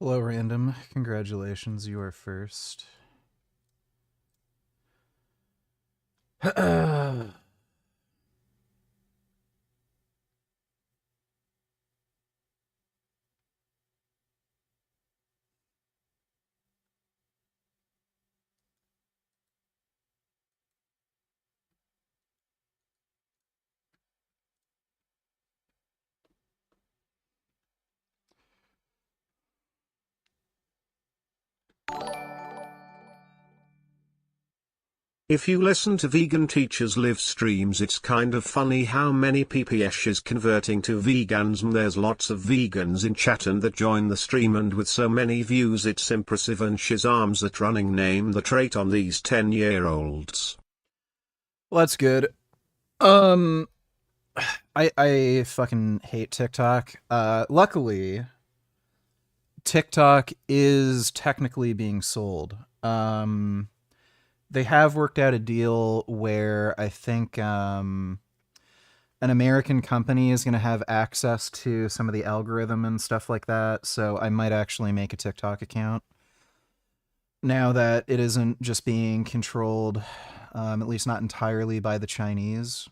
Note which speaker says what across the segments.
Speaker 1: Hello, Random. Congratulations, you are first.
Speaker 2: If you listen to vegan teachers live streams, it's kind of funny how many PPS is converting to veganism. There's lots of vegans in chat and that join the stream, and with so many views it's impressive, and Shazam's at running name the trait on these 10-year-olds.
Speaker 1: Well, that's good. I fucking hate TikTok. Luckily, TikTok is technically being sold. They have worked out a deal where I think an American company is going to have access to some of the algorithm and stuff like that, so I might actually make a TikTok account now that it isn't just being controlled, at least not entirely, by the Chinese.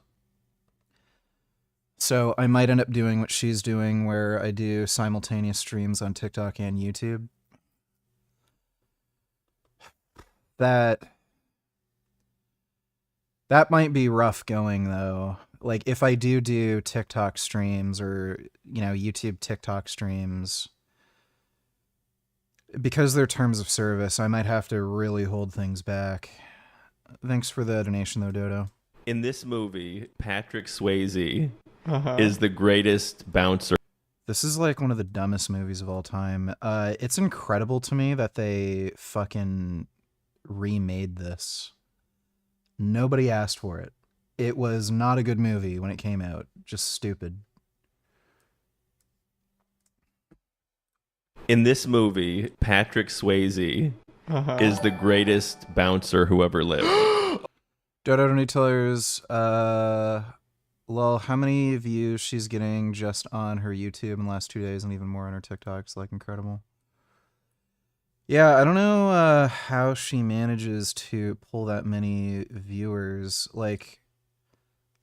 Speaker 1: So I might end up doing what she's doing, where I do simultaneous streams on TikTok and YouTube. That might be rough going, though. Like, if I do TikTok streams or, YouTube TikTok streams, because they're terms of service, I might have to really hold things back. Thanks for the donation, though, Dodo.
Speaker 3: In this movie, Patrick Swayze is the greatest bouncer.
Speaker 1: This is like one of the dumbest movies of all time. It's incredible to me that they fucking remade this. Nobody asked for it. It was not a good movie when it came out. Just stupid.
Speaker 3: In this movie, Patrick Swayze is the greatest bouncer who ever lived.
Speaker 1: Dodo Donate Tellers, lol, how many views she's getting just on her YouTube in the last 2 days, and even more on her TikToks? Like, incredible. Yeah, I don't know how she manages to pull that many viewers. Like,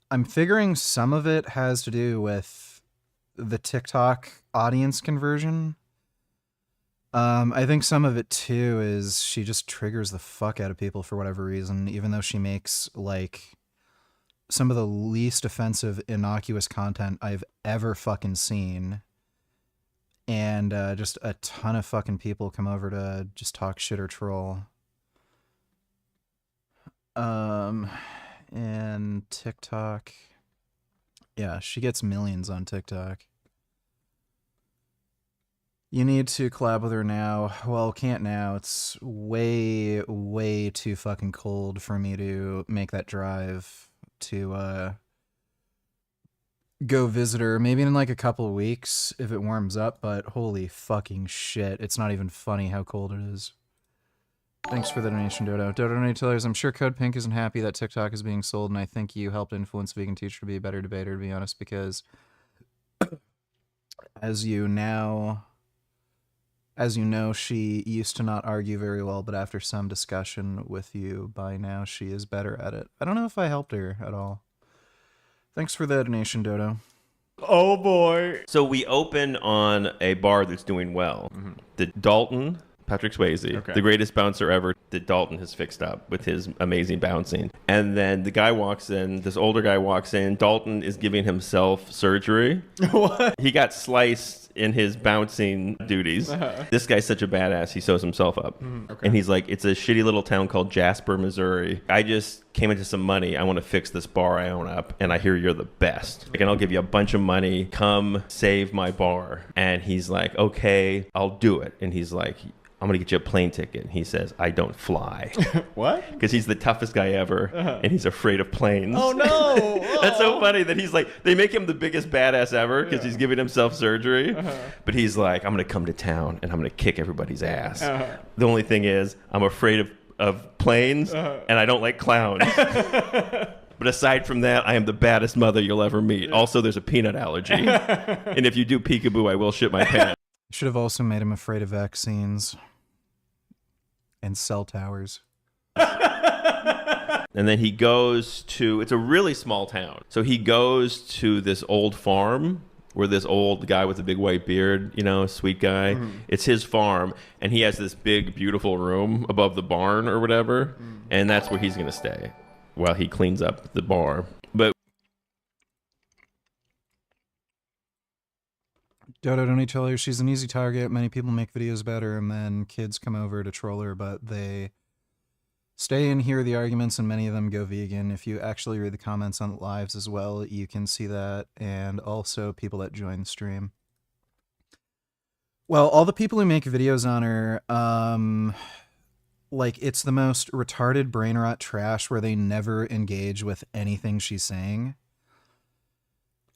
Speaker 1: I'm figuring some of it has to do with the TikTok audience conversion. I think some of it, too, is she just triggers the fuck out of people for whatever reason, even though she makes, like, some of the least offensive, innocuous content I've ever fucking seen. And just a ton of fucking people come over to just talk shit or troll. And TikTok. Yeah, she gets millions on TikTok. You need to collab with her now. Well, can't now. It's way, way too fucking cold for me to make that drive to go visit her. Maybe in like a couple of weeks if it warms up, but holy fucking shit. It's not even funny how cold it is. Thanks for the donation, Dodo. Dodo Donate Tellers, I'm sure Code Pink isn't happy that TikTok is being sold, and I think you helped influence Vegan Teacher to be a better debater, to be honest, because as you know, she used to not argue very well, but after some discussion with you, by now she is better at it. I don't know if I helped her at all. Thanks for the donation, Dodo.
Speaker 3: Oh, boy. So we open on a bar that's doing well. The Dalton, Patrick Swayze, the greatest bouncer ever, that Dalton has fixed up with his amazing bouncing. And then the guy walks in, this older guy walks in. Dalton is giving himself surgery.
Speaker 4: What?
Speaker 3: He got sliced in his bouncing duties. This guy's such a badass, he sews himself up. And he's like, it's a shitty little town called Jasper, Missouri. I just came into some money. I want to fix this bar I own up, and I hear you're the best. Like, and I'll give you a bunch of money. Come save my bar. And he's like, okay, I'll do it. And he's like, I'm going to get you a plane ticket. And he says, I don't fly.
Speaker 4: What?
Speaker 3: Because he's the toughest guy ever, and he's afraid of planes.
Speaker 4: Oh, no.
Speaker 3: That's so funny that he's like, they make him the biggest badass ever because he's giving himself surgery. But he's like, I'm going to come to town, and I'm going to kick everybody's ass. The only thing is, I'm afraid of planes, and I don't like clowns. But aside from that, I am the baddest mother you'll ever meet. Also, there's a peanut allergy. And if you do peekaboo, I will shit my pants.
Speaker 1: Should have also made him afraid of vaccines and cell towers.
Speaker 3: And then he goes to, it's a really small town. So he goes to this old farm where this old guy with a big white beard, you know, sweet guy, it's his farm. And he has this big, beautiful room above the barn or whatever. And that's where he's going to stay while he cleans up the bar. But
Speaker 1: Dodo, don't you tell her she's an easy target. Many people make videos about her, and then kids come over to troll her, but they stay and hear the arguments, and many of them go vegan. If you actually read the comments on the lives as well, you can see that, and also people that join the stream. Well, all the people who make videos on her, like, it's the most retarded brain rot trash where they never engage with anything she's saying.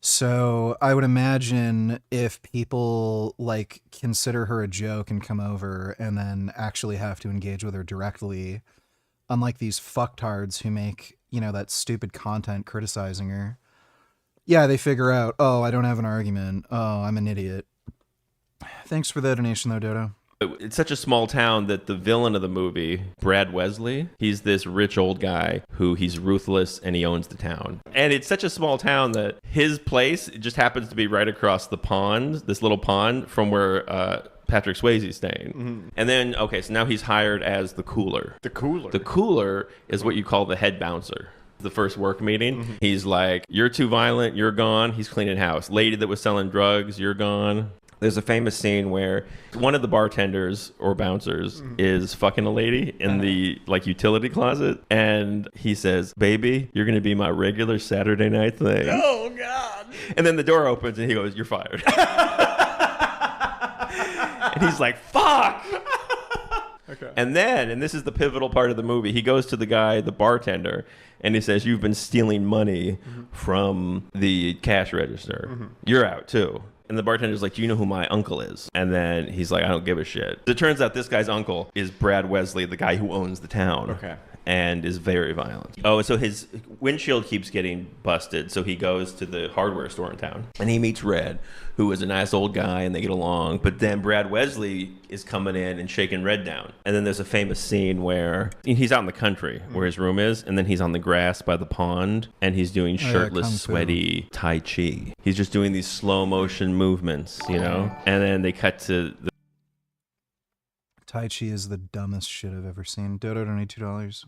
Speaker 1: So I would imagine if people like consider her a joke and come over and then actually have to engage with her directly, unlike these fucktards who make, you know, that stupid content criticizing her. Yeah, they figure out, oh, I don't have an argument. Oh, I'm an idiot. Thanks for the donation though, Dodo.
Speaker 3: it's such a small town that the villain of the movie, Brad Wesley, he's this rich old guy who he's ruthless and he owns the town. And it's such a small town that his place just happens to be right across the pond, this little pond from where Patrick Swayze's staying. Mm-hmm. And then, okay, so now he's hired as the cooler.
Speaker 4: The cooler?
Speaker 3: The cooler is what you call the head bouncer. The first work meeting, mm-hmm. He's like, you're too violent, you're gone. He's cleaning house. Lady that was selling drugs, you're gone. There's a famous scene where one of the bartenders or bouncers is fucking a lady in the like utility closet, and he says, baby, you're gonna be my regular Saturday night thing.
Speaker 4: Oh God.
Speaker 3: And then the door opens and he goes, you're fired. And he's like, fuck.
Speaker 4: Okay.
Speaker 3: And then, and this is the pivotal part of the movie, he goes to the guy, the bartender, and he says, you've been stealing money from the cash register. You're out too. And the bartender's like, do you know who my uncle is? And then he's like, I don't give a shit. It turns out this guy's uncle is Brad Wesley, the guy who owns the town.
Speaker 4: Okay.
Speaker 3: And is very violent. Oh, so his windshield keeps getting busted, so he goes to the hardware store in town. And he meets Red, who is a nice old guy, and they get along. But then Brad Wesley is coming in and shaking Red down. And then there's a famous scene where he's out in the country, where his room is, and then he's on the grass by the pond, and he's doing shirtless, sweaty Tai Chi. He's just doing these slow motion movements, you know? And then they cut to the
Speaker 1: Tai Chi is the dumbest shit I've ever seen. Dodo, donate $2.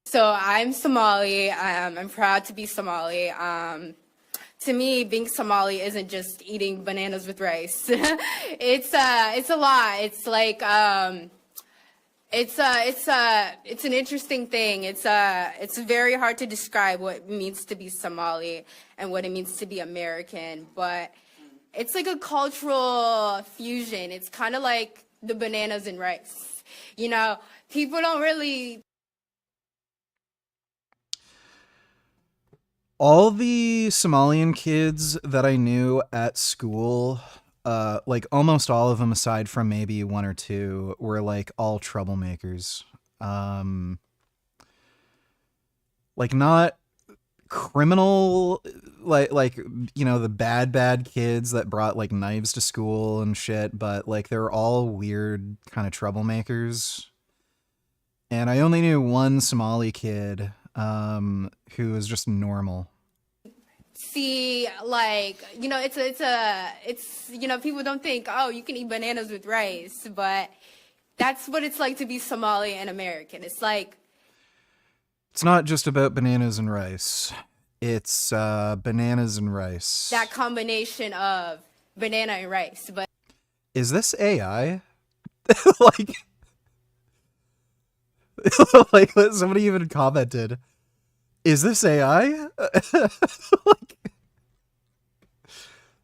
Speaker 5: So I'm Somali. I'm proud to be Somali. To me, being Somali isn't just eating bananas with rice. It's a lot. It's like it's an interesting thing. It's very hard to describe what it means to be Somali and what it means to be American, but it's like a cultural fusion. It's kind of like the bananas and rice. You know, people don't really.
Speaker 1: All the Somalian kids that I knew at school, like almost all of them aside from maybe one or two, were like all troublemakers. Like not criminal, like you know, the bad kids that brought like knives to school and shit, but like they're all weird kind of troublemakers. And I only knew one Somali kid who is just normal.
Speaker 5: See, like, you know, it's you know, people don't think, oh, you can eat bananas with rice, but that's what it's like to be Somali and American. It's like,
Speaker 1: it's not just about bananas and rice. It's bananas and rice.
Speaker 5: that combination of banana and rice, but
Speaker 1: Is this AI? Like, like somebody even commented, is this AI? Like,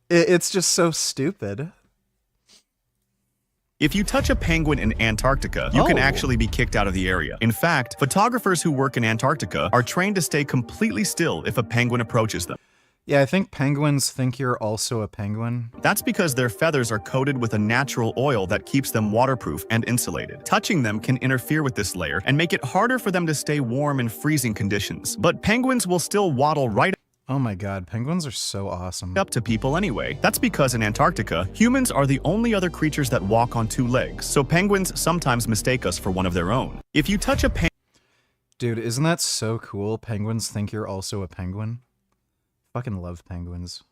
Speaker 1: it's just so stupid.
Speaker 6: If you touch a penguin in Antarctica, you can actually be kicked out of the area. In fact, photographers who work in Antarctica are trained to stay completely still if a penguin approaches them.
Speaker 1: Yeah, I think penguins think you're also a penguin.
Speaker 6: That's because their feathers are coated with a natural oil that keeps them waterproof and insulated. Touching them can interfere with this layer and make it harder for them to stay warm in freezing conditions. But penguins will still waddle right
Speaker 1: Oh my god, penguins are so awesome.
Speaker 6: Up to people anyway. That's because in Antarctica, humans are the only other creatures that walk on two legs, so penguins sometimes mistake us for one of their own. If you touch a penguin...
Speaker 1: Dude, isn't that so cool? Penguins think you're also a penguin. Fucking love penguins.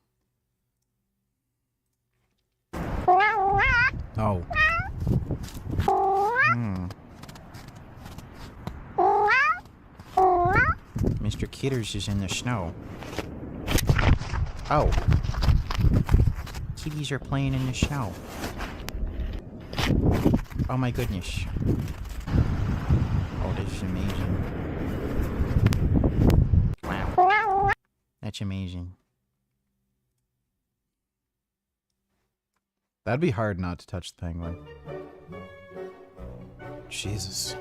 Speaker 1: Oh. Mr. Kitters is in the snow. Oh. Kitties are playing in the snow. Oh my goodness. Oh, this is amazing. Wow. That's amazing. That'd be hard not to touch the penguin. Jesus.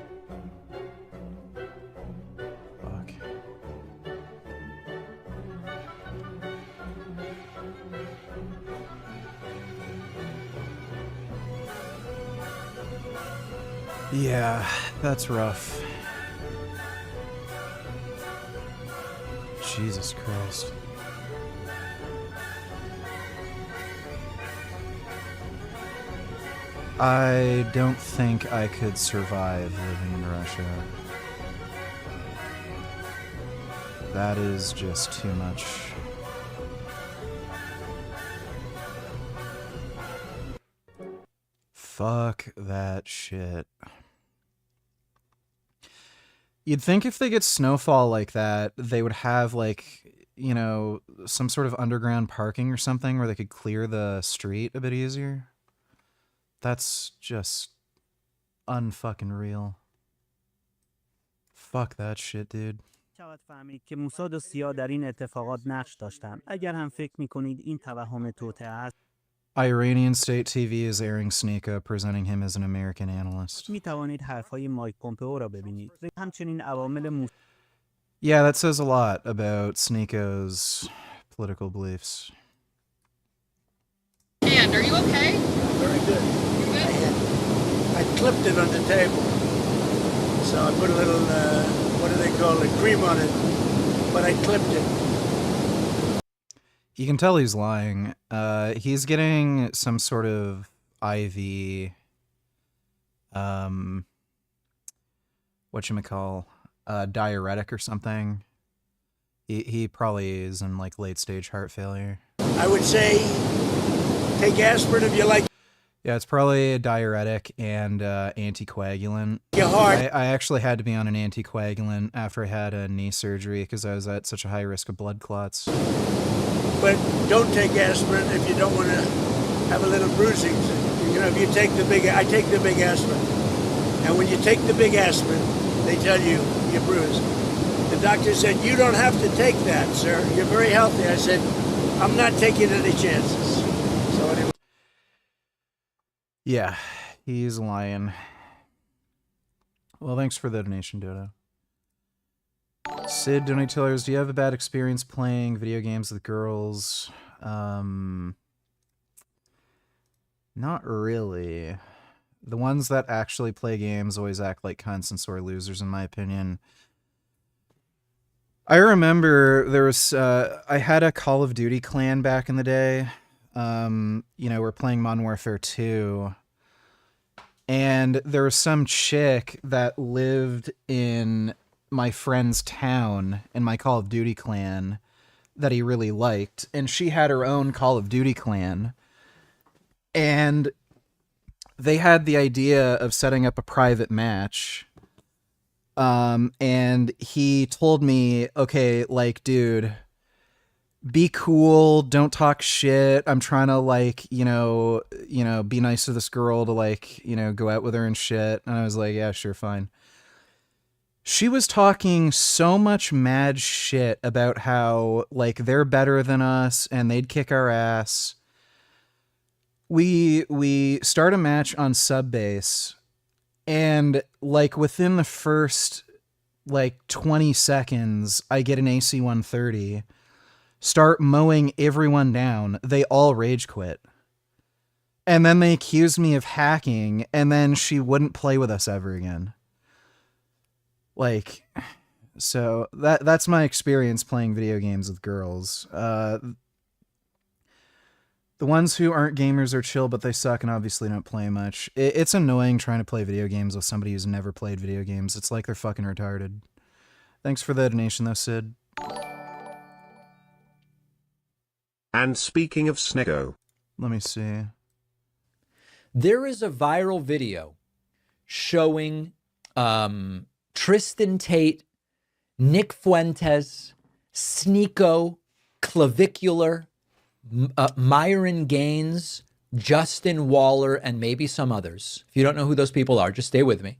Speaker 1: Fuck. Yeah, that's rough. Jesus Christ. I don't think I could survive living in Russia. That is just too much. Fuck that shit. You'd think if they get snowfall like that, they would have, like, you know, some sort of underground parking or something where they could clear the street a bit easier. That's just unfucking real. Fuck that shit, dude.
Speaker 7: شود فهمید که موساد و سیا در این اتفاقات نقش داشتند. اگر هم فکر می‌کنید این توهم توطئه است،
Speaker 1: Iranian state TV is airing Sneaka, presenting him as an American analyst.
Speaker 7: می‌توانید حرف‌های مایک پومپئو را ببینید. همچنین عوامل
Speaker 1: Yeah, that says a lot about Sneako's political beliefs.
Speaker 8: And are you okay?
Speaker 4: Very good.
Speaker 8: You good?
Speaker 4: I clipped it on the table. So I put a little, what do they call it, cream on it. But I clipped it.
Speaker 1: You can tell he's lying. He's getting some sort of IV, whatchamacall, diuretic or something. He probably is in, like, late-stage heart failure.
Speaker 4: I would say take aspirin if you like
Speaker 1: Yeah, it's probably a diuretic and anticoagulant.
Speaker 4: your heart.
Speaker 1: I actually had to be on an anticoagulant after I had a knee surgery because I was at such a high risk of blood clots.
Speaker 4: But don't take aspirin if you don't want to have a little bruising. You know, if you take the big, I take the big aspirin. And when you take the big aspirin, they tell you you're bruised. The doctor said, you don't have to take that, sir. You're very healthy. I said, I'm not taking any chances. So anyway.
Speaker 1: Yeah, he's lying. Well, thanks for the donation, Dodo. Sid, donate tellers, do you have a bad experience playing video games with girls? Not really. The ones that actually play games always act like cunts and sore losers, in my opinion. I remember there was, I had a Call of Duty clan back in the day. You know, we're playing Modern Warfare 2. And there was some chick that lived in my friend's town in my Call of Duty clan that he really liked. And she had her own Call of Duty clan. And they had the idea of setting up a private match. And he told me, okay, like, dude, be cool, don't talk shit. I'm trying to, like, you know, be nice to this girl to, like, you know, go out with her and shit. And I was like, yeah, sure, fine. She was talking so much mad shit about how, like, they're better than us and they'd kick our ass. We start a match on sub base, and, like, within the first, like, 20 seconds, I get an AC-130, start mowing everyone down. They all rage quit. And then they accused me of hacking, and then she wouldn't play with us ever again. Like, So that's my experience playing video games with girls. The ones who aren't gamers are chill, but they suck and obviously don't play much. It's annoying trying to play video games with somebody who's never played video games. It's like they're fucking retarded. Thanks for the donation though, Sid.
Speaker 2: And speaking of Snego,
Speaker 1: Let me see.
Speaker 9: There is a viral video showing Tristan Tate, Nick Fuentes, Sneeko, Clavicular, Myron Gaines, Justin Waller, and maybe some others. If you don't know who those people are, just stay with me.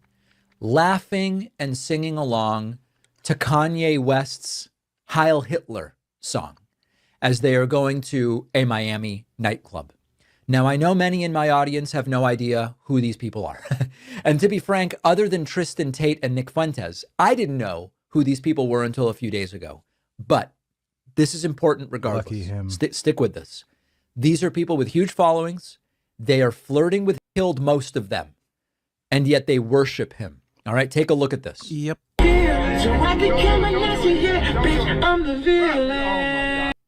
Speaker 9: Laughing and singing along to Kanye West's Heil Hitler song as they are going to a Miami nightclub. Now, I know many in my audience have no idea who these people are. And to be frank, other than Tristan Tate and Nick Fuentes, I didn't know who these people were until a few days ago. But this is important regardless.
Speaker 1: Lucky him.
Speaker 9: Stick with this. These are people with huge followings. They are flirting with, killed most of them, and yet they worship him. All right, take a look at this.
Speaker 1: Yep.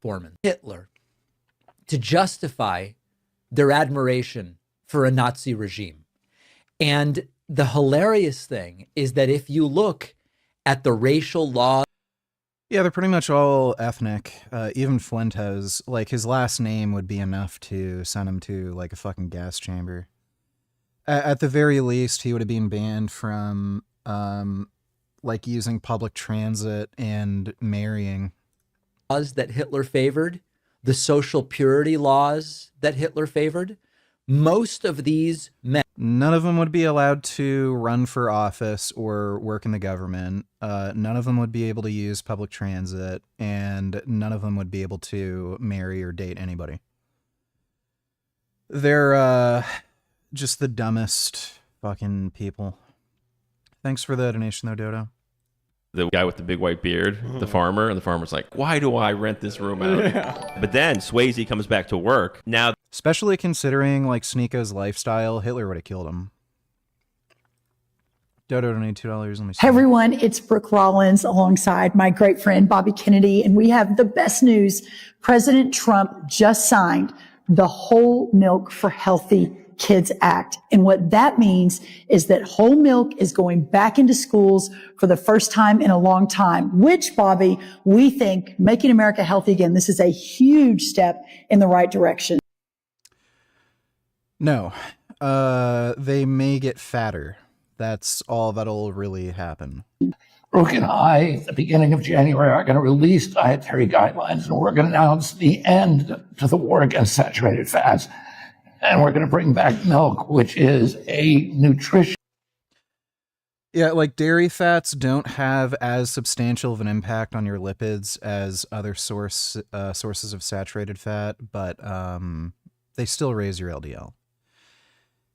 Speaker 9: Foreman, Hitler, to justify their admiration for a Nazi regime. And the hilarious thing is that if you look at the racial laws,
Speaker 1: Yeah, they're pretty much all ethnic. Even Fuentes, like his last name would be enough to send him to like a fucking gas chamber. At the very least, he would have been banned from like using public transit and marrying.
Speaker 9: laws that Hitler favored, the social purity laws that Hitler favored, most of these men,
Speaker 1: None of them would be allowed to run for office or work in the government. None of them would be able to use public transit, and none of them would be able to marry or date anybody. They're just the dumbest fucking people. Thanks for the donation, though, Dodo.
Speaker 3: The guy with the big white beard, the farmer, and the farmer's like, why do I rent this room out? But then Swayze comes back to work. Now,
Speaker 1: Especially considering like Sneeko's lifestyle, Hitler would have killed him. Dodo donated $2. Let me see.
Speaker 10: Hey everyone, it's Brooke Rollins alongside my great friend Bobby Kennedy, and we have the best news. President Trump just signed the Whole Milk for Healthy Kids Act. And what that means is that whole milk is going back into schools for the first time in a long time, which, Bobby, we think making America healthy again, this is a huge step in the right direction.
Speaker 1: No. They may get fatter. That's all that'll really happen.
Speaker 11: Brooke and I, at the beginning of January, are going to release dietary guidelines, and we're going to announce the end to the war against saturated fats. And we're going to bring back milk, which is a nutrition.
Speaker 1: Yeah, like dairy fats don't have as substantial of an impact on your lipids as other sources of saturated fat, but they still raise your LDL.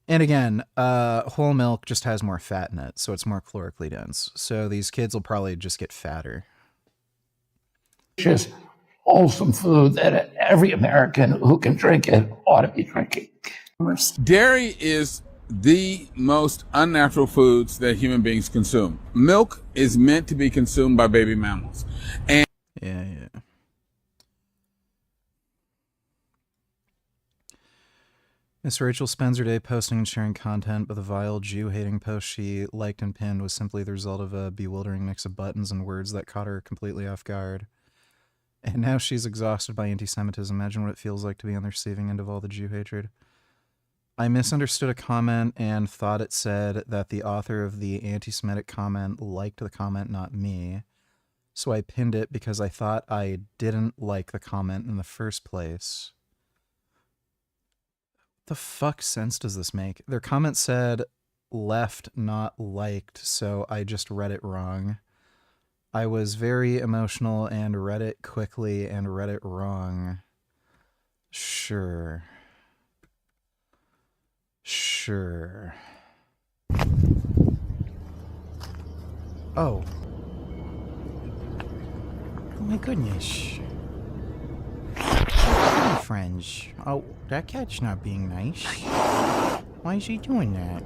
Speaker 1: And again, whole milk just has more fat in it, so it's more calorically dense. So these kids will probably just get fatter.
Speaker 11: Just wholesome food that every American who can drink it ought to be drinking.
Speaker 12: Dairy is the most unnatural foods that human beings consume. Milk is meant to be consumed by baby mammals. And
Speaker 1: Yeah. Miss Rachel spends her day posting and sharing content, but the vile Jew-hating post she liked and pinned was simply the result of a bewildering mix of buttons and words that caught her completely off guard. And now she's exhausted by anti-Semitism. Imagine what it feels like to be on the receiving end of all the Jew hatred. I misunderstood a comment and thought it said that the author of the anti-Semitic comment liked the comment, not me. So I pinned it because I thought I didn't like the comment in the first place. The fuck sense does this make? Their comment said left, not liked, so I just read it wrong. I was very emotional and read it quickly and read it wrong. Sure. Oh. Oh my goodness. Friends. Oh, that cat's not being nice. Why is he doing that?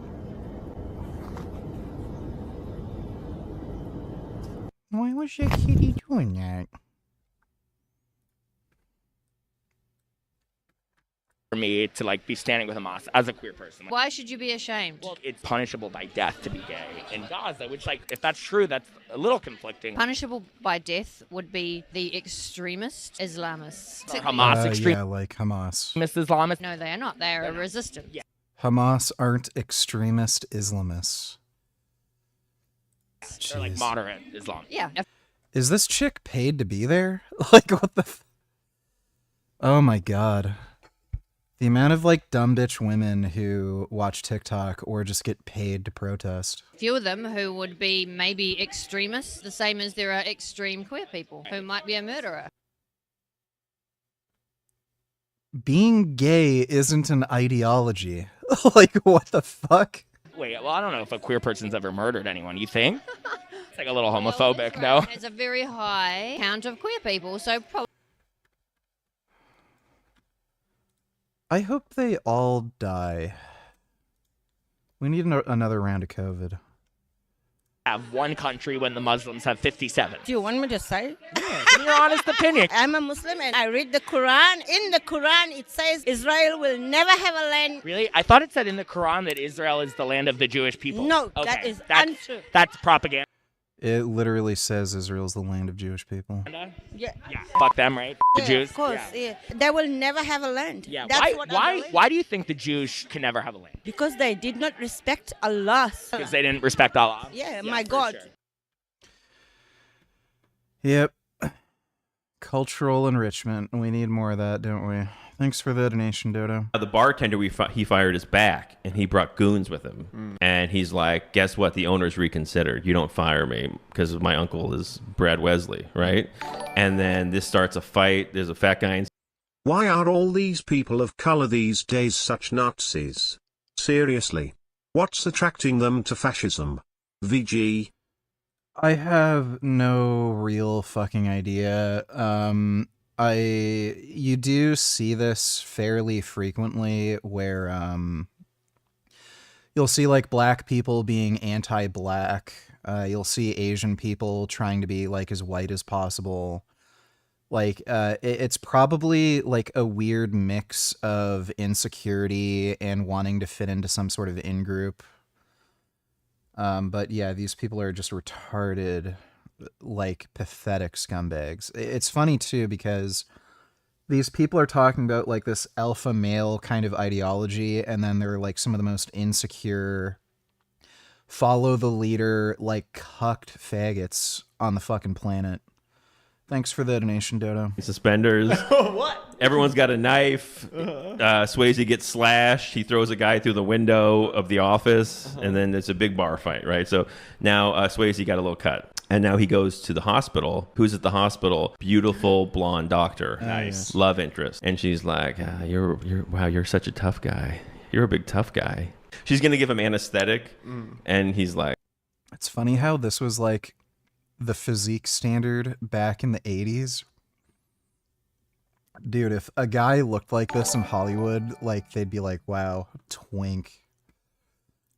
Speaker 1: Why was that kitty doing that?
Speaker 13: For me to like be standing with Hamas as a queer person.
Speaker 8: Why should you be ashamed?
Speaker 13: Well, it's punishable by death to be gay in Gaza, which, like, if that's true, that's a little conflicting.
Speaker 8: Punishable by death would be the extremist Islamists.
Speaker 13: Or Hamas extremist.
Speaker 1: Yeah, like Hamas.
Speaker 13: Islamists.
Speaker 8: No, they are not. They are a resistance.
Speaker 13: Yeah.
Speaker 1: Hamas aren't extremist Islamists.
Speaker 13: They're like moderate Islam.
Speaker 8: Yeah.
Speaker 1: Is this chick paid to be there? Like, what the oh my god. The amount of, like, dumb bitch women who watch TikTok or just get paid to protest.
Speaker 8: Few of them who would be maybe extremists, the same as there are extreme queer people who might be a murderer.
Speaker 1: Being gay isn't an ideology. Like, what the fuck?
Speaker 13: Wait, well, I don't know if a queer person's ever murdered anyone. You think? It's like a little homophobic, no?
Speaker 8: There's a very high count of queer people, so probably.
Speaker 1: I hope they all die. We need another round of COVID.
Speaker 13: Have one country when the Muslims have 57.
Speaker 14: Do you want me to say?
Speaker 13: Yeah, give me your honest opinion.
Speaker 14: I'm a Muslim and I read the Quran. In the Quran, it says Israel will never have a land.
Speaker 13: Really? I thought it said in the Quran that Israel is the land of the Jewish people.
Speaker 14: No,
Speaker 13: okay.
Speaker 14: that is untrue.
Speaker 13: That's propaganda.
Speaker 1: It literally says Israel's the land of Jewish people.
Speaker 14: Yeah.
Speaker 13: Fuck them, right? The
Speaker 14: Yeah,
Speaker 13: Jews.
Speaker 14: of course. Yeah. They will never have a land.
Speaker 13: Yeah.
Speaker 14: That's what I believe.
Speaker 13: Why do you think the Jews can never have a land?
Speaker 14: Because they did not respect Allah.
Speaker 13: Because they didn't respect Allah.
Speaker 14: Yeah, my God.
Speaker 13: Sure.
Speaker 1: Yep. Cultural enrichment. We need more of that, don't we? Thanks for the donation, Dodo.
Speaker 3: The bartender he fired is back, and he brought goons with him. And he's like, guess what? The owner's reconsidered. You don't fire me because my uncle is Brad Wesley, right? And then this starts a fight. There's a fat guy.
Speaker 2: Why are all these people of color these days such Nazis? Seriously. What's attracting them to fascism? VG?
Speaker 1: I have no real fucking idea. You do see this fairly frequently where you'll see like black people being anti-black. You'll see Asian people trying to be like as white as possible. Like it's probably like a weird mix of insecurity and wanting to fit into some sort of in-group. But yeah, these people are just retarded, like pathetic scumbags. It's funny too because these people are talking about like this alpha male kind of ideology, and then they're like some of the most insecure, follow the leader, like cucked faggots on the fucking planet. Thanks for the donation, Dodo.
Speaker 3: Suspenders.
Speaker 13: What?
Speaker 3: Everyone's got a knife. Swayze gets slashed. He throws a guy through the window of the office, and then there's a big bar fight, right? So now Swayze got a little cut. And now he goes to the hospital. Who's at the hospital? Beautiful blonde doctor.
Speaker 1: Nice.
Speaker 3: Love interest. And she's like, you're such a tough guy. You're a big tough guy. She's going to give him anesthetic. And he's like.
Speaker 1: It's funny how this was like the physique standard back in the 80s. Dude, if a guy looked like this in Hollywood, like they'd be like, wow, twink.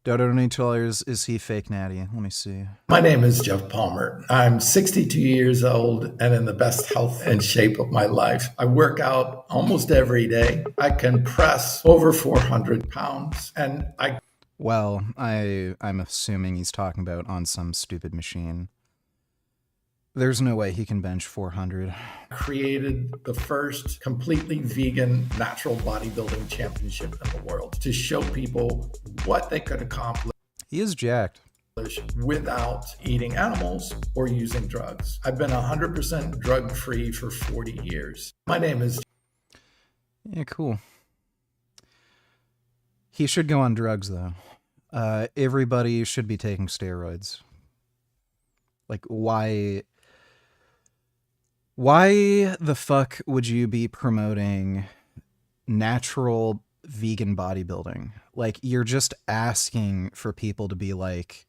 Speaker 1: Dodo $20, is he fake natty? Let me see.
Speaker 15: My name is Jeff Palmer. I'm 62 years old and in the best health and shape of my life. I work out almost every day. I can press over 400 pounds and I...
Speaker 1: Well, I'm assuming he's talking about on some stupid machine. There's no way he can bench 400.
Speaker 15: Created the first completely vegan natural bodybuilding championship in the world to show people what they could accomplish.
Speaker 1: He is jacked.
Speaker 15: Without eating animals or using drugs. I've been 100% drug-free for 40 years. My name is...
Speaker 1: Yeah, cool. He should go on drugs, though. Everybody should be taking steroids. Like, why the fuck would you be promoting natural vegan bodybuilding? Like, you're just asking for people to be like,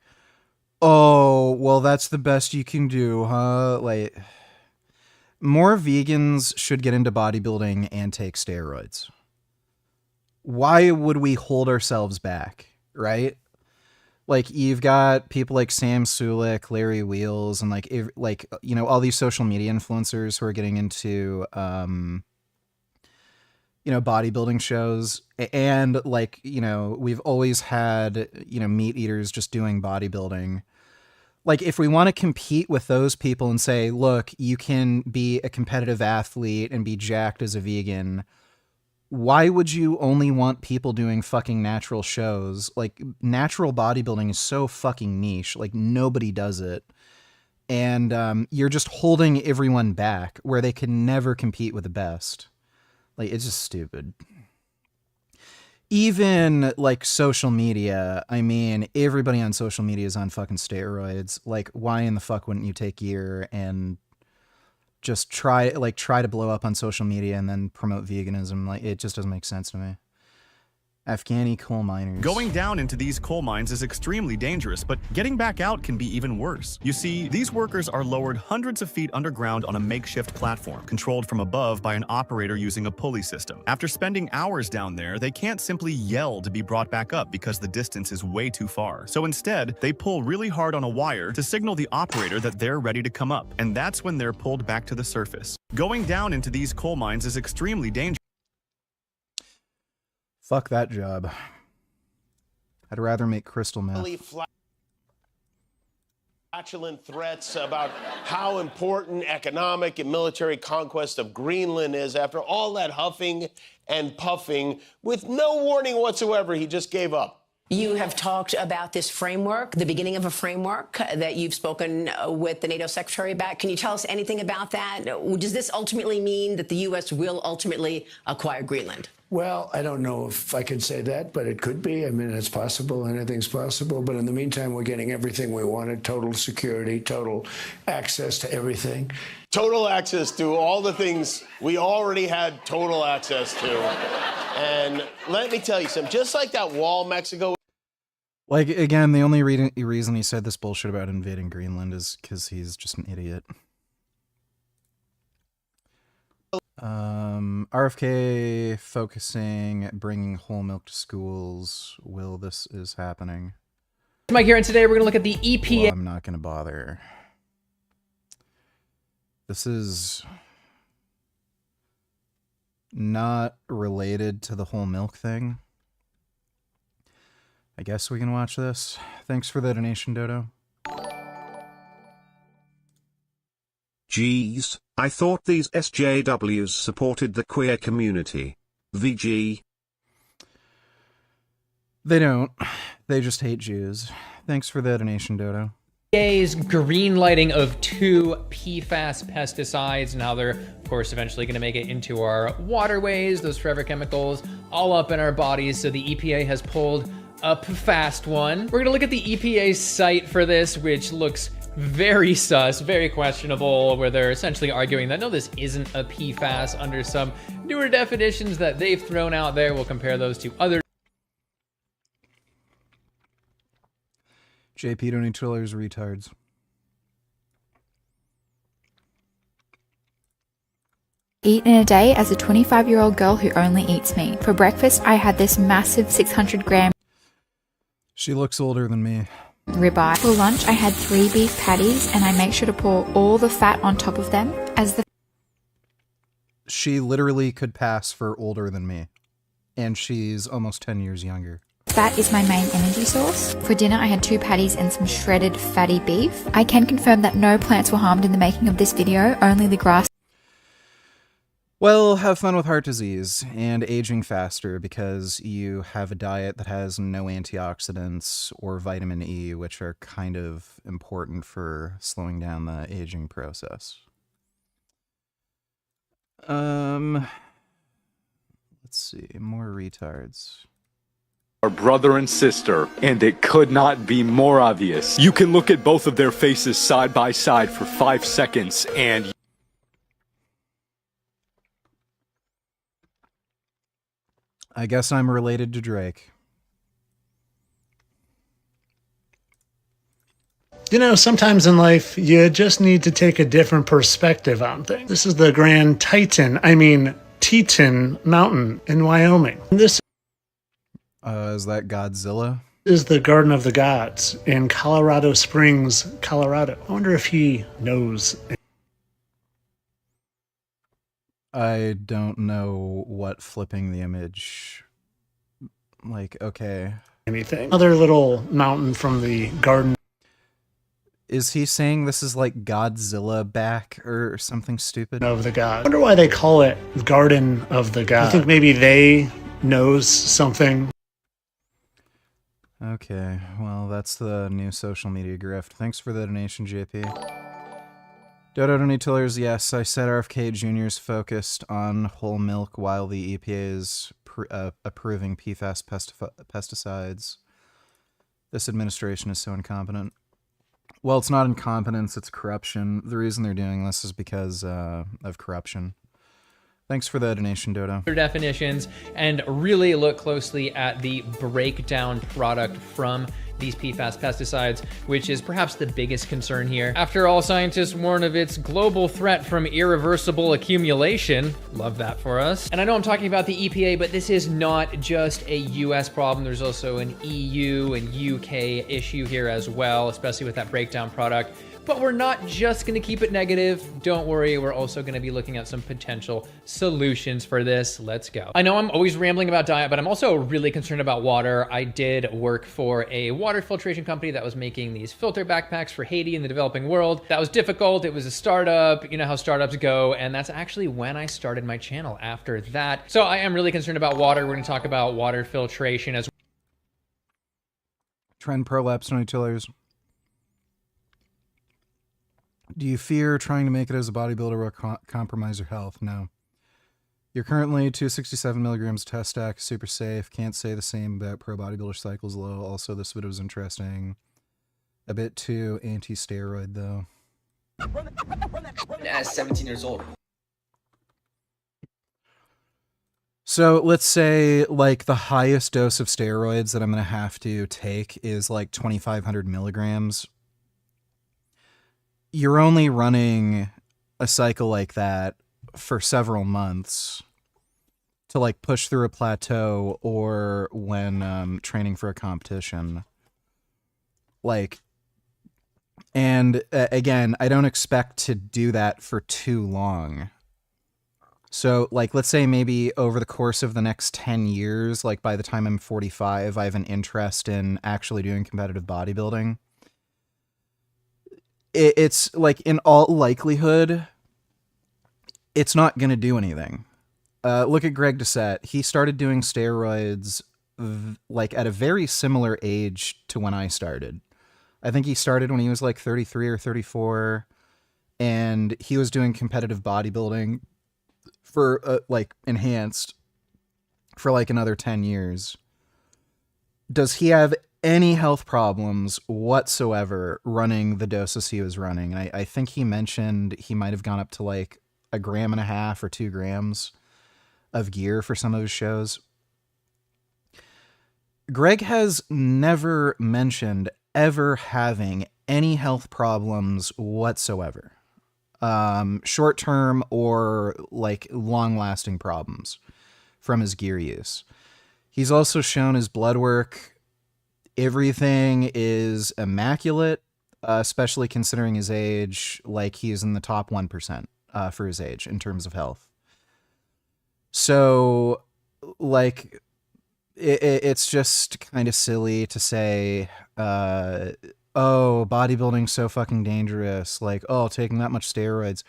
Speaker 1: oh, well, that's the best you can do, huh? Like, more vegans should get into bodybuilding and take steroids. Why would we hold ourselves back, right? Like, you've got people like Sam Sulik, Larry Wheels, and you know, all these social media influencers who are getting into, you know, bodybuilding shows. And like, you know, we've always had, you know, meat eaters just doing bodybuilding. Like, if we want to compete with those people and say, look, you can be a competitive athlete and be jacked as a vegan, why would you only want people doing fucking natural shows? Like, natural bodybuilding is so fucking niche. Like, nobody does it. And you're just holding everyone back where they can never compete with the best. Like, it's just stupid. Even like social media, I mean, everybody on social media is on fucking steroids. Like, why in the fuck wouldn't you take gear and just try to blow up on social media and then promote veganism? Like, it just doesn't make sense to me. Afghani coal miners.
Speaker 6: Going down into these coal mines is extremely dangerous, but getting back out can be even worse. You see, these workers are lowered hundreds of feet underground on a makeshift platform, controlled from above by an operator using a pulley system. After spending hours down there, they can't simply yell to be brought back up because the distance is way too far. So instead, they pull really hard on a wire to signal the operator that they're ready to come up, and that's when they're pulled back to the surface. Going down into these coal mines is extremely dangerous.
Speaker 1: Fuck that job. I'd rather make crystal meth.
Speaker 16: Flatulent threats about how important economic and military conquest of Greenland is. After all that huffing and puffing, with no warning whatsoever, he just gave up.
Speaker 17: You have talked about this framework, the beginning of a framework that you've spoken with the NATO secretary about. Can you tell us anything about that? Does this ultimately mean that the U.S. will ultimately acquire Greenland?
Speaker 18: Well, I don't know if I can say that, but it could be. I mean, it's possible. Anything's possible. But in the meantime, we're getting everything we wanted, total security, total access to everything.
Speaker 16: Total access to all the things we already had total access to. And let me tell you something, just like that wall Mexico.
Speaker 1: Like, again, the only reason he said this bullshit about invading Greenland is because he's just an idiot. RFK focusing, bringing whole milk to schools. Will, this is happening.
Speaker 19: Mike here, and today we're going to look at the EPA.
Speaker 1: Well, I'm not going to bother. This is not related to the whole milk thing. I guess we can watch this. Thanks for the donation, Dodo.
Speaker 2: Geez, I thought these SJWs supported the queer community. VG.
Speaker 1: They don't. They just hate Jews. Thanks for the donation, Dodo.
Speaker 19: EPA's green lighting of 2 PFAS pesticides, and how they're, of course, eventually going to make it into our waterways, those forever chemicals, all up in our bodies. So the EPA has pulled a fast one. We're going to look at the EPA's site for this, which looks very sus, very questionable, where they're essentially arguing that no, this isn't a PFAS under some newer definitions that they've thrown out there. We'll compare those to other.
Speaker 1: JP don't eat trailers, retards.
Speaker 20: Eat in a day as a 25-year-old girl who only eats meat. For breakfast, I had this massive 600-gram
Speaker 1: She looks older than me.
Speaker 20: ribeye. For lunch, I had 3 beef patties, and I make sure to pour all the fat on top of them as the
Speaker 1: She literally could pass for older than me. And she's almost 10 years younger.
Speaker 20: fat is my main energy source. For dinner, I had 2 patties and some shredded fatty beef. I can confirm that no plants were harmed in the making of this video, only the grass.
Speaker 1: Well, have fun with heart disease and aging faster because you have a diet that has no antioxidants or vitamin E, which are kind of important for slowing down the aging process. Let's see, more retards.
Speaker 21: Are brother and sister, and it could not be more obvious. You can look at both of their faces side by side for 5 seconds and
Speaker 1: I guess I'm related to Drake.
Speaker 22: You know, sometimes in life, you just need to take a different perspective on things. This is the Grand Teton Mountain in Wyoming. This
Speaker 1: Is that Godzilla?
Speaker 22: is the Garden of the Gods in Colorado Springs, Colorado. I wonder if he knows.
Speaker 1: I don't know what flipping the image. Like, okay.
Speaker 22: Anything. Another little mountain from the Garden.
Speaker 1: Is he saying this is like Godzilla back or something stupid?
Speaker 22: Of the God. I wonder why they call it Garden of the God. I think maybe they knows something.
Speaker 1: Okay, well, that's the new social media grift. Thanks for the donation, JP. Dodo Donatillers, yes, I said RFK Jr. is focused on whole milk while the EPA is approving PFAS pesticides. This administration is so incompetent. Well, it's not incompetence, it's corruption. The reason they're doing this is because of corruption. Thanks for the donation, Dodo.
Speaker 19: Definitions and really look closely at the breakdown product from these PFAS pesticides, which is perhaps the biggest concern here. After all, scientists warn of its global threat from irreversible accumulation. Love that for us. And I know I'm talking about the EPA, but this is not just a US problem. There's also an EU and UK issue here as well, especially with that breakdown product. But we're not just gonna keep it negative. Don't worry, we're also gonna be looking at some potential solutions for this. Let's go. I know I'm always rambling about diet, but I'm also really concerned about water. I did work for a water filtration company that was making these filter backpacks for Haiti in the developing world. That was difficult. It was a startup. You know how startups go. And that's actually when I started my channel after that. So I am really concerned about water. We're gonna talk about water filtration as
Speaker 1: Trend prolapse donatillers. Do you fear trying to make it as a bodybuilder will compromise your health? No. You're currently 267 milligrams test stack, super safe. Can't say the same about pro bodybuilder cycles low. Also, this video was interesting. A bit too anti-steroid though.
Speaker 5: Yeah, 17 years old.
Speaker 1: So let's say like the highest dose of steroids that I'm going to have to take is like 2,500 milligrams. You're only running a cycle like that for several months to like push through a plateau or when training for a competition. Like, and again, I don't expect to do that for too long. So like, let's say maybe over the course of the next 10 years, like by the time I'm 45, I have an interest in actually doing competitive bodybuilding. It's like in all likelihood, it's not going to do anything. Look at Greg Doucette. He started doing steroids like at a very similar age to when I started. I think he started when he was like 33 or 34, and he was doing competitive bodybuilding for like enhanced for like another 10 years. Does he have any health problems whatsoever running the doses he was running? And I think he mentioned he might have gone up to like 1.5 grams or 2 grams of gear for some of his shows. Greg has never mentioned ever having any health problems whatsoever. Short-term or like long-lasting problems from his gear use. He's also shown his blood work. Everything is immaculate, especially considering his age. Like he's in the top 1% for his age in terms of health. So like it's just kind of silly to say, oh, bodybuilding's so fucking dangerous. Like, oh, taking that much steroids.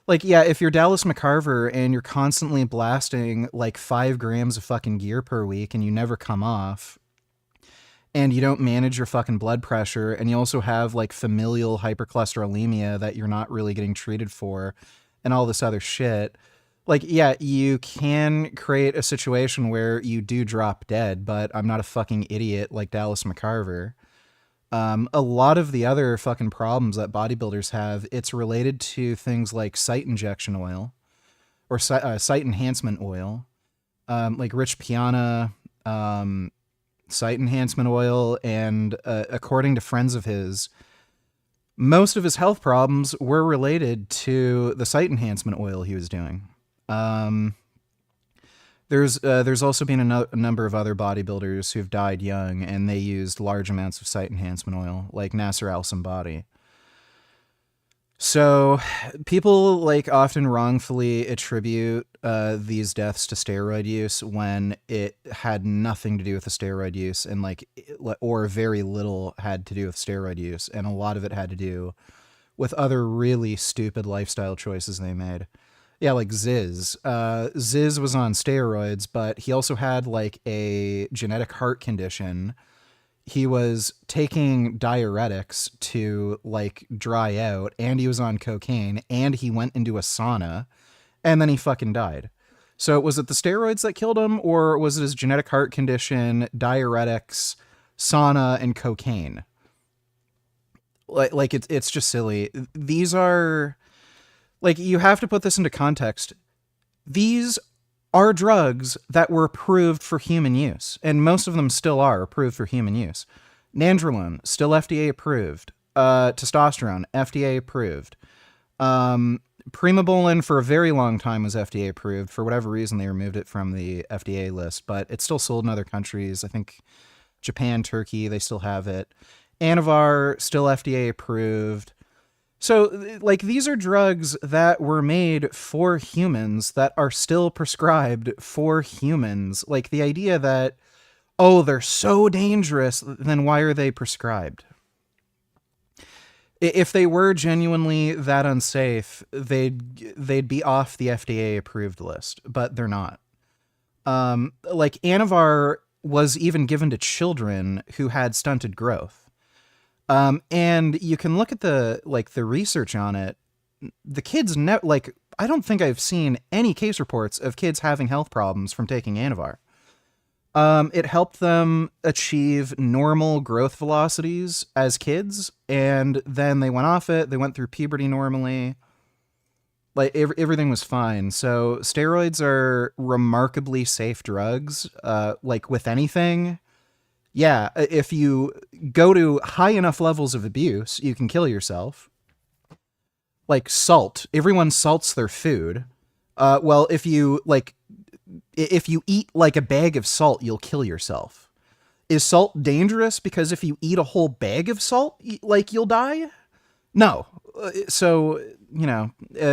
Speaker 1: Like, yeah, if you're Dallas McCarver and you're constantly blasting like 5 grams of fucking gear per week and you never come off, and you don't manage your fucking blood pressure, and you also have like familial hypercholesterolemia that you're not really getting treated for, and all this other shit, like, yeah, you can create a situation where you do drop dead, but I'm not a fucking idiot like Dallas McCarver. A lot of the other fucking problems that bodybuilders have, it's related to things like site injection oil or site enhancement oil, like Rich Piana, site enhancement oil, and according to friends of his, most of his health problems were related to the site enhancement oil he was doing. There's also been a number of other bodybuilders who've died young, and they used large amounts of site enhancement oil, like Nasser Al Somebody. So people like often wrongfully attribute these deaths to steroid use when it had nothing to do with the steroid use, and or very little had to do with steroid use, and a lot of it had to do with other really stupid lifestyle choices they made. Yeah, like Ziz. Ziz was on steroids, but he also had like a genetic heart condition. He was taking diuretics to like dry out, and he was on cocaine, and he went into a sauna, and then he fucking died. So was it the steroids that killed him, or was it his genetic heart condition, diuretics, sauna, and cocaine? Like it's just silly. These are, like, you have to put this into context. These are drugs that were approved for human use, and most of them still are approved for human use. Nandrolone, still FDA approved. Testosterone, FDA approved. Primobolan for a very long time was FDA approved. For whatever reason, they removed it from the FDA list, but it's still sold in other countries. I think Japan, Turkey, they still have it. Anavar, still FDA approved. So, like, these are drugs that were made for humans that are still prescribed for humans. Like, the idea that, oh, they're so dangerous, then why are they prescribed? If they were genuinely that unsafe, they'd be off the FDA approved list, but they're not. Like, Anavar was even given to children who had stunted growth. And you can look at the research on it. The kids, I don't think I've seen any case reports of kids having health problems from taking Anavar. It helped them achieve normal growth velocities as kids, and then they went off it. They went through puberty normally. Like, everything was fine. So steroids are remarkably safe drugs. Like with anything. Yeah, if you go to high enough levels of abuse, you can kill yourself. Like salt. Everyone salts their food. Well, if you eat like a bag of salt, you'll kill yourself. Is salt dangerous because if you eat a whole bag of salt, you'll die? No. So,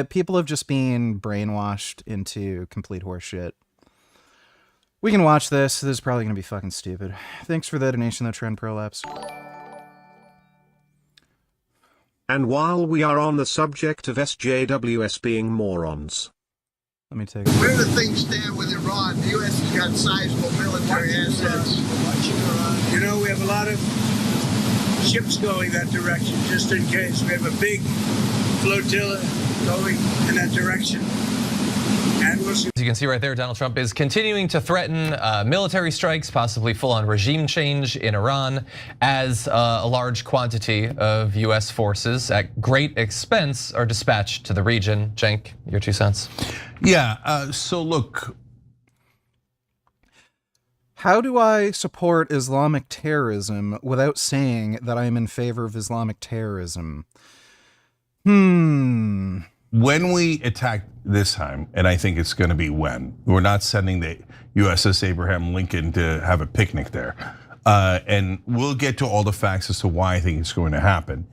Speaker 1: people have just been brainwashed into complete horseshit. We can watch this. This is probably going to be fucking stupid. Thanks for the donation, though, Trend Prolapse.
Speaker 2: And while we are on the subject of SJWS being morons,
Speaker 1: let me take
Speaker 5: Where do things stand with Iran? The U.S. has got sizable military assets.
Speaker 4: You know, we have a lot of ships going that direction, just in case. We have a big flotilla going in that direction.
Speaker 7: As you can see right there, Donald Trump is continuing to threaten military strikes, possibly full-on regime change in Iran, as a large quantity of US forces at great expense are dispatched to the region. Cenk, your 2 cents.
Speaker 23: Yeah, so look.
Speaker 1: How do I support Islamic terrorism without saying that I'm in favor of Islamic terrorism?
Speaker 23: When we attack this time, and I think it's going to be when, we're not sending the USS Abraham Lincoln to have a picnic there. And we'll get to all the facts as to why I think it's going to happen.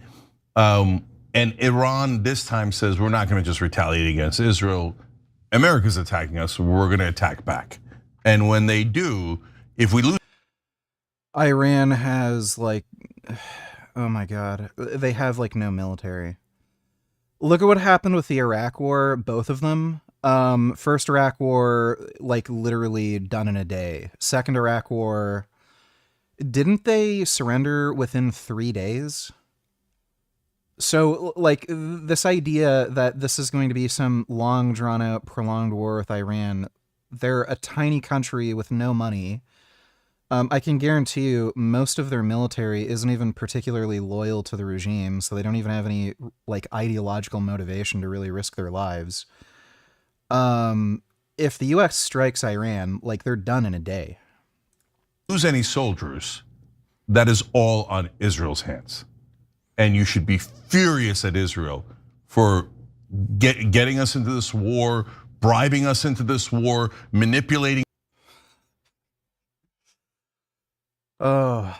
Speaker 23: And Iran this time says we're not going to just retaliate against Israel. America's attacking us, we're going to attack back. And when they do, if we lose.
Speaker 1: Iran has oh my God, they have no military. Look at what happened with the Iraq War, both of them. First Iraq War, literally done in a day. Second Iraq War, didn't they surrender within 3 days? So, this idea that this is going to be some long, drawn-out, prolonged war with Iran, they're a tiny country with no money. I can guarantee you most of their military isn't even particularly loyal to the regime, so they don't even have any ideological motivation to really risk their lives. If the US strikes Iran, they're done in a day.
Speaker 23: Lose any soldiers, that is all on Israel's hands. And you should be furious at Israel for getting us into this war, bribing us into this war, manipulating
Speaker 1: Oh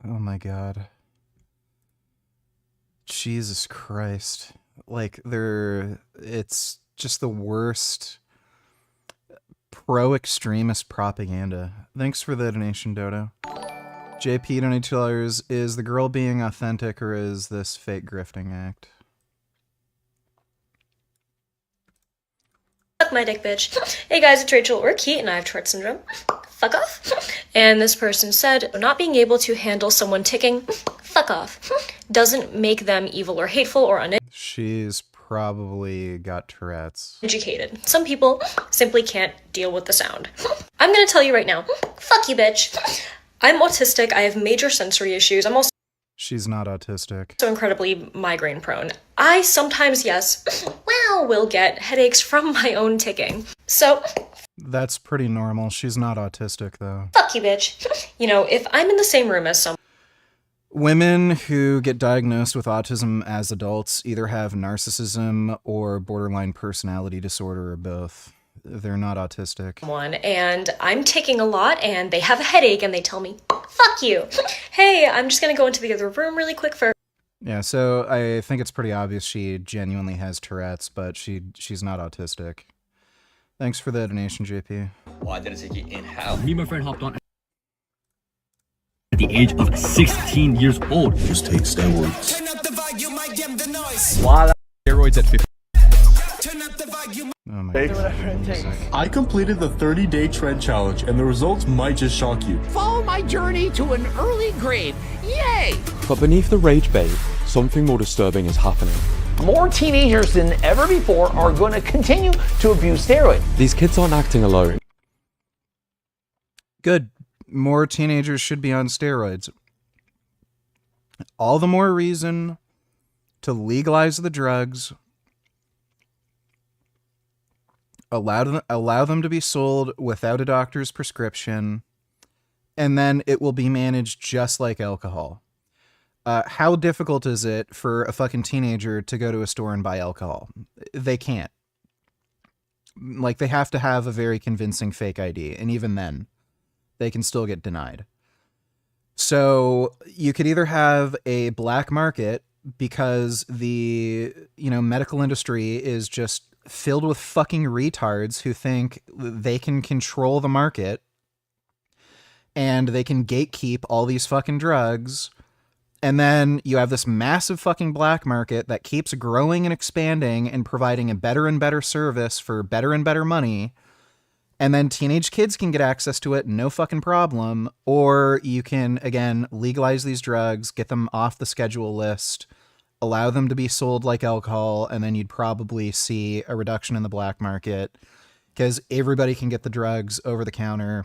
Speaker 1: my God. Jesus Christ. Like, it's just the worst pro-extremist propaganda. Thanks for the donation, Dodo. JP $22, is the girl being authentic or is this fake grifting act?
Speaker 9: Fuck my dick, bitch. Hey guys, it's Rachel or Kate, and I have Tourette syndrome. Fuck off. And this person said, not being able to handle someone ticking, fuck off, doesn't make them evil or hateful or
Speaker 1: She's probably got Tourette's.
Speaker 9: uneducated. Some people simply can't deal with the sound. I'm gonna tell you right now, fuck you, bitch. I'm autistic, I have major sensory issues, I'm also
Speaker 1: She's not autistic.
Speaker 9: incredibly migraine prone. I sometimes, yes, will get headaches from my own ticking. So,
Speaker 1: That's pretty normal. She's not autistic, though.
Speaker 9: fuck you, bitch. You know, if I'm in the same room as someone
Speaker 1: Women who get diagnosed with autism as adults either have narcissism or borderline personality disorder or both. They're not autistic.
Speaker 9: and I'm ticking a lot and they have a headache and they tell me, fuck you. Hey, I'm just gonna go into the other room really quick for
Speaker 1: Yeah, so I think it's pretty obvious she genuinely has Tourette's, but she's not autistic. Thanks for the donation, JP.
Speaker 10: Why did it take you in hell? Me and my friend hopped on at the age of 16 years old. Just take steroids.
Speaker 21: While steroids at 15.
Speaker 1: Oh my God.
Speaker 11: I completed the 30-day trend challenge, and the results might just shock you.
Speaker 24: Follow my journey to an early grave. Yay!
Speaker 25: But beneath the rage bait, something more disturbing is happening.
Speaker 24: More teenagers than ever before are going to continue to abuse steroids.
Speaker 25: These kids aren't acting alone.
Speaker 1: Good. More teenagers should be on steroids. All the more reason to legalize the drugs, allow them to be sold without a doctor's prescription, and then it will be managed just like alcohol. How difficult is it for a fucking teenager to go to a store and buy alcohol? They can't. Like, they have to have a very convincing fake ID, and even then, they can still get denied. So you could either have a black market because the, medical industry is just filled with fucking retards who think they can control the market and they can gatekeep all these fucking drugs. And then you have this massive fucking black market that keeps growing and expanding and providing a better and better service for better and better money. And then teenage kids can get access to it, no fucking problem. Or you can, again, legalize these drugs, get them off the schedule list, allow them to be sold like alcohol, and then you'd probably see a reduction in the black market because everybody can get the drugs over the counter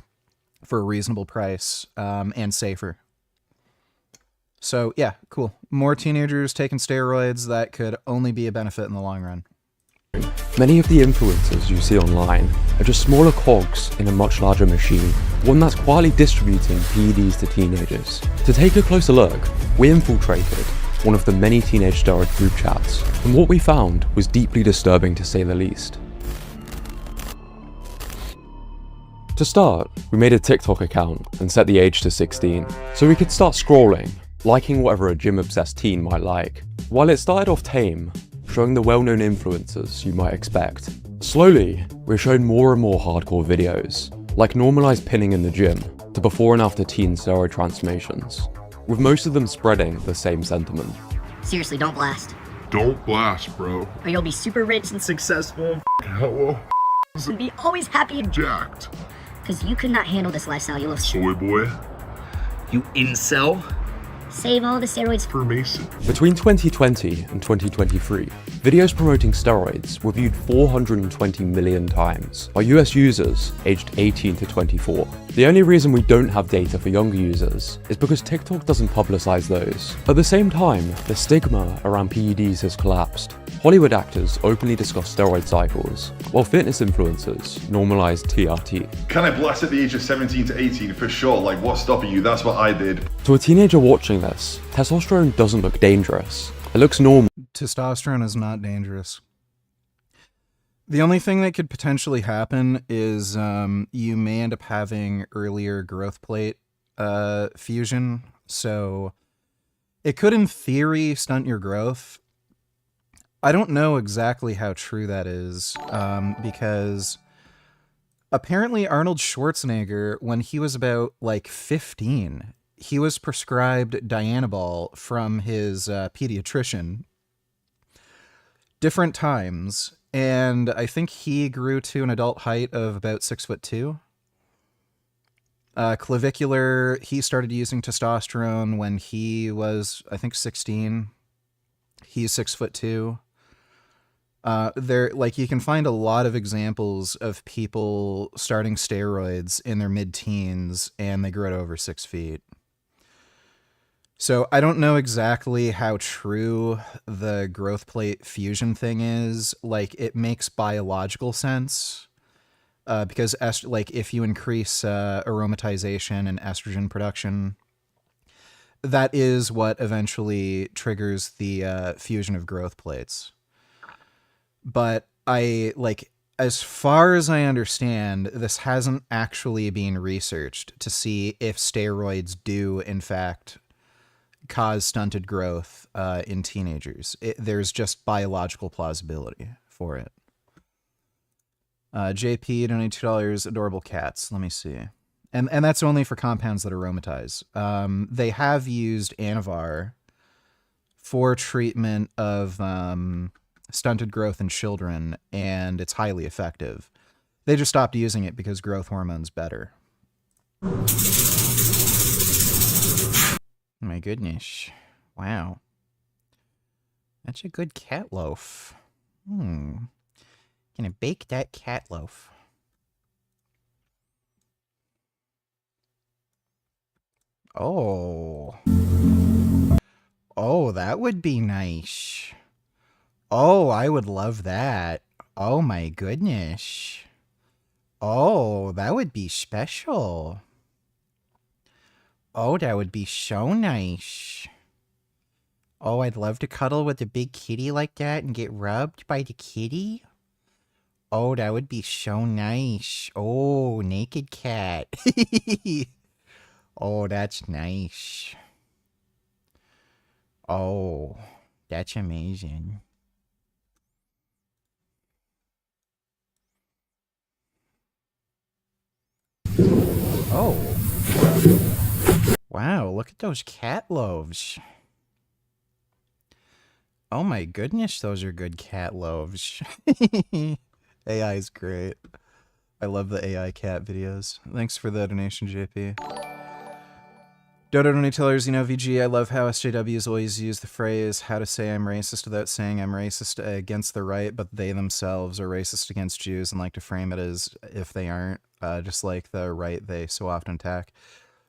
Speaker 1: for a reasonable price and safer. So yeah, cool. More teenagers taking steroids, that could only be a benefit in the long run.
Speaker 25: Many of the influencers you see online are just smaller cogs in a much larger machine, one that's quietly distributing PEDs to teenagers. To take a closer look, we infiltrated one of the many teenage steroid group chats, and what we found was deeply disturbing to say the least. To start, we made a TikTok account and set the age to 16, so we could start scrolling, liking whatever a gym-obsessed teen might like. While it started off tame, showing the well-known influencers you might expect, slowly, we're shown more and more hardcore videos, like normalized pinning in the gym, to before and after teen steroid transformations, with most of them spreading the same sentiment.
Speaker 26: Seriously, don't blast.
Speaker 27: Don't blast, bro.
Speaker 26: Or you'll be super rich and successful.
Speaker 27: Hello.
Speaker 26: And be always happy and
Speaker 27: jacked.
Speaker 26: Because you could not handle this lifestyle, you little
Speaker 27: soy boy.
Speaker 26: You incel. Save all the steroids
Speaker 27: for Mason.
Speaker 25: Between 2020 and 2023, videos promoting steroids were viewed 420 million times by US users aged 18 to 24. The only reason we don't have data for younger users is because TikTok doesn't publicize those. At the same time, the stigma around PEDs has collapsed. Hollywood actors openly discuss steroid cycles, while fitness influencers normalize TRT.
Speaker 27: Can I blast at the age of 17 to 18? For sure, like what's stopping you? That's what I did.
Speaker 25: To a teenager watching this, testosterone doesn't look dangerous. It looks normal.
Speaker 1: Testosterone is not dangerous. The only thing that could potentially happen is you may end up having earlier growth plate fusion, so it could, in theory, stunt your growth. I don't know exactly how true that is, because apparently Arnold Schwarzenegger, when he was about, like, 15, he was prescribed Dianabol from his pediatrician different times, and I think he grew to an adult height of about 6'2". Clavicular, he started using testosterone when he was, I think, 16. He's 6'2". There, like, you can find a lot of examples of people starting steroids in their mid-teens and they grow to over 6 feet. So I don't know exactly how true the growth plate fusion thing is. Like, it makes biological sense, because like, if you increase aromatization and estrogen production, that is what eventually triggers the fusion of growth plates. But as far as I understand, this hasn't actually been researched to see if steroids do, in fact, cause stunted growth in teenagers. There's just biological plausibility for it. JP, donate $2, adorable cats. Let me see. And that's only for compounds that aromatize. They have used Anavar for treatment of stunted growth in children, and it's highly effective. They just stopped using it because growth hormone's better. My goodness. Wow. That's a good cat loaf. Gonna bake that cat loaf. Oh. Oh, that would be nice. Oh, I would love that. Oh my goodness. Oh, that would be special. Oh, that would be so nice. Oh, I'd love to cuddle with a big kitty like that and get rubbed by the kitty. Oh, that would be so nice. Oh, naked cat. Oh, that's nice. Oh, that's amazing. Oh. Wow, look at those cat loaves. Oh my goodness, those are good cat loaves. AI is great. I love the AI cat videos. Thanks for the donation, JP. Dodo Donatillers, you know, VG, I love how SJWs always use the phrase, how to say I'm racist without saying I'm racist against the right, but they themselves are racist against Jews and like to frame it as if they aren't, just like the right they so often attack.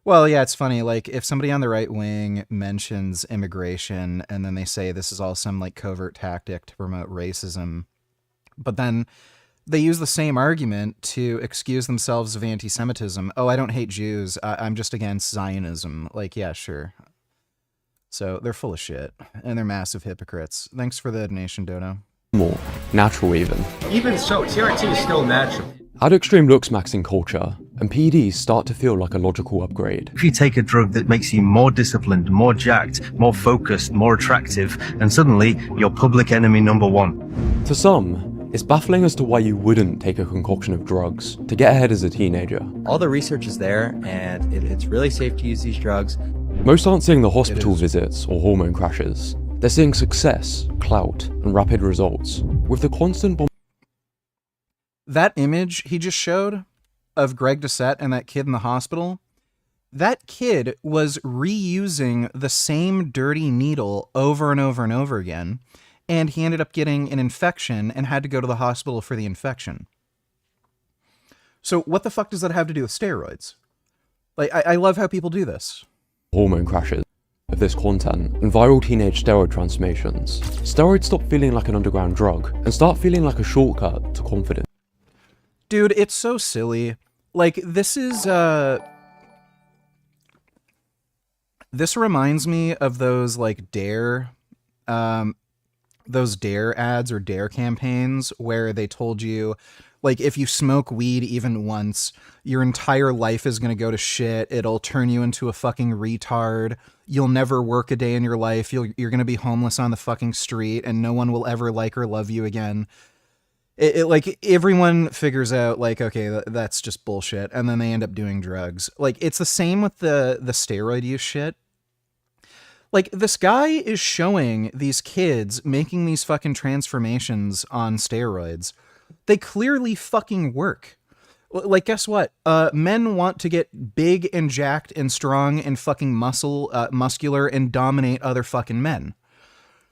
Speaker 1: Well, yeah, it's funny, like, if somebody on the right wing mentions immigration and then they say this is all some, like, covert tactic to promote racism, but then they use the same argument to excuse themselves of anti-Semitism. Oh, I don't hate Jews. I'm just against Zionism. Like, yeah, sure. So they're full of shit, and they're massive hypocrites. Thanks for the donation, Dodo.
Speaker 25: More natural even.
Speaker 3: Even so, TRT is still natural.
Speaker 25: Add extreme looks maxing culture, and PEDs start to feel like a logical upgrade.
Speaker 3: If you take a drug that makes you more disciplined, more jacked, more focused, more attractive, and suddenly you're public enemy number one.
Speaker 25: To some, it's baffling as to why you wouldn't take a concoction of drugs to get ahead as a teenager.
Speaker 6: All the research is there, and it's really safe to use these drugs.
Speaker 25: Most aren't seeing the hospital visits or hormone crashes. They're seeing success, clout, and rapid results. With the constant
Speaker 1: that image he just showed of Greg Doucette and that kid in the hospital, that kid was reusing the same dirty needle over and over and over again, and he ended up getting an infection and had to go to the hospital for the infection. So what the fuck does that have to do with steroids? Like, I love how people do this.
Speaker 25: Hormone crashes of this content and viral teenage steroid transformations. Steroids stop feeling like an underground drug and start feeling like a shortcut to confidence.
Speaker 1: Dude, it's so silly. Like, this is, this reminds me of those, like, Dare ads or Dare campaigns where they told you, Like, if you smoke weed even once, your entire life is going to go to shit. It'll turn you into a fucking retard. You'll never work a day in your life. You're going to be homeless on the fucking street, and no one will ever like or love you again. Like, everyone figures out, like, okay, that's just bullshit, and then they end up doing drugs. Like, it's the same with the steroid use shit. Like, this guy is showing these kids making these fucking transformations on steroids. They clearly fucking work. Like, guess what? Men want to get big and jacked and strong and fucking muscular and dominate other fucking men.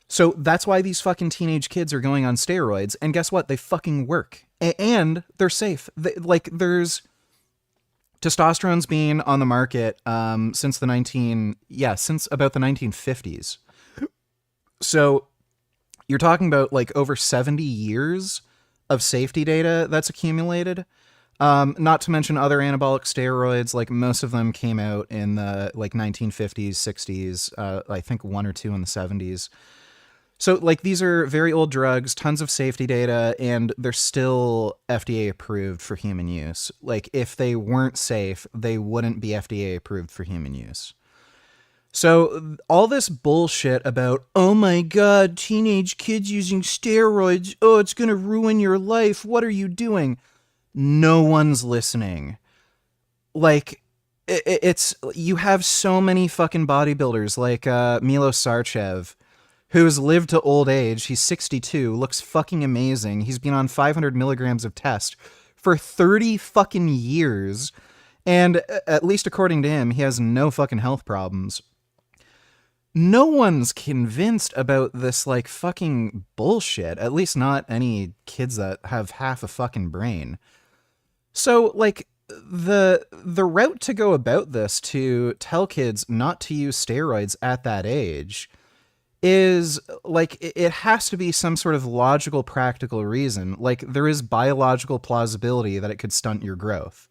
Speaker 1: So that's why these fucking teenage kids are going on steroids. And guess what? They fucking work. And they're safe. There's testosterone's been on the market since about the 1950s. So you're talking about like over 70 years of safety data that's accumulated. Not to mention other anabolic steroids, like most of them came out in the like 1950s, 60s, I think one or two in the 70s. So like these are very old drugs, tons of safety data, and they're still FDA approved for human use. Like if they weren't safe, they wouldn't be FDA approved for human use. So all this bullshit about, oh my God, teenage kids using steroids. Oh, it's going to ruin your life. What are you doing? No one's listening. Like, it's, you have so many fucking bodybuilders like Milo Sarchev, who's lived to old age. He's 62, looks fucking amazing. He's been on 500 milligrams of test for 30 fucking years. And at least according to him, he has no fucking health problems. No one's convinced about this, like, fucking bullshit. At least not any kids that have half a fucking brain. So, like, the route to go about this, to tell kids not to use steroids at that age, is, like, it has to be some sort of logical, practical reason. Like, there is biological plausibility that it could stunt your growth.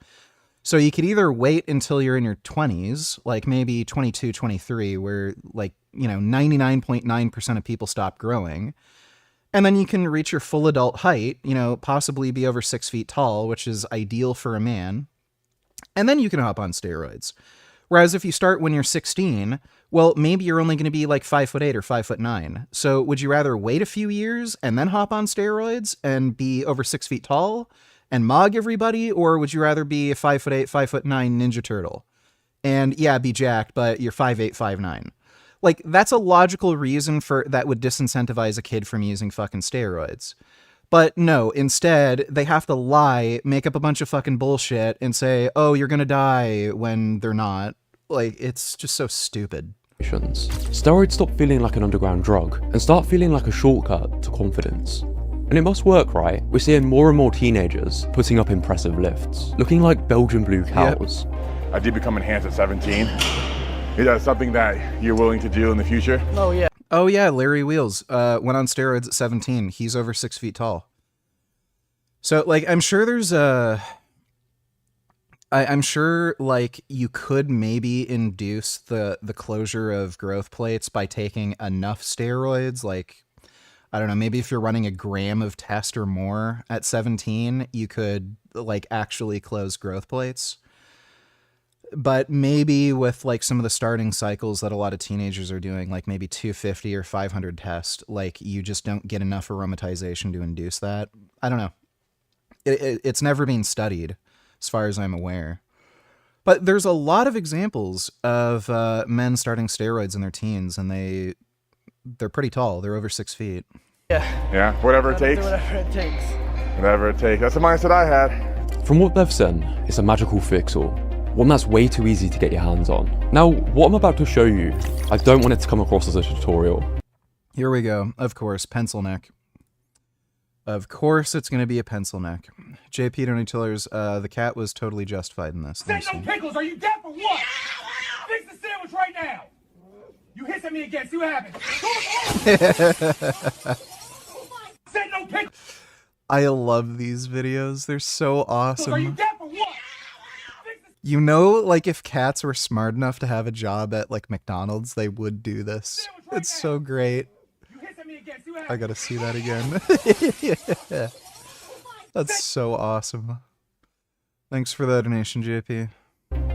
Speaker 1: So you could either wait until you're in your 20s, like maybe 22, 23, where, like, 99.9% of people stop growing. And then you can reach your full adult height, possibly be over 6 feet tall, which is ideal for a man. And then you can hop on steroids. Whereas if you start when you're 16, well, maybe you're only going to be like 5'8" or 5'9". So would you rather wait a few years and then hop on steroids and be over 6 feet tall and mog everybody? Or would you rather be a 5'8", 5'9" Ninja Turtle and be jacked, but you're 5'8", 5'9"? Like, that's a logical reason that would disincentivize a kid from using fucking steroids. But no, instead, they have to lie, make up a bunch of fucking bullshit, and say, oh, you're gonna die, when they're not. Like, it's just so stupid.
Speaker 25: Steroids stop feeling like an underground drug and start feeling like a shortcut to confidence. And it must work, right? We're seeing more and more teenagers putting up impressive lifts, looking like Belgian blue cows.
Speaker 8: Yep. I did become enhanced at 17. Is that something that you're willing to do in the future?
Speaker 1: Oh, yeah. Oh, yeah, Larry Wheels went on steroids at 17. He's over 6 feet tall. So, like, I'm sure there's I'm sure, like, you could maybe induce the closure of growth plates by taking enough steroids. Like, I don't know, maybe if you're running a gram of test or more at 17, you could, like, actually close growth plates. But maybe with, like, some of the starting cycles that a lot of teenagers are doing, like maybe 250 or 500 test, like, you just don't get enough aromatization to induce that. I don't know. It's never been studied, as far as I'm aware. But there's a lot of examples of men starting steroids in their teens, and they're pretty tall. They're over 6 feet.
Speaker 8: Yeah, whatever it takes.
Speaker 12: Whatever it takes.
Speaker 8: Whatever it takes. That's the mindset I had.
Speaker 25: From what they've said, it's a magical fix-all. One that's way too easy to get your hands on. Now, what I'm about to show you, I don't want it to come across as a tutorial.
Speaker 1: Here we go. Of course, pencil neck. Of course it's going to be a pencil neck. JP Donny Tillers, the cat was totally justified in this.
Speaker 13: Say no pickles, are you deaf or what? Fix the sandwich right now. You hiss at me again, see what happens. Say no pickles.
Speaker 1: I love these videos. They're so awesome.
Speaker 13: Are you deaf or what?
Speaker 1: Like, if cats were smart enough to have a job at, like, McDonald's, they would do this. It's so great. I gotta see that again. Yeah. That's so awesome. Thanks for the donation, JP.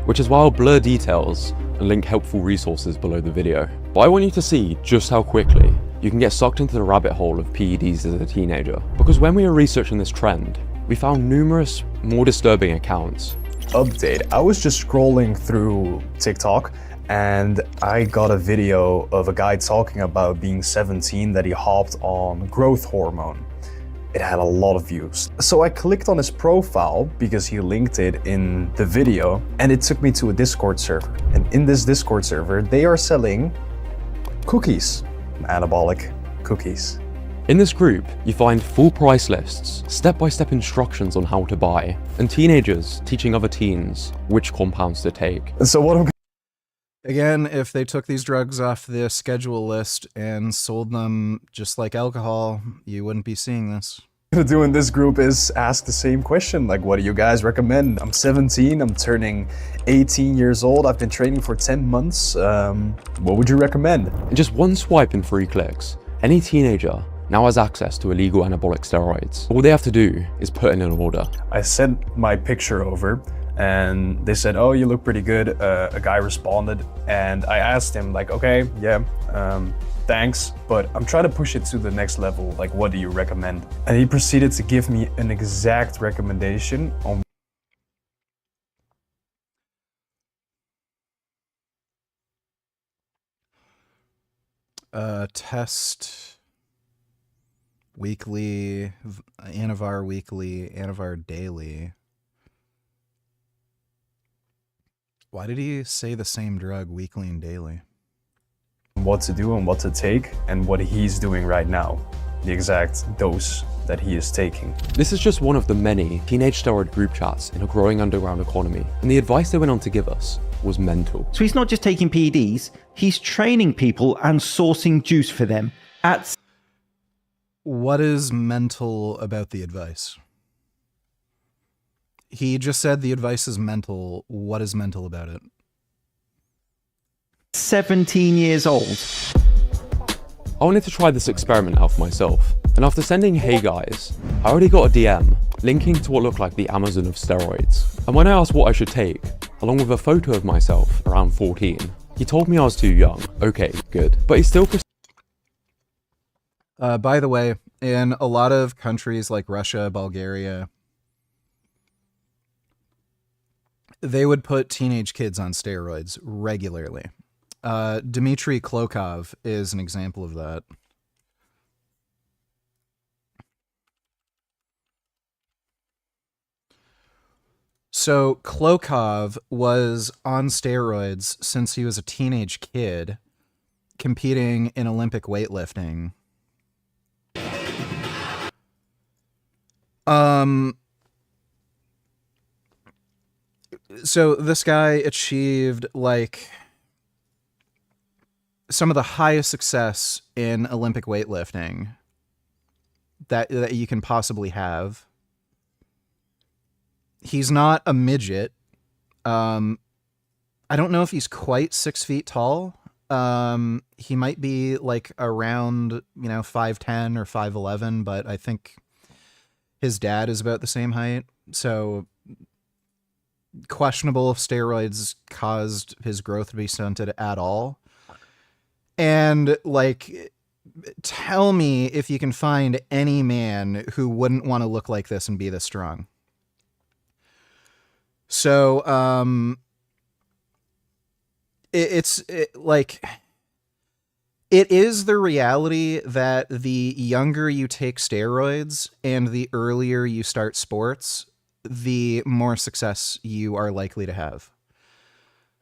Speaker 25: Which is why I'll blur details and link helpful resources below the video. But I want you to see just how quickly you can get sucked into the rabbit hole of PEDs as a teenager. Because when we were researching this trend, we found numerous more disturbing accounts.
Speaker 12: Update. I was just scrolling through TikTok and I got a video of a guy talking about being 17 that he hopped on growth hormone. It had a lot of views. So I clicked on his profile because he linked it in the video and it took me to a Discord server. And in this Discord server, they are selling cookies, anabolic cookies.
Speaker 25: In this group, you find full price lists, step-by-step instructions on how to buy, and teenagers teaching other teens which compounds to take.
Speaker 12: And so what I'm
Speaker 1: Again, if they took these drugs off the schedule list and sold them just like alcohol, you wouldn't be seeing this.
Speaker 12: gonna do in this group is ask the same question, like, what do you guys recommend? I'm 17, I'm turning 18 years old, I've been training for 10 months, what would you recommend?
Speaker 25: In just one swipe and 3 clicks, any teenager now has access to illegal anabolic steroids. All they have to do is put in an order.
Speaker 12: I sent my picture over and they said, oh, you look pretty good. A guy responded and I asked him like, okay, yeah, thanks, but I'm trying to push it to the next level. Like, what do you recommend? And he proceeded to give me an exact recommendation on
Speaker 1: test weekly, Anavar weekly, Anavar daily. Why did he say the same drug weekly and daily?
Speaker 12: what to do and what to take and what he's doing right now, the exact dose that he is taking.
Speaker 25: This is just one of the many teenage steroid group chats in a growing underground economy, and the advice they went on to give us was mental.
Speaker 14: So he's not just taking PEDs, he's training people and sourcing juice for them at...
Speaker 1: What is mental about the advice? He just said the advice is mental. What is mental about it?
Speaker 14: 17 years old.
Speaker 25: I wanted to try this experiment out for myself, and after sending "Hey guys," I already got a DM linking to what looked like the Amazon of steroids. And when I asked what I should take, along with a photo of myself around 14, he told me I was too young. Okay, good. But he still...
Speaker 1: By the way, in a lot of countries like Russia, Bulgaria, they would put teenage kids on steroids regularly. Dmitry Klokov is an example of that. So Klokov was on steroids since he was a teenage kid, competing in Olympic weightlifting. So this guy achieved like some of the highest success in Olympic weightlifting that you can possibly have. He's not a midget. I don't know if he's quite 6 feet tall. He might be like around, 5'10" or 5'11", but I think his dad is about the same height. So questionable if steroids caused his growth to be stunted at all. And like, tell me if you can find any man who wouldn't want to look like this and be this strong. So, it is the reality that the younger you take steroids and the earlier you start sports, the more success you are likely to have.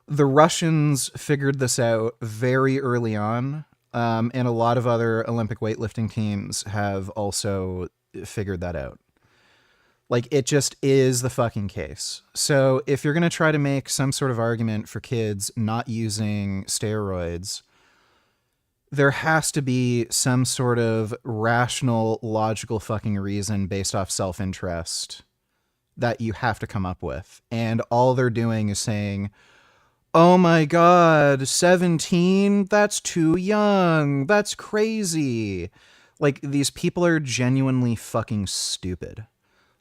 Speaker 1: The Russians figured this out very early on, and a lot of other Olympic weightlifting teams have also figured that out. Like, it just is the fucking case. So if you're going to try to make some sort of argument for kids not using steroids, there has to be some sort of rational, logical fucking reason based off self-interest that you have to come up with. And all they're doing is saying, oh my God, 17? That's too young. That's crazy. Like, these people are genuinely fucking stupid.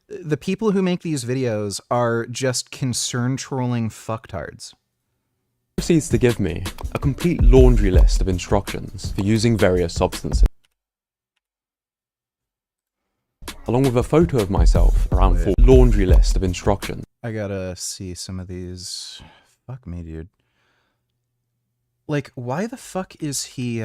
Speaker 1: The people who make these videos are just concern trolling fucktards.
Speaker 25: Proceeds to give me a complete laundry list of instructions for using various substances, along with a photo of myself around 4 laundry list of instructions.
Speaker 1: I gotta see some of these. Fuck me, dude. Like, why the fuck is he,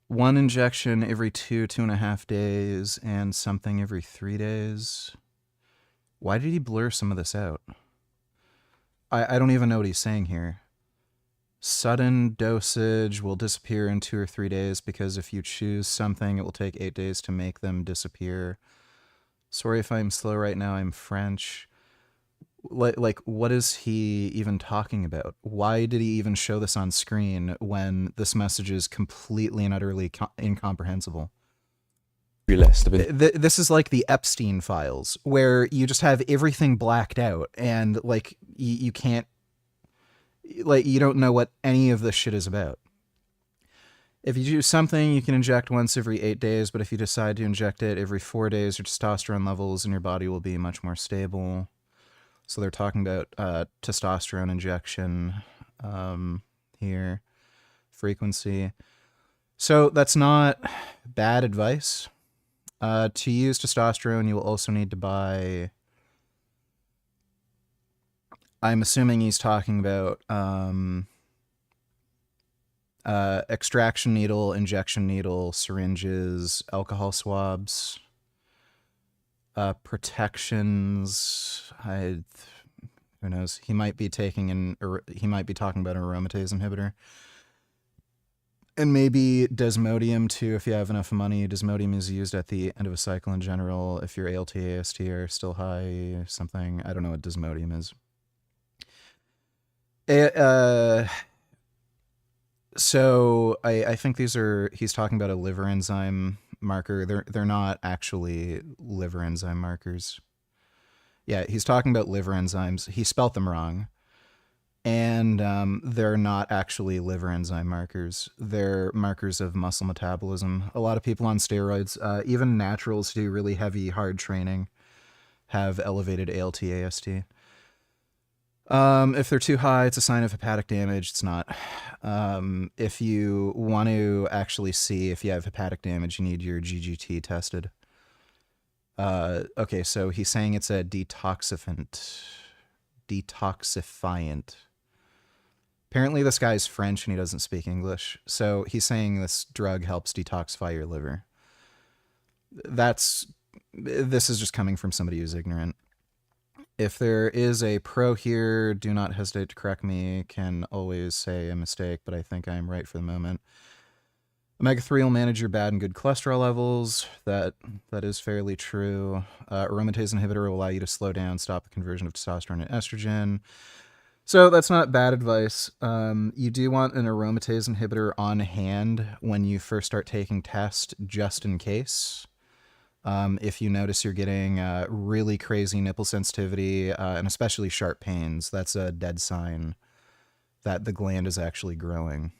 Speaker 1: one injection every 2.5 days, and something every 3 days? Why did he blur some of this out? I don't even know what he's saying here. Sudden dosage will disappear in 2 or 3 days because if you choose something, it will take 8 days to make them disappear. Sorry if I'm slow right now, I'm French. Like, what is he even talking about? Why did he even show this on screen when this message is completely and utterly incomprehensible? This is like the Epstein files, where you just have everything blacked out, and like you can't, like, you don't know what any of this shit is about. If you do something, you can inject once every 8 days, but if you decide to inject it every 4 days, your testosterone levels in your body will be much more stable. So they're talking about testosterone injection here, frequency. So that's not bad advice. To use testosterone, you will also need to buy... I'm assuming he's talking about extraction needle, injection needle, syringes, alcohol swabs, protections. Who knows? He might be talking about an aromatase inhibitor. And maybe desmodium too, if you have enough money. Desmodium is used at the end of a cycle in general. If your ALT, AST are still high, something. I don't know what desmodium is. So I think he's talking about a liver enzyme marker. They're not actually liver enzyme markers. Yeah, he's talking about liver enzymes. He spelt them wrong. And they're not actually liver enzyme markers. They're markers of muscle metabolism. A lot of people on steroids, even naturals who do really heavy, hard training, have elevated ALT, AST. If they're too high, it's a sign of hepatic damage. It's not. If you want to actually see if you have hepatic damage, you need your GGT tested. Okay, so he's saying it's a detoxifiant. Apparently this guy's French and he doesn't speak English, so he's saying this drug helps detoxify your liver. This is just coming from somebody who's ignorant. If there is a pro here, do not hesitate to correct me. Can always say a mistake, but I think I am right for the moment. Omega-3 will manage your bad and good cholesterol levels. That is fairly true. Aromatase inhibitor will allow you to slow down, stop the conversion of testosterone and estrogen. So that's not bad advice. You do want an aromatase inhibitor on hand when you first start taking tests, just in case. If you notice you're getting really crazy nipple sensitivity, and especially sharp pains, that's a dead sign that the gland is actually growing.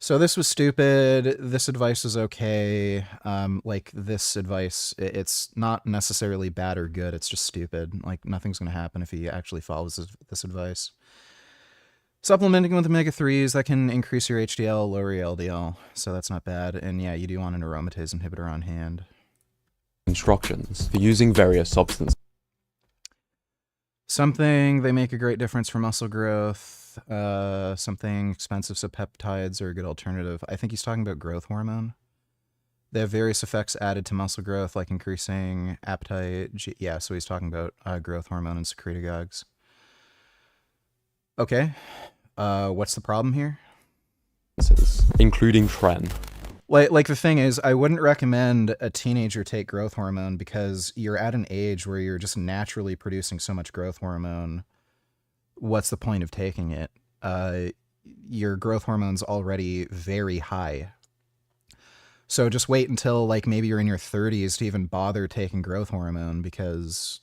Speaker 1: So this was stupid. This advice is okay. Like, this advice, it's not necessarily bad or good. It's just stupid. Like, nothing's going to happen if he actually follows this advice. Supplementing with omega-3s, that can increase your HDL, lower your LDL. So that's not bad. And yeah, you do want an aromatase inhibitor on hand.
Speaker 25: Instructions for using various substances.
Speaker 1: Something, they make a great difference for muscle growth. Something expensive, so peptides are a good alternative. I think he's talking about growth hormone. They have various effects added to muscle growth, like increasing appetite. Yeah, so he's talking about growth hormone and secretagogues. Okay, what's the problem here?
Speaker 25: Including tren.
Speaker 1: Like the thing is, I wouldn't recommend a teenager take growth hormone because you're at an age where you're just naturally producing so much growth hormone. What's the point of taking it? Your growth hormone's already very high. So just wait until, like, maybe you're in your 30s to even bother taking growth hormone, because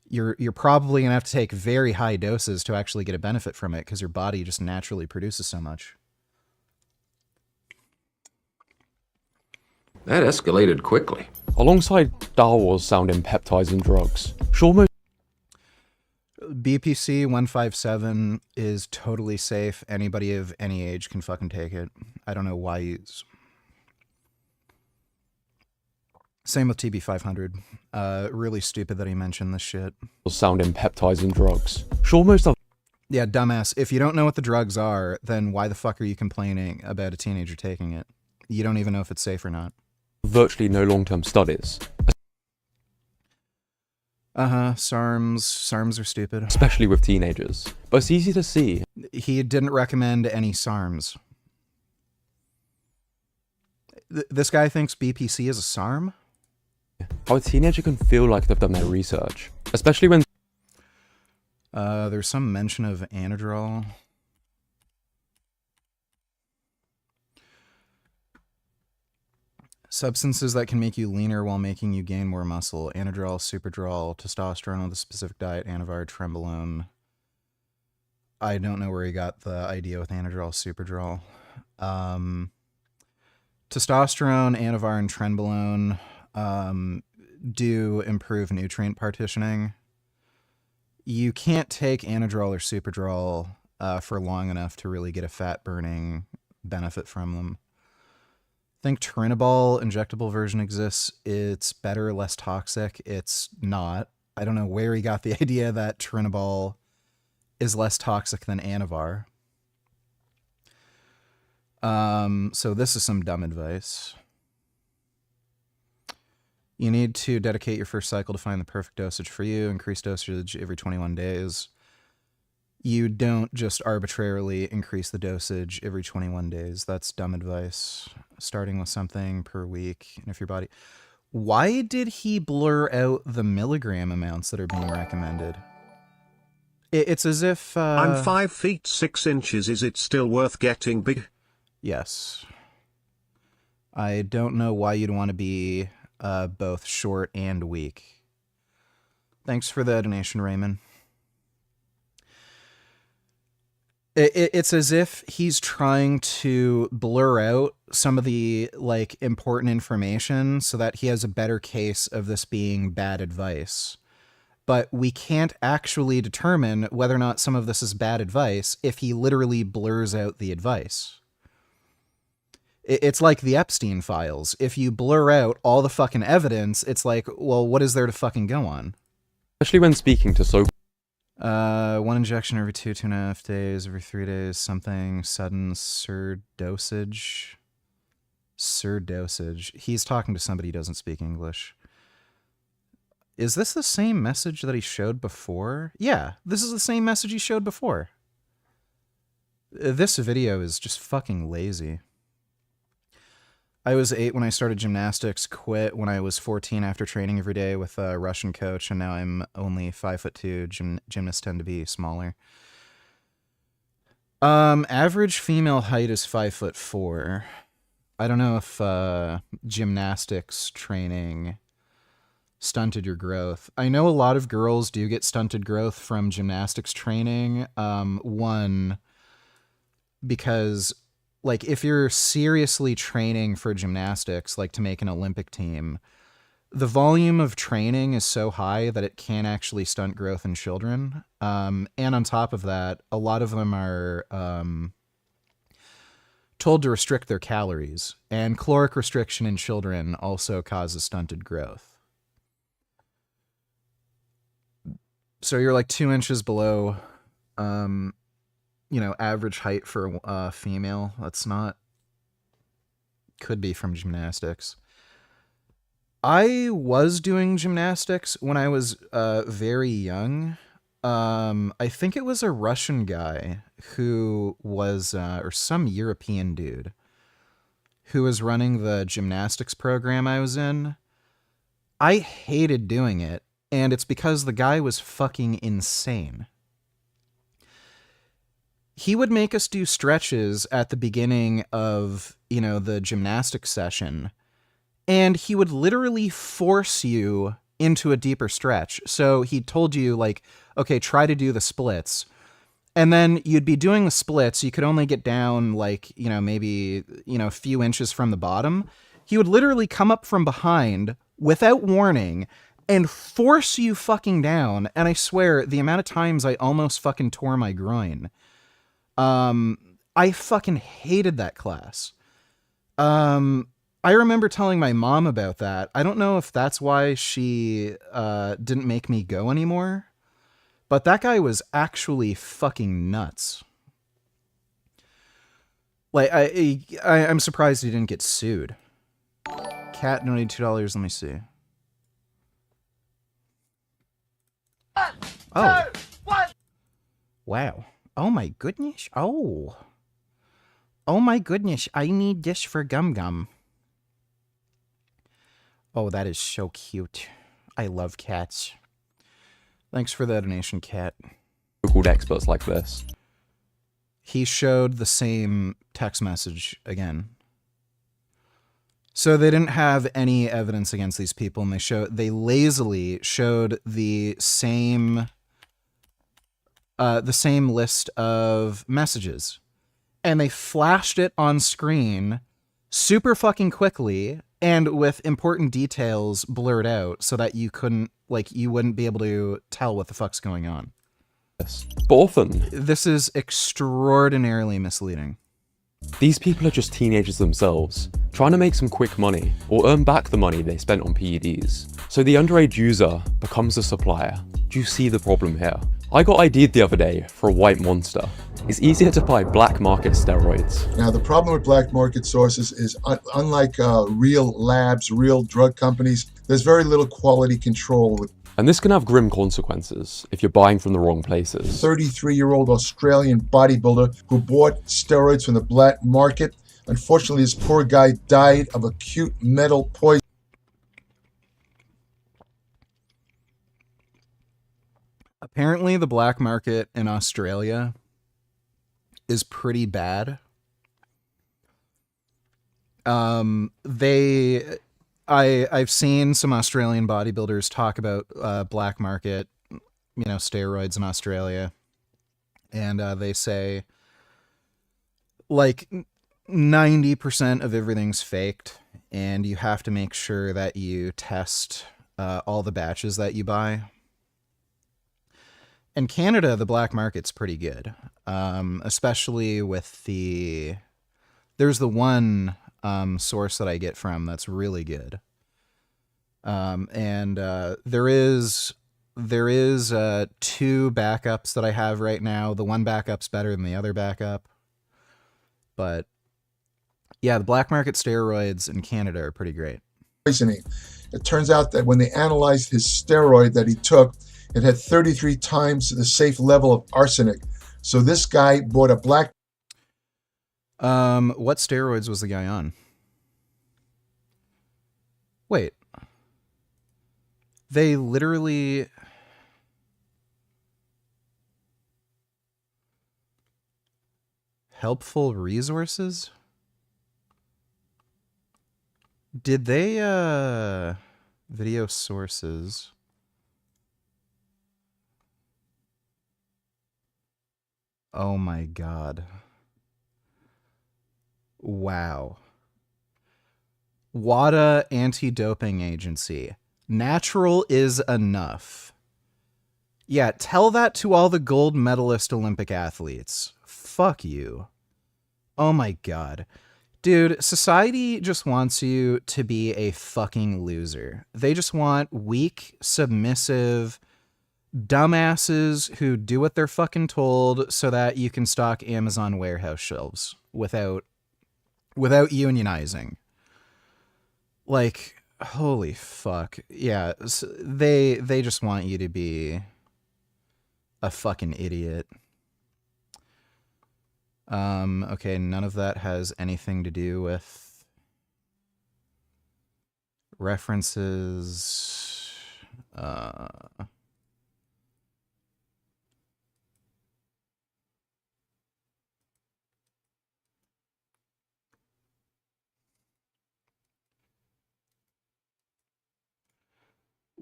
Speaker 1: you're probably gonna have to take very high doses to actually get a benefit from it, because your body just naturally produces so much.
Speaker 15: That escalated quickly.
Speaker 25: Alongside Star Wars sounding peptides and drugs, sure most
Speaker 1: BPC 157 is totally safe. Anybody of any age can fucking take it. I don't know why he's... Same with TB 500. Really stupid that he mentioned this shit.
Speaker 25: Sounding peptides and drugs. Sure most of...
Speaker 1: Yeah, dumbass. If you don't know what the drugs are, then why the fuck are you complaining about a teenager taking it? You don't even know if it's safe or not.
Speaker 25: Virtually no long-term studies.
Speaker 1: SARMs are stupid.
Speaker 25: Especially with teenagers. But it's easy to see.
Speaker 1: He didn't recommend any SARMs. This guy thinks BPC is a SARM?
Speaker 25: How a teenager can feel like they've done their research. Especially when...
Speaker 1: There's some mention of Anadrol. Substances that can make you leaner while making you gain more muscle. Anadrol, Superdrol, testosterone with a specific diet, Anavar, Trenbolone. I don't know where he got the idea with Anadrol, Superdrol. Testosterone, Anavar, and Trenbolone do improve nutrient partitioning. You can't take Anadrol or Superdrol for long enough to really get a fat-burning benefit from them. I think Trinibol injectable version exists. It's better, less toxic. It's not. I don't know where he got the idea that Trinibol is less toxic than Anavar. So this is some dumb advice. You need to dedicate your first cycle to find the perfect dosage for you. Increase dosage every 21 days. You don't just arbitrarily increase the dosage every 21 days. That's dumb advice. Starting with something per week. And if your body... Why did he blur out the milligram amounts that are being recommended? It's as if...
Speaker 2: I'm 5 feet 6 inches. Is it still worth getting big?
Speaker 1: Yes. I don't know why you'd want to be both short and weak. Thanks for the donation, Raymond. It's as if he's trying to blur out some of the like important information so that he has a better case of this being bad advice. But we can't actually determine whether or not some of this is bad advice if he literally blurs out the advice. It's like the Epstein files. If you blur out all the fucking evidence, it's like, well, what is there to fucking go on?
Speaker 25: Especially when speaking to so...
Speaker 1: One injection every 2.5 days, every 3 days, something, sudden surdosage. Surdosage. He's talking to somebody who doesn't speak English. Is this the same message that he showed before? Yeah, this is the same message he showed before. This video is just fucking lazy. I was 8 when I started gymnastics, quit when I was 14 after training every day with a Russian coach, and now I'm only 5'2". Gymnasts tend to be smaller. Average female height is 5'4". I don't know if gymnastics training stunted your growth. I know a lot of girls do get stunted growth from gymnastics training. One, because... like, if you're seriously training for gymnastics, like to make an Olympic team, the volume of training is so high that it can actually stunt growth in children. And on top of that, a lot of them are told to restrict their calories. And caloric restriction in children also causes stunted growth. So you're like 2 inches below... average height for a female. That's not... Could be from gymnastics. I was doing gymnastics when I was very young. I think it was a Russian guy who was, or some European dude, who was running the gymnastics program I was in. I hated doing it, and it's because the guy was fucking insane. He would make us do stretches at the beginning of, the gymnastics session, and he would literally force you into a deeper stretch. So he told you, like, okay, try to do the splits. And then you'd be doing the splits. You could only get down, like, maybe, a few inches from the bottom. He would literally come up from behind without warning and force you fucking down. And I swear, the amount of times I almost fucking tore my groin. I fucking hated that class. I remember telling my mom about that. I don't know if that's why she didn't make me go anymore, but that guy was actually fucking nuts. Like, I'm surprised he didn't get sued. Cat donated $2. Let me see. Oh. Wow. Oh my goodness. Oh. Oh my goodness. I need this for Gum Gum. Oh, that is so cute. I love cats. Thanks for the donation, Cat.
Speaker 25: Called experts like this.
Speaker 1: He showed the same text message again. So they didn't have any evidence against these people, and they lazily showed the same list of messages, and they flashed it on screen super fucking quickly and with important details blurred out so that you wouldn't be able to tell what the fuck's going on.
Speaker 25: Yes. But often,
Speaker 1: this is extraordinarily misleading.
Speaker 25: These people are just teenagers themselves, trying to make some quick money, or earn back the money they spent on PEDs. So the underage user becomes a supplier. Do you see the problem here? I got ID'd the other day for a white monster. It's easier to buy black market steroids.
Speaker 5: Now, the problem with black market sources is unlike real labs, real drug companies, there's very little quality control with.
Speaker 25: And this can have grim consequences if you're buying from the wrong places.
Speaker 5: 33-year-old Australian bodybuilder who bought steroids from the black market. Unfortunately, this poor guy died of acute metal poisoning.
Speaker 1: Apparently, the black market in Australia is pretty bad. I've seen some Australian bodybuilders talk about black market, steroids in Australia, and they say like 90% of everything's faked, and you have to make sure that you test all the batches that you buy. In Canada, the black market's pretty good, especially with there's the one source that I get from that's really good. And there is 2 backups that I have right now. The one backup's better than the other backup. But yeah, the black market steroids in Canada are pretty great.
Speaker 5: Poisoning. It turns out that when they analyzed his steroid that he took, it had 33 times the safe level of arsenic. So this guy bought a black.
Speaker 1: What steroids was the guy on? Wait. They literally... Helpful resources? Did they, video sources... Oh my god. Wow. WADA Anti-Doping Agency. Natural is enough. Yeah, tell that to all the gold medalist Olympic athletes. Fuck you. Oh my god. Dude, society just wants you to be a fucking loser. They just want weak, submissive dumbasses who do what they're fucking told so that you can stock Amazon warehouse shelves without unionizing. Like, holy fuck. Yeah, they just want you to be a fucking idiot. Okay, none of that has anything to do with references.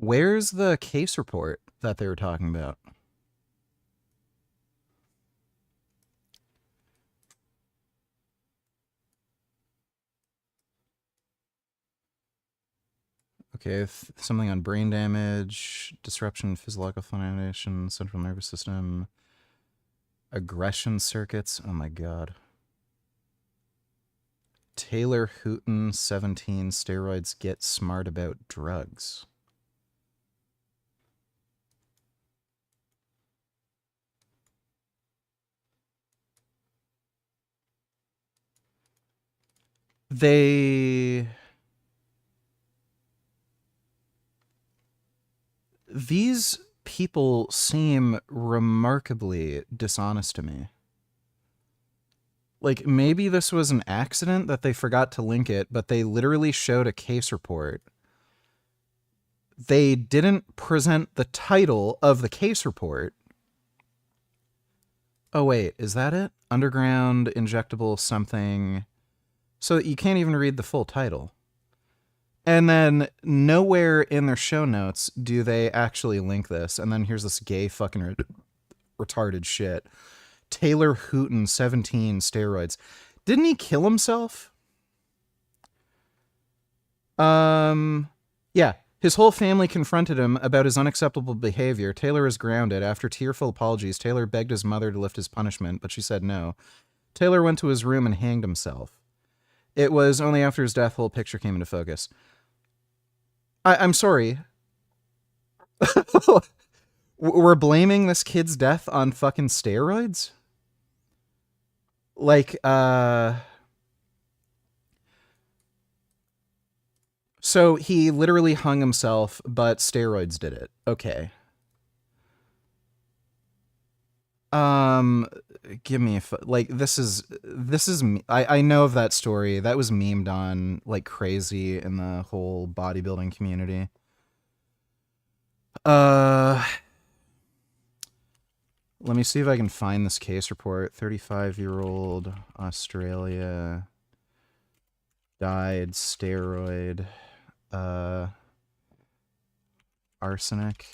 Speaker 1: Where's the case report that they were talking about? Okay, something on brain damage, disruption, physiological foundation, central nervous system, aggression circuits. Oh my god. Taylor Hooten, 17, steroids, get smart about drugs. These people seem remarkably dishonest to me. Like, maybe this was an accident that they forgot to link it, but they literally showed a case report. They didn't present the title of the case report. Oh, wait, is that it? Underground, injectable, something. So you can't even read the full title. And then nowhere in their show notes do they actually link this. And then here's this gay fucking retarded shit. Taylor Hooten, 17, steroids. Didn't he kill himself? Yeah. His whole family confronted him about his unacceptable behavior. Taylor is grounded. After tearful apologies, Taylor begged his mother to lift his punishment, but she said no. Taylor went to his room and hanged himself. It was only after his death whole picture came into focus. I'm sorry. We're blaming this kid's death on fucking steroids? Like, so he literally hung himself, but steroids did it. Okay. Give me like, this is, I know of that story. That was memed on like crazy in the whole bodybuilding community. Let me see if I can find this case report. 35-year-old Australia died, steroid, arsenic.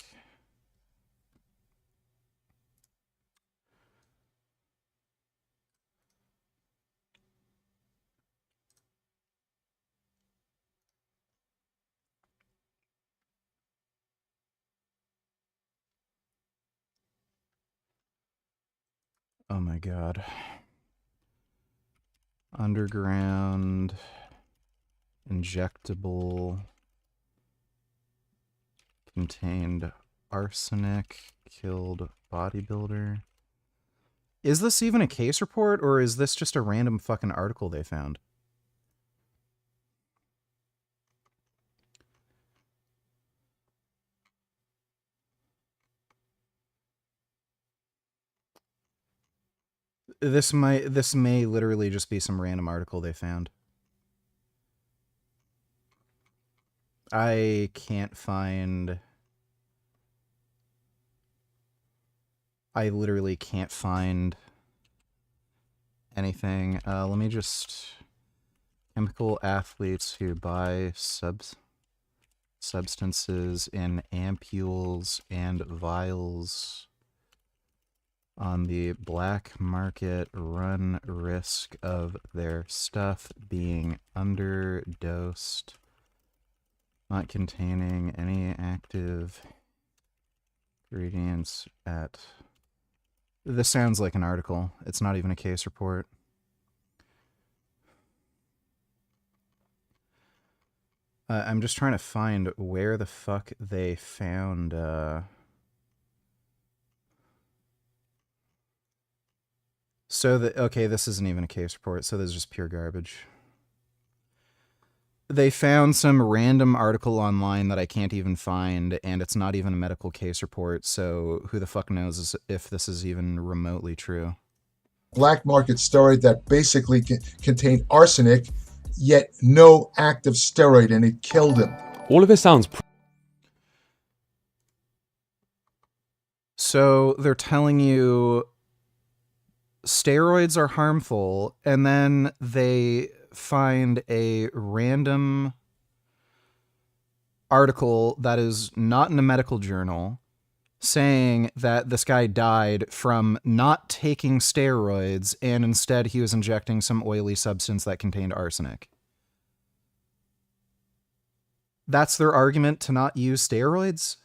Speaker 1: Oh my god. Underground, injectable, contained arsenic, killed bodybuilder. Is this even a case report, or is this just a random fucking article they found? This may literally just be some random article they found. I can't find... I literally can't find anything. Let me just... Chemical athletes who buy substances in ampules and vials on the black market run risk of their stuff being underdosed, not containing any active ingredients at... This sounds like an article. It's not even a case report. I'm just trying to find where the fuck they found... So okay, this isn't even a case report, so this is just pure garbage. They found some random article online that I can't even find, and it's not even a medical case report, so who the fuck knows if this is even remotely true.
Speaker 5: Black market steroid that basically contained arsenic, yet no active steroid, and it killed him.
Speaker 25: All of this sounds...
Speaker 1: So they're telling you steroids are harmful, and then they find a random article that is not in a medical journal saying that this guy died from not taking steroids, and instead he was injecting some oily substance that contained arsenic. That's their argument to not use steroids?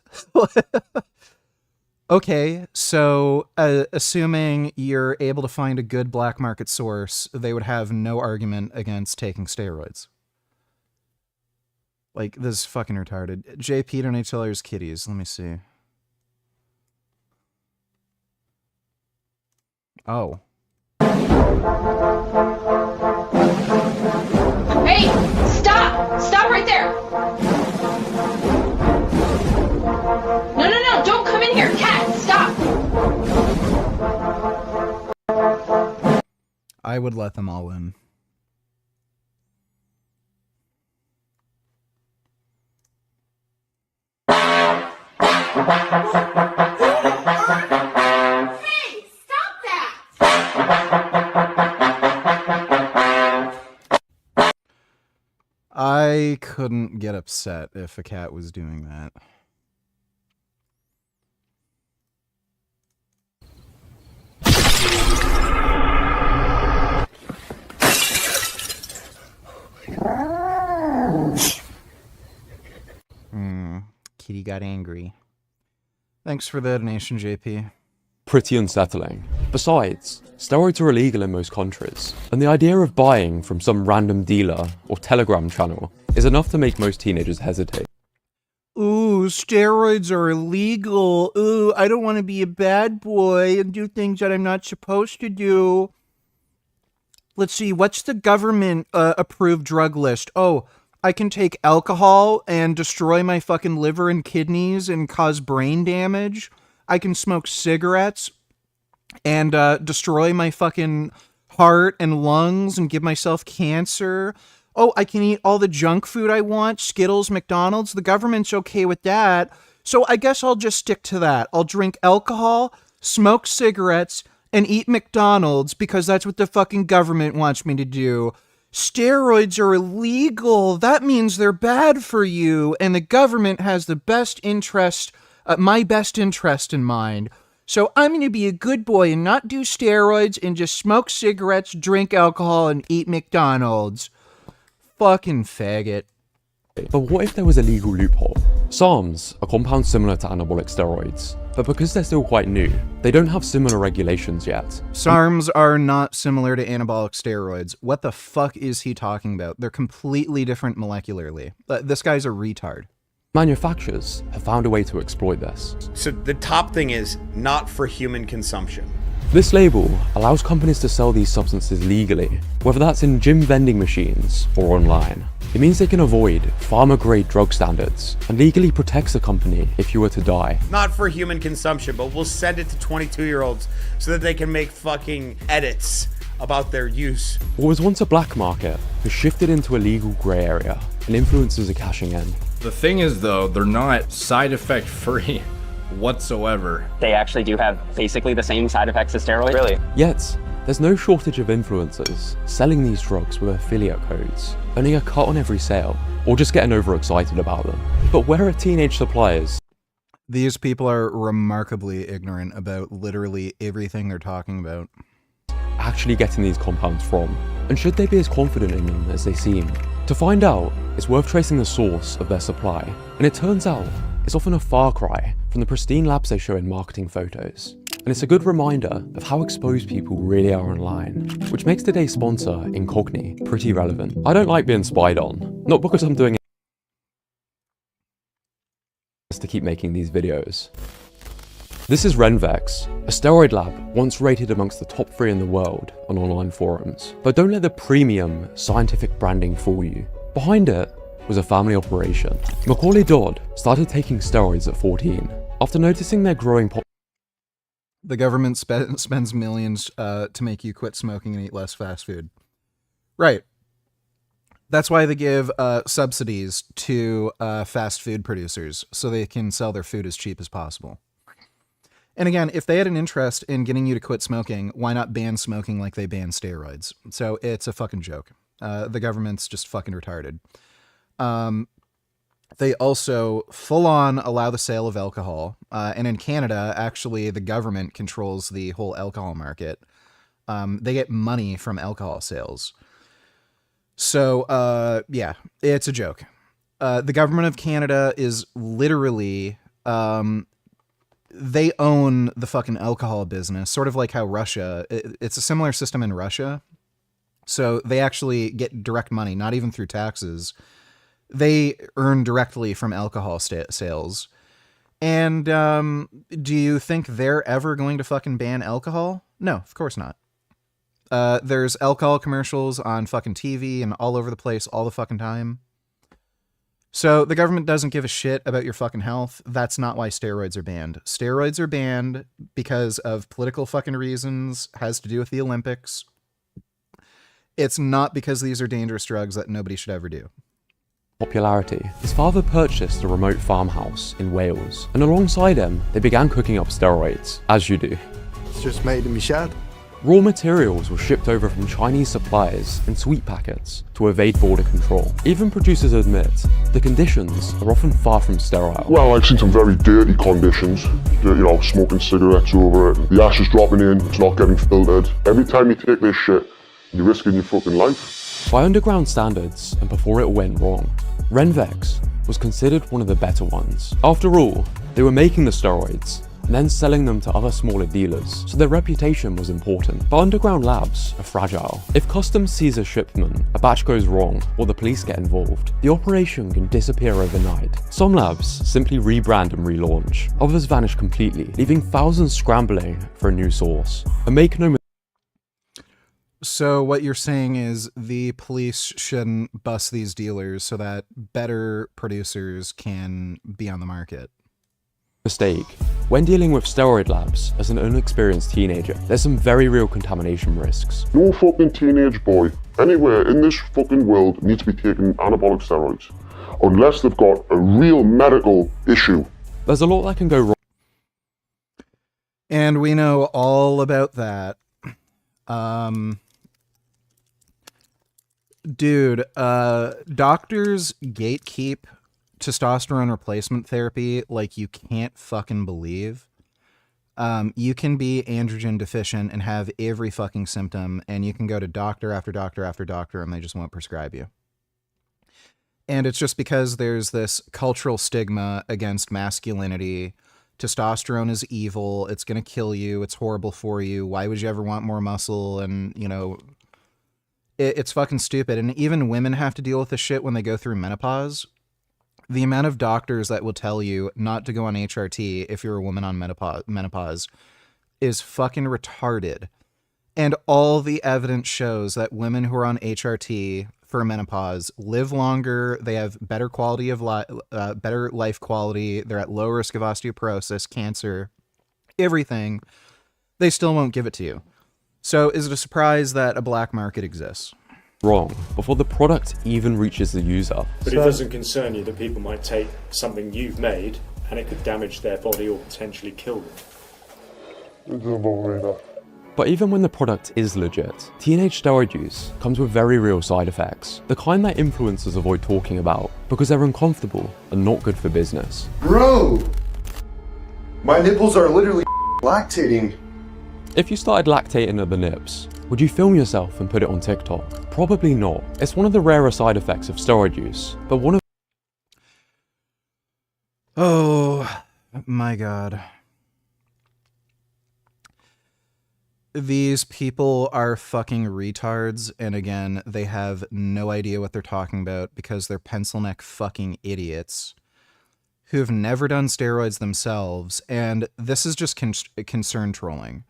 Speaker 1: Okay, so assuming you're able to find a good black market source, they would have no argument against taking steroids. Like, this is fucking retarded. JP donate tellers kitties. Let me see. Oh.
Speaker 15: Hey, stop! Stop right there! No, don't come in here, cat, stop!
Speaker 1: I would let them all in.
Speaker 15: Hey, stop that!
Speaker 1: I couldn't get upset if a cat was doing that. Kitty got angry. Thanks for the donation, JP.
Speaker 25: Pretty unsettling. Besides, steroids are illegal in most countries, and the idea of buying from some random dealer or Telegram channel is enough to make most teenagers hesitate.
Speaker 1: Ooh, steroids are illegal. Ooh, I don't want to be a bad boy and do things that I'm not supposed to do. Let's see, what's the government approved drug list? Oh, I can take alcohol and destroy my fucking liver and kidneys and cause brain damage. I can smoke cigarettes and destroy my fucking heart and lungs and give myself cancer. Oh, I can eat all the junk food I want, Skittles, McDonald's. The government's okay with that. So I guess I'll just stick to that. I'll drink alcohol, smoke cigarettes, and eat McDonald's because that's what the fucking government wants me to do. Steroids are illegal. That means they're bad for you. And the government has the best interest, my best interest in mind. So I'm going to be a good boy and not do steroids and just smoke cigarettes, drink alcohol, and eat McDonald's. Fucking faggot.
Speaker 25: But what if there was a legal loophole? SARMs are compounds similar to anabolic steroids, but because they're still quite new, they don't have similar regulations yet.
Speaker 1: SARMs are not similar to anabolic steroids. What the fuck is he talking about? They're completely different molecularly. This guy's a retard.
Speaker 25: Manufacturers have found a way to exploit this.
Speaker 16: So the top thing is not for human consumption.
Speaker 25: This label allows companies to sell these substances legally, whether that's in gym vending machines or online. It means they can avoid pharma-grade drug standards and legally protects the company if you were to die.
Speaker 16: Not for human consumption, but we'll send it to 22-year-olds so that they can make fucking edits about their use.
Speaker 25: What was once a black market has shifted into a legal grey area, and influencers are cashing in.
Speaker 17: The thing is though, they're not side effect free whatsoever.
Speaker 18: They actually do have basically the same side effects as steroids. Really?
Speaker 25: Yet, there's no shortage of influencers selling these drugs with affiliate codes, earning a cut on every sale, or just getting overexcited about them. But where are teenage suppliers?
Speaker 1: These people are remarkably ignorant about literally everything they're talking about.
Speaker 25: Actually getting these compounds from, and should they be as confident in them as they seem? To find out, it's worth tracing the source of their supply, and it turns out it's often a far cry from the pristine labs they show in marketing photos. And it's a good reminder of how exposed people really are online, which makes today's sponsor, Incogni, pretty relevant. I don't like being spied on, not because I'm doing it to keep making these videos. This is Renvex, a steroid lab once rated amongst the top 3 in the world on online forums. But don't let the premium scientific branding fool you. Behind it was a family operation. Macaulay Dodd started taking steroids at 14 after noticing their growing
Speaker 1: The government spends millions to make you quit smoking and eat less fast food. Right. That's why they give subsidies to fast food producers so they can sell their food as cheap as possible. And again, if they had an interest in getting you to quit smoking, why not ban smoking like they ban steroids? So it's a fucking joke. The government's just fucking retarded. They also full-on allow the sale of alcohol. And in Canada, actually, the government controls the whole alcohol market. They get money from alcohol sales. So, yeah, it's a joke. The government of Canada is literally, they own the fucking alcohol business, sort of like how Russia, it's a similar system in Russia. So they actually get direct money, not even through taxes. They earn directly from alcohol sales. And do you think they're ever going to fucking ban alcohol? No, of course not. There's alcohol commercials on fucking TV and all over the place all the fucking time. So the government doesn't give a shit about your fucking health. That's not why steroids are banned. Steroids are banned because of political fucking reasons, has to do with the Olympics. It's not because these are dangerous drugs that nobody should ever do.
Speaker 25: Popularity. His father purchased a remote farmhouse in Wales, and alongside him, they began cooking up steroids, as you do.
Speaker 4: It's just made in my shed.
Speaker 25: Raw materials were shipped over from Chinese suppliers in sweet packets to evade border control. Even producers admit the conditions are often far from sterile.
Speaker 7: Well, I've seen some very dirty conditions. You know, smoking cigarettes over it. The ash is dropping in, it's not getting filtered. Every time you take this shit, you're risking your fucking life.
Speaker 25: By underground standards, and before it went wrong, Renvex was considered one of the better ones. After all, they were making the steroids and then selling them to other smaller dealers, so their reputation was important. But underground labs are fragile. If customs seize a shipment, a batch goes wrong, or the police get involved, the operation can disappear overnight. Some labs simply rebrand and relaunch, others vanish completely, leaving thousands scrambling for a new source. And make no mistake.
Speaker 1: So what you're saying is the police shouldn't bust these dealers so that better producers can be on the market.
Speaker 25: When dealing with steroid labs as an unexperienced teenager, there's some very real contamination risks.
Speaker 7: No fucking teenage boy anywhere in this fucking world needs to be taking anabolic steroids unless they've got a real medical issue.
Speaker 25: There's a lot that can go wrong.
Speaker 1: And we know all about that. Dude, doctors gatekeep testosterone replacement therapy like you can't fucking believe. You can be androgen deficient and have every fucking symptom, and you can go to doctor after doctor after doctor, and they just won't prescribe you. And it's just because there's this cultural stigma against masculinity. Testosterone is evil. It's going to kill you. It's horrible for you. Why would you ever want more muscle? And, you know, it's fucking stupid. And even women have to deal with this shit when they go through menopause. The amount of doctors that will tell you not to go on HRT if you're a woman on menopause is fucking retarded. And all the evidence shows that women who are on HRT for menopause live longer, they have better quality of better life quality, they're at low risk of osteoporosis, cancer, everything. They still won't give it to you. So is it a surprise that a black market exists?
Speaker 25: Wrong before the product even reaches the user.
Speaker 9: But it doesn't concern you that people might take something you've made and it could damage their body or potentially kill them.
Speaker 25: But even when the product is legit, teenage steroid use comes with very real side effects, the kind that influencers avoid talking about because they're uncomfortable and not good for business.
Speaker 7: Bro! My nipples are literally lactating.
Speaker 25: If you started lactating at the nips, would you film yourself and put it on TikTok? Probably not. It's one of the rarer side effects of steroid use, but one of...
Speaker 1: Oh my God. These people are fucking retards, and again, they have no idea what they're talking about because they're pencil neck fucking idiots who've never done steroids themselves, and this is just concern trolling.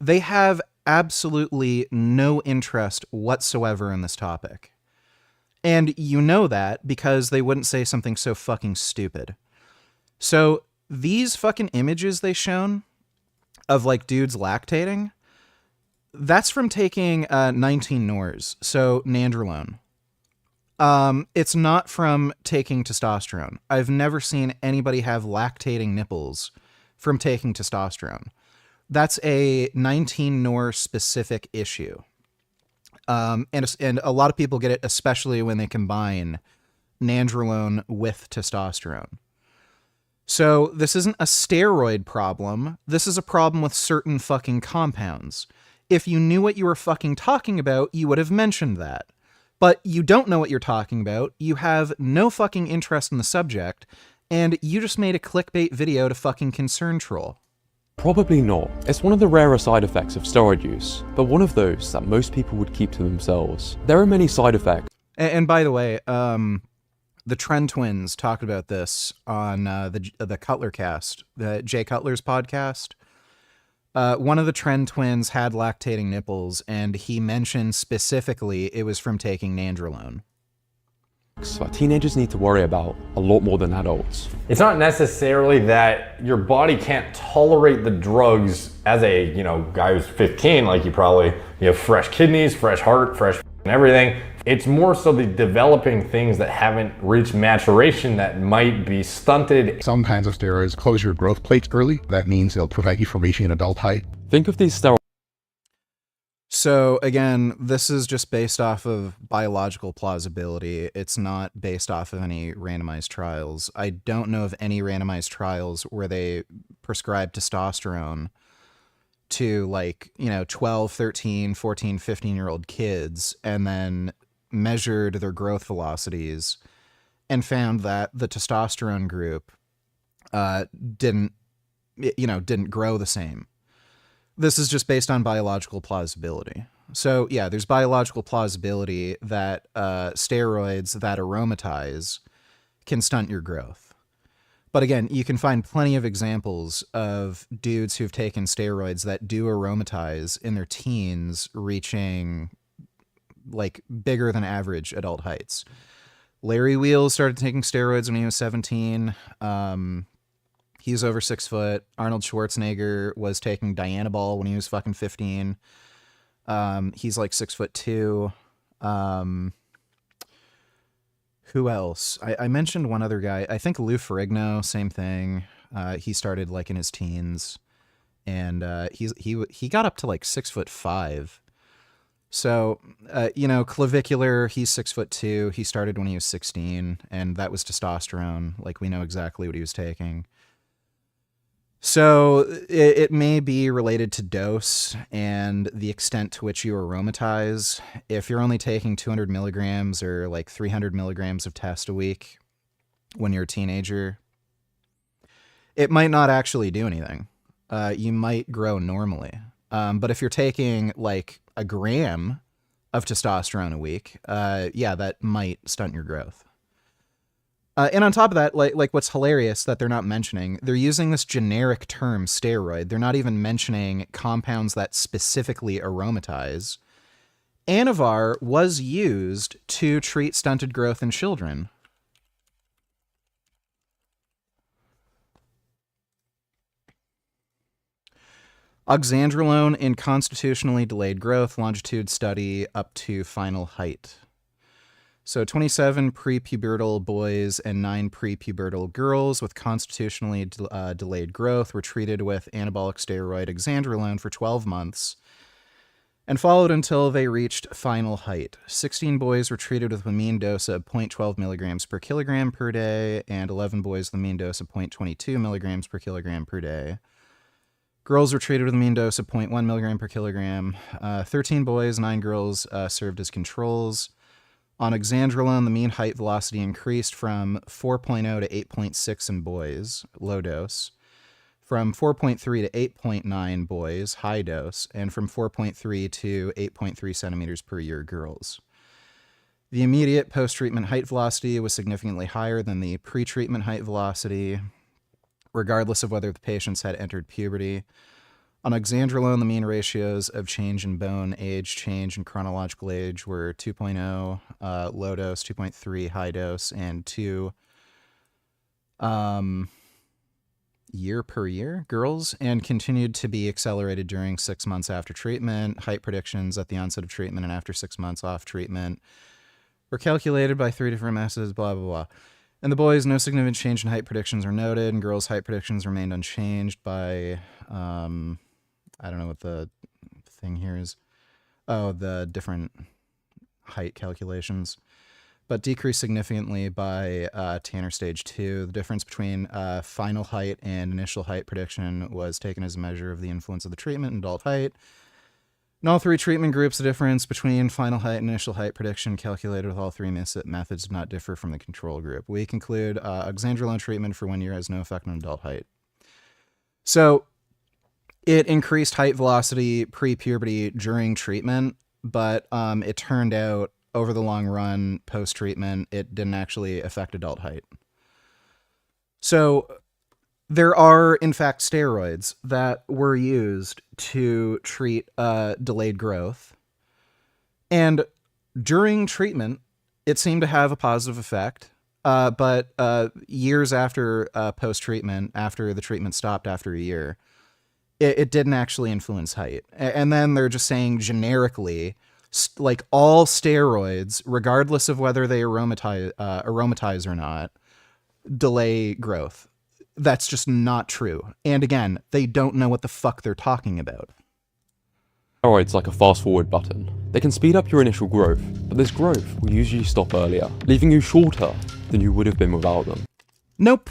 Speaker 1: They have absolutely no interest whatsoever in this topic. And you know that because they wouldn't say something so fucking stupid. So these fucking images they shown of like dudes lactating, that's from taking 19 Nors, so nandrolone. It's not from taking testosterone. I've never seen anybody have lactating nipples from taking testosterone. That's a 19 Nor specific issue. And a lot of people get it, especially when they combine nandrolone with testosterone. So this isn't a steroid problem. This is a problem with certain fucking compounds. If you knew what you were fucking talking about, you would have mentioned that. But you don't know what you're talking about, you have no fucking interest in the subject, and you just made a clickbait video to fucking concern troll.
Speaker 25: Probably not. It's one of the rarer side effects of steroid use, but one of those that most people would keep to themselves. There are many side effects.
Speaker 1: And by the way, the Trend Twins talked about this on the Cutler cast, the Jay Cutler's podcast. One of the Trend Twins had lactating nipples, and he mentioned specifically it was from taking nandrolone.
Speaker 25: That teenagers need to worry about a lot more than adults.
Speaker 10: It's not necessarily that your body can't tolerate the drugs as a, guy who's 15, like you have fresh kidneys, fresh heart, fresh everything. It's more so the developing things that haven't reached maturation that might be stunted.
Speaker 11: Some kinds of steroids close your growth plates early. That means they'll prevent you from reaching an adult height.
Speaker 25: Think of these steroids.
Speaker 1: So again, this is just based off of biological plausibility. It's not based off of any randomized trials. I don't know of any randomized trials where they prescribe testosterone to 12, 13, 14, 15-year-old kids and then measured their growth velocities and found that the testosterone group didn't grow the same. This is just based on biological plausibility. So yeah, there's biological plausibility that steroids that aromatize can stunt your growth. But again, you can find plenty of examples of dudes who've taken steroids that do aromatize in their teens, reaching bigger than average adult heights. Larry Wheels started taking steroids when he was 17. He's over 6 foot. Arnold Schwarzenegger was taking Dianabol when he was fucking 15. He's 6'2". Who else? I mentioned one other guy. I think Lou Ferrigno, same thing. He started in his teens, and he got up to 6'5". So clavicular. He's 6'2". He started when he was 16, and that was testosterone. We know exactly what he was taking. So it may be related to dose and the extent to which you aromatize. If you're only taking 200 milligrams or 300 milligrams of test a week when you're a teenager, it might not actually do anything. You might grow normally. But if you're taking a gram of testosterone a week, that might stunt your growth. And on top of that, what's hilarious that they're not mentioning, they're using this generic term steroid. They're not even mentioning compounds that specifically aromatize. Anavar was used to treat stunted growth in children. Oxandrolone in constitutionally delayed growth, longitude study up to final height. So 27 prepubertal boys and 9 prepubertal girls with constitutionally delayed growth were treated with anabolic steroid oxandrolone for 12 months and followed until they reached final height. 16 boys were treated with a mean dose of 0.12 milligrams per kilogram per day, and 11 boys with a mean dose of 0.22 milligrams per kilogram per day. Girls were treated with a mean dose of 0.1 milligram per kilogram. 13 boys, 9 girls served as controls. On oxandrolone, the mean height velocity increased from 4.0 to 8.6 in boys, low dose, from 4.3 to 8.9 boys, high dose, and from 4.3 to 8.3 centimeters per year girls. The immediate post-treatment height velocity was significantly higher than the pre-treatment height velocity, regardless of whether the patients had entered puberty. On oxandrolone, the mean ratios of change in bone age, change in chronological age were 2.0, low dose, 2.3, high dose, and 2 year per year girls, and continued to be accelerated during 6 months after treatment. Height predictions at the onset of treatment and after 6 months off treatment were calculated by 3 different methods, blah, blah, blah. And the boys, no significant change in height predictions are noted, and girls' height predictions remained unchanged by, I don't know what the thing here is. Oh, the different height calculations. But decreased significantly by Tanner stage 2. The difference between final height and initial height prediction was taken as a measure of the influence of the treatment in adult height. In all three treatment groups, the difference between final height and initial height prediction calculated with all three methods did not differ from the control group. We conclude oxandrolone treatment for 1 year has no effect on adult height. So it increased height velocity pre-puberty during treatment, but it turned out over the long run, post-treatment, it didn't actually affect adult height. So there are, in fact, steroids that were used to treat delayed growth. And during treatment, it seemed to have a positive effect. But years after post-treatment, after the treatment stopped after a year, it didn't actually influence height. And then they're just saying generically, like all steroids, regardless of whether they aromatize or not, delay growth. That's just not true. And again, they don't know what the fuck they're talking about.
Speaker 25: Steroids like a fast forward button. They can speed up your initial growth, but this growth will usually stop earlier, leaving you shorter than you would have been without them.
Speaker 1: Nope.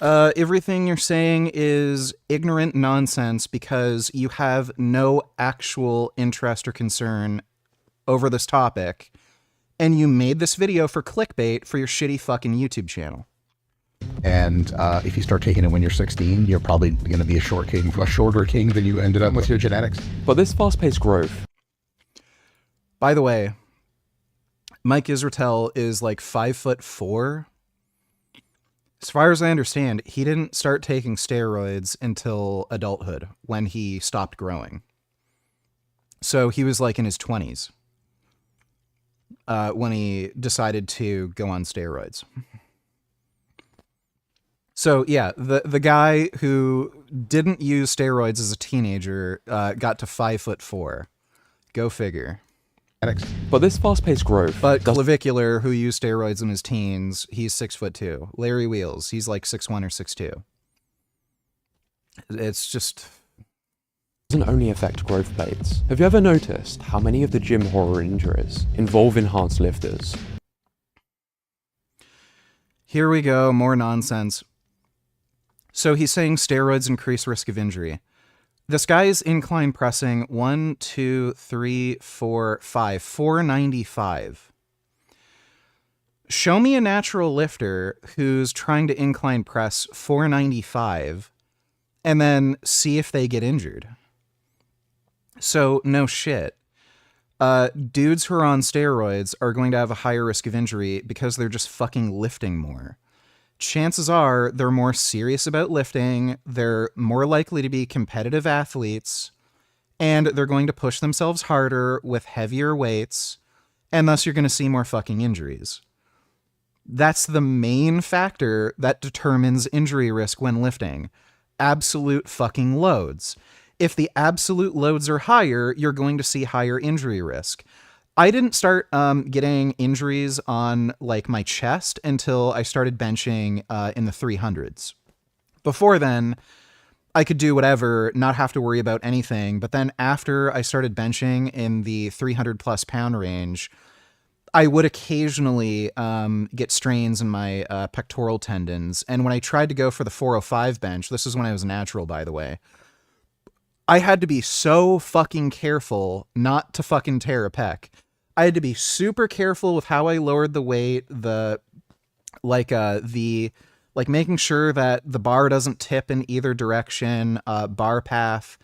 Speaker 1: Everything you're saying is ignorant nonsense because you have no actual interest or concern over this topic, and you made this video for clickbait for your shitty fucking YouTube channel.
Speaker 11: And if you start taking it when you're 16, you're probably going to be a shorter king than you ended up with your genetics.
Speaker 25: But this fast-paced growth.
Speaker 1: By the way, Mike Israetel is like 5'4". As far as I understand, he didn't start taking steroids until adulthood, when he stopped growing. So he was like in his 20s when he decided to go on steroids. So yeah, the guy who didn't use steroids as a teenager got to 5'4". Go figure.
Speaker 25: But this fast-paced growth.
Speaker 1: But Clavicular, who used steroids in his teens, he's 6'2". Larry Wheels, he's like 6'1" or 6'2". It's just
Speaker 25: doesn't only affect growth plates. Have you ever noticed how many of the gym horror injuries involve enhanced lifters?
Speaker 1: Here we go, more nonsense. So he's saying steroids increase risk of injury. This guy's incline pressing 1, 2, 3, 4, 5, 495. Show me a natural lifter who's trying to incline press 495 and then see if they get injured. So no shit. Dudes who are on steroids are going to have a higher risk of injury because they're just fucking lifting more. Chances are they're more serious about lifting, they're more likely to be competitive athletes, and they're going to push themselves harder with heavier weights, and thus you're going to see more fucking injuries. That's the main factor that determines injury risk when lifting. Absolute fucking loads. If the absolute loads are higher, you're going to see higher injury risk. I didn't start getting injuries on like my chest until I started benching in the 300s. Before then, I could do whatever, not have to worry about anything. But then after I started benching in the 300 plus pound range, I would occasionally get strains in my pectoral tendons. And when I tried to go for the 405 bench, this is when I was natural, by the way, I had to be so fucking careful not to fucking tear a pec. I had to be super careful with how I lowered the weight, making sure that the bar doesn't tip in either direction, bar path,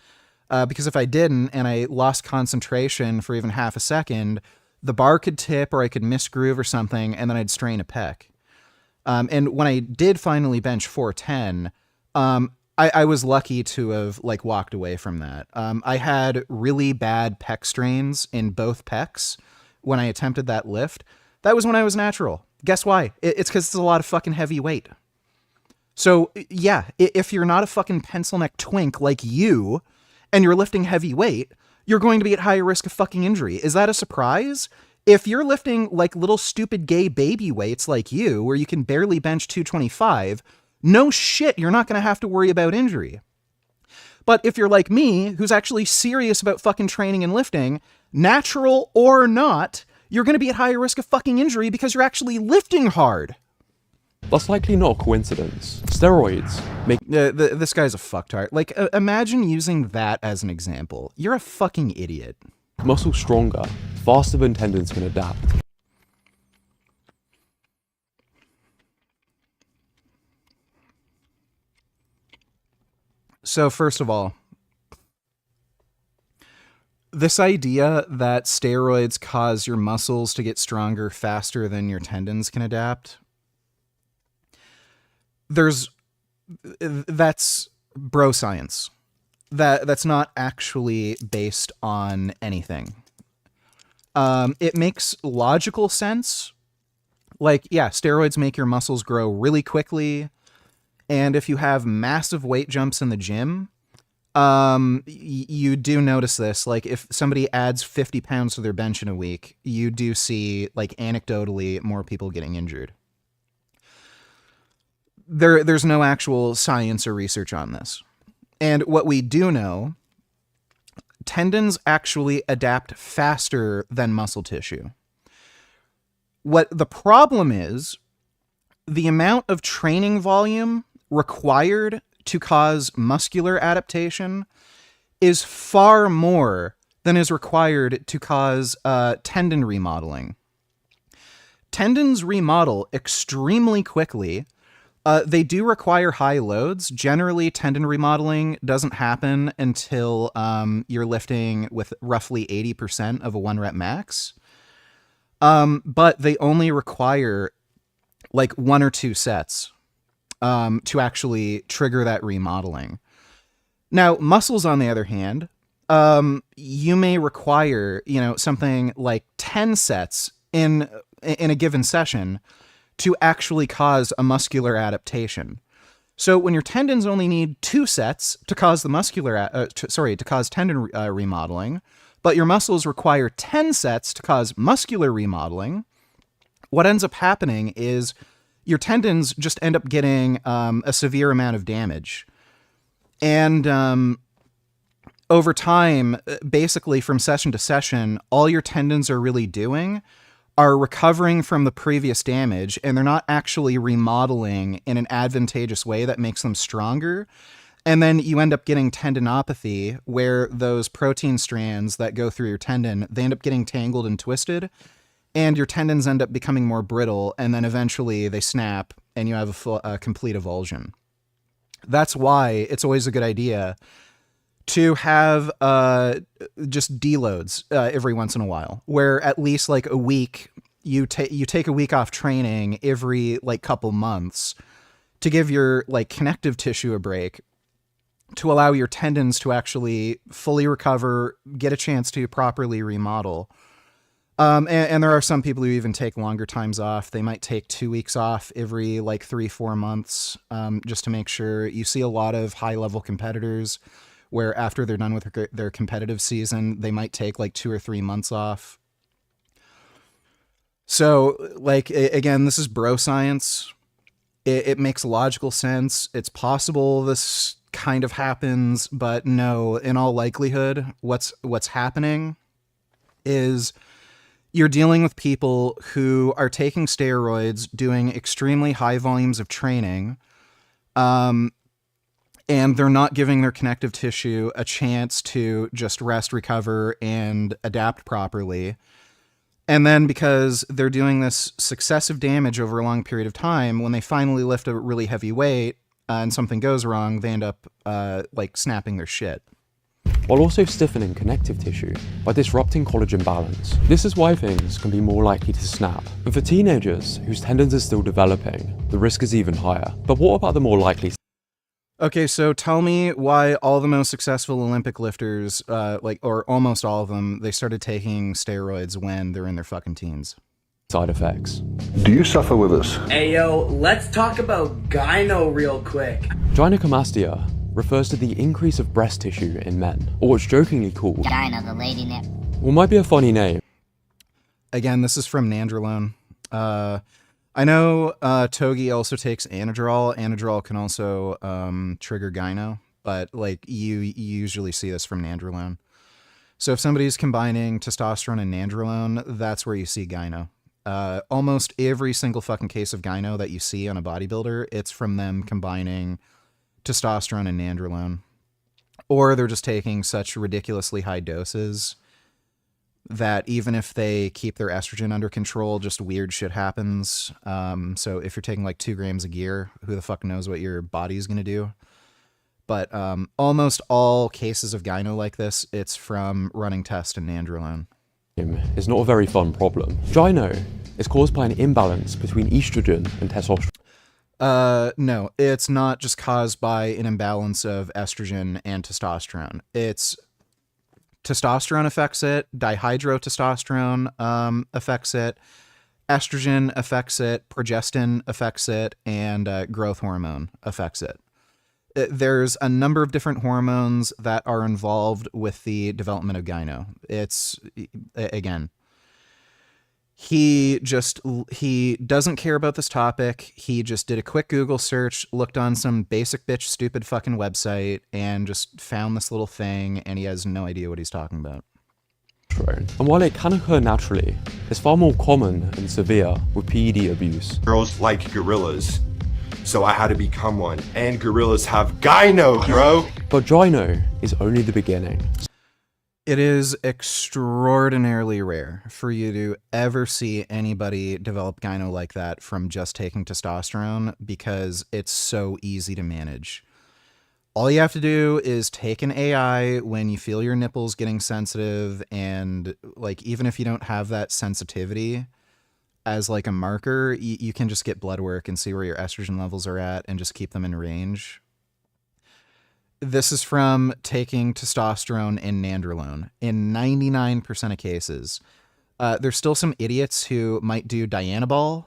Speaker 1: because if I didn't and I lost concentration for even half a second, the bar could tip or I could misgroove or something, and then I'd strain a pec. And when I did finally bench 410, I was lucky to have like walked away from that. I had really bad pec strains in both pecs when I attempted that lift. That was when I was natural. Guess why? It's because it's a lot of fucking heavy weight. So yeah, if you're not a fucking pencil neck twink like you, and you're lifting heavy weight, you're going to be at higher risk of fucking injury. Is that a surprise? If you're lifting like little stupid gay baby weights like you, where you can barely bench 225, no shit, you're not going to have to worry about injury. But if you're like me, who's actually serious about fucking training and lifting, natural or not, you're going to be at higher risk of fucking injury because you're actually lifting hard.
Speaker 25: That's likely not a coincidence. Steroids make
Speaker 1: this guy's a fucktard. Like, imagine using that as an example. You're a fucking idiot.
Speaker 25: muscles stronger, faster than tendons can adapt.
Speaker 1: So first of all, this idea that steroids cause your muscles to get stronger faster than your tendons can adapt, that's bro science. That's not actually based on anything. It makes logical sense. Like, yeah, steroids make your muscles grow really quickly. And if you have massive weight jumps in the gym, you do notice this. Like, if somebody adds 50 pounds to their bench in a week, you do see, like, anecdotally, more people getting injured. There's no actual science or research on this. And what we do know, tendons actually adapt faster than muscle tissue. What the problem is, the amount of training volume required to cause muscular adaptation is far more than is required to cause tendon remodeling. Tendons remodel extremely quickly. They do require high loads. Generally, tendon remodeling doesn't happen until you're lifting with roughly 80% of a 1-rep max. But they only require like 1 or 2 sets to actually trigger that remodeling. Now, muscles, on the other hand, you may require, something like 10 sets in a given session to actually cause a muscular adaptation. So when your tendons only need 2 sets to cause to cause tendon remodeling, but your muscles require 10 sets to cause muscular remodeling, what ends up happening is your tendons just end up getting a severe amount of damage. And over time, basically from session to session, all your tendons are really doing are recovering from the previous damage, and they're not actually remodeling in an advantageous way that makes them stronger. And then you end up getting tendinopathy, where those protein strands that go through your tendon, they end up getting tangled and twisted, and your tendons end up becoming more brittle, and then eventually they snap, and you have a complete avulsion. That's why it's always a good idea to have just deloads every once in a while, where at least like a week, you take a week off training every like couple months to give your like connective tissue a break, to allow your tendons to actually fully recover, get a chance to properly remodel. And there are some people who even take longer times off. They might take 2 weeks off every like 3-4 months, just to make sure. You see a lot of high-level competitors where after they're done with their competitive season, they might take like 2 or 3 months off. So, like, again, this is bro science. It makes logical sense. It's possible this kind of happens, but no, in all likelihood, what's happening is you're dealing with people who are taking steroids, doing extremely high volumes of training, and they're not giving their connective tissue a chance to just rest, recover, and adapt properly. And then because they're doing this successive damage over a long period of time, when they finally lift a really heavy weight and something goes wrong, they end up like snapping their shit.
Speaker 25: While also stiffening connective tissue by disrupting collagen balance. This is why things can be more likely to snap. And for teenagers whose tendons are still developing, the risk is even higher. But what about the more likely?
Speaker 1: Okay, so tell me why all the most successful Olympic lifters, or almost all of them, they started taking steroids when they're in their fucking teens.
Speaker 25: Side effects.
Speaker 7: Do you suffer with this?
Speaker 19: Hey yo, let's talk about gyno real quick.
Speaker 25: Gynecomastia refers to the increase of breast tissue in men, or what's jokingly called
Speaker 20: Gyno, the lady nip.
Speaker 25: Well, might be a funny name.
Speaker 1: Again, this is from Nandrolone. I know Togi also takes Anadrol. Anadrol can also trigger gyno, but like you usually see this from Nandrolone. So if somebody's combining testosterone and Nandrolone, that's where you see gyno. Almost every single fucking case of gyno that you see on a bodybuilder, it's from them combining testosterone and nandrolone. Or they're just taking such ridiculously high doses that even if they keep their estrogen under control, just weird shit happens. So if you're taking like 2 grams of gear, who the fuck knows what your body's going to do? But almost all cases of gyno like this, it's from running test and nandrolone.
Speaker 25: It's not a very fun problem. Gyno is caused by an imbalance between estrogen and testosterone.
Speaker 1: No, it's not just caused by an imbalance of estrogen and testosterone. It's testosterone affects it, dihydrotestosterone affects it, estrogen affects it, progestin affects it, and growth hormone affects it. There's a number of different hormones that are involved with the development of gyno. It's, again, he doesn't care about this topic. He just did a quick Google search, looked on some basic bitch stupid fucking website, and just found this little thing, and he has no idea what he's talking about.
Speaker 25: And while it can occur naturally, it's far more common and severe with PED abuse.
Speaker 20: Girls like gorillas, so I had to become one. And gorillas have gyno, bro!
Speaker 25: But gyno is only the beginning.
Speaker 1: It is extraordinarily rare for you to ever see anybody develop gyno like that from just taking testosterone because it's so easy to manage. All you have to do is take an AI when you feel your nipples getting sensitive, and like even if you don't have that sensitivity as like a marker, you can just get blood work and see where your estrogen levels are at and just keep them in range. This is from taking testosterone and nandrolone in 99% of cases. There's still some idiots who might do dianabol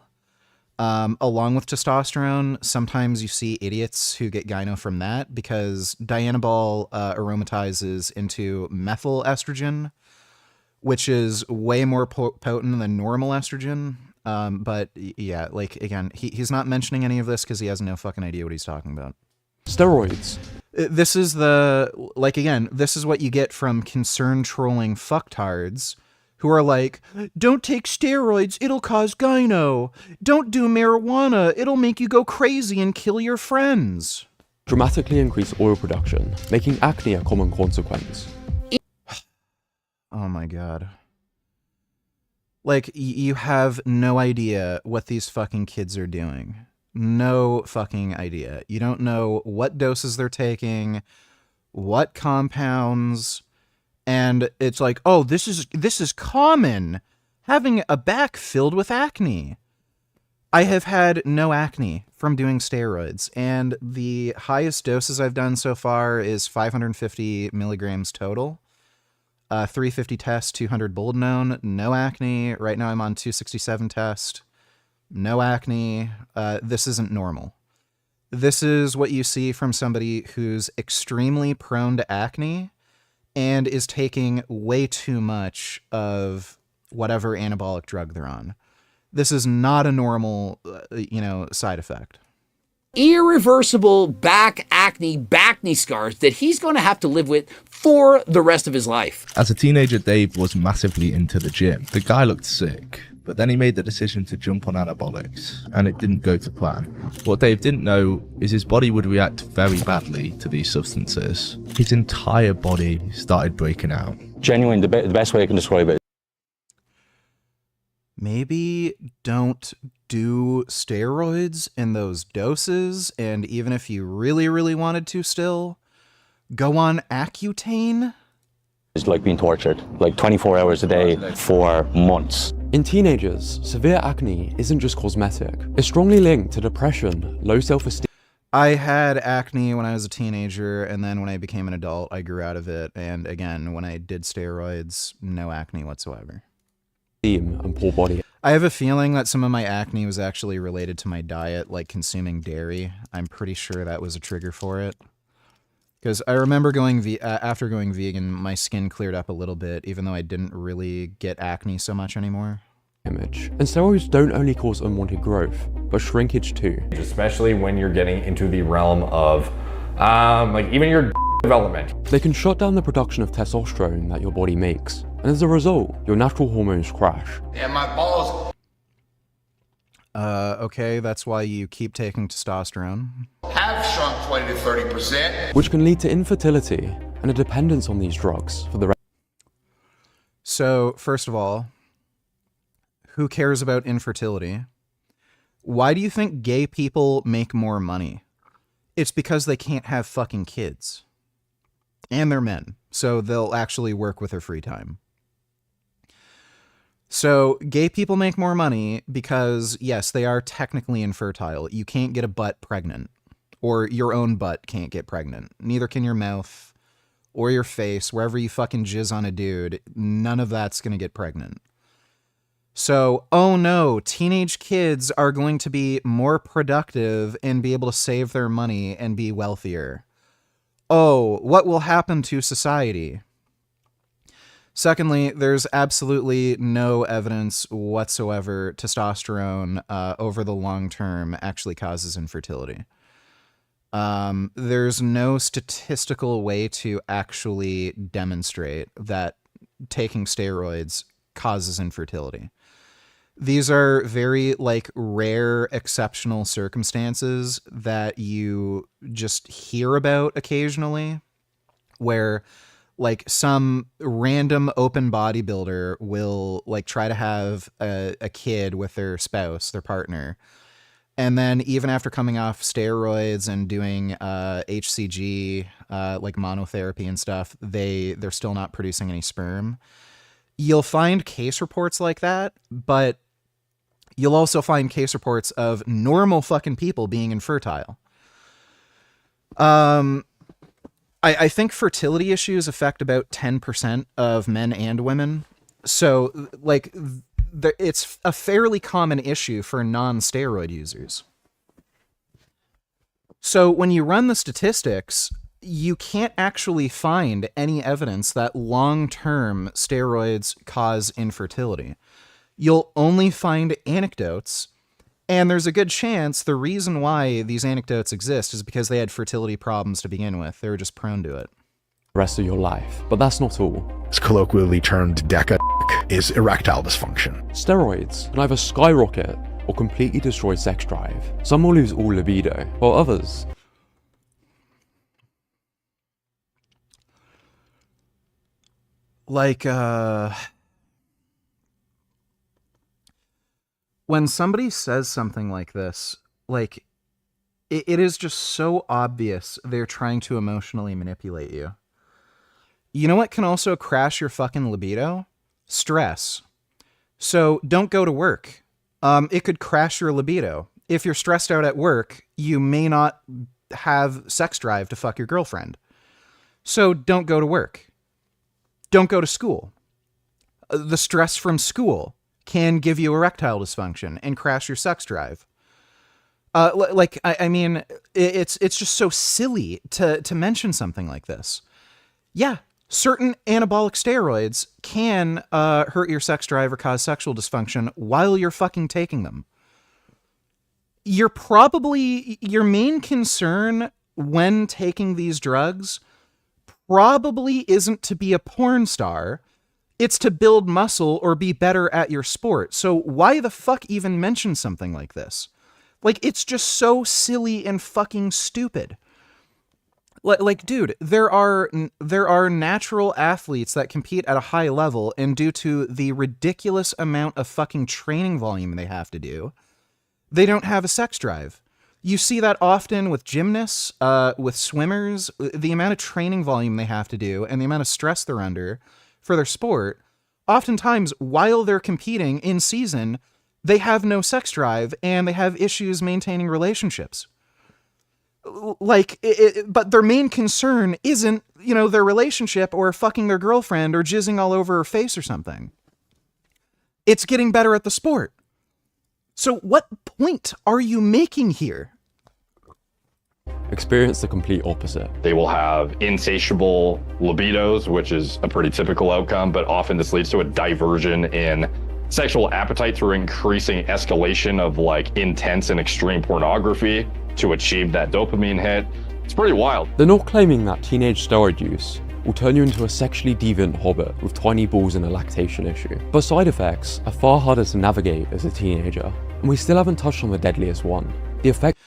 Speaker 1: along with testosterone. Sometimes you see idiots who get gyno from that because dianabol aromatizes into methyl estrogen, which is way more potent than normal estrogen. But yeah, like again, he's not mentioning any of this because he has no fucking idea what he's talking about.
Speaker 25: Steroids.
Speaker 1: This is this is what you get from concerned trolling fucktards who are like, don't take steroids, it'll cause gyno. Don't do marijuana, it'll make you go crazy and kill your friends.
Speaker 25: Dramatically increase oil production, making acne a common consequence.
Speaker 1: Oh my god. Like, you have no idea what these fucking kids are doing. No fucking idea. You don't know what doses they're taking, what compounds, and it's like, oh, this is common, having a back filled with acne. I have had no acne from doing steroids, and the highest doses I've done so far is 550 milligrams total. 350 test, 200 boldenone, no acne. Right now I'm on 267 test. No acne. This isn't normal. This is what you see from somebody who's extremely prone to acne and is taking way too much of whatever anabolic drug they're on. This is not a normal, side effect.
Speaker 21: Irreversible back acne scars that he's going to have to live with for the rest of his life.
Speaker 3: As a teenager, Dave was massively into the gym. The guy looked sick, but then he made the decision to jump on anabolics, and it didn't go to plan. What Dave didn't know is his body would react very badly to these substances. His entire body started breaking out.
Speaker 18: Genuinely, the best way I can describe it.
Speaker 1: Maybe don't do steroids in those doses, and even if you really, really wanted to still, go on Accutane?
Speaker 18: It's like being tortured, like 24 hours a day for months.
Speaker 25: In teenagers, severe acne isn't just cosmetic. It's strongly linked to depression, low self-esteem.
Speaker 1: I had acne when I was a teenager, and then when I became an adult, I grew out of it. And again, when I did steroids, no acne whatsoever.
Speaker 25: And poor body.
Speaker 1: I have a feeling that some of my acne was actually related to my diet, like consuming dairy. I'm pretty sure that was a trigger for it. Because I remember after going vegan, my skin cleared up a little bit, even though I didn't really get acne so much anymore.
Speaker 25: And steroids don't only cause unwanted growth, but shrinkage too.
Speaker 10: Especially when you're getting into the realm of, even your development.
Speaker 25: They can shut down the production of testosterone that your body makes, and as a result, your natural hormones crash.
Speaker 20: Yeah, my balls.
Speaker 1: Okay, that's why you keep taking testosterone.
Speaker 6: Have shrunk 20 to 30%.
Speaker 25: which can lead to infertility and a dependence on these drugs for the rest.
Speaker 1: So, first of all, who cares about infertility? Why do you think gay people make more money? It's because they can't have fucking kids. And they're men, so they'll actually work with their free time. So gay people make more money because, yes, they are technically infertile. You can't get a butt pregnant, or your own butt can't get pregnant. Neither can your mouth or your face. Wherever you fucking jizz on a dude, none of that's going to get pregnant. So, oh no, teenage kids are going to be more productive and be able to save their money and be wealthier. Oh, what will happen to society? Secondly, there's absolutely no evidence whatsoever testosterone over the long term actually causes infertility. There's no statistical way to actually demonstrate that taking steroids causes infertility. These are very rare exceptional circumstances that you just hear about occasionally, where some random open bodybuilder will try to have a kid with their spouse, their partner. And then even after coming off steroids and doing HCG, monotherapy and stuff, they're still not producing any sperm. You'll find case reports like that, but you'll also find case reports of normal fucking people being infertile. I think fertility issues affect about 10% of men and women. So, it's a fairly common issue for non-steroid users. So when you run the statistics, you can't actually find any evidence that long-term steroids cause infertility. You'll only find anecdotes, and there's a good chance the reason why these anecdotes exist is because they had fertility problems to begin with. They were just prone to it.
Speaker 25: Rest of your life. But that's not all.
Speaker 11: It's colloquially termed DECA, is erectile dysfunction.
Speaker 25: Steroids can either skyrocket or completely destroy sex drive. Some will lose all libido, while others
Speaker 1: when somebody says something like this, it is just so obvious they're trying to emotionally manipulate you. You know what can also crash your fucking libido? Stress. So don't go to work. It could crash your libido. If you're stressed out at work, you may not have sex drive to fuck your girlfriend. So don't go to work. Don't go to school. The stress from school can give you erectile dysfunction and crash your sex drive. I mean, it's just so silly to mention something like this. Yeah, certain anabolic steroids can hurt your sex drive or cause sexual dysfunction while you're fucking taking them. Your main concern when taking these drugs probably isn't to be a porn star. It's to build muscle or be better at your sport. So why the fuck even mention something like this? It's just so silly and fucking stupid. Dude, there are natural athletes that compete at a high level, and due to the ridiculous amount of fucking training volume they have to do, they don't have a sex drive. You see that often with gymnasts, with swimmers, the amount of training volume they have to do and the amount of stress they're under for their sport. Oftentimes, while they're competing in season, they have no sex drive and they have issues maintaining relationships. But their main concern isn't, their relationship or fucking their girlfriend or jizzing all over her face or something. It's getting better at the sport. So what point are you making here?
Speaker 25: experience the complete opposite.
Speaker 10: They will have insatiable libidos, which is a pretty typical outcome, but often this leads to a diversion in sexual appetite through increasing escalation of like intense and extreme pornography to achieve that dopamine hit. It's pretty wild.
Speaker 25: They're not claiming that teenage steroid use will turn you into a sexually deviant hobbit with tiny balls and a lactation issue. But side effects are far harder to navigate as a teenager. And we still haven't touched on the deadliest one. The effect.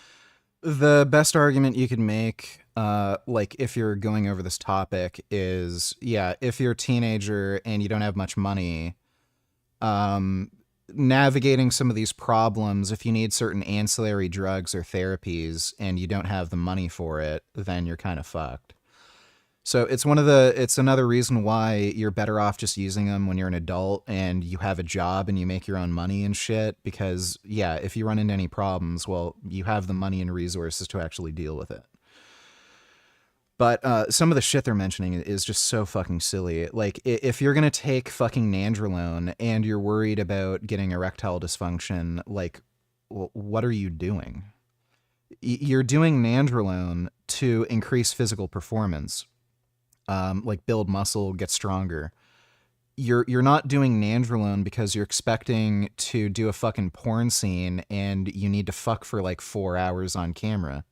Speaker 1: The best argument you could make, like if you're going over this topic, is yeah, if you're a teenager and you don't have much money, navigating some of these problems, if you need certain ancillary drugs or therapies and you don't have the money for it, then you're kind of fucked. So it's another reason why you're better off just using them when you're an adult and you have a job and you make your own money and shit, because yeah, if you run into any problems, well, you have the money and resources to actually deal with it. But some of the shit they're mentioning is just so fucking silly. Like, if you're gonna take fucking nandrolone and you're worried about getting erectile dysfunction, like, what are you doing? You're doing nandrolone to increase physical performance, like build muscle, get stronger. You're not doing nandrolone because you're expecting to do a fucking porn scene and you need to fuck for like 4 hours on camera.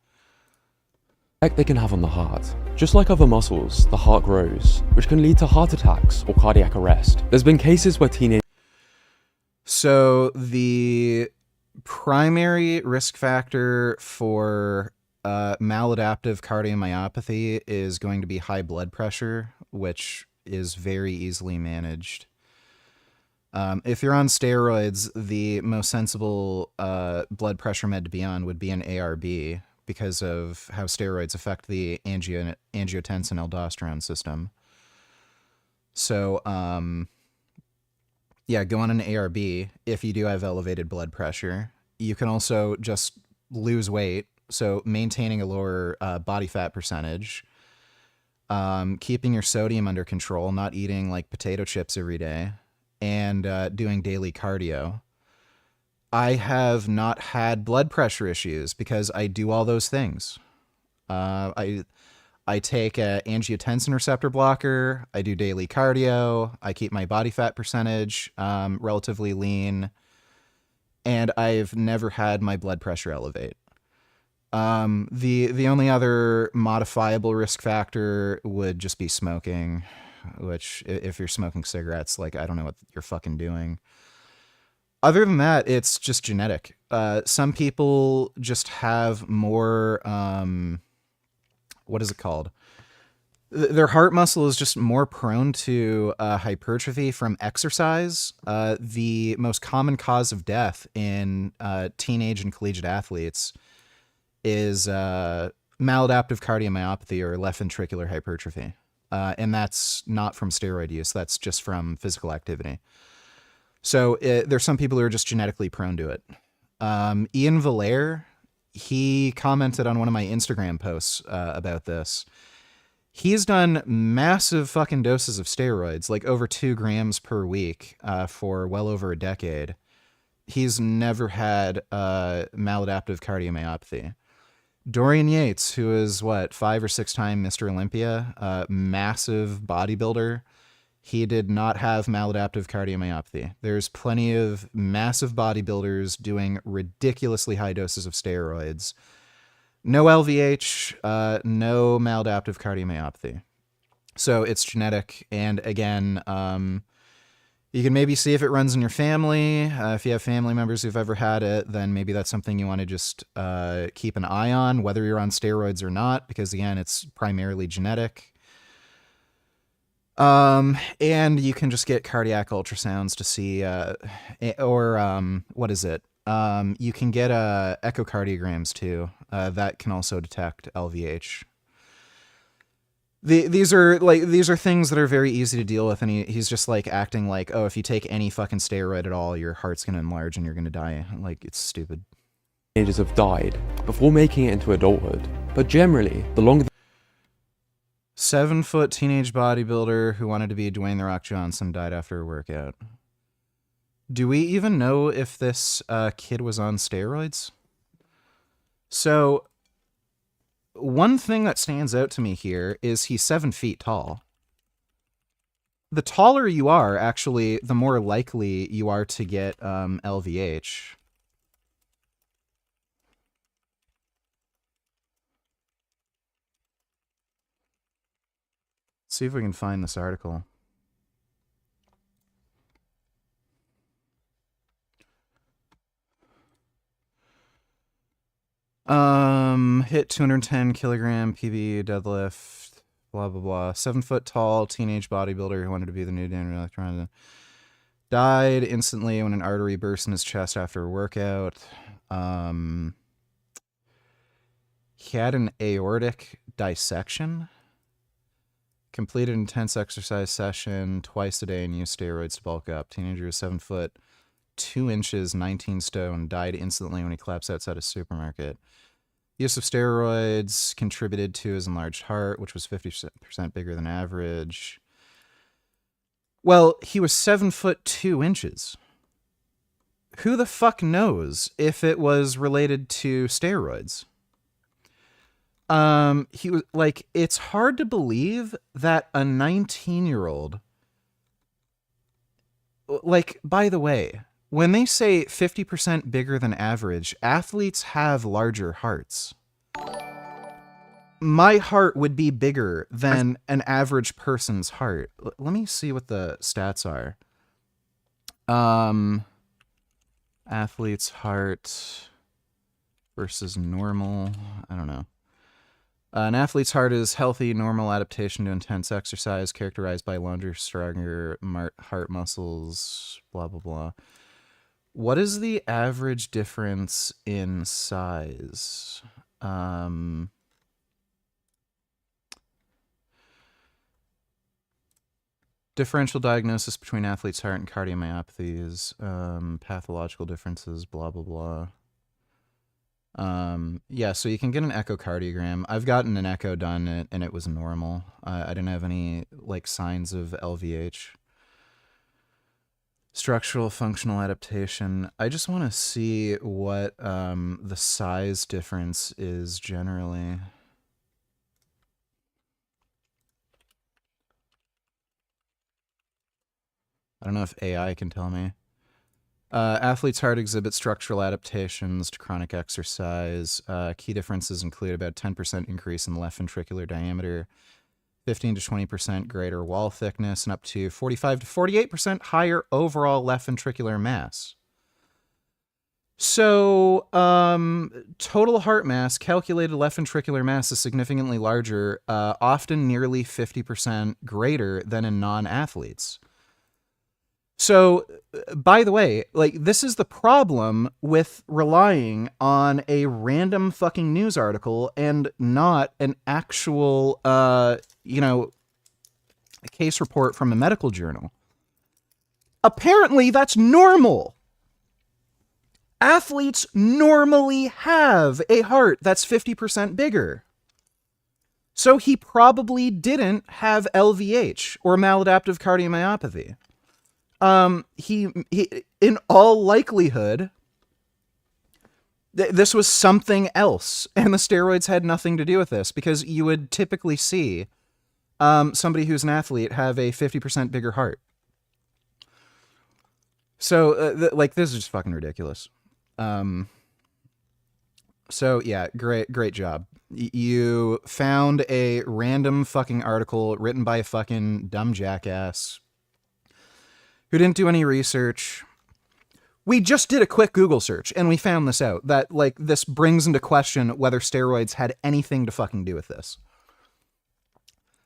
Speaker 25: Effect they can have on the heart. Just like other muscles, the heart grows, which can lead to heart attacks or cardiac arrest. There's been cases where teenagers.
Speaker 1: So the primary risk factor for maladaptive cardiomyopathy is going to be high blood pressure, which is very easily managed. If you're on steroids, the most sensible blood pressure med to be on would be an ARB, because of how steroids affect the angiotensin-aldosterone system. So, yeah, go on an ARB if you do have elevated blood pressure. You can also just lose weight, so maintaining a lower body fat percentage, keeping your sodium under control, not eating like potato chips every day, and doing daily cardio. I have not had blood pressure issues because I do all those things. I take a angiotensin receptor blocker. I do daily cardio. I keep my body fat percentage relatively lean, and I've never had my blood pressure elevate. The only other modifiable risk factor would just be smoking, which if you're smoking cigarettes, like, I don't know what you're fucking doing. Other than that, it's just genetic. Some people just have more, what is it called? Their heart muscle is just more prone to hypertrophy from exercise. The most common cause of death in teenage and collegiate athletes is maladaptive cardiomyopathy or left ventricular hypertrophy. And that's not from steroid use. That's just from physical activity. So there's some people who are just genetically prone to it. Ian Valaire, he commented on one of my Instagram posts about this. He's done massive fucking doses of steroids, like over 2 grams per week for well over a decade. He's never had maladaptive cardiomyopathy. Dorian Yates, who is 5 or 6 time Mr. Olympia, massive bodybuilder, he did not have maladaptive cardiomyopathy. There's plenty of massive bodybuilders doing ridiculously high doses of steroids. No LVH, no maladaptive cardiomyopathy. So it's genetic. And again, you can maybe see if it runs in your family. If you have family members who've ever had it, then maybe that's something you want to just keep an eye on, whether you're on steroids or not, because again, it's primarily genetic. And you can just get cardiac ultrasounds to see, what is it? You can get echocardiograms too. That can also detect LVH. These are things that are very easy to deal with, and he's just like acting like, oh, if you take any fucking steroid at all, your heart's gonna enlarge and you're gonna die. Like, it's stupid.
Speaker 25: Teenagers have died before making it into adulthood, but generally, the longer
Speaker 1: 7-foot teenage bodybuilder who wanted to be Dwayne The Rock Johnson died after a workout. Do we even know if this kid was on steroids? So, one thing that stands out to me here is he's 7 feet tall. The taller you are, actually, the more likely you are to get LVH. See if we can find this article. Hit 210 kilogram PB deadlift, blah, blah, blah. 7 foot tall teenage bodybuilder who wanted to be the new Dan Electron. Died instantly when an artery burst in his chest after a workout. He had an aortic dissection. Completed intense exercise session twice a day and used steroids to bulk up. Teenager was 7 foot 2 inches, 19 stone. Died instantly when he collapsed outside a supermarket. Use of steroids contributed to his enlarged heart, which was 50% bigger than average. Well, he was 7 foot 2 inches. Who the fuck knows if it was related to steroids? He was like, it's hard to believe that a 19-year-old, like, by the way, when they say 50% bigger than average, athletes have larger hearts. My heart would be bigger than an average person's heart. Let me see what the stats are. Athlete's heart versus normal. I don't know. An athlete's heart is healthy, normal adaptation to intense exercise, characterized by larger, stronger heart muscles, blah, blah, blah. What is the average difference in size? Differential diagnosis between athlete's heart and cardiomyopathies, pathological differences, blah, blah, blah. Yeah, so you can get an echocardiogram. I've gotten an echo done and it was normal. I didn't have any like signs of LVH. Structural functional adaptation. I just want to see what the size difference is generally. I don't know if AI can tell me. Athlete's heart exhibits structural adaptations to chronic exercise. Key differences include about 10% increase in left ventricular diameter, 15 to 20% greater wall thickness, and up to 45 to 48% higher overall left ventricular mass. So, total heart mass, calculated left ventricular mass is significantly larger, often nearly 50% greater than in non-athletes. So, by the way, like, this is the problem with relying on a random fucking news article and not an actual, a case report from a medical journal. Apparently, that's normal. Athletes normally have a heart that's 50% bigger. So he probably didn't have LVH or maladaptive cardiomyopathy. He in all likelihood, this was something else, and the steroids had nothing to do with this, because you would typically see somebody who's an athlete have a 50% bigger heart. So, this is just fucking ridiculous. So yeah, great job. You found a random fucking article written by a fucking dumb jackass who didn't do any research. We just did a quick Google search and we found this out, that like this brings into question whether steroids had anything to fucking do with this.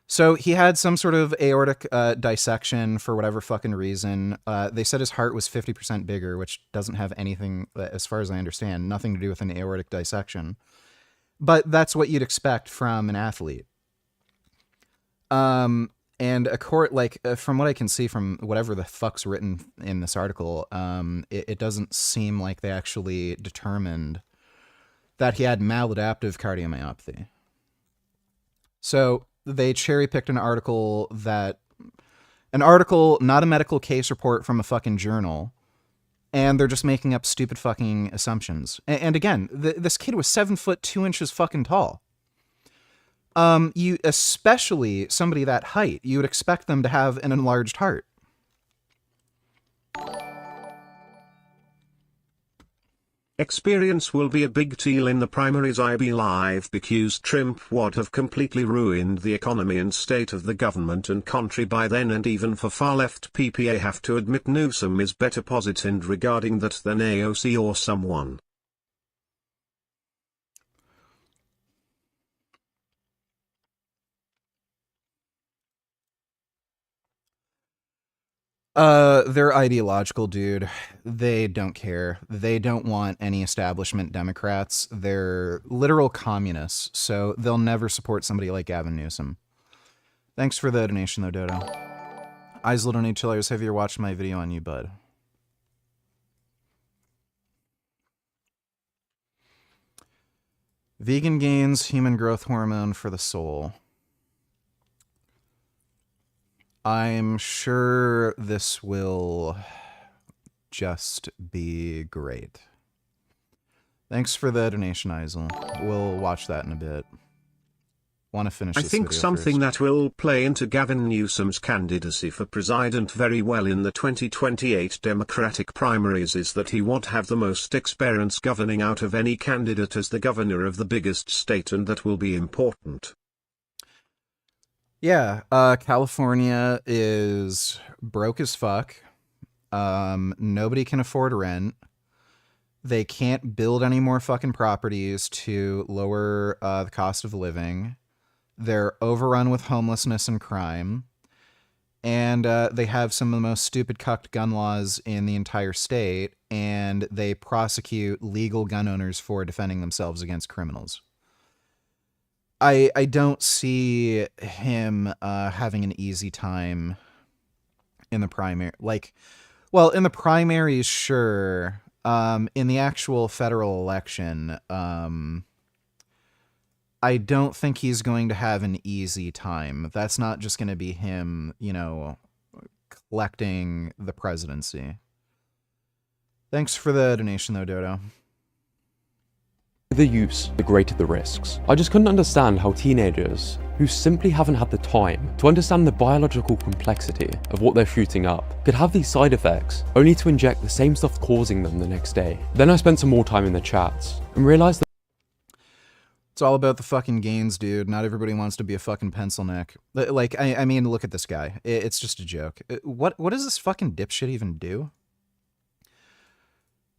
Speaker 1: So he had some sort of aortic dissection for whatever fucking reason. They said his heart was 50% bigger, which doesn't have anything, as far as I understand, nothing to do with an aortic dissection. But that's what you'd expect from an athlete. And from what I can see from whatever the fuck's written in this article, it doesn't seem like they actually determined that he had maladaptive cardiomyopathy. So they cherry-picked an article, not a medical case report from a fucking journal, and they're just making up stupid fucking assumptions. And again, this kid was 7 foot 2 inches fucking tall. You, especially somebody that height, you would expect them to have an enlarged heart.
Speaker 2: Experience will be a big deal in the primaries, I believe, because Trump would have completely ruined the economy and state of the government and country by then, and even for far left people, I have to admit Newsom is better positioned regarding that than AOC or someone.
Speaker 1: They're ideological, dude. They don't care. They don't want any establishment Democrats. They're literal communists, so they'll never support somebody like Gavin Newsom. Thanks for the donation, though, Dodo. Eyes Little Need Chillers, have you ever watched my video on you, bud? Vegan gains human growth hormone for the soul. I'm sure this will just be great. Thanks for the donation, Isel. We'll watch that in a bit. Want to finish
Speaker 2: I
Speaker 1: this
Speaker 2: think
Speaker 1: video
Speaker 2: something
Speaker 1: first.
Speaker 2: that will play into Gavin Newsom's candidacy for president very well in the 2028 Democratic primaries is that he won't have the most experience governing out of any candidate as the governor of the biggest state, and that will be important.
Speaker 1: Yeah, California is broke as fuck. Nobody can afford rent. They can't build any more fucking properties to lower the cost of living. They're overrun with homelessness and crime. And they have some of the most stupid cucked gun laws in the entire state, and they prosecute legal gun owners for defending themselves against criminals. I don't see him having an easy time in the primary. Like, well, in the primaries, sure. In the actual federal election, I don't think he's going to have an easy time. That's not just going to be him, you know, collecting the presidency. Thanks for the donation, though, Dodo.
Speaker 25: The use, the greater the risks. I just couldn't understand how teenagers, who simply haven't had the time to understand the biological complexity of what they're shooting up, could have these side effects, only to inject the same stuff causing them the next day. Then I spent some more time in the chats, and realized that
Speaker 1: it's all about the fucking gains, dude. Not everybody wants to be a fucking pencil neck. Like, I mean, look at this guy. It's just a joke. What does this fucking dipshit even do?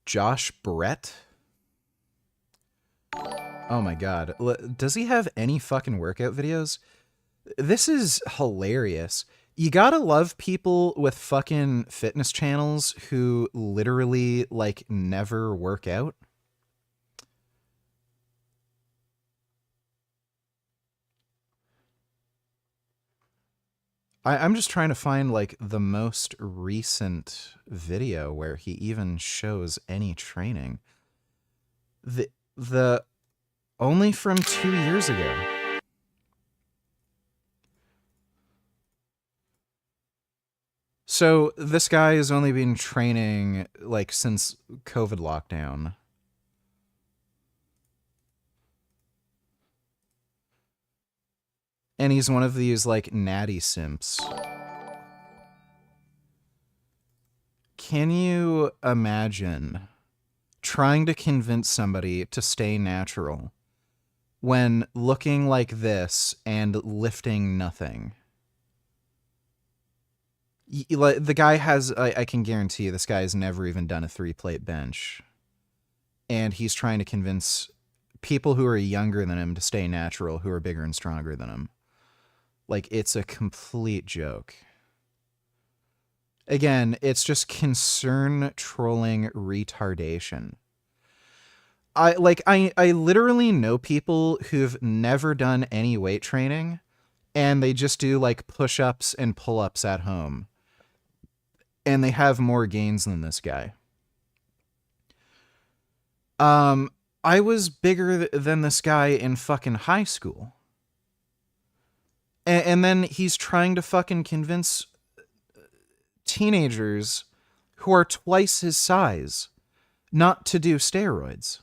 Speaker 1: Josh Brett? Oh my god. Does he have any fucking workout videos? This is hilarious. You gotta love people with fucking fitness channels who literally, like, never work out. I'm just trying to find, like, the most recent video where he even shows any training. The only from 2 years ago. So this guy has only been training, like, since COVID lockdown. And he's one of these, like, natty simps. Can you imagine trying to convince somebody to stay natural when looking like this and lifting nothing? The guy has, I can guarantee you, this guy has never even done a 3-plate bench. And he's trying to convince people who are younger than him to stay natural, who are bigger and stronger than him. Like, it's a complete joke. Again, it's just concern trolling retardation. I literally know people who've never done any weight training, and they just do, like, push-ups and pull-ups at home. And they have more gains than this guy. I was bigger than this guy in fucking high school. And then he's trying to fucking convince teenagers who are twice his size not to do steroids.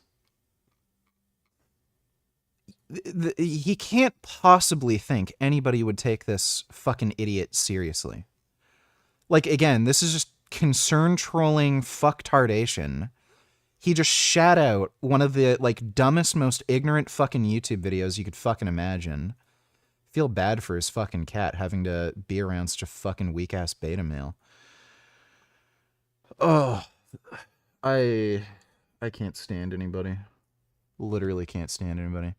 Speaker 1: He can't possibly think anybody would take this fucking idiot seriously. Like, again, this is just concern trolling fucktardation. He just shat out one of the, like, dumbest, most ignorant fucking YouTube videos you could fucking imagine. Feel bad for his fucking cat having to be around such a fucking weak-ass beta male. Oh, I can't stand anybody. Literally can't stand anybody.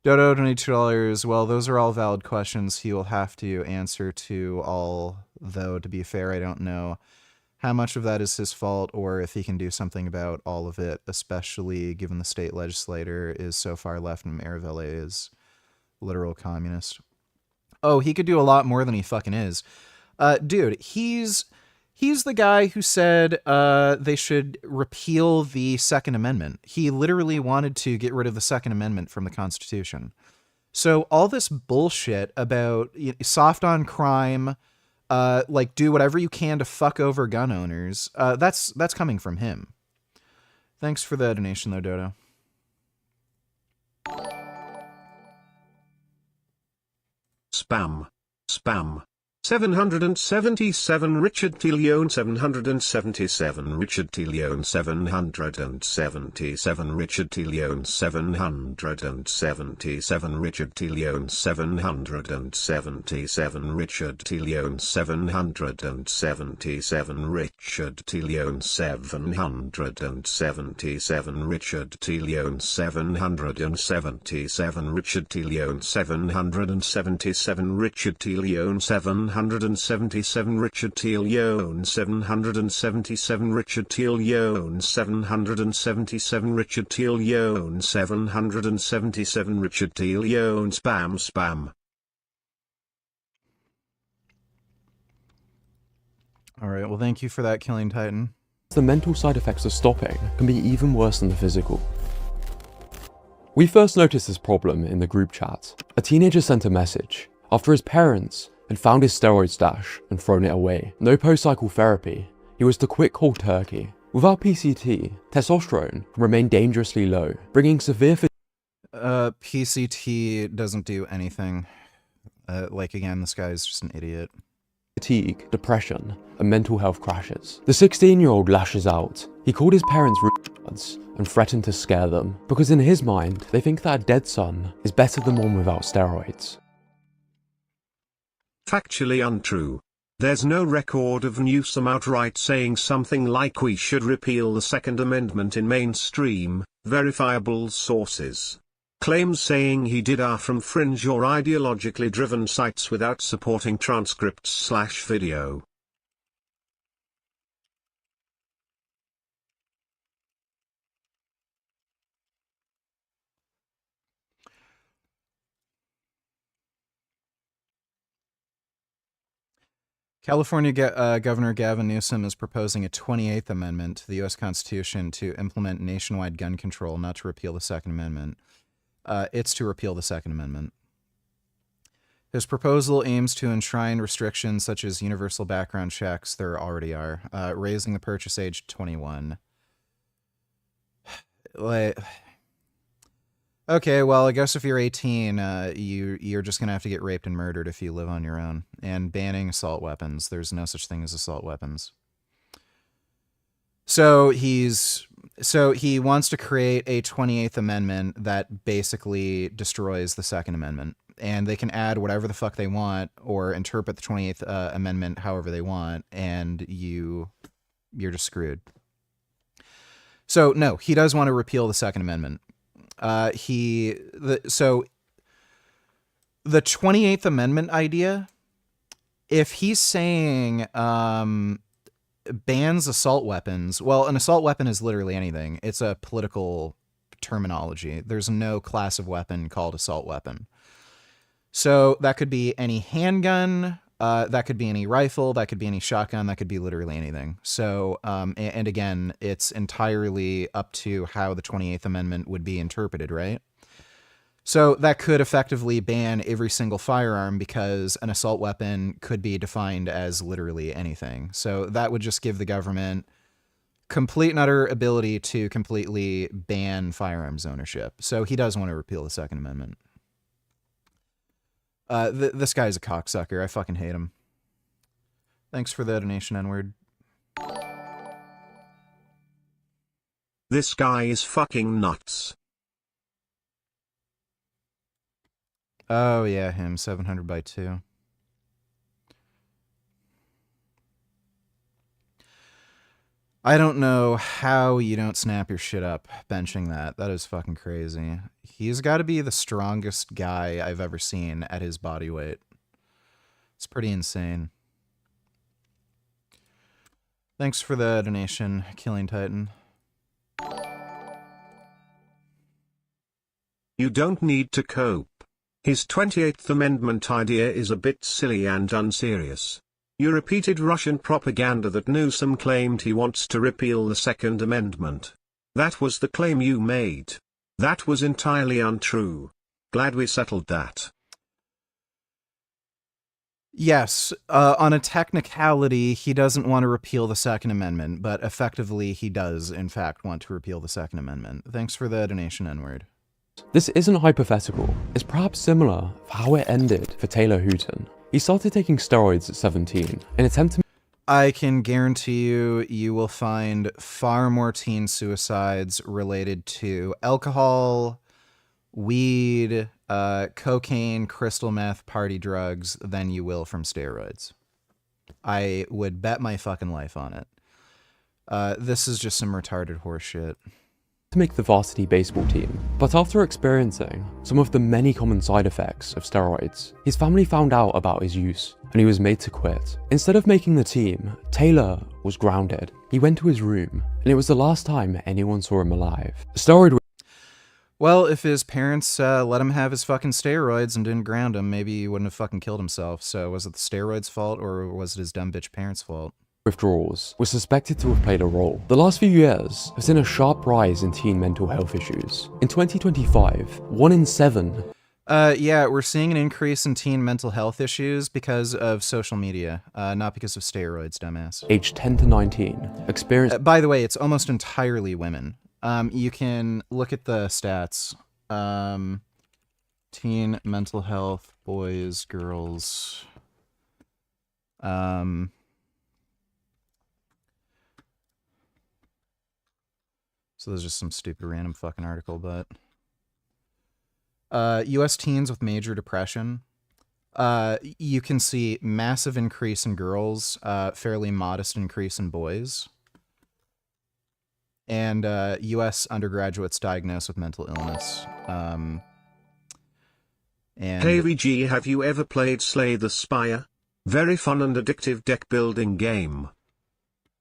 Speaker 1: Dodo donated $2. Well, those are all valid questions he will have to answer to all, though, to be fair, I don't know how much of that is his fault or if he can do something about all of it, especially given the state legislator is so far left and Mayor of LA is literal communist. Oh, he could do a lot more than he fucking is. Dude, he's the guy who said they should repeal the Second Amendment. He literally wanted to get rid of the Second Amendment from the Constitution. So all this bullshit about soft on crime, like do whatever you can to fuck over gun owners, that's coming from him. Thanks for the donation though, Dodo.
Speaker 2: Spam. Spam. 777 Richard Tillion 777 Richard Tillion 777 Richard Tillion 777 Richard Tillion 777 Richard Tillion 777 Richard Tillion 777 Richard Tillion 777 Richard Tillion 777 Richard Tillion 777 Richard Tillion 777 Richard Tillion 777 Richard Tillion 777 Richard Tillion spam.
Speaker 1: All right, well, thank you for that, Killing Titan.
Speaker 25: The mental side effects of stopping can be even worse than the physical. We first noticed this problem in the group chat. A teenager sent a message after his parents had found his steroid stash and thrown it away. No post-cycle therapy, he was to quit cold turkey. Without PCT, testosterone can remain dangerously low, bringing severe
Speaker 1: PCT doesn't do anything. Like, again, this guy's just an idiot.
Speaker 25: Fatigue, depression, and mental health crashes. The 16-year-old lashes out. He called his parents retards and threatened to scare them, because in his mind, they think that a dead son is better than one without steroids.
Speaker 2: Factually untrue. There's no record of Newsom outright saying something like we should repeal the Second Amendment in mainstream, verifiable sources. Claims saying he did are from fringe or ideologically driven sites without supporting transcripts/video.
Speaker 1: California Governor Gavin Newsom is proposing a 28th Amendment to the U.S. Constitution to implement nationwide gun control, not to repeal the Second Amendment. It's to repeal the Second Amendment. His proposal aims to enshrine restrictions such as universal background checks, there already are, raising the purchase age to 21. Okay, well, I guess if you're 18, you're just going to have to get raped and murdered if you live on your own. And banning assault weapons. There's no such thing as assault weapons. So he wants to create a 28th Amendment that basically destroys the Second Amendment. And they can add whatever the fuck they want or interpret the 28th Amendment however they want, and you're just screwed. So, no, he does want to repeal the Second Amendment. So the 28th Amendment idea, if he's saying bans assault weapons, well, an assault weapon is literally anything. It's a political terminology. There's no class of weapon called assault weapon. So that could be any handgun, that could be any rifle, that could be any shotgun, that could be literally anything. So, and again, it's entirely up to how the 28th Amendment would be interpreted, right? So that could effectively ban every single firearm because an assault weapon could be defined as literally anything. So that would just give the government complete and utter ability to completely ban firearms ownership. So he does want to repeal the Second Amendment. This guy's a cocksucker. I fucking hate him. Thanks for the donation, N-word.
Speaker 2: This guy is fucking nuts.
Speaker 1: Oh yeah, him. 700 by 2. I don't know how you don't snap your shit up benching that. That is fucking crazy. He's got to be the strongest guy I've ever seen at his body weight. It's pretty insane. Thanks for the donation, Killing Titan.
Speaker 2: You don't need to cope. His 28th Amendment idea is a bit silly and unserious. You repeated Russian propaganda that Newsom claimed he wants to repeal the Second Amendment. That was the claim you made. That was entirely untrue. Glad we settled that.
Speaker 1: Yes, on a technicality, he doesn't want to repeal the Second Amendment, but effectively he does, in fact, want to repeal the Second Amendment. Thanks for the donation, N-word.
Speaker 25: This isn't hypothetical. It's perhaps similar for how it ended for Taylor Hooton. He started taking steroids at 17 in attempt to...
Speaker 1: I can guarantee you will find far more teen suicides related to alcohol, weed, cocaine, crystal meth, party drugs than you will from steroids. I would bet my fucking life on it. This is just some retarded horse shit.
Speaker 25: To make the varsity baseball team, but after experiencing some of the many common side effects of steroids, his family found out about his use and he was made to quit. Instead of making the team, Taylor was grounded. He went to his room and it was the last time anyone saw him alive. The steroid...
Speaker 1: Well, if his parents let him have his fucking steroids and didn't ground him, maybe he wouldn't have fucking killed himself. So was it the steroids' fault or was it his dumb bitch parents' fault?
Speaker 25: Withdrawals were suspected to have played a role. The last few years have seen a sharp rise in teen mental health issues. In 2025, 1 in 7...
Speaker 1: Yeah, we're seeing an increase in teen mental health issues because of social media, not because of steroids, dumbass.
Speaker 25: Aged 10 to 19 experienced...
Speaker 1: by the way, it's almost entirely women. You can look at the stats. Teen mental health, boys, girls. So there's just some stupid random fucking article, but US teens with major depression. You can see massive increase in girls, fairly modest increase in boys. And US undergraduates diagnosed with mental illness. And
Speaker 2: Hey VG, have you ever played Slay the Spire? Very fun and addictive deck building game.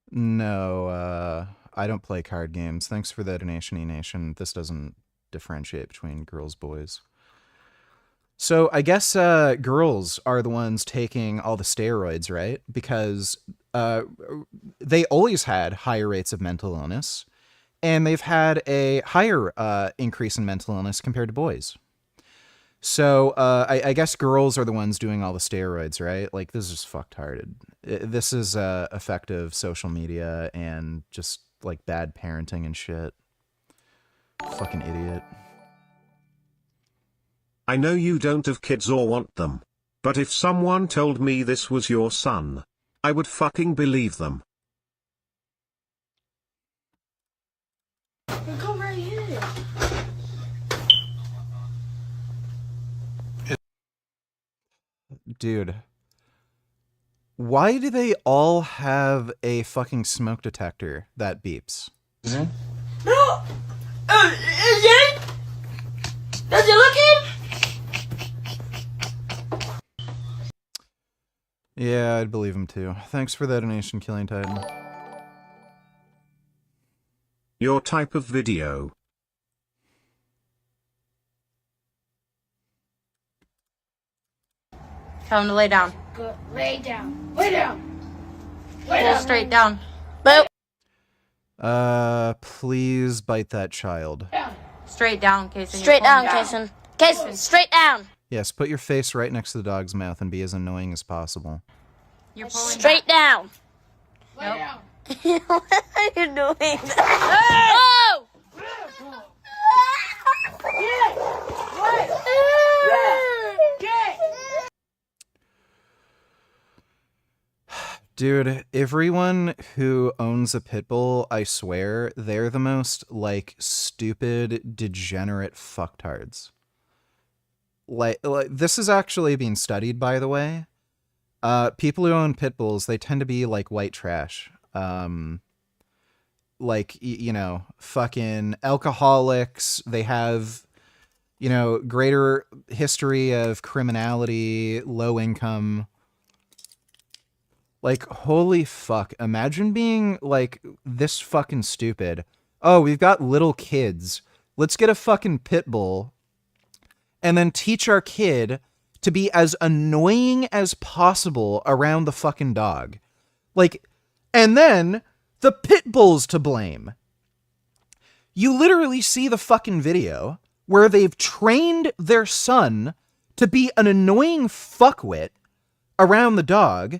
Speaker 1: No, I don't play card games. Thanks for the donation, E-Nation. This doesn't differentiate between girls, boys. So I guess girls are the ones taking all the steroids, right? Because they always had higher rates of mental illness, and they've had a higher increase in mental illness compared to boys. So I guess girls are the ones doing all the steroids, right? Like, this is fucktarded. This is effective social media and just like bad parenting and shit. Fucking idiot.
Speaker 2: I know you don't have kids or want them, but if someone told me this was your son, I would fucking believe them.
Speaker 15: Come right here.
Speaker 1: Dude. Why do they all have a fucking smoke detector that beeps?
Speaker 15: No! Is it? Does it look in?
Speaker 1: Yeah, I'd believe him too. Thanks for that donation, Killing Titan.
Speaker 2: Your type of video.
Speaker 8: Tell him to lay down.
Speaker 15: Good. Lay down. Lay down. Lay
Speaker 8: Pull
Speaker 15: down.
Speaker 8: straight down. Boop.
Speaker 1: Please bite that child.
Speaker 8: Straight down, Kason.
Speaker 15: Straight down, Kason. Kason, straight down.
Speaker 1: Yes, put your face right next to the dog's mouth and be as annoying as possible.
Speaker 8: You're pulling
Speaker 15: Straight down.
Speaker 8: Lay down.
Speaker 15: What are you doing? Oh!
Speaker 1: Dude, everyone who owns a pit bull, I swear, they're the most, like, stupid, degenerate fucktards. Like this is actually being studied, by the way. People who own pit bulls, they tend to be like white trash. like, fucking alcoholics. They have, greater history of criminality, low income. Like, holy fuck. Imagine being, like, this fucking stupid. Oh, we've got little kids. Let's get a fucking pit bull and then teach our kid to be as annoying as possible around the fucking dog. Like, and then the pit bull's to blame. You literally see the fucking video where they've trained their son to be an annoying fuckwit around the dog,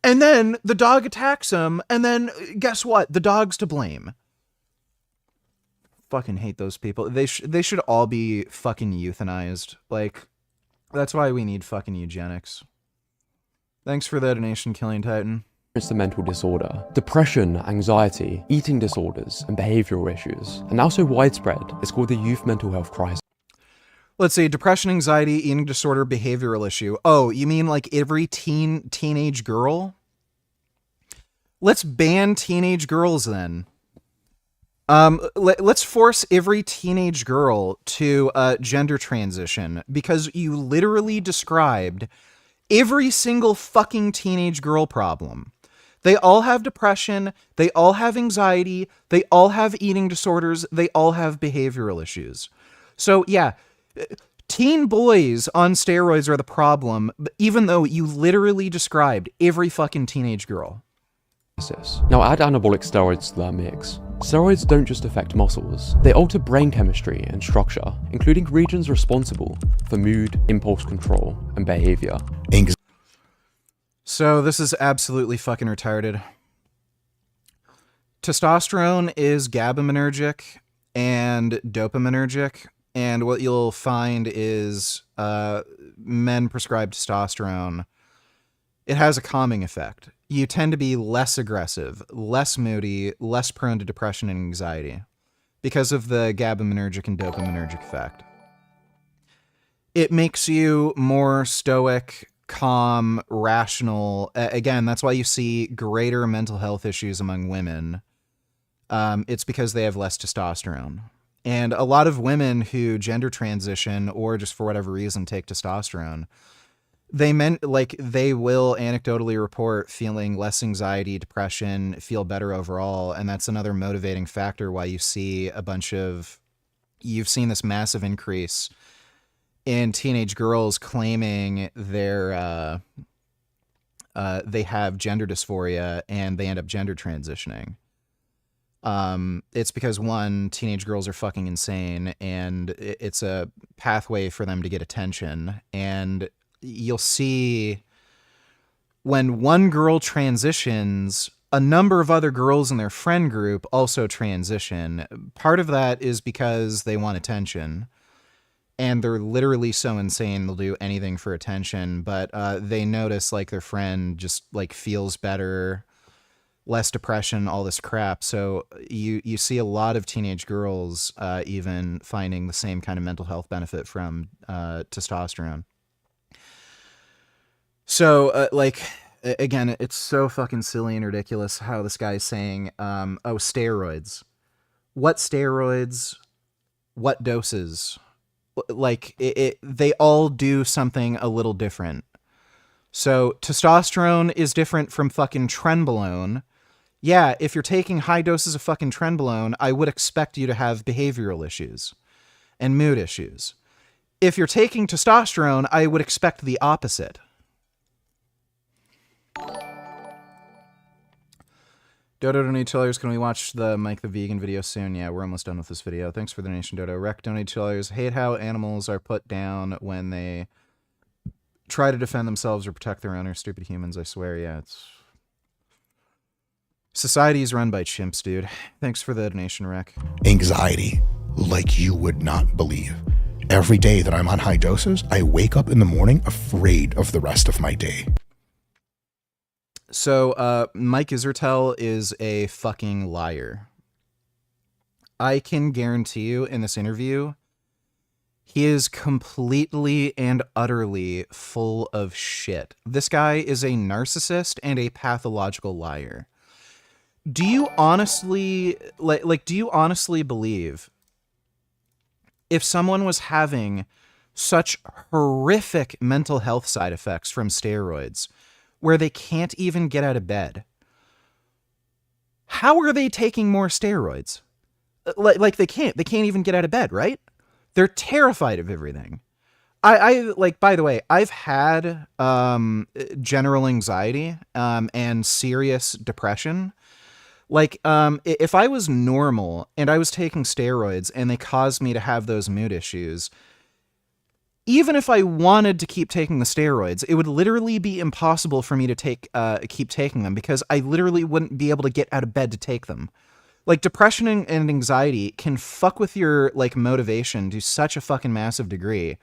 Speaker 1: and then the dog attacks him, and then guess what? The dog's to blame. Fucking hate those people. They should all be fucking euthanized. Like, that's why we need fucking eugenics. Thanks for the donation, Killing Titan.
Speaker 25: It's the mental disorder. Depression, anxiety, eating disorders, and behavioral issues. And now so widespread, it's called the youth mental health crisis.
Speaker 1: Let's see, depression, anxiety, eating disorder, behavioral issue. Oh, you mean like every teenage girl? Let's ban teenage girls then. Let's force every teenage girl to gender transition, because you literally described every single fucking teenage girl problem. They all have depression, they all have anxiety, they all have eating disorders, they all have behavioral issues. So yeah, teen boys on steroids are the problem, even though you literally described every fucking teenage girl.
Speaker 25: Now add anabolic steroids to that mix. Steroids don't just affect muscles, they alter brain chemistry and structure, including regions responsible for mood, impulse control, and behavior.
Speaker 1: So this is absolutely fucking retarded. Testosterone is GABAergic and dopaminergic, and what you'll find is men prescribed testosterone, it has a calming effect. You tend to be less aggressive, less moody, less prone to depression and anxiety because of the GABAergic and dopaminergic effect. It makes you more stoic, calm, rational. Again, that's why you see greater mental health issues among women. It's because they have less testosterone. And a lot of women who gender transition or just for whatever reason take testosterone, they will anecdotally report feeling less anxiety, depression, feel better overall. And that's another motivating factor why you've seen this massive increase in teenage girls claiming they have gender dysphoria and they end up gender transitioning. It's because one, teenage girls are fucking insane and it's a pathway for them to get attention. And you'll see when one girl transitions, a number of other girls in their friend group also transition. Part of that is because they want attention. And they're literally so insane they'll do anything for attention, but they notice like their friend just like feels better, less depression, all this crap. So you see a lot of teenage girls even finding the same kind of mental health benefit from testosterone. So again, it's so fucking silly and ridiculous how this guy's saying, oh, steroids. What steroids? What doses? Like they all do something a little different. So testosterone is different from fucking trenbolone. Yeah, if you're taking high doses of fucking trenbolone, I would expect you to have behavioral issues and mood issues. If you're taking testosterone, I would expect the opposite. Dodo donate $2. Can we watch the Mike the Vegan video soon? Yeah, we're almost done with this video. Thanks for the donation, Dodo. Rec donate $2. Hate how animals are put down when they try to defend themselves or protect their owners. Stupid humans, I swear. Yeah, it's... Society is run by chimps, dude. Thanks for the donation, Rec.
Speaker 11: Anxiety, like you would not believe. Every day that I'm on high doses, I wake up in the morning afraid of the rest of my day.
Speaker 1: So, Mike Isertel is a fucking liar. I can guarantee you in this interview, he is completely and utterly full of shit. This guy is a narcissist and a pathological liar. Do you honestly do you honestly believe if someone was having such horrific mental health side effects from steroids where they can't even get out of bed, how are they taking more steroids? Like they can't even get out of bed, right? They're terrified of everything. I like, by the way, I've had general anxiety and serious depression. Like, if I was normal and I was taking steroids and they caused me to have those mood issues, even if I wanted to keep taking the steroids, it would literally be impossible for me to keep taking them because I literally wouldn't be able to get out of bed to take them. Like, depression and anxiety can fuck with your like motivation to such a fucking massive degree.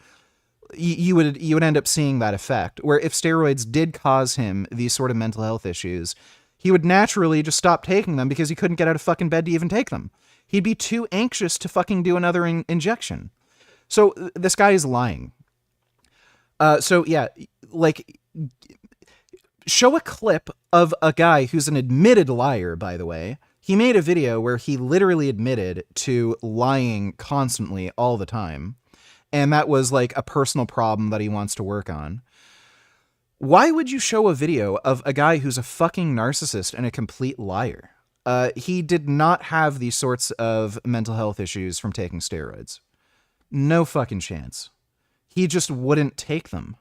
Speaker 1: You would end up seeing that effect where if steroids did cause him these sort of mental health issues, he would naturally just stop taking them because he couldn't get out of fucking bed to even take them. He'd be too anxious to fucking do another injection. So this guy is lying. So yeah, like, show a clip of a guy who's an admitted liar, by the way. He made a video where he literally admitted to lying constantly all the time. And that was like a personal problem that he wants to work on. Why would you show a video of a guy who's a fucking narcissist and a complete liar? He did not have these sorts of mental health issues from taking steroids. No fucking chance. He just wouldn't take them.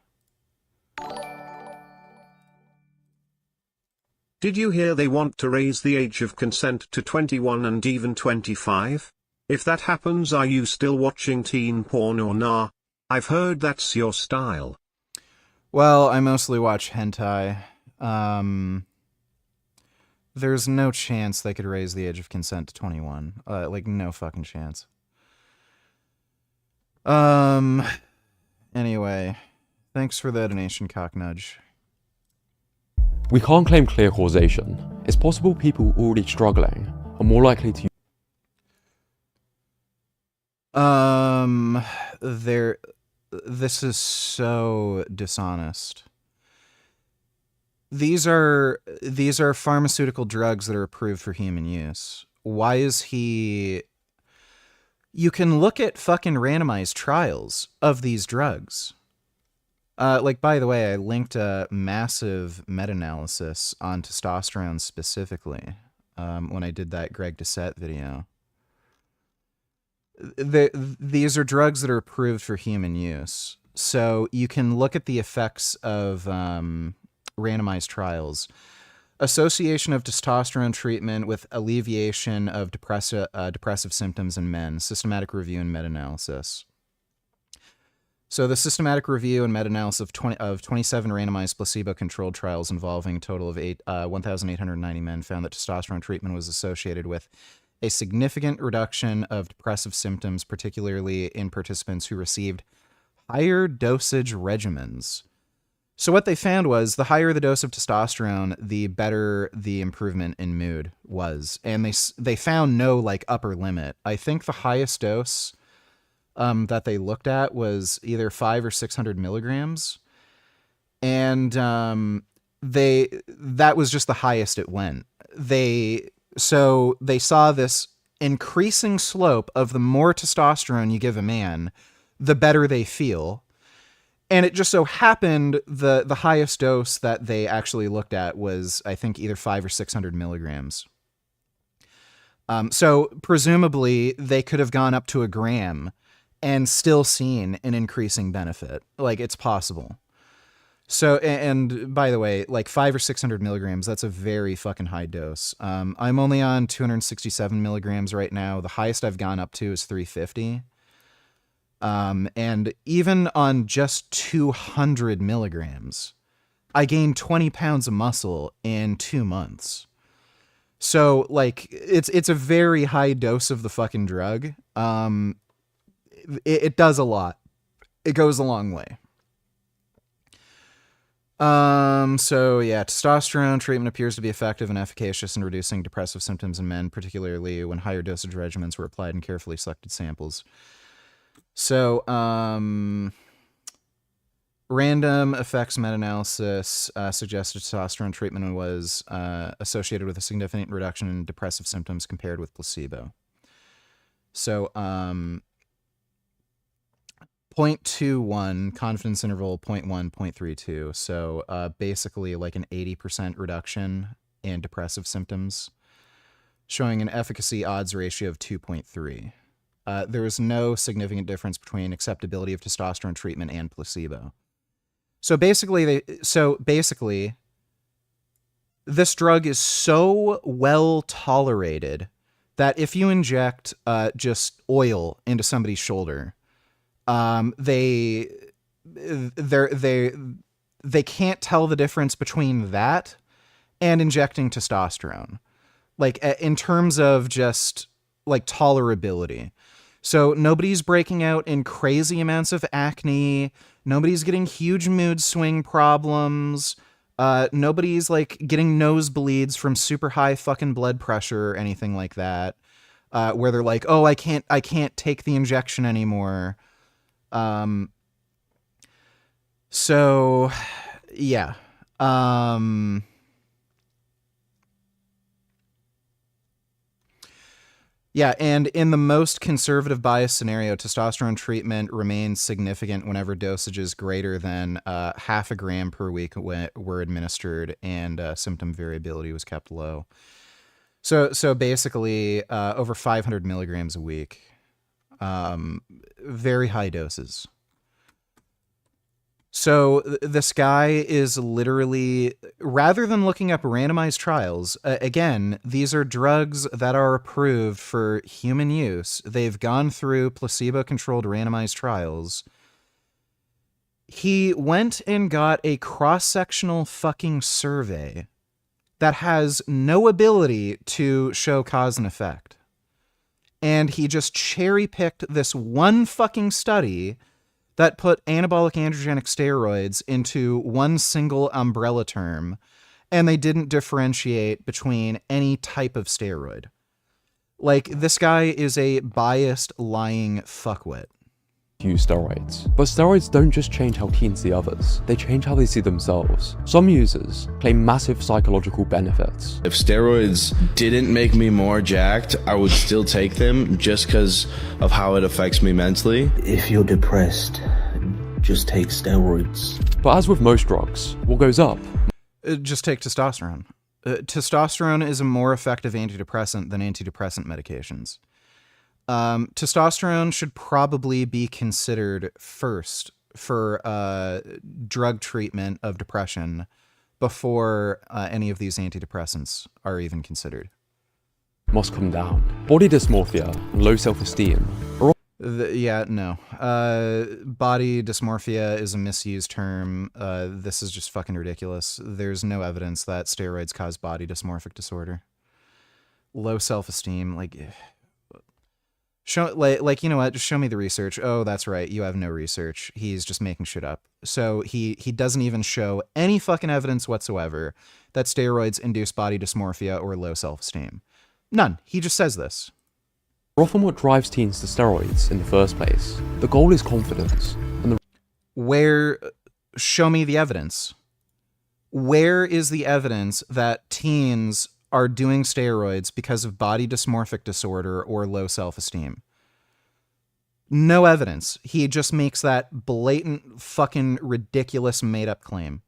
Speaker 2: Did you hear they want to raise the age of consent to 21 and even 25? If that happens, are you still watching teen porn or nah? I've heard that's your style.
Speaker 1: Well, I mostly watch hentai. There's no chance they could raise the age of consent to 21. Like, no fucking chance. Anyway, thanks for the donation, Cocknudge.
Speaker 25: We can't claim clear causation. It's possible people already struggling are more likely to.
Speaker 1: This is so dishonest. These are pharmaceutical drugs that are approved for human use. Why is he... You can look at fucking randomized trials of these drugs. Like, by the way, I linked a massive meta-analysis on testosterone specifically when I did that Greg Doucette video. These are drugs that are approved for human use. So you can look at the effects of randomized trials. Association of testosterone treatment with alleviation of depressive symptoms in men. Systematic review and meta-analysis. So the systematic review and meta-analysis of 27 randomized placebo-controlled trials involving a total of 1,890 men found that testosterone treatment was associated with a significant reduction of depressive symptoms, particularly in participants who received higher dosage regimens. So what they found was the higher the dose of testosterone, the better the improvement in mood was. And they found no like upper limit. I think the highest dose that they looked at was either 500 or 600 milligrams. And that was just the highest it went. So they saw this increasing slope of the more testosterone you give a man, the better they feel. And it just so happened the highest dose that they actually looked at was, I think, either 500 or 600 milligrams. So presumably they could have gone up to a gram and still seen an increasing benefit. Like, it's possible. So, and by the way, like 500 or 600 milligrams, that's a very fucking high dose. I'm only on 267 milligrams right now. The highest I've gone up to is 350. And even on just 200 milligrams, I gained 20 pounds of muscle in 2 months. So like, it's a very high dose of the fucking drug. It does a lot. It goes a long way. So yeah, testosterone treatment appears to be effective and efficacious in reducing depressive symptoms in men, particularly when higher dosage regimens were applied in carefully selected samples. So, Random effects meta-analysis suggested testosterone treatment was associated with a significant reduction in depressive symptoms compared with placebo. So, 0.21, confidence interval 0.1, 0.32. So basically like an 80% reduction in depressive symptoms, showing an efficacy odds ratio of 2.3. There is no significant difference between acceptability of testosterone treatment and placebo. So basically, this drug is so well tolerated that if you inject just oil into somebody's shoulder, they can't tell the difference between that and injecting testosterone, like in terms of just like tolerability. So nobody's breaking out in crazy amounts of acne. Nobody's getting huge mood swing problems. Nobody's like getting nosebleeds from super high fucking blood pressure or anything like that. Where they're like, oh, I can't take the injection anymore. So yeah. Yeah, and in the most conservative bias scenario, testosterone treatment remains significant whenever dosages greater than half a gram per week were administered, and symptom variability was kept low. So basically, over 500 milligrams a week, very high doses. So this guy is literally, rather than looking up randomized trials, again, these are drugs that are approved for human use. They've gone through placebo-controlled randomized trials. He went and got a cross-sectional fucking survey that has no ability to show cause and effect. And he just cherry-picked this one fucking study that put anabolic androgenic steroids into one single umbrella term, and they didn't differentiate between any type of steroid. Like, this guy is a biased, lying fuckwit.
Speaker 25: Use steroids. But steroids don't just change how teens see others, they change how they see themselves. Some users claim massive psychological benefits.
Speaker 12: If steroids didn't make me more jacked, I would still take them just because of how it affects me mentally.
Speaker 13: If you're depressed, just take steroids.
Speaker 25: But as with most drugs, what goes up?
Speaker 1: Just take testosterone. Testosterone is a more effective antidepressant than antidepressant medications. Testosterone should probably be considered first for drug treatment of depression before any of these antidepressants are even considered.
Speaker 25: Must come down. Body dysmorphia and low self-esteem are
Speaker 1: no. Body dysmorphia is a misused term. This is just fucking ridiculous. There's no evidence that steroids cause body dysmorphic disorder. Low self-esteem, like... Show, like, you know what? Just show me the research. Oh, that's right. You have no research. He's just making shit up. So he doesn't even show any fucking evidence whatsoever that steroids induce body dysmorphia or low self-esteem. None. He just says this.
Speaker 25: Often what drives teens to steroids in the first place. The goal is confidence. And
Speaker 1: show me the evidence. Where is the evidence that teens are doing steroids because of body dysmorphic disorder or low self-esteem? No evidence. He just makes that blatant fucking ridiculous made-up claim.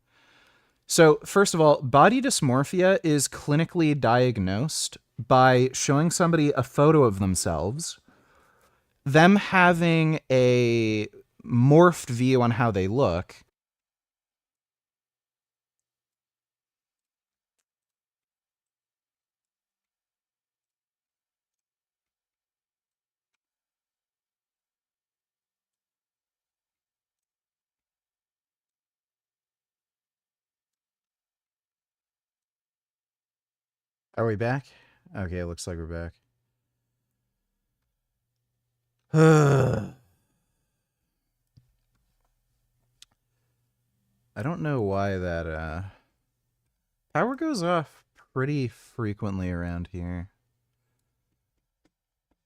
Speaker 1: So, first of all, body dysmorphia is clinically diagnosed by showing somebody a photo of themselves, them having a morphed view on how they look, Are we back? Okay, it looks like we're back. I don't know why that power goes off pretty frequently around here.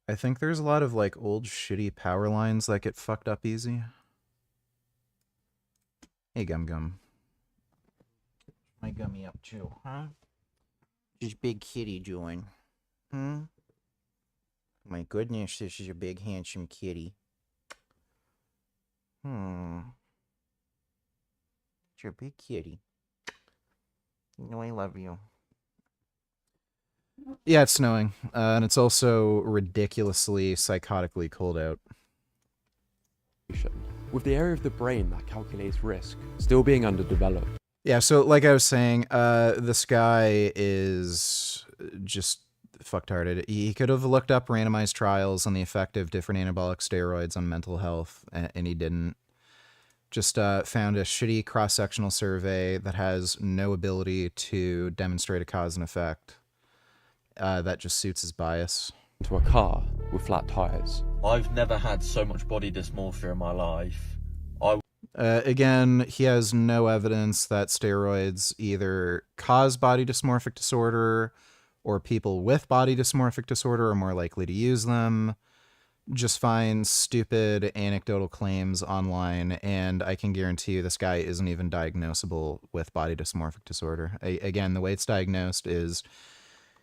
Speaker 1: I think there's a lot of like old shitty power lines that get fucked up easy. Hey, Gum Gum. My gummy up too, huh? This big kitty doing? My goodness, this is a big handsome kitty. It's your big kitty. You know I love you. Yeah, it's snowing. And it's also ridiculously, psychotically cold out.
Speaker 25: With the area of the brain that calculates risk still being underdeveloped.
Speaker 1: Yeah, so like I was saying, this guy is just fucktarded. He could have looked up randomized trials on the effect of different anabolic steroids on mental health, and he didn't. Just found a shitty cross-sectional survey that has no ability to demonstrate a cause and effect. That just suits his bias.
Speaker 25: Into a car with flat tires.
Speaker 5: I've never had so much body dysmorphia in my life.
Speaker 1: Again, he has no evidence that steroids either cause body dysmorphic disorder or people with body dysmorphic disorder are more likely to use them. Just find stupid anecdotal claims online, and I can guarantee you this guy isn't even diagnosable with body dysmorphic disorder. Again, the way it's diagnosed is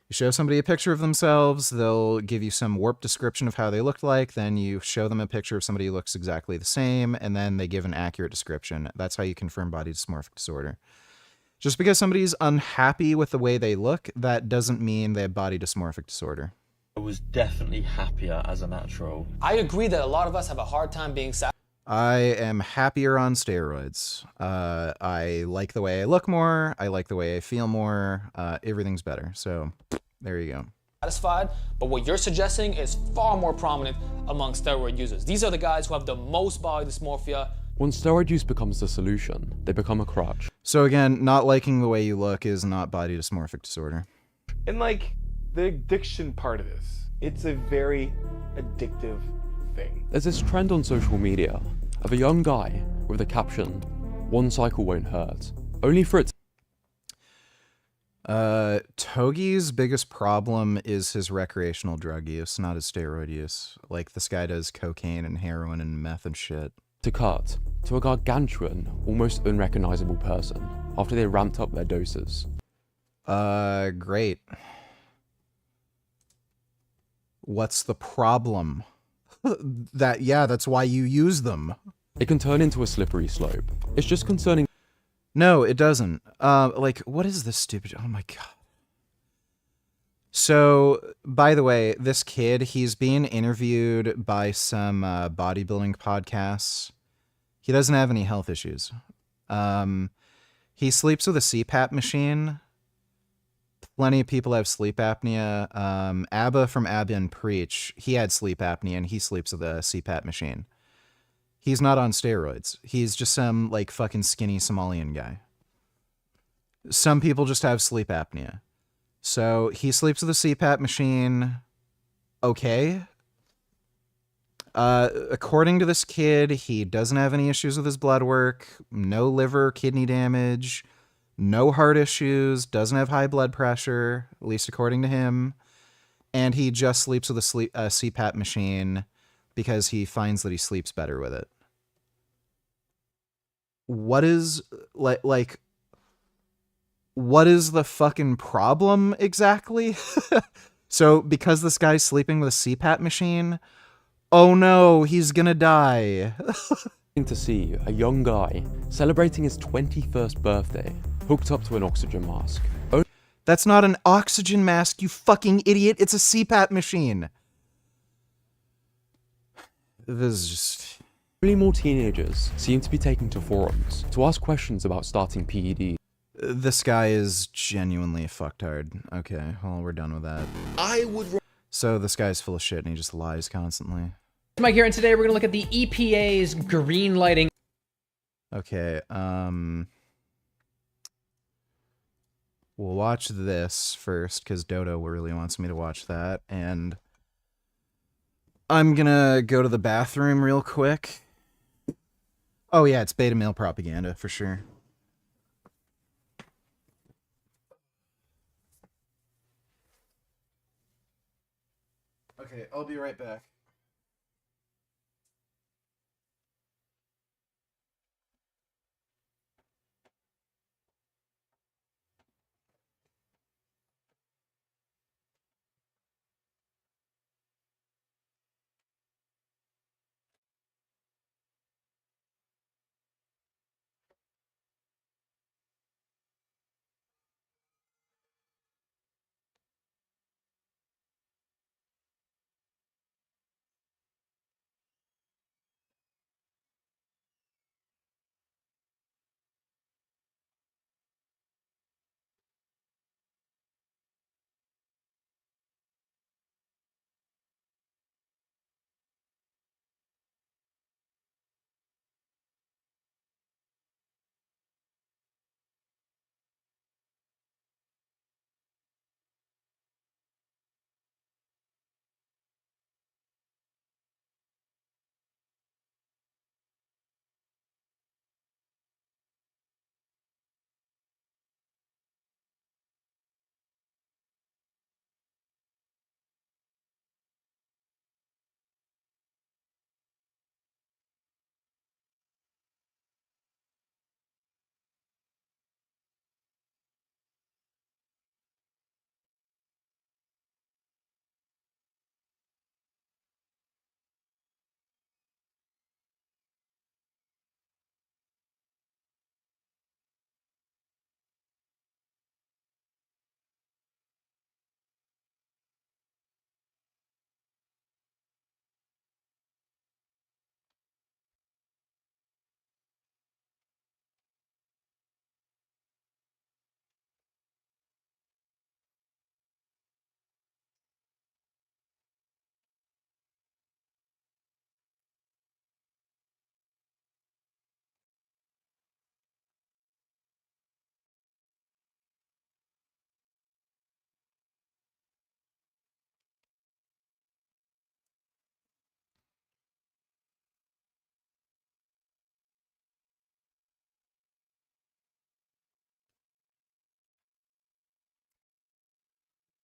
Speaker 1: you show somebody a picture of themselves, they'll give you some warped description of how they looked like, then you show them a picture of somebody who looks exactly the same, and then they give an accurate description. That's how you confirm body dysmorphic disorder. Just because somebody's unhappy with the way they look, that doesn't mean they have body dysmorphic disorder.
Speaker 5: I was definitely happier as a natural.
Speaker 14: I agree that a lot of us have a hard time being satisfied.
Speaker 1: I am happier on steroids. I like the way I look more. I like the way I feel more. Everything's better. So there you go.
Speaker 14: But what you're suggesting is far more prominent among steroid users. These are the guys who have the most body dysmorphia.
Speaker 25: When steroid use becomes the solution, they become a crutch.
Speaker 1: So again, not liking the way you look is not body dysmorphic disorder.
Speaker 22: And like the addiction part of this, it's a very addictive thing.
Speaker 25: There's this trend on social media of a young guy with a caption, "One cycle won't hurt," only for it.
Speaker 1: Togi's biggest problem is his recreational drug use, not his steroid use. Like, this guy does cocaine and heroin and meth and shit.
Speaker 25: To cut to a gargantuan, almost unrecognizable person after they ramped up their doses.
Speaker 1: Great. What's the problem? That's why you use them.
Speaker 25: It can turn into a slippery slope. It's just concerning.
Speaker 1: No, it doesn't. Like, what is this stupid? Oh my god. So, by the way, this kid, he's being interviewed by some bodybuilding podcasts. He doesn't have any health issues. He sleeps with a CPAP machine. Plenty of people have sleep apnea. Abba from Abba and Preach, he had sleep apnea and he sleeps with a CPAP machine. He's not on steroids. He's just some, like, fucking skinny Somalian guy. Some people just have sleep apnea. So, he sleeps with a CPAP machine. Okay. According to this kid, he doesn't have any issues with his blood work, no liver, kidney damage, no heart issues, doesn't have high blood pressure, at least according to him. And he just sleeps with a CPAP machine because he finds that he sleeps better with it. What is, like, what is the fucking problem exactly? So, because this guy's sleeping with a CPAP machine, oh no, he's gonna die.
Speaker 25: To see a young guy celebrating his 21st birthday hooked up to an oxygen mask.
Speaker 1: That's not an oxygen mask, you fucking idiot. It's a CPAP machine. This is just...
Speaker 25: Only more teenagers seem to be taking to forums to ask questions about starting PEDs.
Speaker 1: This guy is genuinely a fucktard. Okay, well, we're done with that. So this guy's full of shit and he just lies constantly.
Speaker 23: Mike here, and today we're going to look at the EPA's green lighting.
Speaker 1: Okay, we'll watch this first, because Dodo really wants me to watch that, and I'm gonna go to the bathroom real quick. Oh yeah, it's beta male propaganda, for sure. Okay, I'll be right back.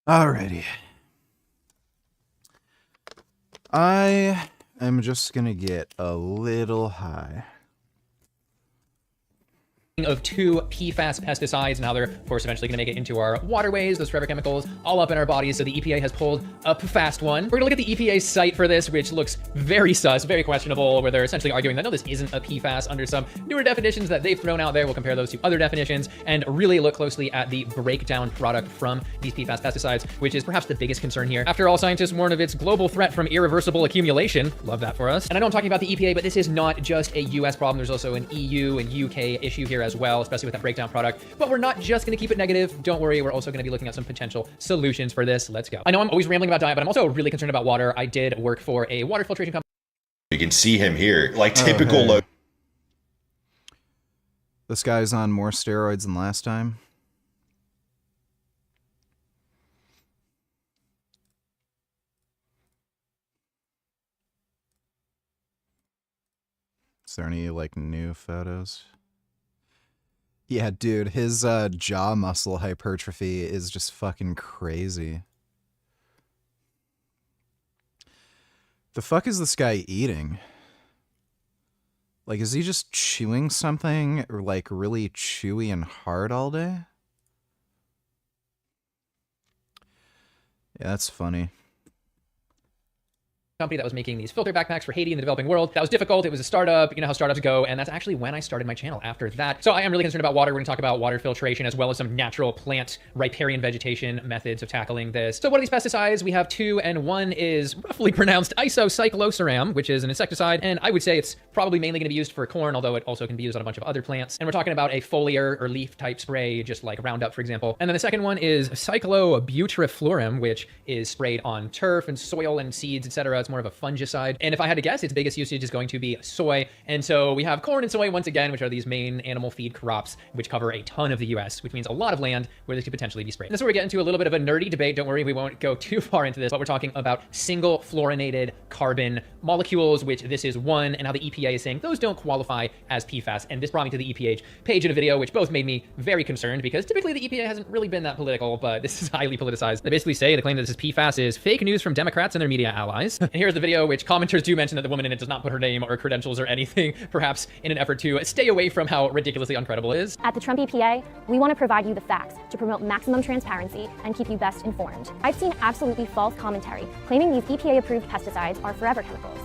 Speaker 1: Alrighty. I am just gonna get a little high.
Speaker 23: Of 2 PFAS pesticides and how they're, of course, eventually going to make it into our waterways, those forever chemicals, all up in our bodies. So the EPA has pulled a PFAS one. We're going to look at the EPA's site for this, which looks very sus, very questionable, where they're essentially arguing that, no, this isn't a PFAS under some newer definitions that they've thrown out there. We'll compare those to other definitions and really look closely at the breakdown product from these PFAS pesticides, which is perhaps the biggest concern here. After all, scientists warn of its global threat from irreversible accumulation. Love that for us. And I know I'm talking about the EPA, but this is not just a US problem. There's also an EU and UK issue here as well, especially with that breakdown product. But we're not just going to keep it negative. Don't worry, we're also going to be looking at some potential solutions for this. Let's go. I know I'm always rambling about diet, but I'm also really concerned about water. I did work for a water filtration company.
Speaker 4: You can see him here, like typical low.
Speaker 1: This guy's on more steroids than last time. Is there any, like, new photos? Yeah, dude, his jaw muscle hypertrophy is just fucking crazy. The fuck is this guy eating? Like, is he just chewing something, or like really chewy and hard all day? Yeah, that's funny.
Speaker 23: Company that was making these filter backpacks for Haiti in the developing world. That was difficult. It was a startup. You know how startups go. And that's actually when I started my channel after that. So I am really concerned about water. We're going to talk about water filtration as well as some natural plant riparian vegetation methods of tackling this. So what are these pesticides? We have 2, and one is roughly pronounced isocyclosaram, which is an insecticide. And I would say it's probably mainly going to be used for corn, although it also can be used on a bunch of other plants. And we're talking about a foliar or leaf type spray, just like Roundup, for example. And then the second one is cyclobutyrifluoram, which is sprayed on turf and soil and seeds, etc. It's more of a fungicide. And if I had to guess, its biggest usage is going to be soy. And so we have corn and soy once again, which are these main animal feed crops, which cover a ton of the US, which means a lot of land where this could potentially be sprayed. And this is where we get into a little bit of a nerdy debate. Don't worry, we won't go too far into this, but we're talking about single fluorinated carbon molecules, which this is one, and how the EPA is saying those don't qualify as PFAS. And this brought me to the EPA page in a video, which both made me very concerned because typically the EPA hasn't really been that political, but this is highly politicized. They basically say the claim that this is PFAS is fake news from Democrats and their media allies. And here's the video, which commenters do mention that the woman in it does not put her name or credentials or anything, perhaps in an effort to stay away from how ridiculously uncredible it is.
Speaker 9: At the Trump EPA, we want to provide you the facts to promote maximum transparency and keep you best informed. I've seen absolutely false commentary claiming these EPA-approved pesticides are forever chemicals.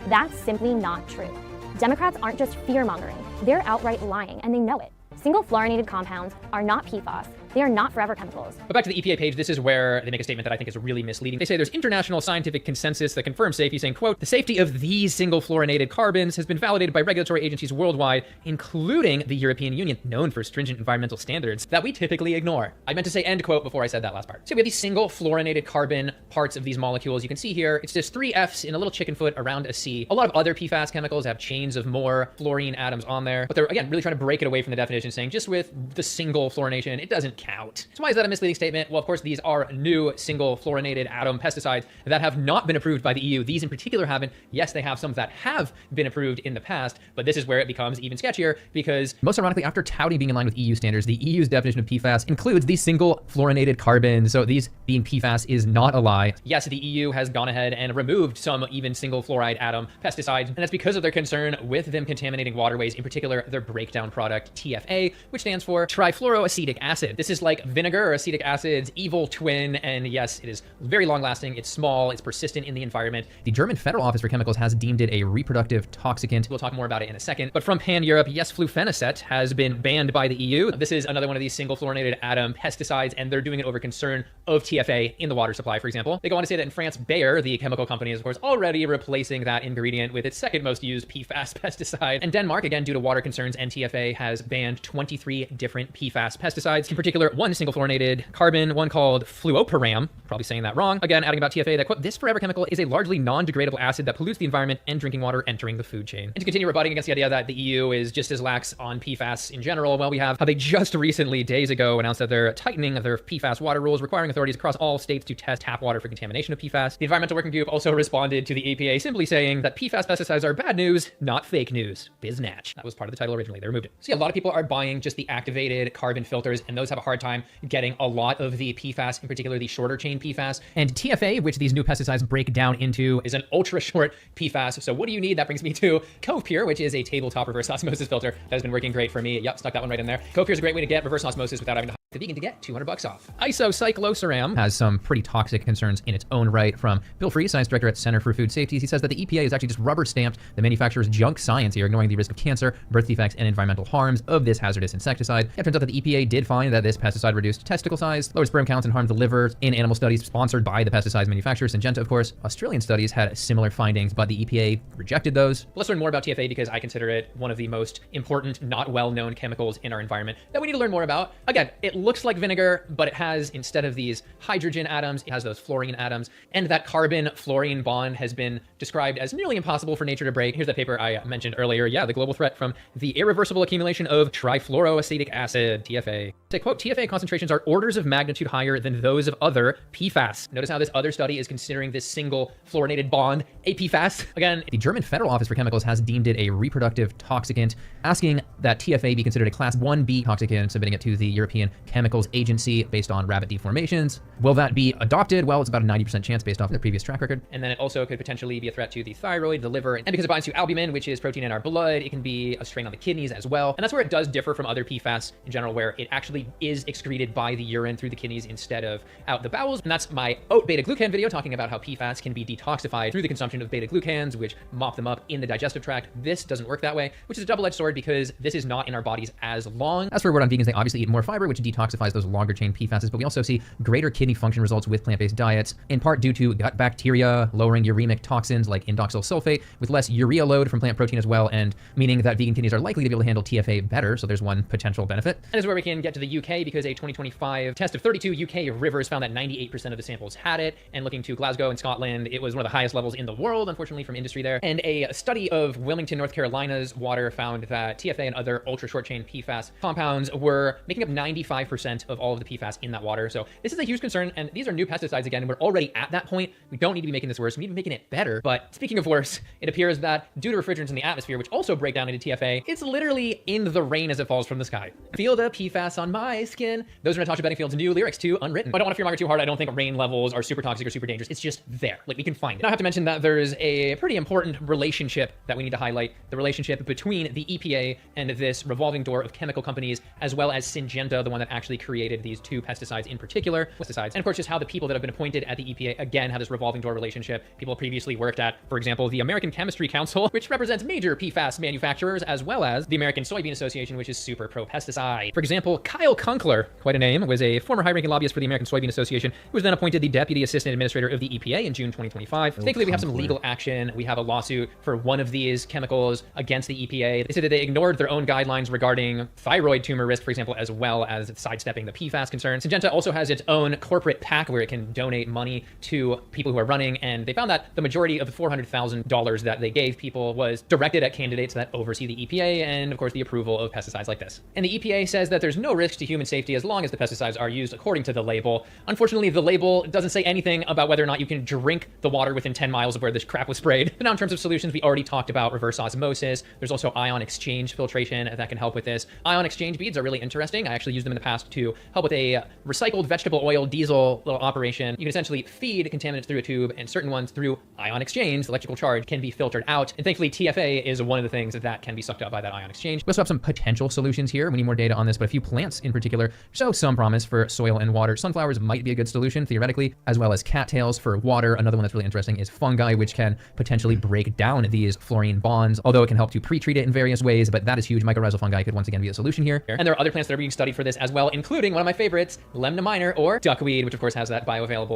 Speaker 9: That's simply not true. Democrats aren't just fear-mongering, they're outright lying, and they know it. Single fluorinated compounds are not PFAS. They are not forever chemicals.
Speaker 23: But back to the EPA page, this is where they make a statement that I think is really misleading. They say there's international scientific consensus that confirms safety, saying, quote, the safety of these single fluorinated carbons has been validated by regulatory agencies worldwide, including the European Union, known for stringent environmental standards that we typically ignore. I meant to say end quote before I said that last part. So we have these single fluorinated carbon parts of these molecules. You can see here, it's just 3 Fs in a little chicken foot around a C. A lot of other PFAS chemicals have chains of more fluorine atoms on there, but they're, again, really trying to break it away from the definition, saying just with the single fluorination, it doesn't count. So why is that a misleading statement? Well, of course, these are new single fluorinated atom pesticides that have not been approved by the EU. These in particular haven't. Yes, they have some that have been approved in the past, but this is where it becomes even sketchier because most ironically, after touting being in line with EU standards, the EU's definition of PFAS includes these single fluorinated carbons. So these being PFAS is not a lie. Yes, the EU has gone ahead and removed some even single fluoride atom pesticides, and that's because of their concern with them contaminating waterways, in particular their breakdown product TFA, which stands for trifluoroacetic acid. This is like vinegar or acetic acid's evil twin, and yes, it is very long lasting, it's small, it's persistent in the environment. The German Federal Office for Chemicals has deemed it a reproductive toxicant. We'll talk more about it in a second. But from pan-Europe, yes, flufenicet has been banned by the EU. This is another one of these single fluorinated atom pesticides, and they're doing it over concern of TFA in the water supply, for example. They go on to say that in France, Bayer, the chemical company, is of course already replacing that ingredient with its second most used PFAS pesticide. And Denmark, again, due to water concerns and TFA, has banned 23 different PFAS pesticides, in particular one single fluorinated carbon, one called fluoperam, probably saying that wrong, again adding about TFA that, quote, this forever chemical is a largely non-degradable acid that pollutes the environment and drinking water entering the food chain. And to continue rebutting against the idea that the EU is just as lax on PFAS in general, well, we have how they just recently, days ago, announced that they're tightening their PFAS water rules, requiring authorities across all states to test tap water for contamination of PFAS. The Environmental Working Group also responded to the EPA simply saying that PFAS pesticides are bad news, not fake news. Biznatch. That was part of the title originally. They removed it. So yeah, a lot of people are buying just the activated carbon filters, and those have a hard time getting a lot of the PFAS, in particular the shorter chain PFAS. And TFA, which these new pesticides break down into, is an ultra short PFAS. So what do you need? That brings me to Cove Pure, which is a tabletop reverse osmosis filter that has been working great for me. Yep, stuck that one right in there. Cove Pure is a great way to get reverse osmosis without having to the vegan to get $200 off. Isocycloseram has some pretty toxic concerns in its own right. From Bill Free, Science Director at Center for Food Safety, he says that the EPA is actually just rubber stamped the manufacturer's junk science here, ignoring the risk of cancer, birth defects, and environmental harms of this hazardous insecticide. It turns out that the EPA did find that this pesticide reduced testicle size, lowered sperm counts, and harmed the liver in animal studies sponsored by the pesticide manufacturer, Syngenta, of course. Australian studies had similar findings, but the EPA rejected those. But let's learn more about TFA because I consider it one of the most important, not well-known chemicals in our environment that we need to learn more about. Again, it looks like vinegar, but it has, instead of these hydrogen atoms, it has those fluorine atoms. And that carbon-fluorine bond has been described as nearly impossible for nature to break. Here's that paper I mentioned earlier. Yeah, the global threat from the irreversible accumulation of trifluoroacetic acid, TFA. To quote, TFA concentrations are orders of magnitude higher than those of other PFAS. Notice how this other study is considering this single fluorinated bond a PFAS. Again, the German Federal Office for Chemicals has deemed it a reproductive toxicant, asking that TFA be considered a class 1B toxicant, submitting it to the European Chemicals Agency based on rabbit deformations. Will that be adopted? Well, it's about a 90% chance based off their previous track record. And then it also could potentially be a threat to the thyroid, the liver, and because it binds to albumin, which is protein in our blood, it can be a strain on the kidneys as well. And that's where it does differ from other PFAS in general, where it actually is excreted by the urine through the kidneys instead of out the bowels. And that's my oat beta-glucan video talking about how PFAS can be detoxified through the consumption of beta-glucans, which mop them up in the digestive tract. This doesn't work that way, which is a double-edged sword because this is not in our bodies as long. As for word on vegans, they obviously eat more fiber, which detoxifies those longer chain PFASs, but we also see greater kidney function results with plant-based diets, in part due to gut bacteria, lowering uremic toxins like indoxyl sulfate, with less urea load from plant protein as well, and meaning that vegan kidneys are likely to be able to handle TFA better, so there's one potential benefit. And this is where we can get to the UK, because a 2025 test of 32 UK rivers found that 98% of the samples had it, and looking to Glasgow in Scotland, it was one of the highest levels in the world, unfortunately, from industry there. And a study of Wilmington, North Carolina's water found that TFA and other ultra-short-chain PFAS compounds were making up 95% of all of the PFAS in that water. So this is a huge concern, and these are new pesticides again. We're already at that point. We don't need to be making this worse. We need to be making it better. But speaking of worse, it appears that due to refrigerants in the atmosphere, which also break down into TFA, it's literally in the rain as it falls from the sky. Feel the PFAS on my skin. Those are Natasha Bedingfield's new lyrics to Unwritten. I don't want to fearmonger too hard. I don't think rain levels are super toxic or super dangerous. It's just there. Like, we can find it. Now I have to mention that there's a pretty important relationship that we need to highlight. The relationship between the EPA and this revolving door of chemical companies, as well as Syngenta, the one that actually created these two pesticides in particular. Pesticides. And of course, just how the people that have been appointed at the EPA, again, have this revolving door relationship. People previously worked at, for example, the American Chemistry Council, which represents major PFAS manufacturers, as well as the American Soybean Association, which is super pro-pesticide. For example, Kyle Kunkler, quite a name, was a former high-ranking lobbyist for the American Soybean Association, who was then appointed the Deputy Assistant Administrator of the EPA in June 2025. Thankfully, we have some legal action. We have a lawsuit for one of these chemicals against the EPA. They said that they ignored their own guidelines regarding thyroid tumor risk, for example, as well as sidestepping the PFAS concerns. Syngenta also has its own corporate PAC where it can donate money to people who are running, and they found that the majority of the $400,000 that they gave people was directed at candidates that oversee the EPA and, of course, the approval of pesticides like this. And the EPA says that there's no risk to human safety as long as the pesticides are used according to the label. Unfortunately, the label doesn't say anything about whether or not you can drink the water within 10 miles of where this crap was sprayed. But now in terms of solutions, we already talked about reverse osmosis. There's also ion exchange filtration that can help with this. Ion exchange beads are really interesting. I actually used them in the past to help with a recycled vegetable oil diesel little operation. You can essentially feed contaminants through a tube, and certain ones through ion exchange, the electrical charge, can be filtered out. And thankfully, TFA is one of the things that can be sucked up by that ion exchange. We also have some potential solutions here. We need more data on this, but a few plants in particular show some promise for soil and water. Sunflowers might be a good solution, theoretically, as well as cattails for water. Another one that's really interesting is fungi, which can potentially break down these fluorine bonds, although it can help to pre-treat it in various ways, but that is huge. Mycorrhizal fungi could once again be a solution here. And there are other plants that are being studied for this as well, including one of my favorites, Lemna minor, or duckweed, which of course has that bioavailable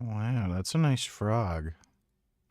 Speaker 1: Wow, that's a nice frog.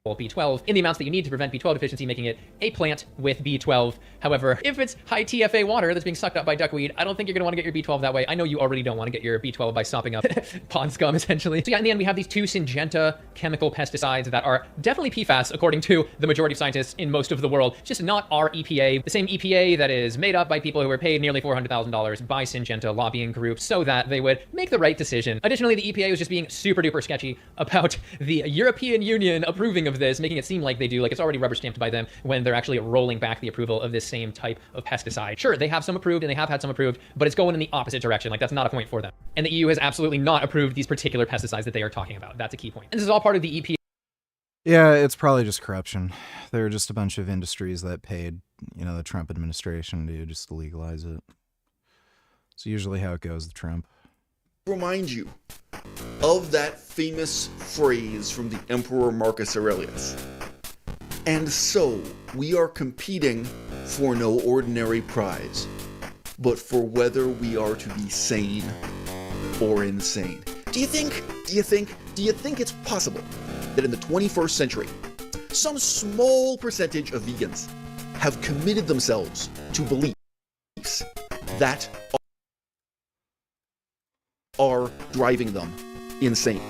Speaker 23: B12 in the amounts that you need to prevent B12 deficiency, making it a plant with B12. However, if it's high TFA water that's being sucked up by duckweed, I don't think you're gonna wanna get your B12 that way. I know you already don't wanna get your B12 by sopping up pond scum, essentially. So yeah, in the end, we have these two Syngenta chemical pesticides that are definitely PFAS, according to the majority of scientists in most of the world, just not our EPA. The same EPA that is made up by people who were paid nearly $400,000 by Syngenta lobbying groups so that they would make the right decision. Additionally, the EPA was just being super duper sketchy about the European Union approving of of this, making it seem like they do, like it's already rubber stamped by them when they're actually rolling back the approval of this same type of pesticide. Sure, they have some approved and they have had some approved, but it's going in the opposite direction. Like that's not a point for them. And the EU has absolutely not approved these particular pesticides that they are talking about. That's a key point. And this is all part of the EPA.
Speaker 1: Yeah, it's probably just corruption. There are just a bunch of industries that paid, you know, the Trump administration to just legalize it. It's usually how it goes with Trump.
Speaker 7: Remind you of that famous phrase from the Emperor Marcus Aurelius. And so, we are competing for no ordinary prize, but for whether we are to be sane or insane. Do you think it's possible that in the 21st century, some small percentage of vegans have committed themselves to beliefs that are driving them insane?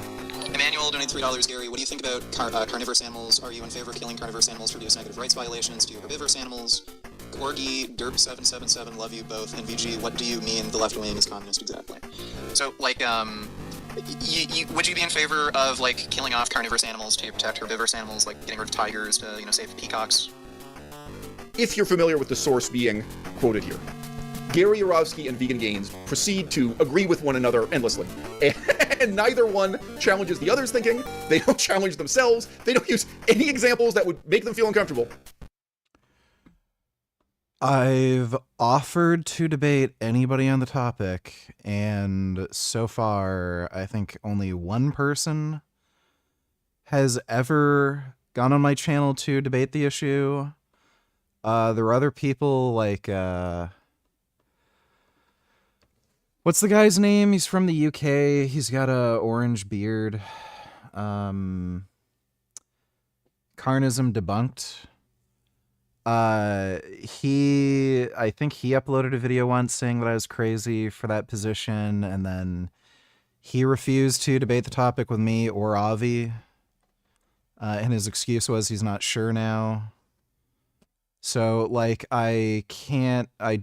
Speaker 16: Emmanuel donated $3. Gary, what do you think about carnivorous animals? Are you in favor of killing carnivorous animals to reduce negative rights violations? Do you herbivorous animals? Gorgie, Derp777, love you both. And VG, what do you mean the left wing is communist exactly? So, like, would you be in favor of, like, killing off carnivorous animals to protect herbivorous animals, like getting rid of tigers to, you know, save peacocks?
Speaker 7: If you're familiar with the source being quoted here, Gary Yourofsky and Vegan Gains proceed to agree with one another endlessly. And neither one challenges the other's thinking, they don't challenge themselves, they don't use any examples that would make them feel uncomfortable.
Speaker 1: I've offered to debate anybody on the topic, and so far, I think only one person has ever gone on my channel to debate the issue. There are other people like, what's the guy's name? He's from the UK. He's got a orange beard. Carnism Debunked. I think he uploaded a video once saying that I was crazy for that position, and then he refused to debate the topic with me or Avi. And his excuse was he's not sure now. So, like, I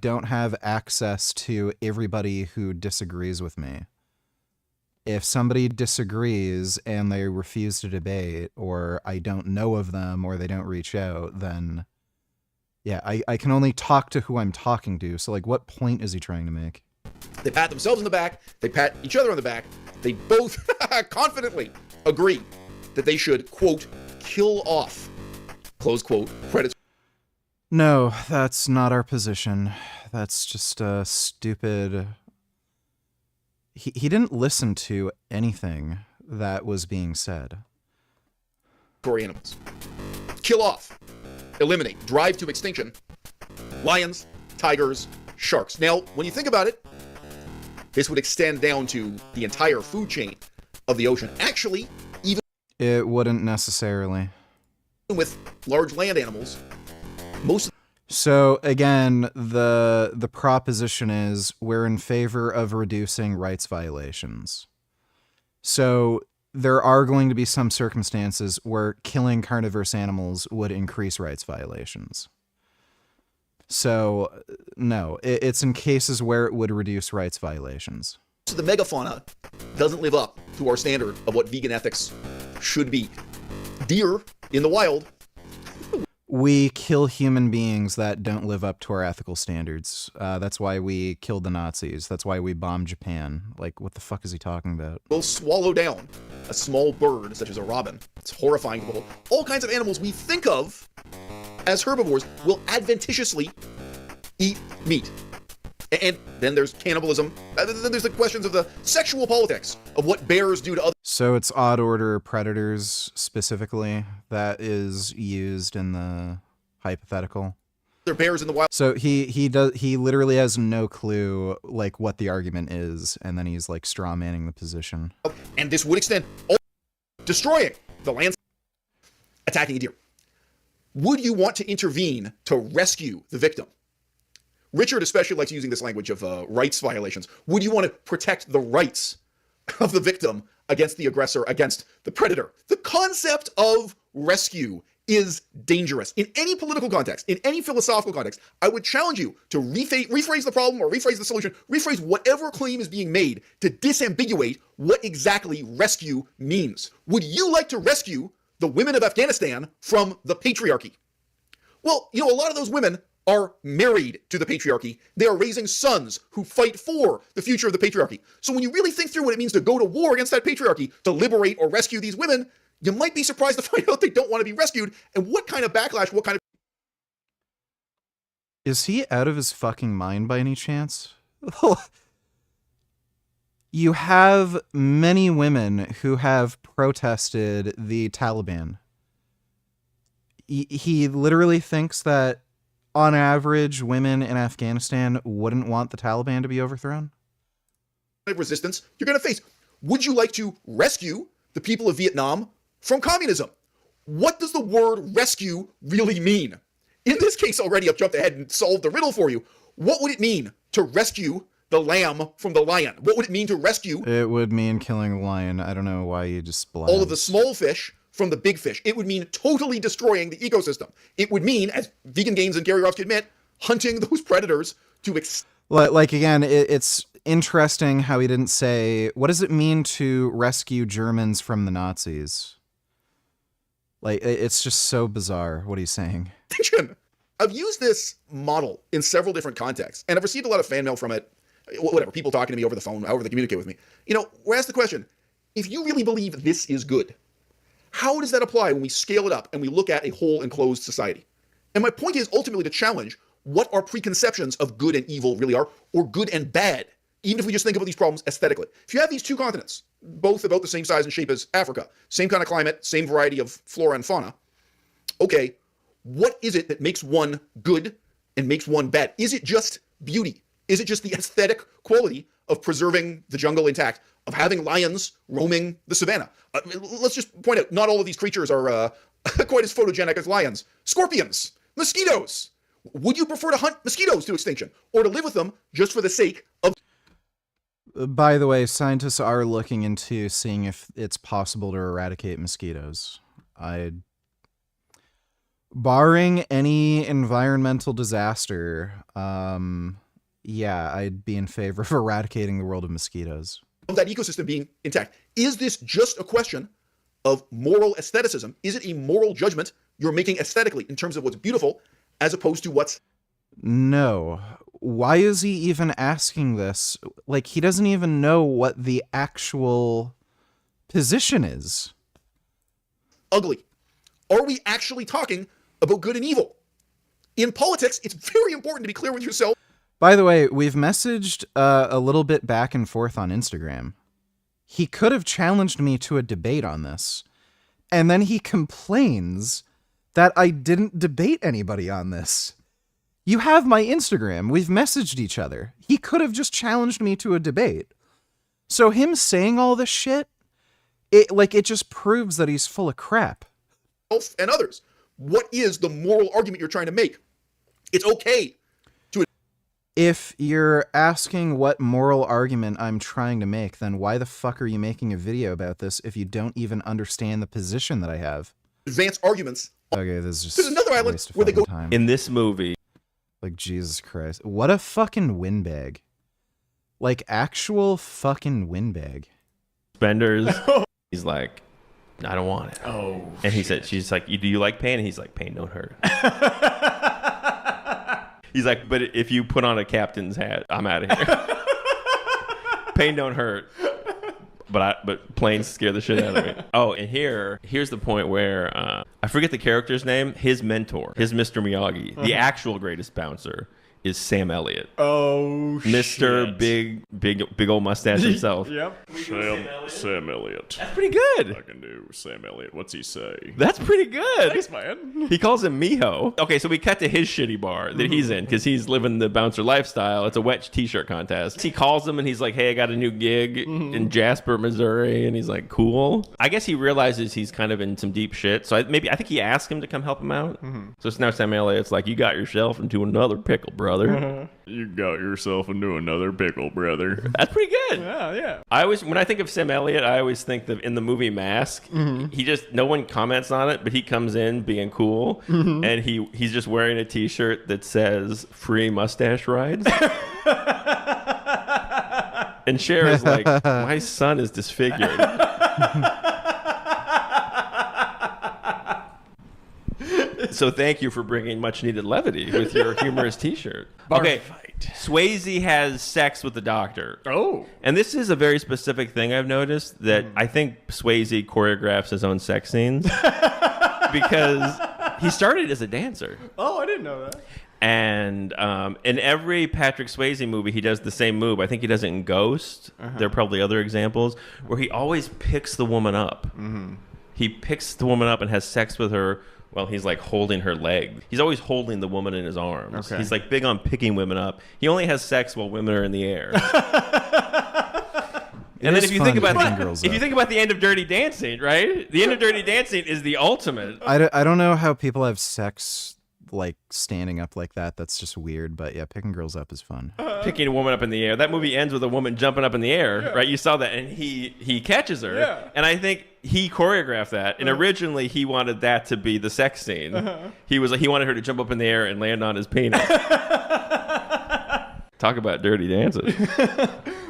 Speaker 1: don't have access to everybody who disagrees with me. If somebody disagrees and they refuse to debate, or I don't know of them, or they don't reach out, then, yeah, I can only talk to who I'm talking to. So, like, what point is he trying to make?
Speaker 7: They pat themselves on the back, they pat each other on the back, they both confidently agree that they should, quote, kill off, close quote, predators.
Speaker 1: No, that's not our position. That's just a stupid... He didn't listen to anything that was being said.
Speaker 7: Animals. Kill off, eliminate, drive to extinction, lions, tigers, sharks. Now, when you think about it, this would extend down to the entire food chain of the ocean. Actually, even...
Speaker 1: It wouldn't necessarily.
Speaker 7: With large land animals,
Speaker 1: So again, the proposition is we're in favor of reducing rights violations. So there are going to be some circumstances where killing carnivorous animals would increase rights violations. So no, it's in cases where it would reduce rights violations.
Speaker 7: So the megafauna doesn't live up to our standard of what vegan ethics should be. Deer in the wild.
Speaker 1: We kill human beings that don't live up to our ethical standards. That's why we killed the Nazis. That's why we bombed Japan. Like, what the fuck is he talking about?
Speaker 7: Will swallow down a small bird, such as a robin. It's horrifying. All kinds of animals we think of as herbivores will adventitiously eat meat. And then there's cannibalism. Then there's the questions of the sexual politics of what bears do to others.
Speaker 1: So it's odd order predators specifically that is used in the hypothetical.
Speaker 7: They're bears in the wild.
Speaker 1: So he literally has no clue like what the argument is, and then he's like straw manning the position.
Speaker 7: And this would extend destroying the land, attacking a deer. Would you want to intervene to rescue the victim? Richard especially likes using this language of rights violations. Would you want to protect the rights of the victim against the aggressor, against the predator? The concept of rescue is dangerous. In any political context, in any philosophical context, I would challenge you to rephrase the problem or rephrase the solution, rephrase whatever claim is being made to disambiguate what exactly rescue means. Would you like to rescue the women of Afghanistan from the patriarchy. Well, you know, a lot of those women are married to the patriarchy. They are raising sons who fight for the future of the patriarchy. So when you really think through what it means to go to war against that patriarchy, to liberate or rescue these women, you might be surprised to find out they don't want to be rescued, and what kind of backlash, what kind of...
Speaker 1: Is he out of his fucking mind by any chance? You have many women who have protested the Taliban. He literally thinks that, on average, women in Afghanistan wouldn't want the Taliban to be overthrown?
Speaker 7: resistance you're going to face. Would you like to rescue the people of Vietnam from communism? What does the word rescue really mean? In this case already, I've jumped ahead and solved the riddle for you. What would it mean to rescue the lamb from the lion? What would it mean to rescue?
Speaker 1: It would mean killing a lion. I don't know why you just blabbed.
Speaker 7: All of the small fish from the big fish. It would mean totally destroying the ecosystem. It would mean, as Vegan Gains and Gary Rovsky admit, hunting those predators to
Speaker 1: like again, it's interesting how he didn't say, what does it mean to rescue Germans from the Nazis? Like, it's just so bizarre what he's saying.
Speaker 7: I've used this model in several different contexts, and I've received a lot of fan mail from it. Whatever, people talking to me over the phone, however they communicate with me. You know, we're asked the question, if you really believe this is good, how does that apply when we scale it up and we look at a whole enclosed society? And my point is ultimately to challenge what our preconceptions of good and evil really are, or good and bad, even if we just think about these problems aesthetically. If you have these two continents, both about the same size and shape as Africa, same kind of climate, same variety of flora and fauna, okay, what is it that makes one good and makes one bad? Is it just beauty? Is it just the aesthetic quality of preserving the jungle intact, of having lions roaming the savannah? Let's just point out, not all of these creatures are quite as photogenic as lions. Scorpions, mosquitoes. Would you prefer to hunt mosquitoes to extinction, or to live with them just for the sake of...
Speaker 1: By the way, scientists are looking into seeing if it's possible to eradicate mosquitoes. Barring any environmental disaster, yeah, I'd be in favor of eradicating the world of mosquitoes.
Speaker 7: Of that ecosystem being intact. Is this just a question of moral aestheticism? Is it a moral judgment you're making aesthetically in terms of what's beautiful as opposed to what's...
Speaker 1: No. Why is he even asking this? Like, he doesn't even know what the actual position is.
Speaker 7: Ugly. Are we actually talking about good and evil? In politics, it's very important to be clear with yourself.
Speaker 1: By the way, we've messaged a little bit back and forth on Instagram. He could have challenged me to a debate on this, and then he complains that I didn't debate anybody on this. You have my Instagram. We've messaged each other. He could have just challenged me to a debate. So him saying all this shit, it just proves that he's full of crap.
Speaker 7: And others. What is the moral argument you're trying to make? It's okay to...
Speaker 1: If you're asking what moral argument I'm trying to make, then why the fuck are you making a video about this if you don't even understand the position that I have?
Speaker 7: Advance arguments.
Speaker 1: Okay, this is just...
Speaker 7: There's another island where they go...
Speaker 1: Time.
Speaker 12: In this movie...
Speaker 1: Like, Jesus Christ. What a fucking windbag. Like, actual fucking windbag.
Speaker 3: Spenders. He's like, I don't want it.
Speaker 22: Oh.
Speaker 3: And he said, she's like, do you like pain? And he's like, pain don't hurt. He's like, but if you put on a captain's hat, I'm out of here. Pain don't hurt. But planes scare the shit out of me. Oh, and here's the point where I forget the character's name. His mentor, his Mr. Miyagi, the actual greatest bouncer, is Sam Elliott.
Speaker 22: Oh,
Speaker 3: Mr. Big old mustache himself.
Speaker 22: Yep.
Speaker 17: Sam Elliott.
Speaker 3: That's pretty good.
Speaker 17: I can do Sam Elliott. What's he say?
Speaker 3: That's pretty good.
Speaker 22: Thanks, man.
Speaker 3: He calls him Miho. Okay, so we cut to his shitty bar that he's in because he's living the bouncer lifestyle. It's a wet t-shirt contest. He calls him and he's like, hey, I got a new gig in Jasper, Missouri. And he's like, cool. I guess he realizes he's kind of in some deep shit. So I think he asked him to come help him out. So it's now Sam Elliott's like, you got yourself into another pickle, brother.
Speaker 17: You got yourself into another pickle, brother.
Speaker 3: That's pretty good.
Speaker 22: Yeah.
Speaker 3: When I think of Sam Elliott, I always think that in the movie Mask, he just, no one comments on it, but he comes in being cool, and he's just wearing a t-shirt that says free mustache rides. And Cher is like, my son is disfigured. So thank you for bringing much needed levity with your humorous T-shirt. Okay, Swayze has sex with the doctor.
Speaker 22: Oh.
Speaker 3: And this is a very specific thing I've noticed, that I think Swayze choreographs his own sex scenes because he started as a dancer.
Speaker 22: Oh, I didn't know that.
Speaker 3: And in every Patrick Swayze movie, he does the same move. I think he does it in Ghost. There are probably other examples where he always picks the woman up. He picks the woman up and has sex with her while he's like holding her leg. He's always holding the woman in his arms.
Speaker 22: Okay.
Speaker 3: He's like big on picking women up. He only has sex while women are in the air. And then if you think about the end of Dirty Dancing, right? The end of Dirty Dancing is the ultimate.
Speaker 1: I don't know how people have sex like standing up like that. That's just weird. But yeah, picking girls up is fun.
Speaker 3: Picking a woman up in the air. That movie ends with a woman jumping up in the air, right? You saw that, and he catches her.
Speaker 22: Yeah.
Speaker 3: And I think he choreographed that. And originally he wanted that to be the sex scene. He wanted her to jump up in the air and land on his penis. Talk about Dirty Dancing.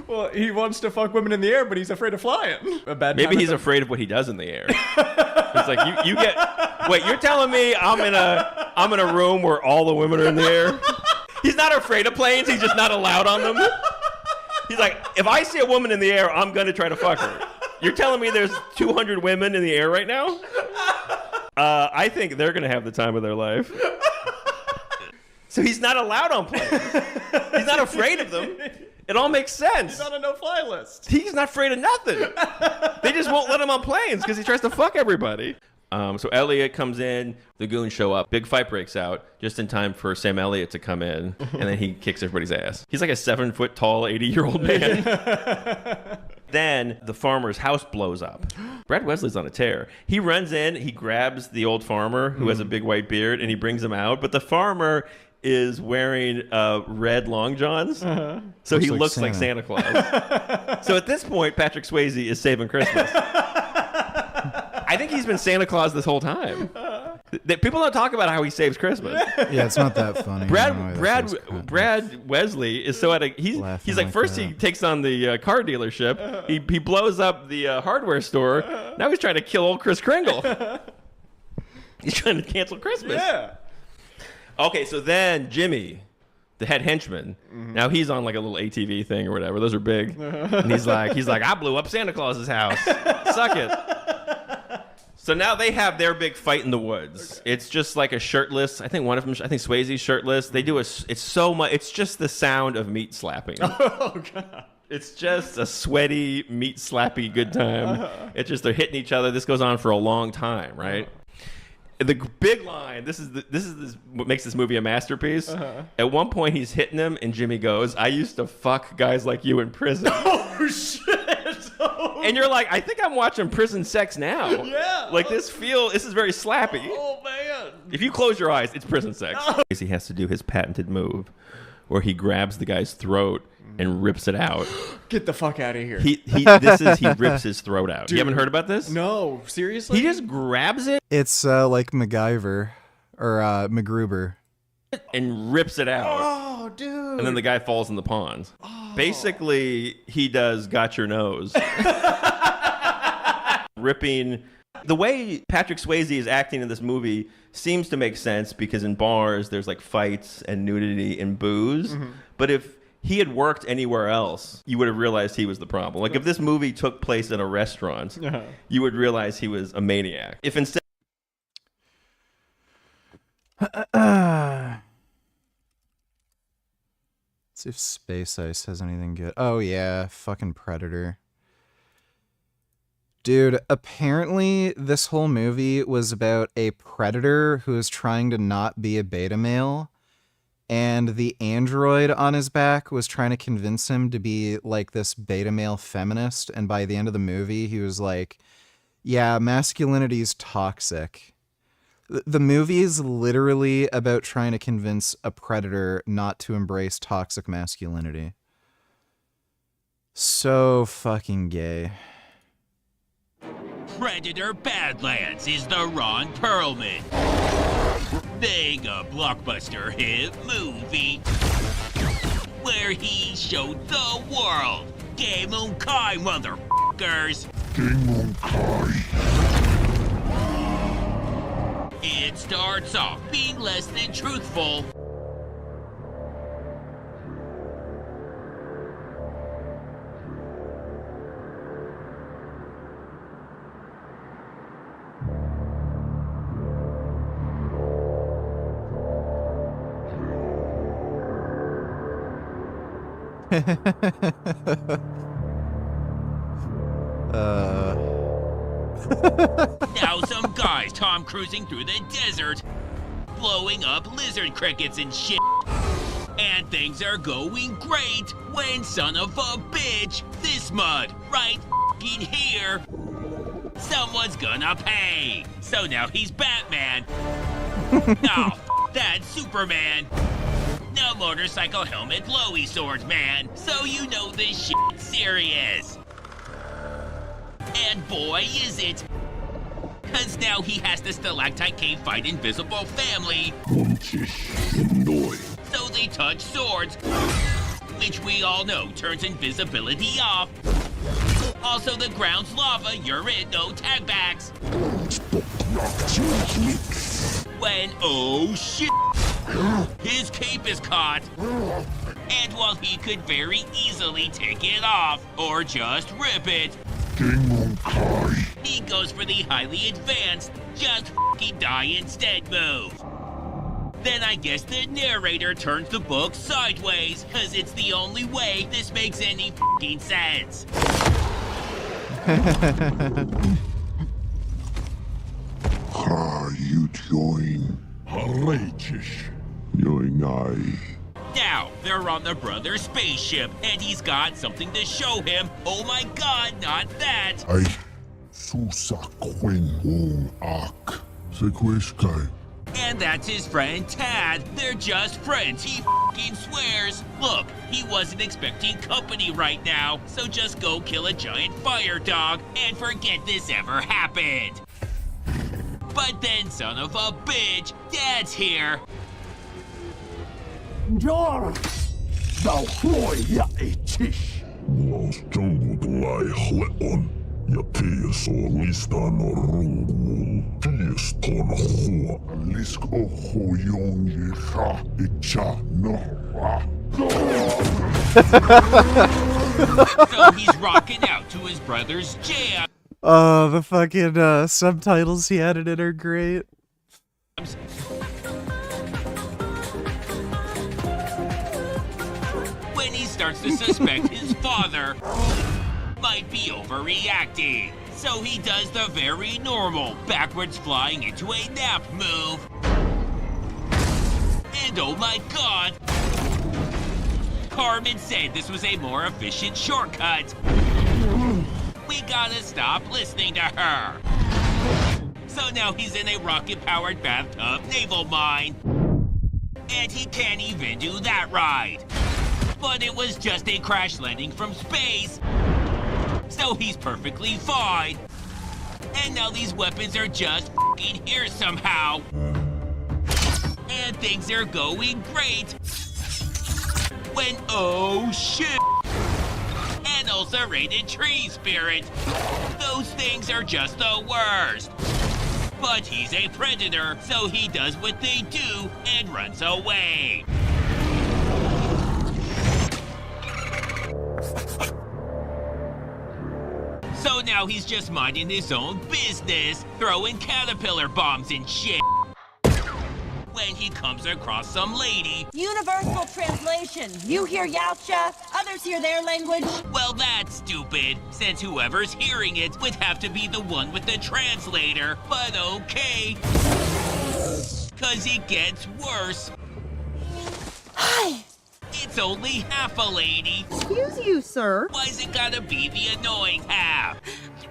Speaker 22: Well, he wants to fuck women in the air, but he's afraid of flying.
Speaker 3: Maybe he's afraid of what he does in the air. He's like, you get. Wait, you're telling me I'm in a room where all the women are in the air? He's not afraid of planes. He's just not allowed on them. He's like, if I see a woman in the air, I'm gonna try to fuck her. You're telling me there's 200 women in the air right now? I think they're gonna have the time of their life. So he's not allowed on planes. He's not afraid of them. It all makes sense.
Speaker 22: He's on a no-fly list.
Speaker 3: He's not afraid of nothing. They just won't let him on planes because he tries to fuck everybody. So Elliot comes in, the goons show up, big fight breaks out just in time for Sam Elliott to come in, and then he kicks everybody's ass. He's like a 7-foot tall, 80-year-old man. Then the farmer's house blows up. Brad Wesley's on a tear. He runs in, he grabs the old farmer who has a big white beard, and he brings him out. But the farmer is wearing red long johns, so he looks like Santa Claus. So at this point, Patrick Swayze is saving Christmas. I think he's been Santa Claus this whole time. People don't talk about how he saves Christmas.
Speaker 1: Yeah, it's not that funny.
Speaker 3: Brad Wesley is so he's like first he takes on the car dealership. He blows up the hardware store. Now he's trying to kill old Kris Kringle. He's trying to cancel Christmas.
Speaker 22: Yeah.
Speaker 3: Okay, so then Jimmy, the head henchman, now he's on like a little ATV thing or whatever. Those are big. And he's like, I blew up Santa Claus's house. Suck it. So now they have their big fight in the woods. It's just like a shirtless. I think Swayze's shirtless. They do it's so much. It's just the sound of meat slapping.
Speaker 22: Oh God.
Speaker 3: It's just a sweaty meat slappy good time. It's just they're hitting each other. This goes on for a long time, right? The big line. This is what makes this movie a masterpiece. At one point, he's hitting him, and Jimmy goes, "I used to fuck guys like you in prison."
Speaker 22: Oh shit!
Speaker 3: And you're like, I think I'm watching prison sex now.
Speaker 22: Yeah.
Speaker 3: Like this is very slappy.
Speaker 22: Oh man.
Speaker 3: If you close your eyes, it's prison sex. Oh. He has to do his patented move, where he grabs the guy's throat and rips it out.
Speaker 22: Get the fuck out of here.
Speaker 3: He rips his throat out. Dude, you haven't heard about this?
Speaker 22: No, seriously?
Speaker 3: He just grabs it.
Speaker 1: It's like MacGyver or MacGruber.
Speaker 3: And rips it out.
Speaker 22: Oh, dude.
Speaker 3: And then the guy falls in the pond. Oh. Basically, he does got your nose. Ripping. The way Patrick Swayze is acting in this movie seems to make sense because in bars, there's like fights and nudity and booze. But if he had worked anywhere else, you would have realized he was the problem. Like if this movie took place in a restaurant, you would realize he was a maniac. If instead...
Speaker 1: Let's see if Space Ice has anything good. Oh yeah, fucking Predator. Dude, apparently this whole movie was about a predator who is trying to not be a beta male, and the android on his back was trying to convince him to be like this beta male feminist, and by the end of the movie he was like, yeah, masculinity's toxic. The movie is literally about trying to convince a predator not to embrace toxic masculinity. So fucking gay.
Speaker 18: Predator Badlands is the Ron Perlman mega blockbuster hit movie where he showed the world Game on Kai, motherfuckers. Game on Kai. It starts off being less than truthful. Now some guys Tom cruising through the desert, blowing up lizard crickets and shit. And things are going great when son of a bitch, this mud right f***ing here, someone's gonna pay. So now he's Batman. Oh, that's Superman. No motorcycle helmet glowy swords, man. So you know this shit's serious. And boy, is it. Cause now he has to stalactite cave fight invisible family. So they touch swords, which we all know turns invisibility off. Also the ground's lava, you're in, no tag backs. When, oh shit, his cape is caught. And while he could very easily take it off, or just rip it, he goes for the highly advanced, just f***ing die instead move. Then I guess the narrator turns the book sideways, cause it's the only way this makes any f***ing sense.
Speaker 6: You join
Speaker 18: Now, they're on the brother's spaceship, and he's got something to show him. Oh my god, not that! And that's his friend Tad. They're just friends, he f***ing swears. Look, he wasn't expecting company right now, so just go kill a giant fire dog and forget this ever happened. But then, son of a bitch, Dad's here. So he's rocking out to his brother's jam.
Speaker 1: Oh, the fucking subtitles he added in are great.
Speaker 18: When he starts to suspect his father might be overreacting. So he does the very normal backwards flying into a nap move. And oh my god, Carmen said this was a more efficient shortcut. We gotta stop listening to her. So now he's in a rocket-powered bathtub naval mine. And he can't even do that ride. But it was just a crash landing from space. So he's perfectly fine. And now these weapons are just f***ing here somehow. And things are going great. When, oh shit, an ulcerated tree spirit. Those things are just the worst. But he's a predator, so he does what they do and runs away. So now he's just minding his own business, throwing caterpillar bombs and shit. When he comes across some lady.
Speaker 19: Universal translation. You hear Yautja, others hear their language.
Speaker 18: Well, that's stupid, since whoever's hearing it would have to be the one with the translator. But okay. Cause it gets worse.
Speaker 19: Hi.
Speaker 18: It's only half a lady.
Speaker 19: Excuse you, sir.
Speaker 18: Why's it gotta be the annoying half?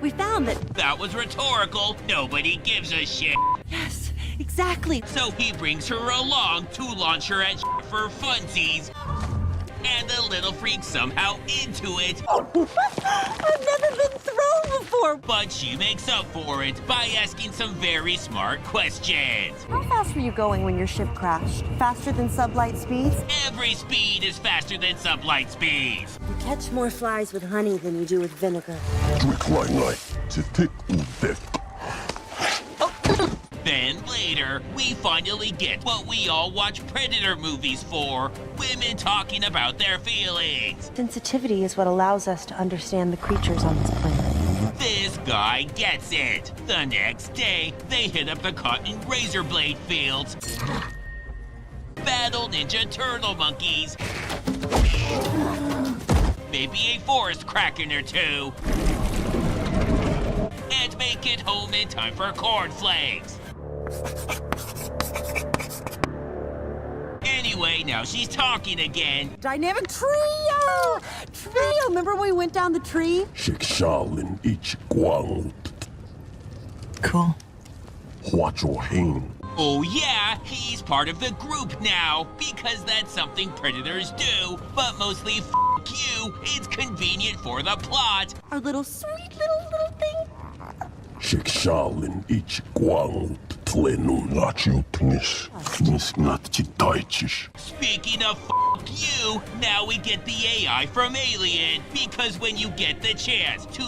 Speaker 19: We found that...
Speaker 18: That was rhetorical. Nobody gives a shit.
Speaker 19: Yes, exactly.
Speaker 18: So he brings her along to launch her at shit for funsies. And the little freak's somehow into it.
Speaker 19: I've never been thrown before.
Speaker 18: But she makes up for it by asking some very smart questions.
Speaker 19: How fast were you going when your ship crashed? Faster than sublight speeds?
Speaker 18: Every speed is faster than sublight speeds.
Speaker 19: You catch more flies with honey than you do with vinegar.
Speaker 18: Then later, we finally get what we all watch Predator movies for. Women talking about their feelings.
Speaker 6: Sensitivity is what allows us to understand the creatures on this planet.
Speaker 18: This guy gets it. The next day, they hit up the cotton razor blade fields. Battle Ninja Turtle monkeys. Maybe a forest kraken or two. And make it home in time for cornflakes. Anyway, now she's talking again.
Speaker 19: Dynamic trio! Trio! Remember when we went down the tree?
Speaker 10: Chillin each guang.
Speaker 19: Cool.
Speaker 10: Watch your hand.
Speaker 18: Oh yeah, he's part of the group now, because that's something predators do, but mostly f*** you, it's convenient for the plot.
Speaker 19: Our little sweet little thing.
Speaker 10: Chillin each guang. Tlenun lachu tnis. Nis nat chitaichish.
Speaker 18: Speaking of f*** you, now we get the AI from Alien, because when you get the chance to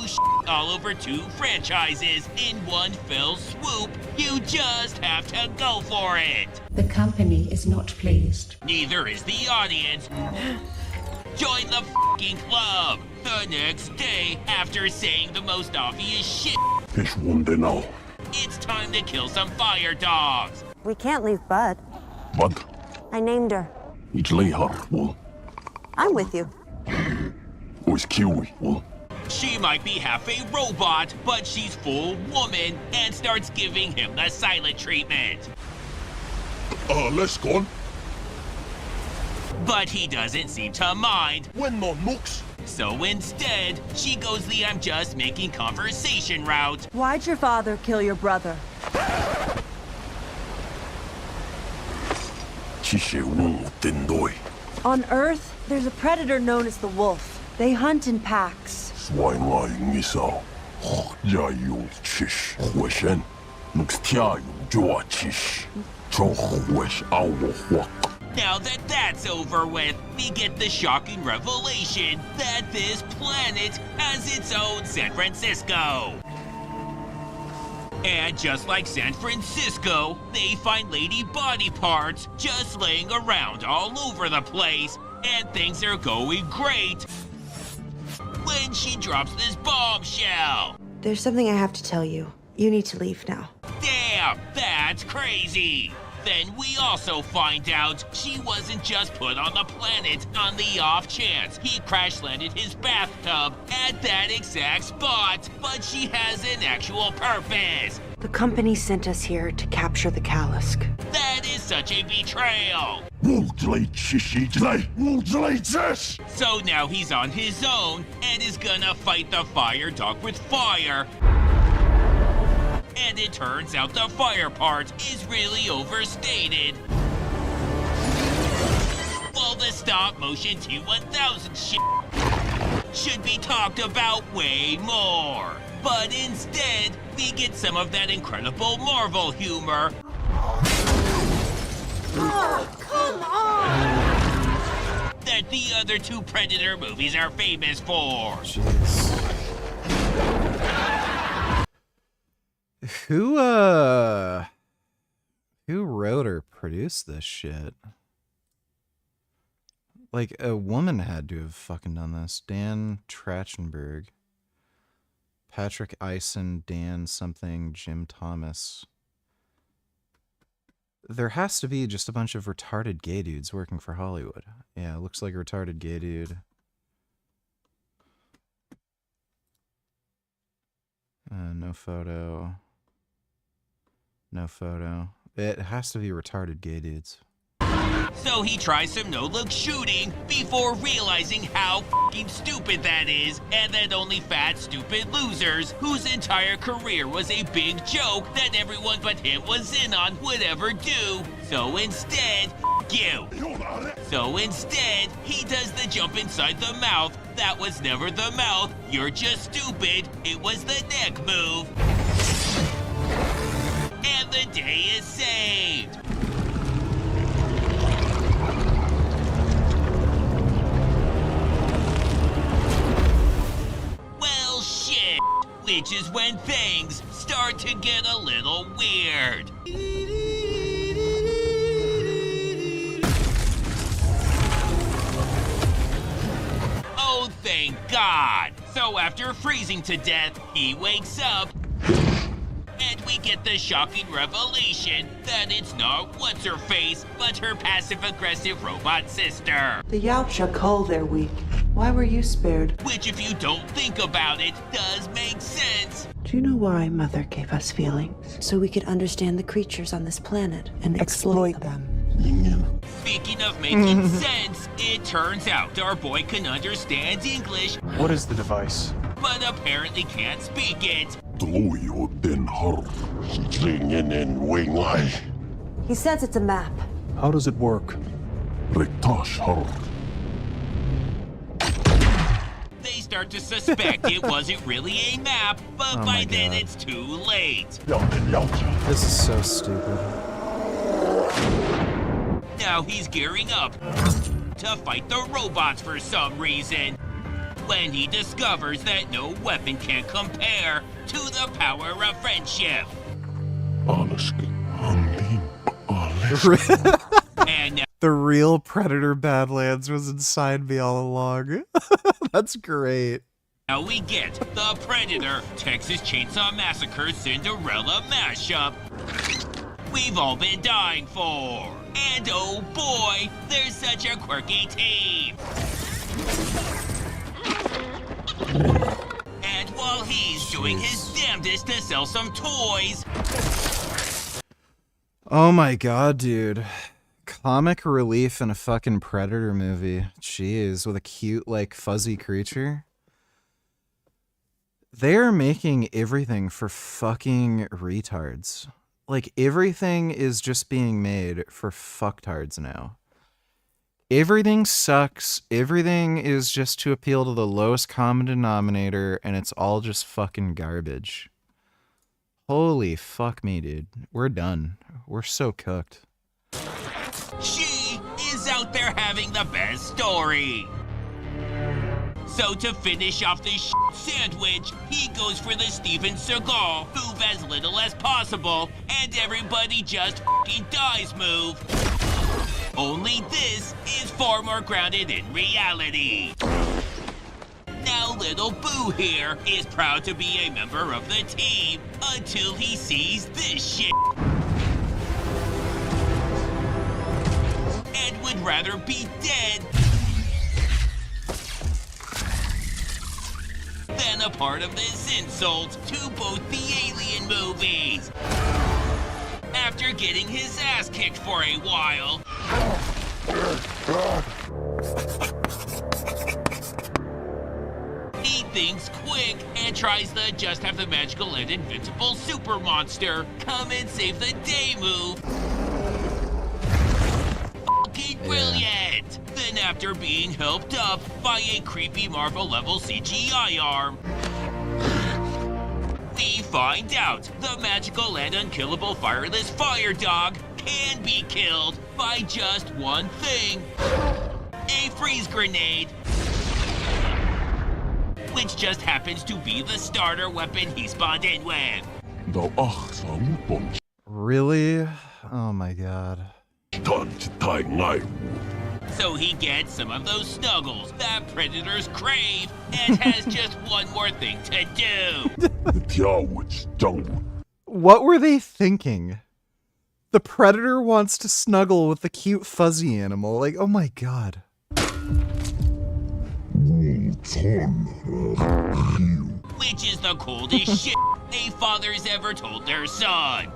Speaker 18: all over 2 franchises in one fell swoop, you just have to go for it.
Speaker 20: The company is not pleased.
Speaker 18: Neither is the audience. Join the f***ing club. The next day, after saying the most obvious shit,
Speaker 10: Fish one day now.
Speaker 18: it's time to kill some fire dogs.
Speaker 6: We can't leave Bud.
Speaker 10: But
Speaker 6: I named her.
Speaker 10: each lay her well.
Speaker 6: I'm with you.
Speaker 10: Ois kiwi well.
Speaker 18: She might be half a robot, but she's full woman and starts giving him the silent treatment.
Speaker 10: Let's go.
Speaker 18: But he doesn't seem to mind.
Speaker 10: When no looks.
Speaker 18: So instead, she goes the I'm just making conversation route.
Speaker 19: Why'd your father kill your brother? On Earth, there's a predator known as the wolf. They hunt in packs.
Speaker 10: Swine lying misao. Yayu chish. Weshen. Looks tiayu joa chish. Choch wesh awo wak.
Speaker 18: Now that that's over with, we get the shocking revelation that this planet has its own San Francisco. And just like San Francisco, they find lady body parts just laying around all over the place, and things are going great when she drops this bombshell.
Speaker 6: There's something I have to tell you. You need to leave now.
Speaker 18: Damn, that's crazy. Then we also find out she wasn't just put on the planet on the off chance he crash landed his bathtub at that exact spot, but she has an actual purpose.
Speaker 6: The company sent us here to capture the Kalisk.
Speaker 18: That is such a betrayal. So now he's on his own and is gonna fight the fire dog with fire. And it turns out the fire part is really overstated. While the stop motion T-1000 shit should be talked about way more. But instead, we get some of that incredible Marvel humor.
Speaker 19: Oh, come on!
Speaker 18: That the other 2 Predator movies are famous for.
Speaker 1: Jeez. Who wrote or produced this shit? Like, a woman had to have fucking done this. Dan Trachtenberg. Patrick Eisen, Dan something, Jim Thomas. There has to be just a bunch of retarded gay dudes working for Hollywood. Yeah, it looks like a retarded gay dude. No photo. No photo. It has to be retarded gay dudes.
Speaker 18: So he tries some no-look shooting before realizing how f***ing stupid that is, and that only fat, stupid losers whose entire career was a big joke that everyone but him was in on would ever do. So instead, you. So instead, he does the jump inside the mouth. That was never the mouth. You're just stupid. It was the neck move. And the day is saved. Well, shit. Which is when things start to get a little weird. Oh, thank God! So after freezing to death, he wakes up, and we get the shocking revelation that it's not what's-her-face, but her passive-aggressive robot sister.
Speaker 6: The Yautja call they're weak. Why were you spared?
Speaker 18: Which, if you don't think about it, does make sense.
Speaker 6: Do you know why Mother gave us feelings? So we could understand the creatures on this planet and exploit them.
Speaker 18: Speaking of making sense, it turns out our boy can understand English,
Speaker 22: What is the device?
Speaker 18: but apparently can't speak it.
Speaker 6: He says it's a map.
Speaker 22: How does it work?
Speaker 18: They start to suspect it wasn't really a map, but
Speaker 1: Oh
Speaker 18: by
Speaker 1: my
Speaker 18: then
Speaker 1: God.
Speaker 18: it's too late.
Speaker 1: This is so stupid.
Speaker 18: Now he's gearing up to fight the robots for some reason, when he discovers that no weapon can compare to the power of friendship. And now
Speaker 1: The real Predator Badlands was inside me all along. That's great.
Speaker 18: we get the Predator Texas Chainsaw Massacre Cinderella mashup we've all been dying for. And oh boy, they're such a quirky team. And while he's doing his damnedest to sell some toys,
Speaker 1: Oh my God, dude. Comic relief in a fucking Predator movie. Jeez, with a cute, like, fuzzy creature. They're making everything for fucking retards. Like, everything is just being made for fucktards now. Everything sucks. Everything is just to appeal to the lowest common denominator, and it's all just fucking garbage. Holy fuck me, dude. We're done. We're so cooked.
Speaker 18: she is out there having the best story. So to finish off this sandwich, he goes for the Steven Seagal, move as little as possible, and everybody just fucking dies move. Only this is far more grounded in reality. Now little Boo here is proud to be a member of the team until he sees this shit. And would rather be dead than a part of this insult to both the Alien movies. After getting his ass kicked for a while, he thinks quick and tries the just have the magical and invincible super monster come and save the day move. Fucking brilliant! Then after being helped up by a creepy Marvel level CGI arm, we find out the magical and unkillable fireless fire dog can be killed by just one thing: a freeze grenade. Which just happens to be the starter weapon he spawned in with.
Speaker 1: Really? Oh my God.
Speaker 18: So he gets some of those snuggles that predators crave and has just one more thing to do.
Speaker 1: What were they thinking? The Predator wants to snuggle with the cute fuzzy animal. Like, oh my God.
Speaker 18: Which is the coldest shit a father's ever told their son.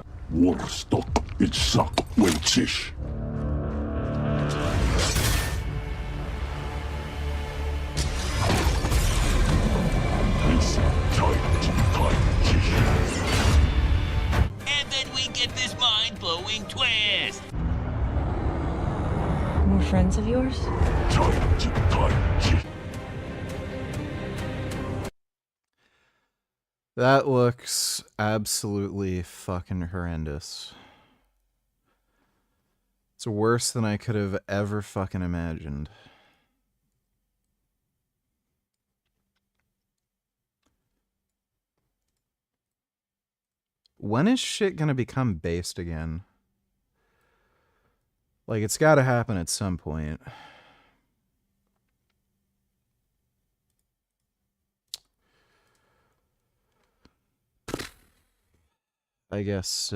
Speaker 18: And then we get this mind-blowing twist.
Speaker 6: More friends of yours?
Speaker 1: That looks absolutely fucking horrendous. It's worse than I could have ever fucking imagined. when is shit gonna become based again? Like, it's gotta happen at some point. I guess,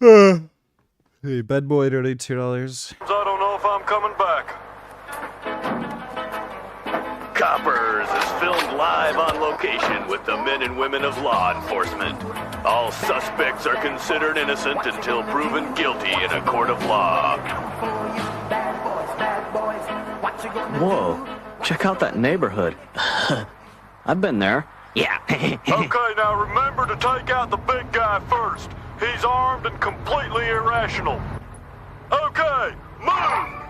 Speaker 1: Hey, bed boy, donate $2.
Speaker 10: I don't know if I'm coming back. Coppers is filmed live on location with the men and women of law enforcement. All suspects are considered innocent until proven guilty in a court of law.
Speaker 8: Whoa, check out that neighborhood. I've been there. Yeah.
Speaker 10: Okay, now remember to take out the big guy first. He's armed and completely irrational. Okay, move!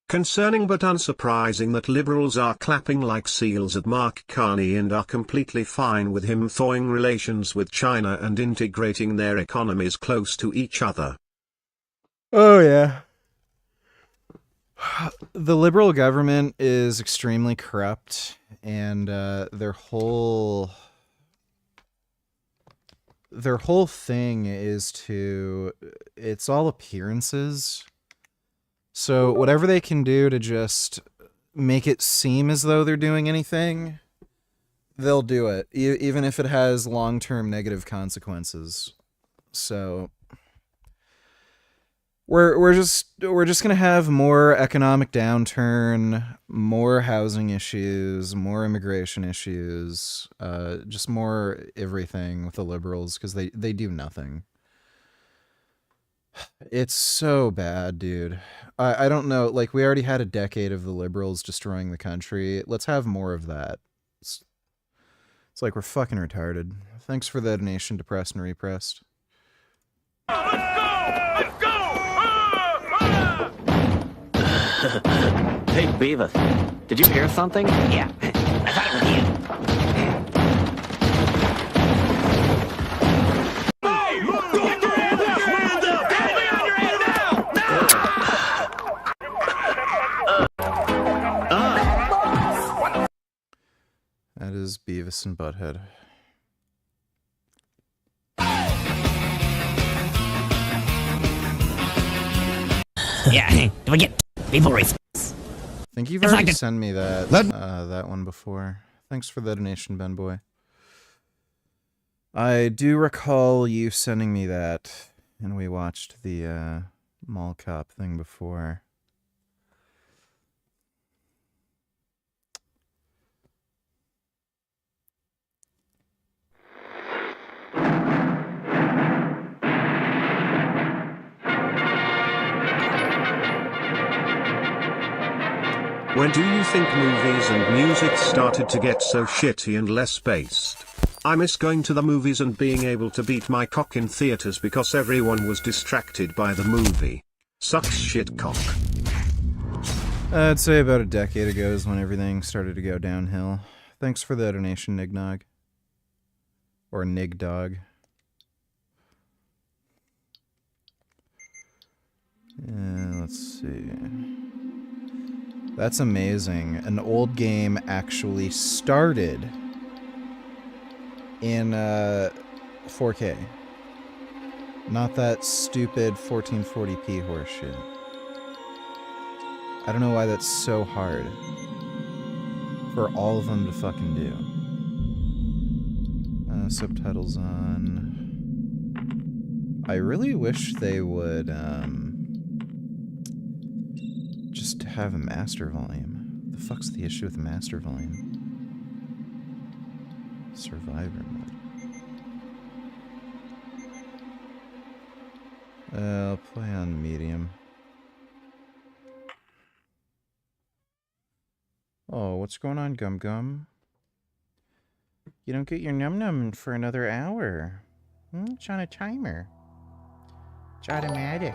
Speaker 2: Concerning but unsurprising that liberals are clapping like seals at Mark Carney and are completely fine with him thawing relations with China and integrating their economies close to each other.
Speaker 1: Oh, yeah. The liberal government is extremely corrupt, and their whole thing is it's all appearances. So whatever they can do to just make it seem as though they're doing anything, they'll do it, even if it has long-term negative consequences. So we're just gonna have more economic downturn, more housing issues, more immigration issues, just more everything with the liberals, because they do nothing. It's so bad, dude. I don't know, like, we already had a decade of the liberals destroying the country. Let's have more of that. It's like we're fucking retarded. Thanks for the donation, Depressed and Repressed.
Speaker 8: Hey, Beavis, did you hear something? Yeah, I thought it was you.
Speaker 1: That is Beavis and Butthead.
Speaker 8: Yeah, do we get people response?
Speaker 1: I think you've already sent me that one before. Thanks for the donation, Ben Boy. I do recall you sending me that, and we watched the mall cop thing before.
Speaker 2: When do you think movies and music started to get so shitty and less based? I miss going to the movies and being able to beat my cock in theaters because everyone was distracted by the movie. Sucks shit cock.
Speaker 1: I'd say about a decade ago is when everything started to go downhill. Thanks for the donation, Nignog. Or Nigdog. Let's see. That's amazing. An old game actually started in 4K. Not that stupid 1440p horseshit. I don't know why that's so hard for all of them to fucking do. Subtitles on. I really wish they would just have a master volume. The fuck's the issue with master volume? Survivor mode. I'll play on medium. Oh, what's going on, Gum Gum? You don't get your num num for another hour. It's on a timer. It's automatic.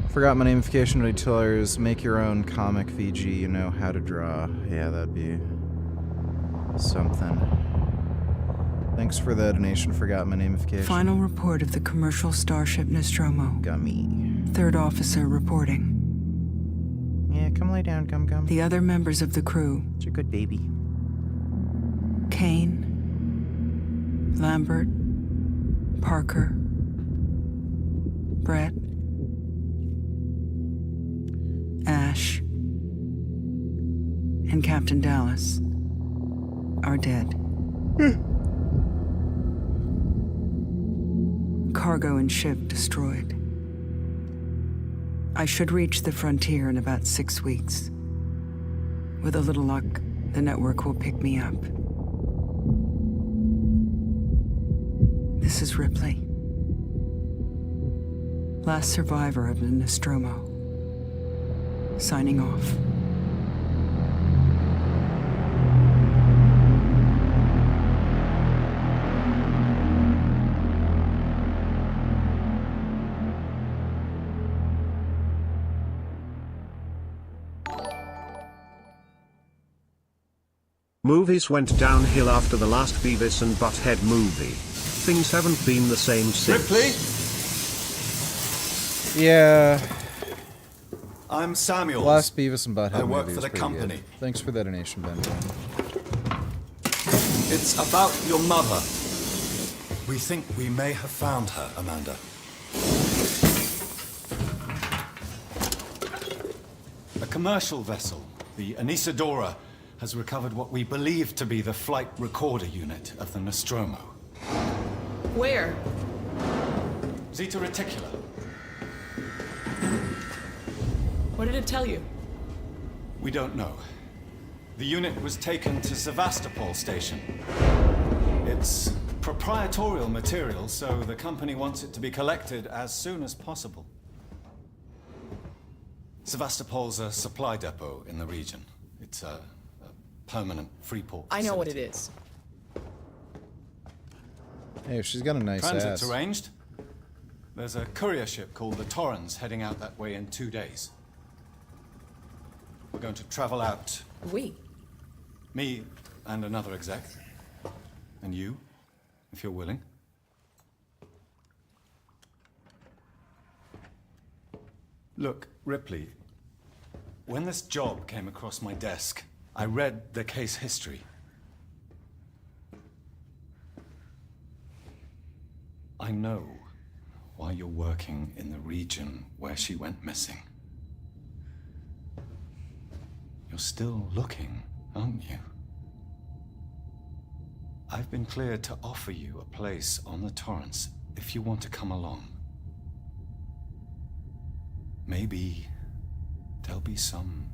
Speaker 1: Forgot my namification retailers. Make your own comic VG. You know how to draw. Yeah, that'd be something. Thanks for the donation. Forgot my namification.
Speaker 11: Final report of the commercial starship Nostromo.
Speaker 1: Gummy.
Speaker 11: Third officer reporting.
Speaker 1: come lay down, Gum Gum.
Speaker 11: The other members of the crew.
Speaker 1: It's a good baby.
Speaker 11: Kane, Lambert, Parker, Brett, Ash, and Captain Dallas are dead. Cargo and ship destroyed. I should reach the frontier in about 6 weeks. With a little luck, the network will pick me up. This is Ripley. Last survivor of the Nostromo. Signing off.
Speaker 2: Movies went downhill after the last Beavis and Butthead movie. Things haven't been the same since.
Speaker 13: Ripley?
Speaker 1: Yeah.
Speaker 13: I'm Samuels.
Speaker 1: Last Beavis and Butthead
Speaker 13: I work
Speaker 1: movie
Speaker 13: for
Speaker 1: was
Speaker 13: the
Speaker 1: pretty
Speaker 13: company.
Speaker 1: good. Thanks for the donation, Ben.
Speaker 13: It's about your mother. We think we may have found her, Amanda. A commercial vessel, the Anisadora, has recovered what we believe to be the flight recorder unit of the Nostromo.
Speaker 15: Where?
Speaker 13: Zeta Reticula.
Speaker 15: What did it tell you?
Speaker 13: We don't know. The unit was taken to Sevastopol station. It's proprietorial material, so the company wants it to be collected as soon as possible. Sevastopol's a supply depot in the region. It's a permanent free port
Speaker 15: I know what it
Speaker 13: facility.
Speaker 15: is.
Speaker 1: Hey, she's got a nice
Speaker 13: Transit's
Speaker 1: ass.
Speaker 13: arranged. There's a courier ship called the Torrens heading out that way in 2 days. We're going to travel out.
Speaker 15: We?
Speaker 13: Me and another exec. And you, if you're willing. Look, Ripley, when this job came across my desk, I read the case history. I know why you're working in the region where she went missing. You're still looking, aren't you? I've been cleared to offer you a place on the Torrens if you want to come along. Maybe there'll be some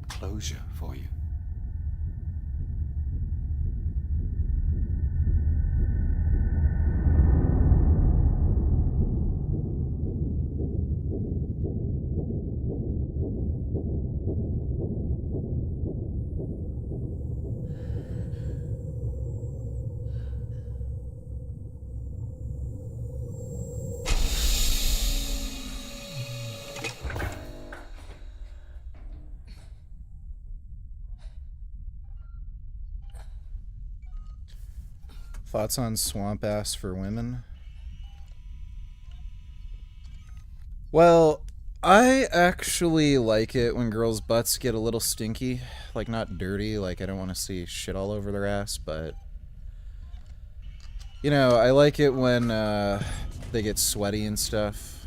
Speaker 13: closure for you.
Speaker 1: Thoughts on swamp ass for women? Well, I actually like it when girls' butts get a little stinky. Like, not dirty, like I don't want to see shit all over their ass, but... You know, I like it when they get sweaty and stuff.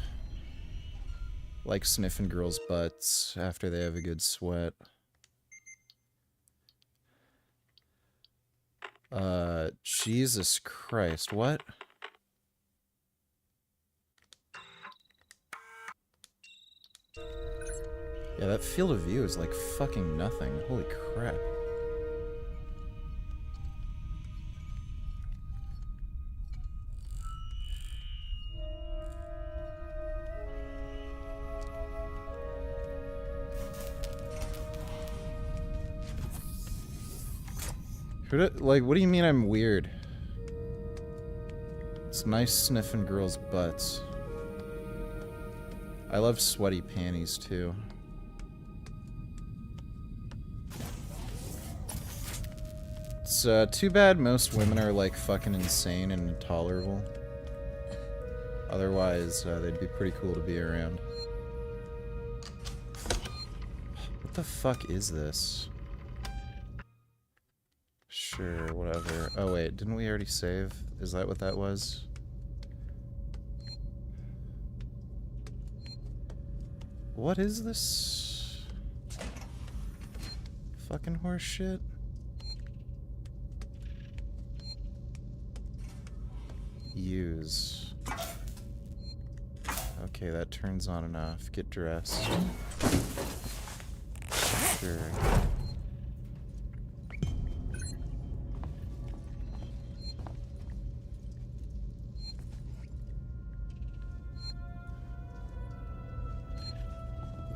Speaker 1: Like sniffing girls' butts after they have a good sweat. Jesus Christ, what? Yeah, that field of view is like fucking nothing. Holy crap. Like, what do you mean I'm weird? It's nice sniffing girls' butts. I love sweaty panties, too. It's too bad most women are, like, fucking insane and intolerable. Otherwise, they'd be pretty cool to be around. What the fuck is this? Sure, whatever. Oh wait, didn't we already save? Is that what that was? What is this? Fucking horse shit? Use. Okay, that turns on and off. Get dressed. Sure.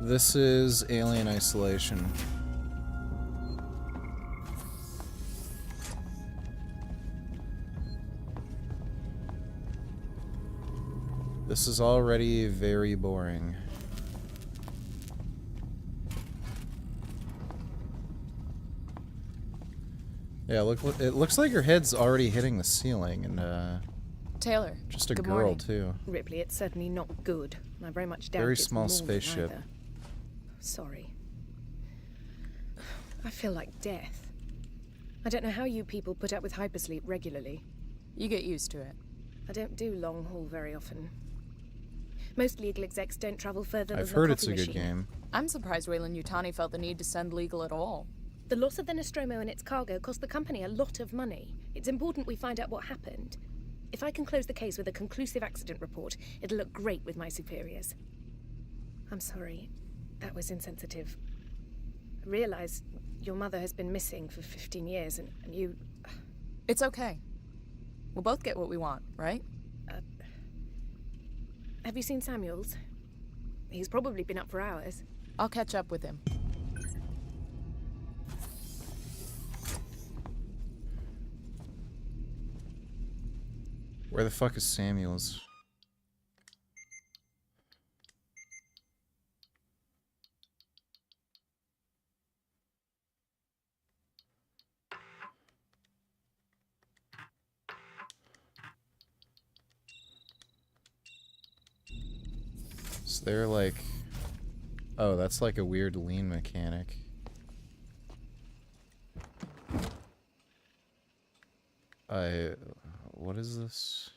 Speaker 1: This is Alien Isolation. This is already very boring. Yeah, look, it looks like your head's already hitting the ceiling, and
Speaker 5: Taylor.
Speaker 1: just a
Speaker 5: good
Speaker 1: girl
Speaker 5: morning.
Speaker 1: too.
Speaker 5: Ripley, it's certainly not good. I very much doubt
Speaker 1: Very
Speaker 5: it's
Speaker 1: small
Speaker 5: more than
Speaker 1: spaceship.
Speaker 5: either. Sorry. I feel like death. I don't know how you people put up with hypersleep regularly.
Speaker 14: You get used to it.
Speaker 5: I don't do long haul very often. Most legal execs don't travel further than
Speaker 1: I've
Speaker 5: the
Speaker 1: heard
Speaker 5: coffee
Speaker 1: it's a good
Speaker 5: machine.
Speaker 1: game.
Speaker 14: I'm surprised Wayland Yutani felt the need to send legal at all.
Speaker 5: The loss of the Nostromo and its cargo cost the company a lot of money. It's important we find out what happened. If I can close the case with a conclusive accident report, it'll look great with my superiors. I'm sorry. That was insensitive. I realize your mother has been missing for 15 years, and you...
Speaker 14: It's okay. We'll both get what we want, right?
Speaker 5: Have you seen Samuels? He's probably been up for hours.
Speaker 14: I'll catch up with him.
Speaker 1: Where the fuck is Samuels? So they're like... Oh, that's like a weird lean mechanic. What is this?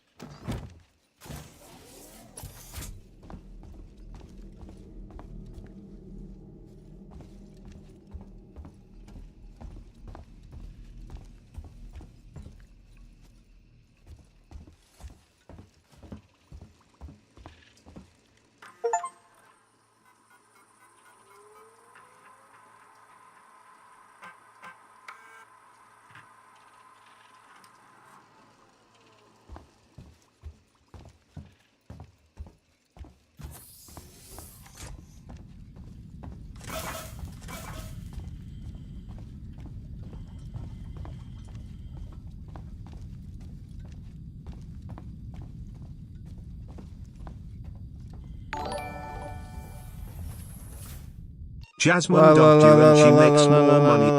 Speaker 2: Jasmine dubbed you and she makes more money.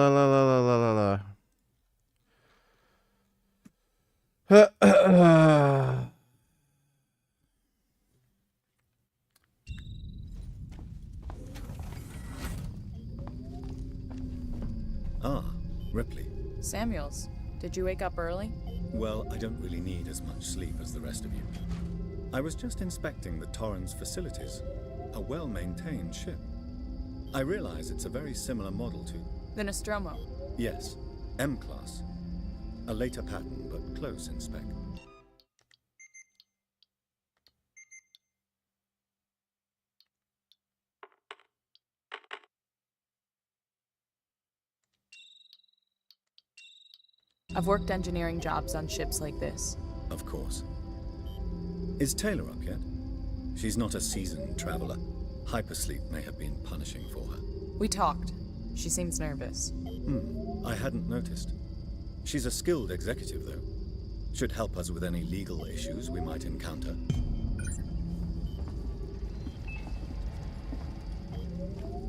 Speaker 21: Ah, Ripley.
Speaker 14: Samuels, did you wake up early?
Speaker 21: Well, I don't really need as much sleep as the rest of you. I was just inspecting the Torrens facilities. A well-maintained ship. I realize it's a very similar model to...
Speaker 14: The Nostromo.
Speaker 21: Yes, M-Class. A later pattern, but close in spec.
Speaker 14: I've worked engineering jobs on ships like this.
Speaker 21: Of course. Is Taylor up yet? She's not a seasoned traveler. Hypersleep may have been punishing for her.
Speaker 14: We talked. She seems nervous.
Speaker 21: I hadn't noticed. She's a skilled executive, though. Should help us with any legal issues we might encounter.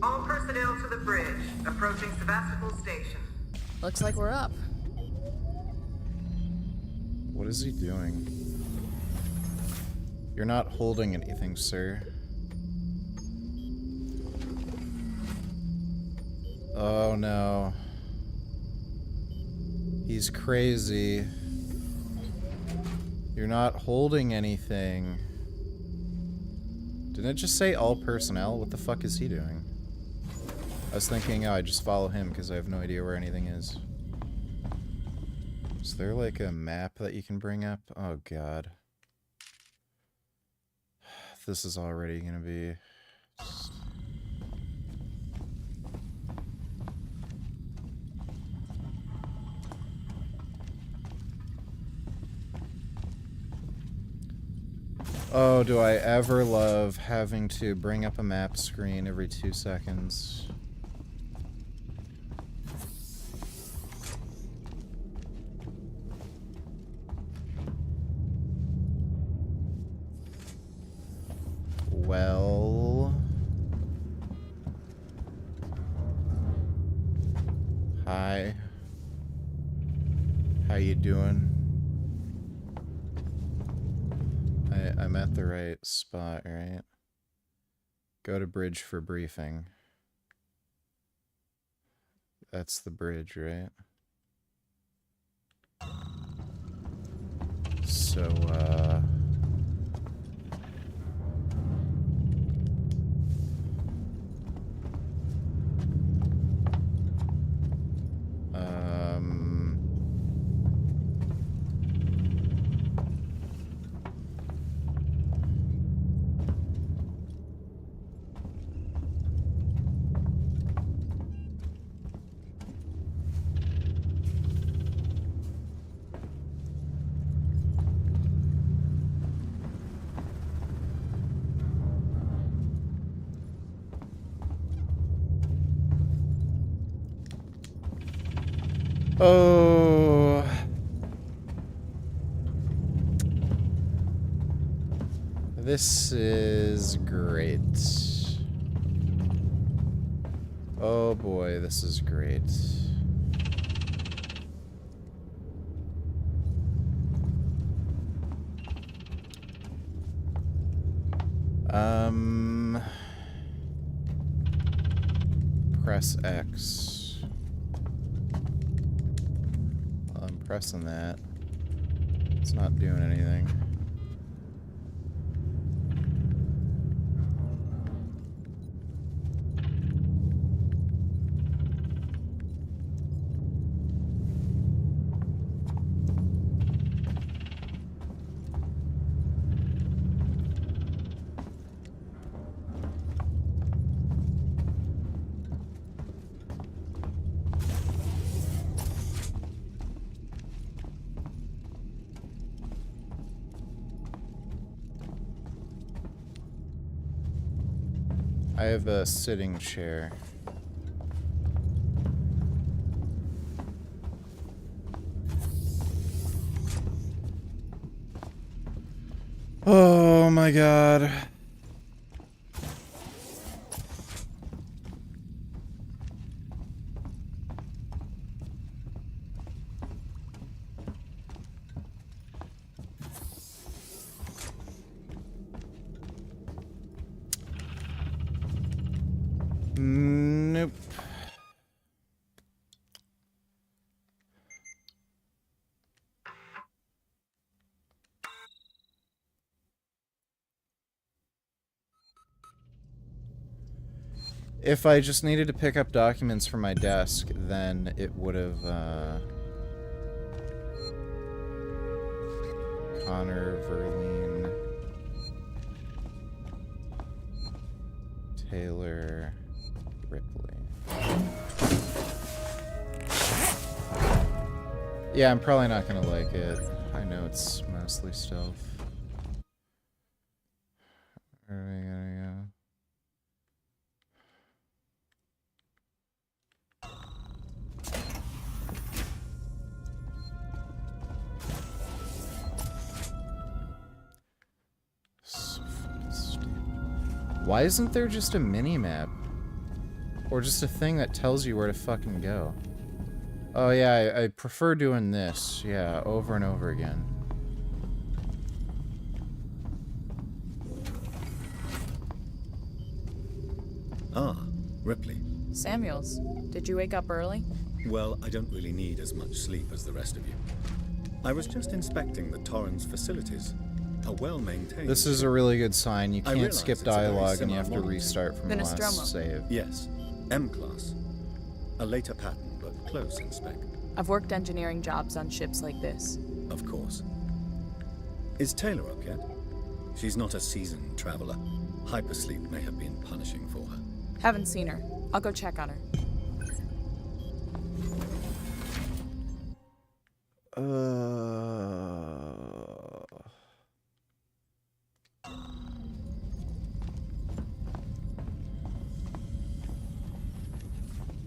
Speaker 24: All personnel to the bridge, approaching Sevastopol Station.
Speaker 14: Looks like we're up.
Speaker 1: What is he doing? You're not holding anything, sir. Oh no. He's crazy. You're not holding anything. Didn't it just say all personnel? What the fuck is he doing? I was thinking, oh, I just follow him because I have no idea where anything is. Is there like a map that you can bring up? Oh god. This is already gonna be... Oh, do I ever love having to bring up a map screen every 2 seconds. Well... Hi. How you doing? I'm at the right spot, right? Go to bridge for briefing. That's the bridge, right? So, oh... This is great. Oh boy, this is great. Press X. Well, I'm pressing that. It's not doing anything. I have a sitting chair. Oh my god. Nope. If I just needed to pick up documents from my desk, then it would have, Connor, Verline, Taylor, Ripley. Yeah, I'm probably not gonna like it. I know it's mostly stealth. Where are we gonna go? So fucking stupid. Why isn't there just a mini-map? Or just a thing that tells you where to fucking go? Oh yeah, I prefer doing this. Yeah, over and over again.
Speaker 21: Ah, Ripley.
Speaker 14: Samuels, did you wake up early?
Speaker 21: Well, I don't really need as much sleep as the rest of you. I was just inspecting the Torrens facilities. A well-maintained...
Speaker 1: This is a really good sign. You
Speaker 21: I
Speaker 1: can't
Speaker 21: realize
Speaker 1: skip
Speaker 21: it's a very
Speaker 1: dialogue and you
Speaker 21: similar
Speaker 1: have to
Speaker 21: model
Speaker 1: restart from the
Speaker 14: Nostromo.
Speaker 1: last save.
Speaker 21: Yes, M-class. A later pattern, but close in spec.
Speaker 14: I've worked engineering jobs on ships like this.
Speaker 21: Of course. Is Taylor up yet? She's not a seasoned traveler. Hypersleep may have been punishing for her.
Speaker 14: Haven't seen her. I'll go check on her.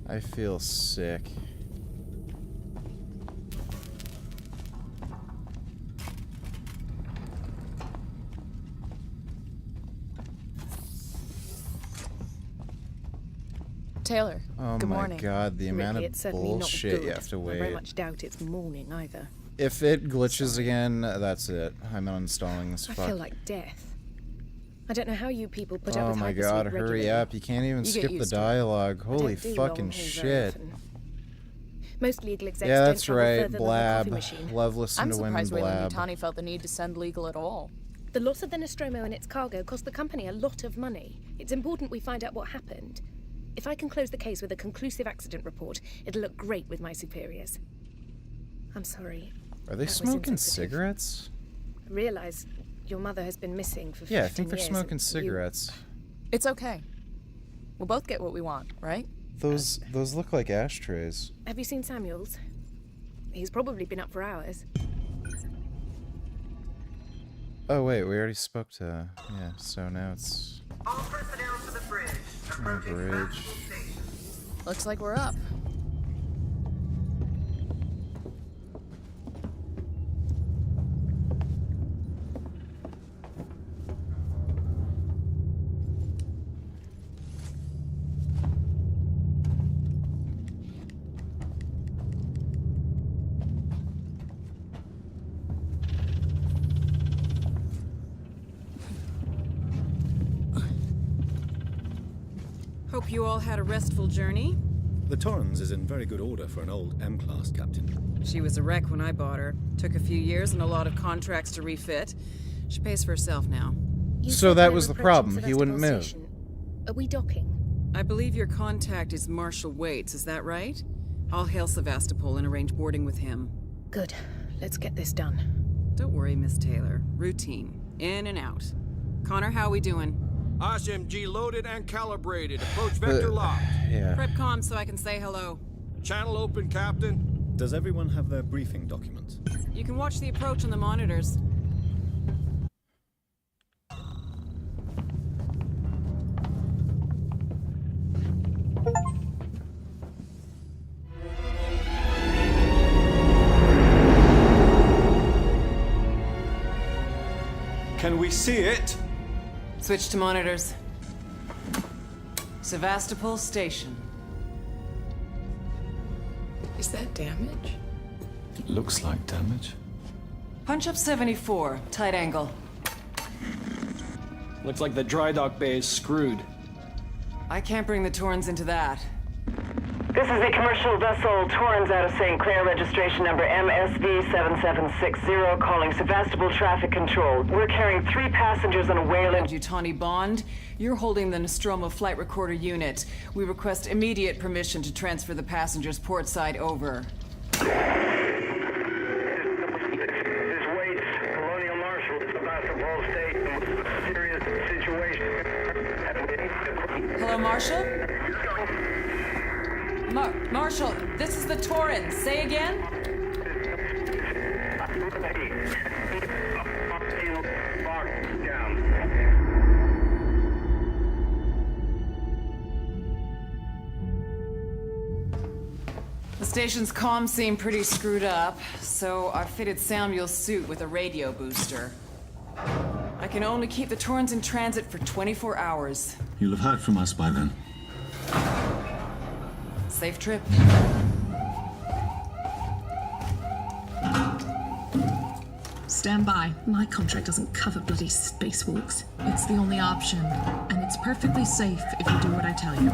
Speaker 1: I feel sick.
Speaker 5: Taylor,
Speaker 1: Oh
Speaker 5: good
Speaker 1: my
Speaker 5: morning.
Speaker 1: god, the amount
Speaker 5: Really,
Speaker 1: of
Speaker 5: it's certainly not
Speaker 1: bullshit you
Speaker 5: good.
Speaker 1: have to
Speaker 5: I very
Speaker 1: wait.
Speaker 5: much doubt it's morning either.
Speaker 1: If it glitches again, that's it. I'm uninstalling this
Speaker 5: I
Speaker 1: fuck.
Speaker 5: feel like death. I don't know how you people put up
Speaker 1: Oh
Speaker 5: with
Speaker 1: my
Speaker 5: hypersleep
Speaker 1: god,
Speaker 5: regularly.
Speaker 1: hurry up. You can't even
Speaker 5: You get
Speaker 1: skip the
Speaker 5: used to it.
Speaker 1: dialogue.
Speaker 5: I
Speaker 1: Holy
Speaker 5: don't do
Speaker 1: fucking
Speaker 5: long hauls very
Speaker 1: shit.
Speaker 5: often. Most legal execs
Speaker 1: Yeah,
Speaker 5: don't
Speaker 1: that's
Speaker 5: travel
Speaker 1: right.
Speaker 5: further than the coffee
Speaker 1: Blab.
Speaker 5: machine.
Speaker 1: Love listening
Speaker 14: I'm
Speaker 1: to women
Speaker 14: surprised Wayland
Speaker 1: blab.
Speaker 14: Yutani felt the need to send legal at all.
Speaker 5: The loss of the Nostromo and its cargo cost the company a lot of money. It's important we find out what happened. If I can close the case with a conclusive accident report, it'll look great with my superiors. I'm sorry.
Speaker 1: Are they
Speaker 5: That was
Speaker 1: smoking
Speaker 5: insensitive.
Speaker 1: cigarettes?
Speaker 5: I realise your mother has been missing for 15
Speaker 1: Yeah, I think they're
Speaker 5: years,
Speaker 1: smoking
Speaker 5: and you-
Speaker 1: cigarettes.
Speaker 14: It's okay. We'll both get what we want, right?
Speaker 1: Those look like ashtrays.
Speaker 5: Have you seen Samuels? He's probably been up for hours.
Speaker 1: Oh wait, we already spoke to. Yeah, so now it's
Speaker 24: All personnel to the bridge.
Speaker 1: on the
Speaker 24: Approaching
Speaker 1: bridge.
Speaker 24: Sebastopol Station.
Speaker 14: Looks like we're up.
Speaker 11: Hope you all had a restful journey.
Speaker 21: The Torrens is in very good order for an old M-class captain.
Speaker 11: She was a wreck when I bought her. Took a few years and a lot of contracts to refit. She pays for herself now.
Speaker 5: You
Speaker 1: So
Speaker 5: said
Speaker 1: that
Speaker 5: we're
Speaker 1: was the
Speaker 5: approaching
Speaker 1: problem. He
Speaker 5: Sebastopol
Speaker 1: wouldn't move.
Speaker 5: Station. Are we docking?
Speaker 11: I believe your contact is Marshal Waits, is that right? I'll hail Sevastopol and arrange boarding with him.
Speaker 5: Good. Let's get this done.
Speaker 11: Don't worry, Miss Taylor. Routine. In and out. Connor, how we doing?
Speaker 4: SMG loaded and calibrated. Approach vector locked.
Speaker 1: Yeah.
Speaker 11: Prep comm so I can say hello.
Speaker 4: Channel open, Captain.
Speaker 21: Does everyone have their briefing documents?
Speaker 11: You can watch the approach on the monitors.
Speaker 13: Can we see it?
Speaker 11: Switch to monitors. Sevastopol Station.
Speaker 15: Is that damage?
Speaker 13: It looks like damage.
Speaker 11: Punch up 74, tight angle.
Speaker 9: Looks like the dry dock bay is screwed.
Speaker 11: I can't bring the Torrens into that.
Speaker 19: This is a commercial vessel, Torrens out of St. Clair, registration number MSV7760, calling Sevastopol Traffic Control. We're carrying 3 passengers on a Wayland
Speaker 11: Yutani Bond, you're holding the Nostromo flight recorder unit. We request immediate permission to transfer the passengers portside over.
Speaker 10: This Waits, Colonial Marshal, Sebastopol Station. Serious situation.
Speaker 11: Hello, Marshal? Marshal, this is the Torrens. Say again? The station's comms seem pretty screwed up, so I fitted Samuel's suit with a radio booster. I can only keep the Torrens in transit for 24 hours.
Speaker 21: You'll have heard from us by then.
Speaker 11: Safe trip.
Speaker 15: Stand by. My contract doesn't cover bloody spacewalks. It's the only option, and it's perfectly safe if you do what I tell you.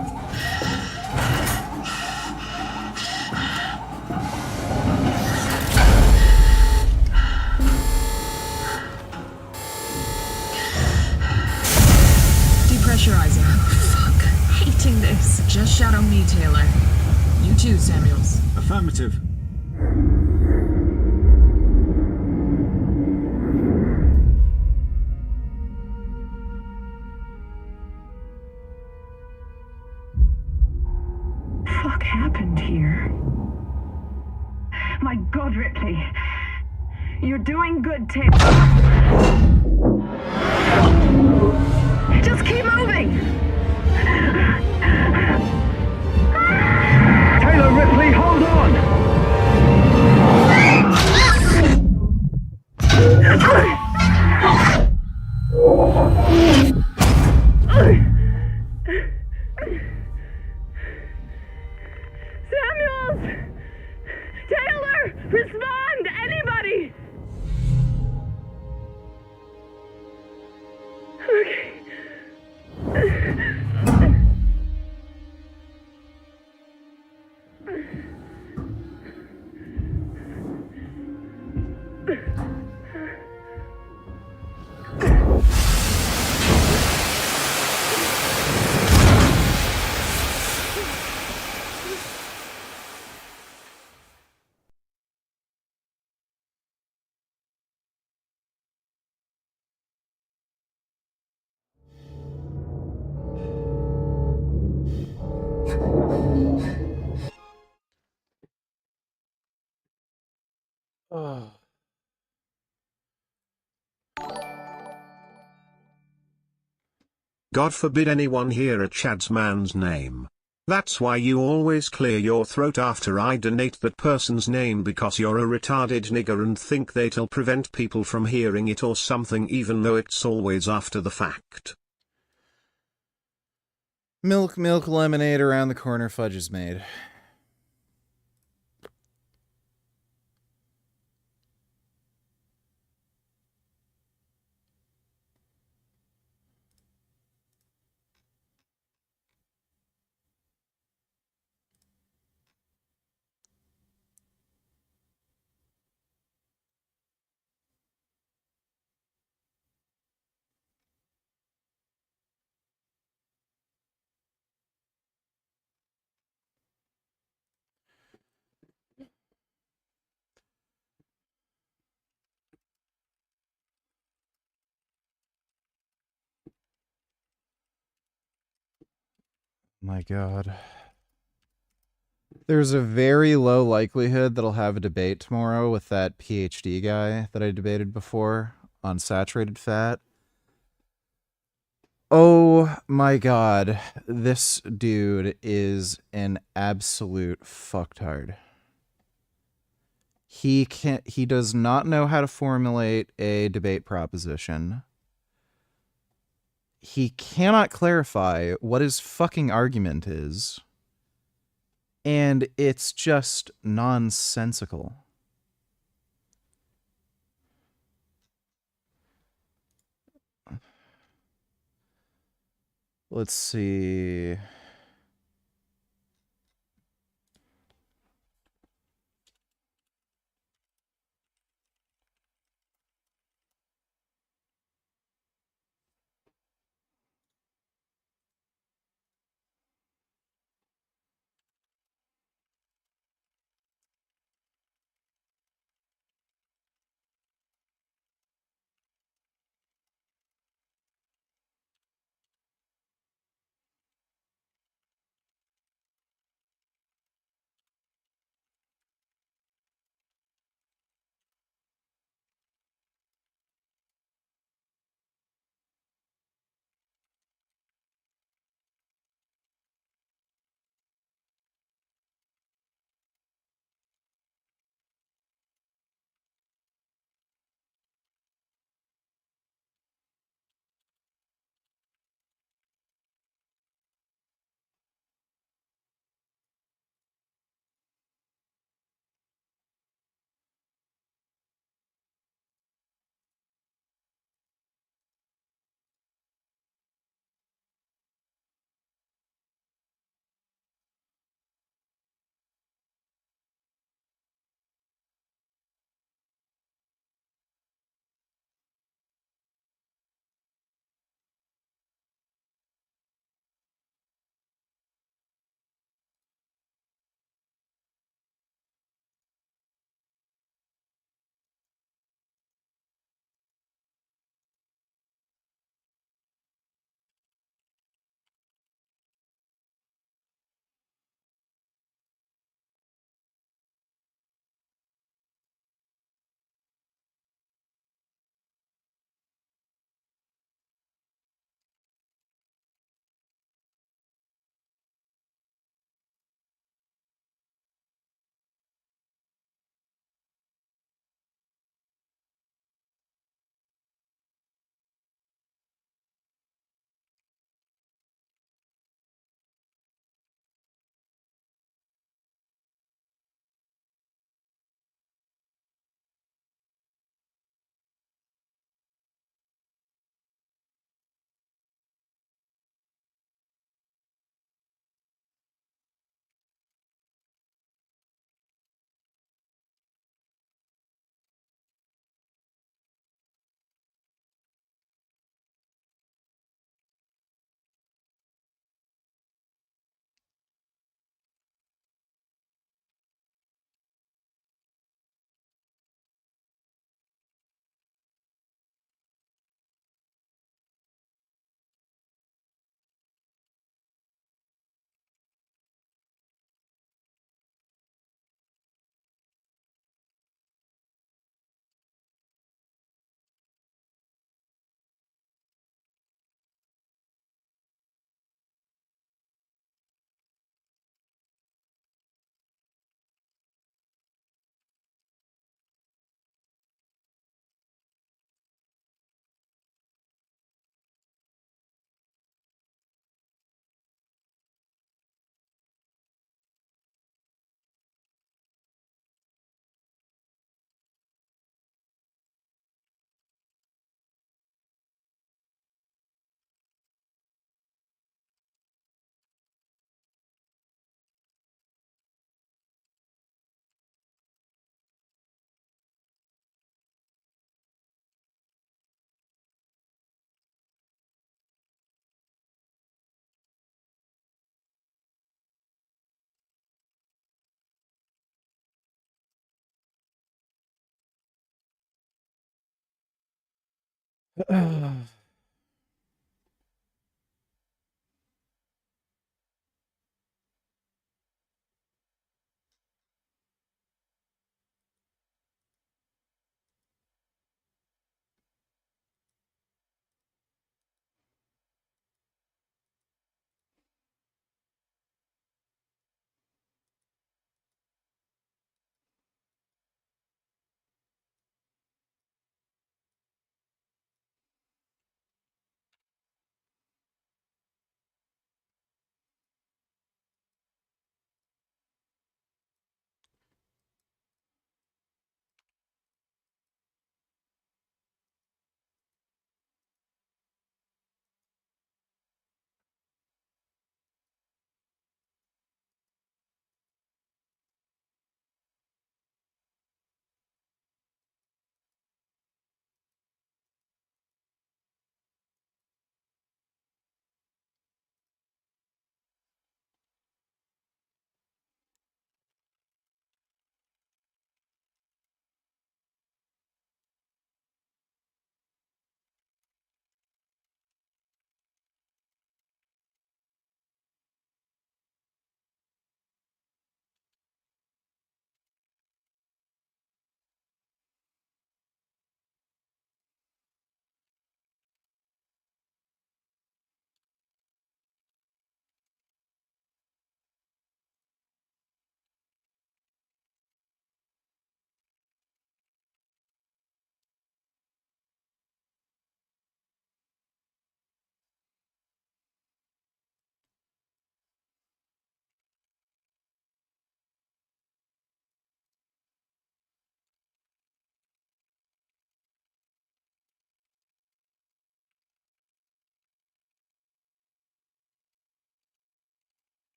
Speaker 15: Depressurizing. Fuck. Hating this. Just shadow me, Taylor. You too, Samuels.
Speaker 21: Affirmative.
Speaker 7: Fuck happened here? My God, Ripley. You're doing good, Taylor. Just keep moving!
Speaker 10: Taylor Ripley, hold on!
Speaker 7: Samuels! Taylor! Respond! Anybody! Okay.
Speaker 1: Oh.
Speaker 2: God forbid anyone hear a Chad's man's name. That's why you always clear your throat after I donate that person's name, because you're a retarded nigger and think that'll prevent people from hearing it or something, even though it's always after the fact.
Speaker 1: Milk, lemonade, around the corner, fudge is made. My God. There's a very low likelihood that I'll have a debate tomorrow with that PhD guy that I debated before on saturated fat. Oh my God. This dude is an absolute fucktard. He does not know how to formulate a debate proposition. He cannot clarify what his fucking argument is. And it's just nonsensical. Let's see.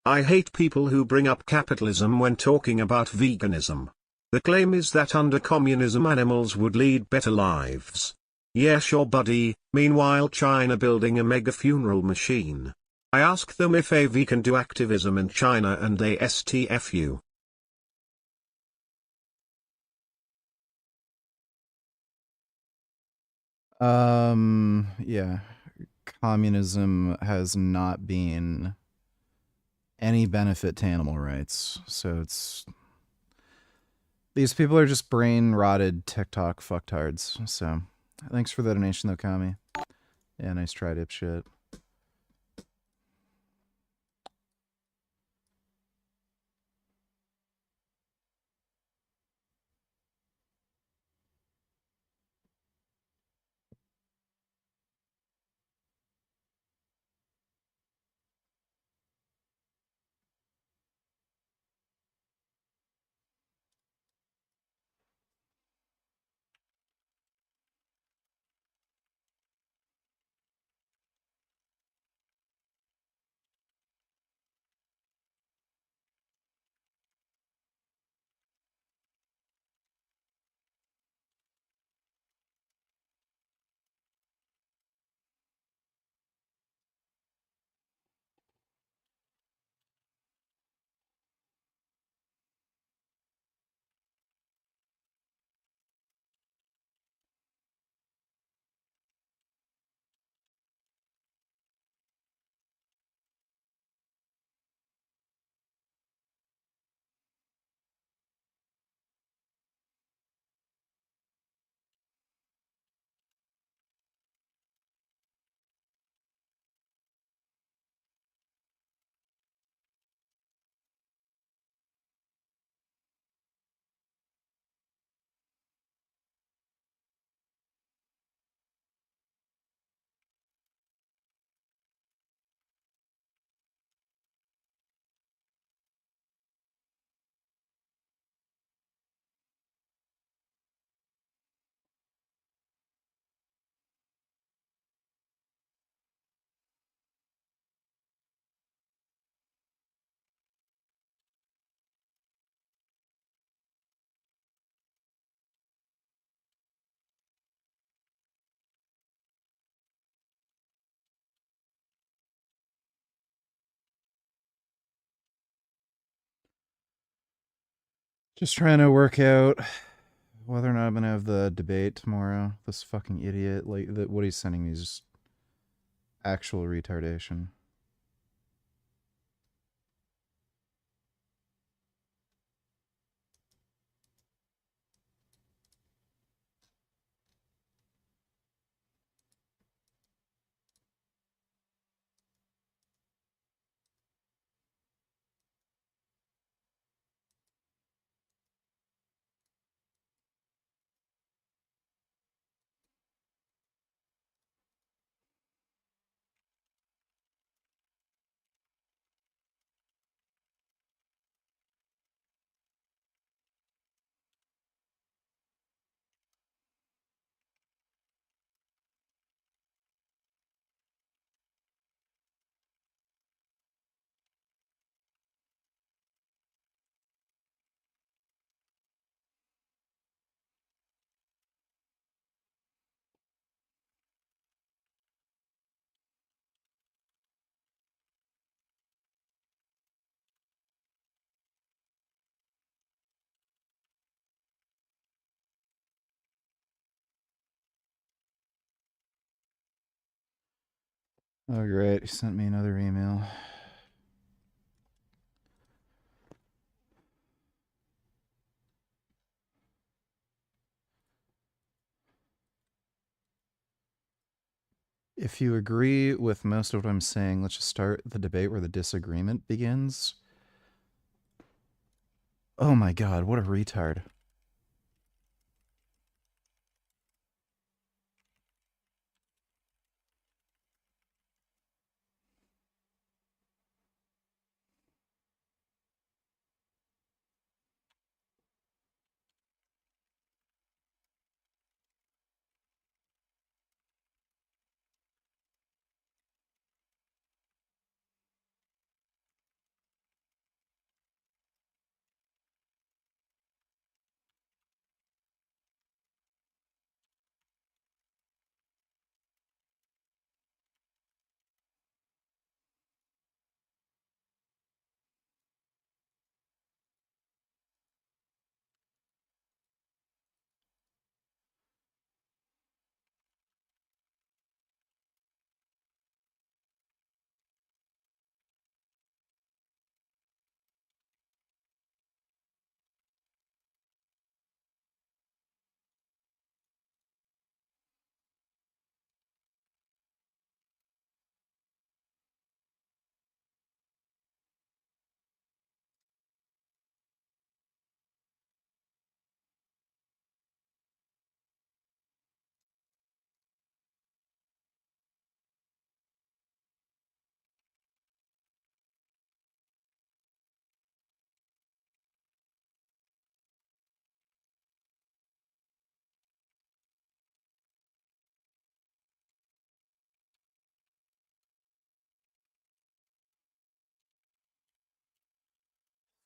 Speaker 2: I hate people who bring up capitalism when talking about veganism. The claim is that under communism animals would lead better lives. Yeah, sure buddy. Meanwhile China building a mega funeral machine. I ask them if a vegan do activism in China and they STFU.
Speaker 1: Yeah. Communism has not been any benefit to animal rights. So it's these people are just brain rotted TikTok fucktards. So thanks for the donation though, Kami. Yeah, nice try, dipshit. Just trying to work out whether or not I'm gonna have the debate tomorrow. This fucking idiot, like, what he's sending me is just actual retardation. Oh, great. He sent me another email. If you agree with most of what I'm saying, let's just start the debate where the disagreement begins. Oh my god, what a retard.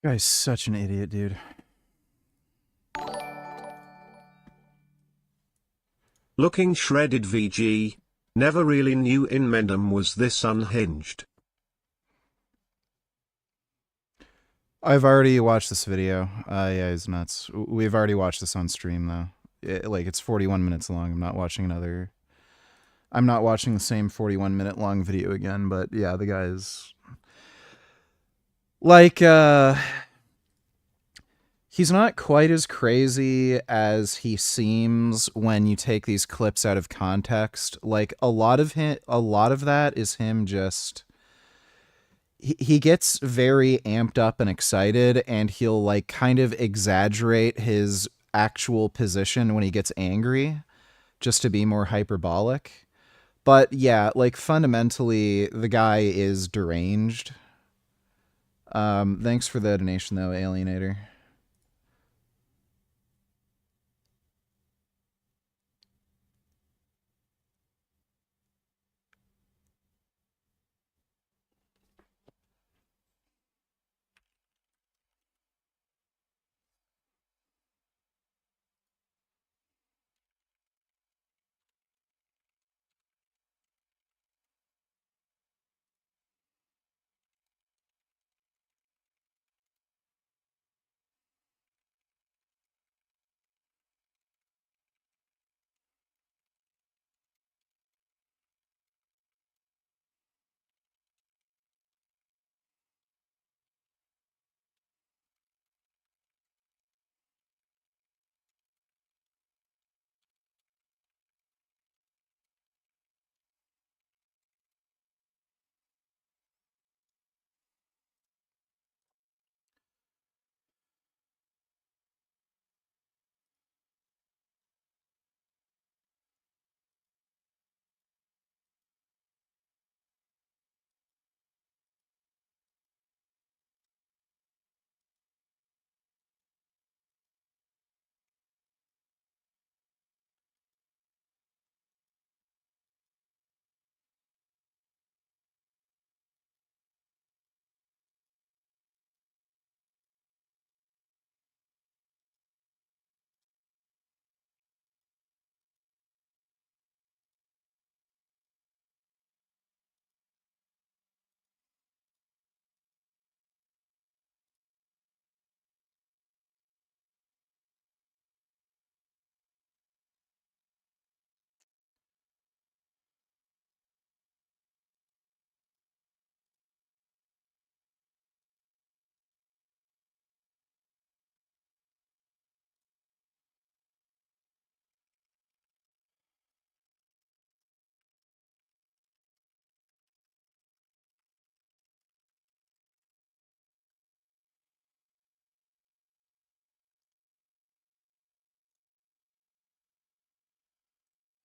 Speaker 1: This guy's such an idiot, dude.
Speaker 2: Looking shredded VG. Never really knew Inmendham was this unhinged.
Speaker 1: I've already watched this video. Yeah, he's nuts. We've already watched this on stream, though. It's 41 minutes long. I'm not watching the same 41-minute long video again, but yeah, the guy is... he's not quite as crazy as he seems when you take these clips out of context. Like, a lot of that is him just... He gets very amped up and excited, and he'll, like, kind of exaggerate his actual position when he gets angry, just to be more hyperbolic. But, yeah, like, fundamentally, the guy is deranged. Thanks for the donation, though, Alienator.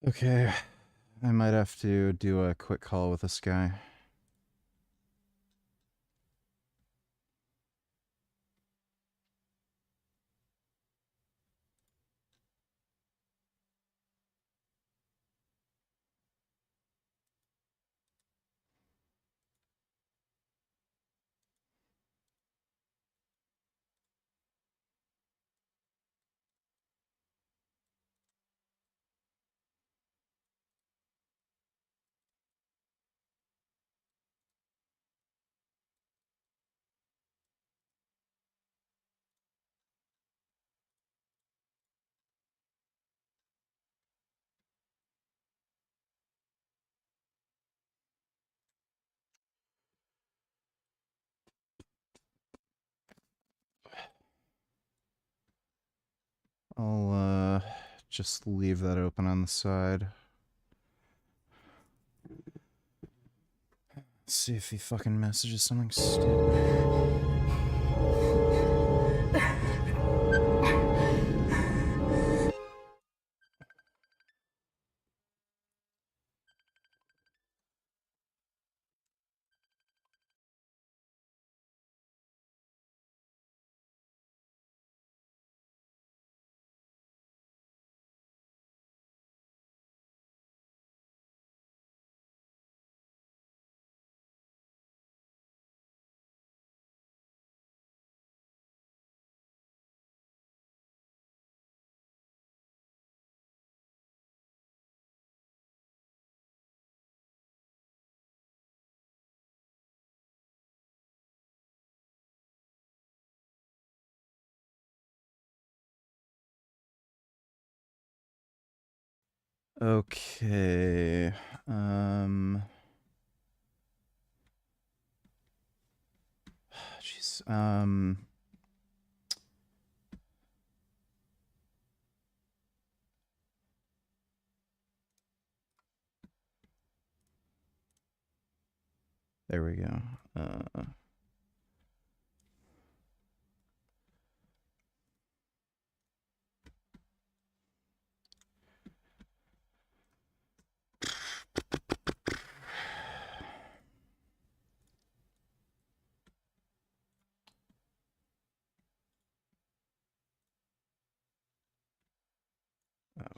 Speaker 1: Okay, I might have to do a quick call with this guy. I'll just leave that open on the side. See if he fucking messages something stupid. Okay. Jeez. There we go.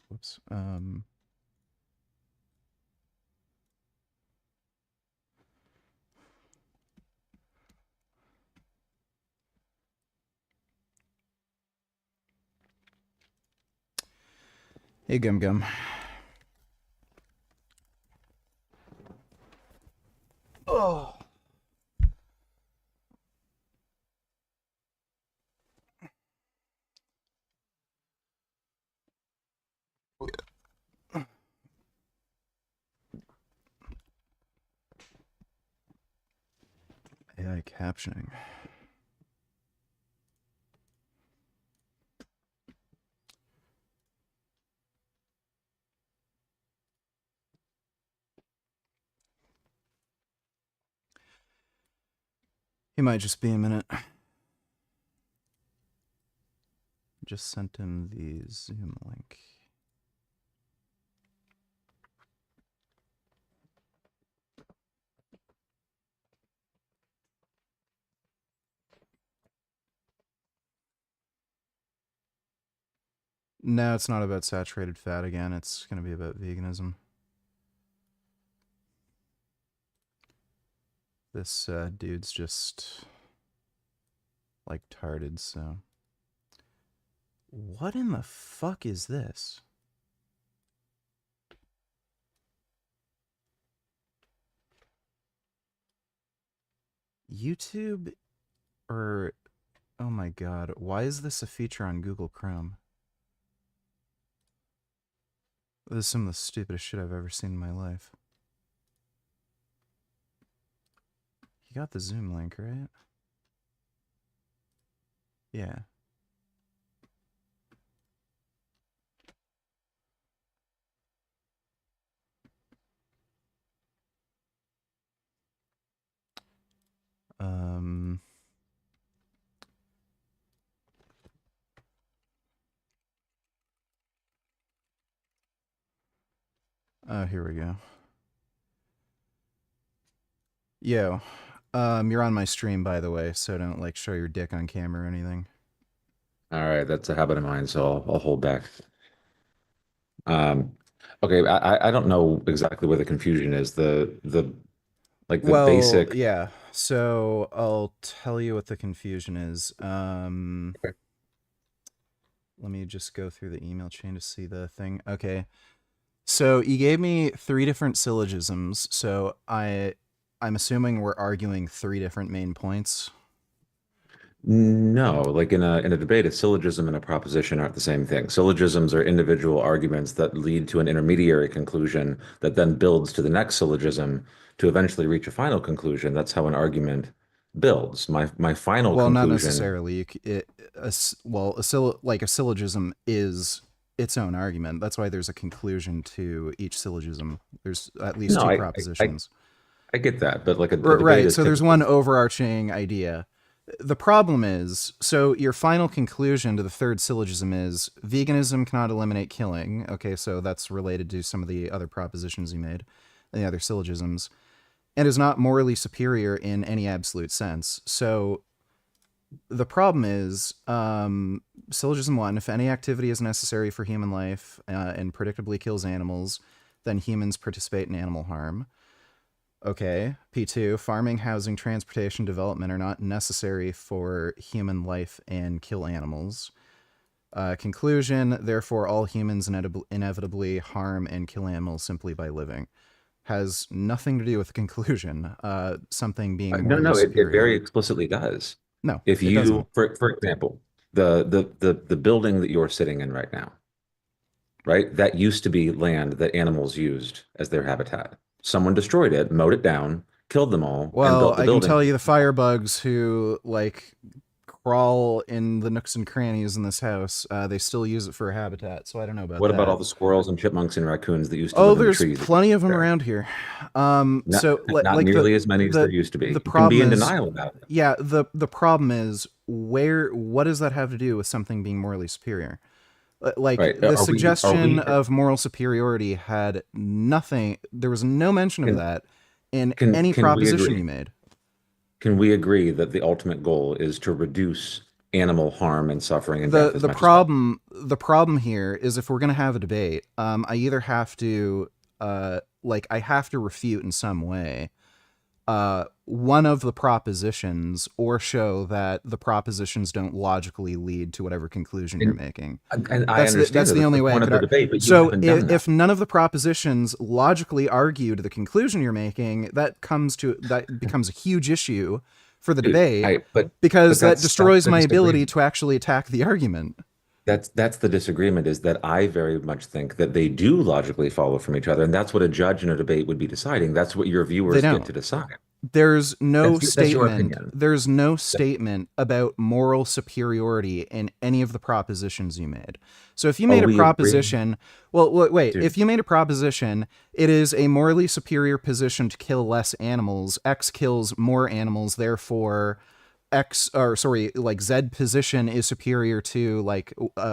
Speaker 1: Whoops. Hey, Gum Gum. Oh. AI captioning. He might just be a minute. Just sent him the Zoom link. No, it's not about saturated fat again. It's going to be about veganism. This dude's just like tarded, so. What in the fuck is this? YouTube or oh my god, why is this a feature on Google Chrome? This is some of the stupidest shit I've ever seen in my life. You got the Zoom link, right? Yeah. Oh, here we go. Yo, you're on my stream, by the way, so don't like show your dick on camera or anything.
Speaker 12: All right, that's a habit of mine, so I'll hold back. Um, okay, I don't know exactly where the confusion is. The like the
Speaker 1: Well,
Speaker 12: basic.
Speaker 1: yeah. So I'll tell you what the confusion is. Let me just go through the email chain to see the thing. Okay. So you gave me 3 different syllogisms. So I'm assuming we're arguing 3 different main points.
Speaker 12: No, like in a debate, a syllogism and a proposition aren't the same thing. Syllogisms are individual arguments that lead to an intermediary conclusion that then builds to the next syllogism to eventually reach a final conclusion. That's how an argument builds. My final
Speaker 1: Well, not
Speaker 12: conclusion.
Speaker 1: necessarily. A syllogism is its own argument. That's why there's a conclusion to each syllogism. There's at least
Speaker 12: No,
Speaker 1: 2
Speaker 12: I
Speaker 1: propositions.
Speaker 12: I get that, but like a
Speaker 1: Right.
Speaker 12: debate is
Speaker 1: So there's
Speaker 12: typically.
Speaker 1: one overarching idea. The problem is, so your final conclusion to the 3rd syllogism is veganism cannot eliminate killing. Okay, so that's related to some of the other propositions you made and the other syllogisms, and is not morally superior in any absolute sense. So the problem is, syllogism 1, if any activity is necessary for human life and predictably kills animals, then humans participate in animal harm. Okay. P2, farming, housing, transportation, development are not necessary for human life and kill animals. Conclusion, therefore, all humans inevitably harm and kill animals simply by living. Has nothing to do with the conclusion. Something being morally
Speaker 12: No,
Speaker 1: superior.
Speaker 12: it very explicitly does.
Speaker 1: No,
Speaker 12: If
Speaker 1: it
Speaker 12: you,
Speaker 1: doesn't.
Speaker 12: for example, the building that you're sitting in right now, right? That used to be land that animals used as their habitat. Someone destroyed it, mowed it down, killed them all, and
Speaker 1: Well,
Speaker 12: built the
Speaker 1: I can
Speaker 12: building.
Speaker 1: tell you the firebugs who like crawl in the nooks and crannies in this house, they still use it for a habitat. So I don't know about
Speaker 12: What
Speaker 1: that.
Speaker 12: about all the squirrels and chipmunks and raccoons that used to
Speaker 1: Oh,
Speaker 12: live in the
Speaker 1: there's
Speaker 12: trees?
Speaker 1: plenty of them around here.
Speaker 12: Not,
Speaker 1: So
Speaker 12: not nearly as many as there used to be.
Speaker 1: The
Speaker 12: You can
Speaker 1: problem
Speaker 12: be in
Speaker 1: is,
Speaker 12: denial about it.
Speaker 1: yeah, the problem is what does that have to do with something being morally superior? Like
Speaker 12: Right.
Speaker 1: the
Speaker 12: Are
Speaker 1: suggestion
Speaker 12: we,
Speaker 1: of moral superiority had nothing. There was no mention of that in any
Speaker 12: can we
Speaker 1: proposition
Speaker 12: agree?
Speaker 1: you made.
Speaker 12: Can we agree that the ultimate goal is to reduce animal harm and suffering and
Speaker 1: the
Speaker 12: death as
Speaker 1: the
Speaker 12: much as possible?
Speaker 1: problem the problem here is if we're gonna have a debate, I either have to I have to refute in some way one of the propositions or show that the propositions don't logically lead to whatever conclusion you're making.
Speaker 12: And I understand
Speaker 1: That's the only way I
Speaker 12: point
Speaker 1: could
Speaker 12: of the debate, but you
Speaker 1: so
Speaker 12: haven't done that.
Speaker 1: if none of the propositions logically argued the conclusion you're making, that becomes a huge issue for the debate, because that destroys my ability to actually attack the argument.
Speaker 12: That's the disagreement, is that I very much think that they do logically follow from each other, and that's what a judge in a debate would be deciding. That's what your viewers get to decide.
Speaker 1: There's no
Speaker 12: That's your
Speaker 1: statement.
Speaker 12: opinion.
Speaker 1: There's no statement about moral superiority in any of the propositions you made. So if you made a proposition, well, wait,
Speaker 12: Dude.
Speaker 1: if you made a proposition, it is a morally superior position to kill less animals. X kills more animals, therefore Z position is superior to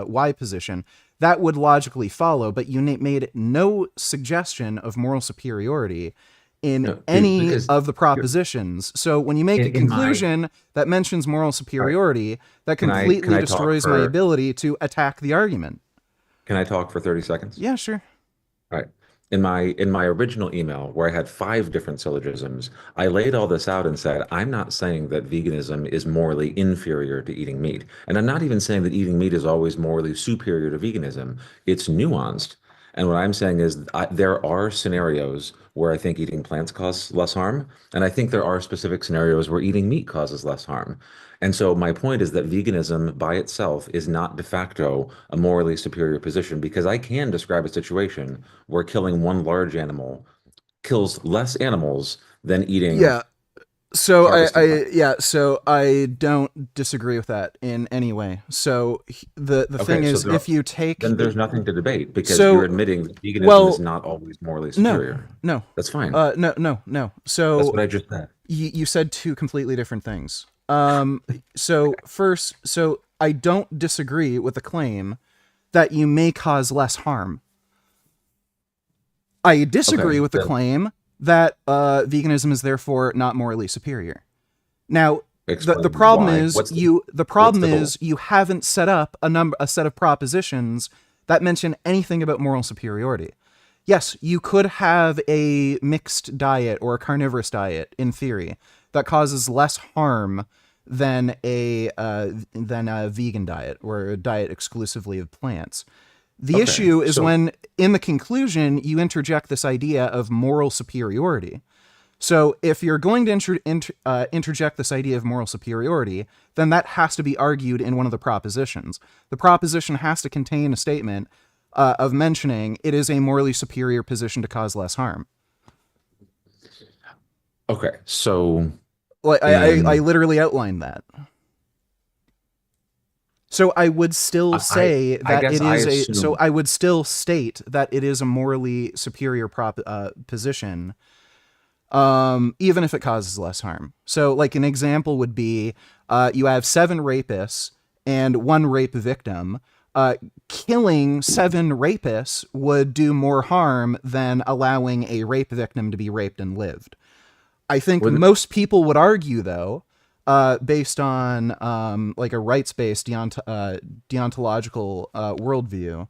Speaker 1: Y position. That would logically follow, but you made no suggestion of moral superiority in any of the propositions. So when you make a conclusion that mentions moral superiority, that completely destroys my ability to attack the argument.
Speaker 12: Can I talk for 30 seconds?
Speaker 1: Yeah, sure.
Speaker 12: All right. In my original email, where I had 5 different syllogisms, I laid all this out and said, I'm not saying that veganism is morally inferior to eating meat. And I'm not even saying that eating meat is always morally superior to veganism. It's nuanced. And what I'm saying is there are scenarios where I think eating plants causes less harm. And I think there are specific scenarios where eating meat causes less harm. And so my point is that veganism by itself is not de facto a morally superior position, because I can describe a situation where killing one large animal kills less animals than eating.
Speaker 1: Yeah. So I don't disagree with that in any way. So the thing is, if you take,
Speaker 12: then there's nothing to debate, because you're admitting that veganism is not always morally superior.
Speaker 1: No,
Speaker 12: that's fine.
Speaker 1: No. So
Speaker 12: that's what I just said.
Speaker 1: You said 2 completely different things. So first, I don't disagree with the claim that you may cause less harm. I disagree
Speaker 12: Okay,
Speaker 1: with the claim that veganism is therefore not morally superior. Now, the problem
Speaker 12: why.
Speaker 1: is
Speaker 12: What's the goal?
Speaker 1: you haven't set up a set of propositions that mention anything about moral superiority. Yes, you could have a mixed diet or a carnivorous diet in theory that causes less harm than a vegan diet or a diet exclusively of plants. The issue is when, in the conclusion, you interject this idea of moral superiority. So if you're going to interject this idea of moral superiority, then that has to be argued in one of the propositions. The proposition has to contain a statement of mentioning it is a morally superior position to cause less harm.
Speaker 12: Okay, so...
Speaker 1: Like, I literally outlined that. So I would still say that it is so I would still state that it is a morally superior position, even if it causes less harm. So like an example would be, you have 7 rapists and 1 rape victim. Killing 7 rapists would do more harm than allowing a rape victim to be raped and lived. I think most people would argue, though, based on like a rights-based deontological worldview,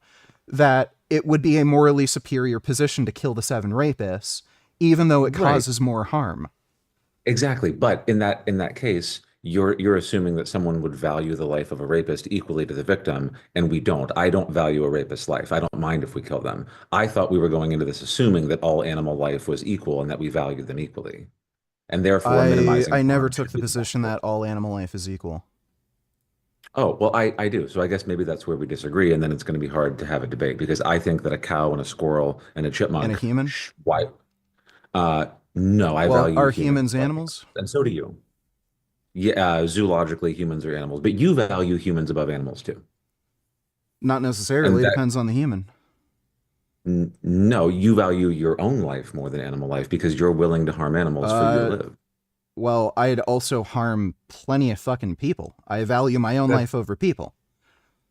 Speaker 1: that it would be a morally superior position to kill the 7 rapists, even though it causes more harm.
Speaker 12: Exactly, but in that case, you're assuming that someone would value the life of a rapist equally to the victim, and we don't. I don't value a rapist's life. I don't mind if we kill them. I thought we were going into this assuming that all animal life was equal and that we valued them equally, and therefore minimizing.
Speaker 1: I never took the position that all animal life is equal.
Speaker 12: Oh, well, I do. So I guess maybe that's where we disagree, and then it's going to be hard to have a debate because I think that a cow and a squirrel and a chipmunk
Speaker 1: and a human.
Speaker 12: Why? No, I value.
Speaker 1: Are humans animals?
Speaker 12: And so do you. Yeah, zoologically, humans are animals, but you value humans above animals too.
Speaker 1: Not necessarily. It depends on the human.
Speaker 12: No, you value your own life more than animal life because you're willing to harm animals for you to live.
Speaker 1: Well, I'd also harm plenty of fucking people. I value my own life over people.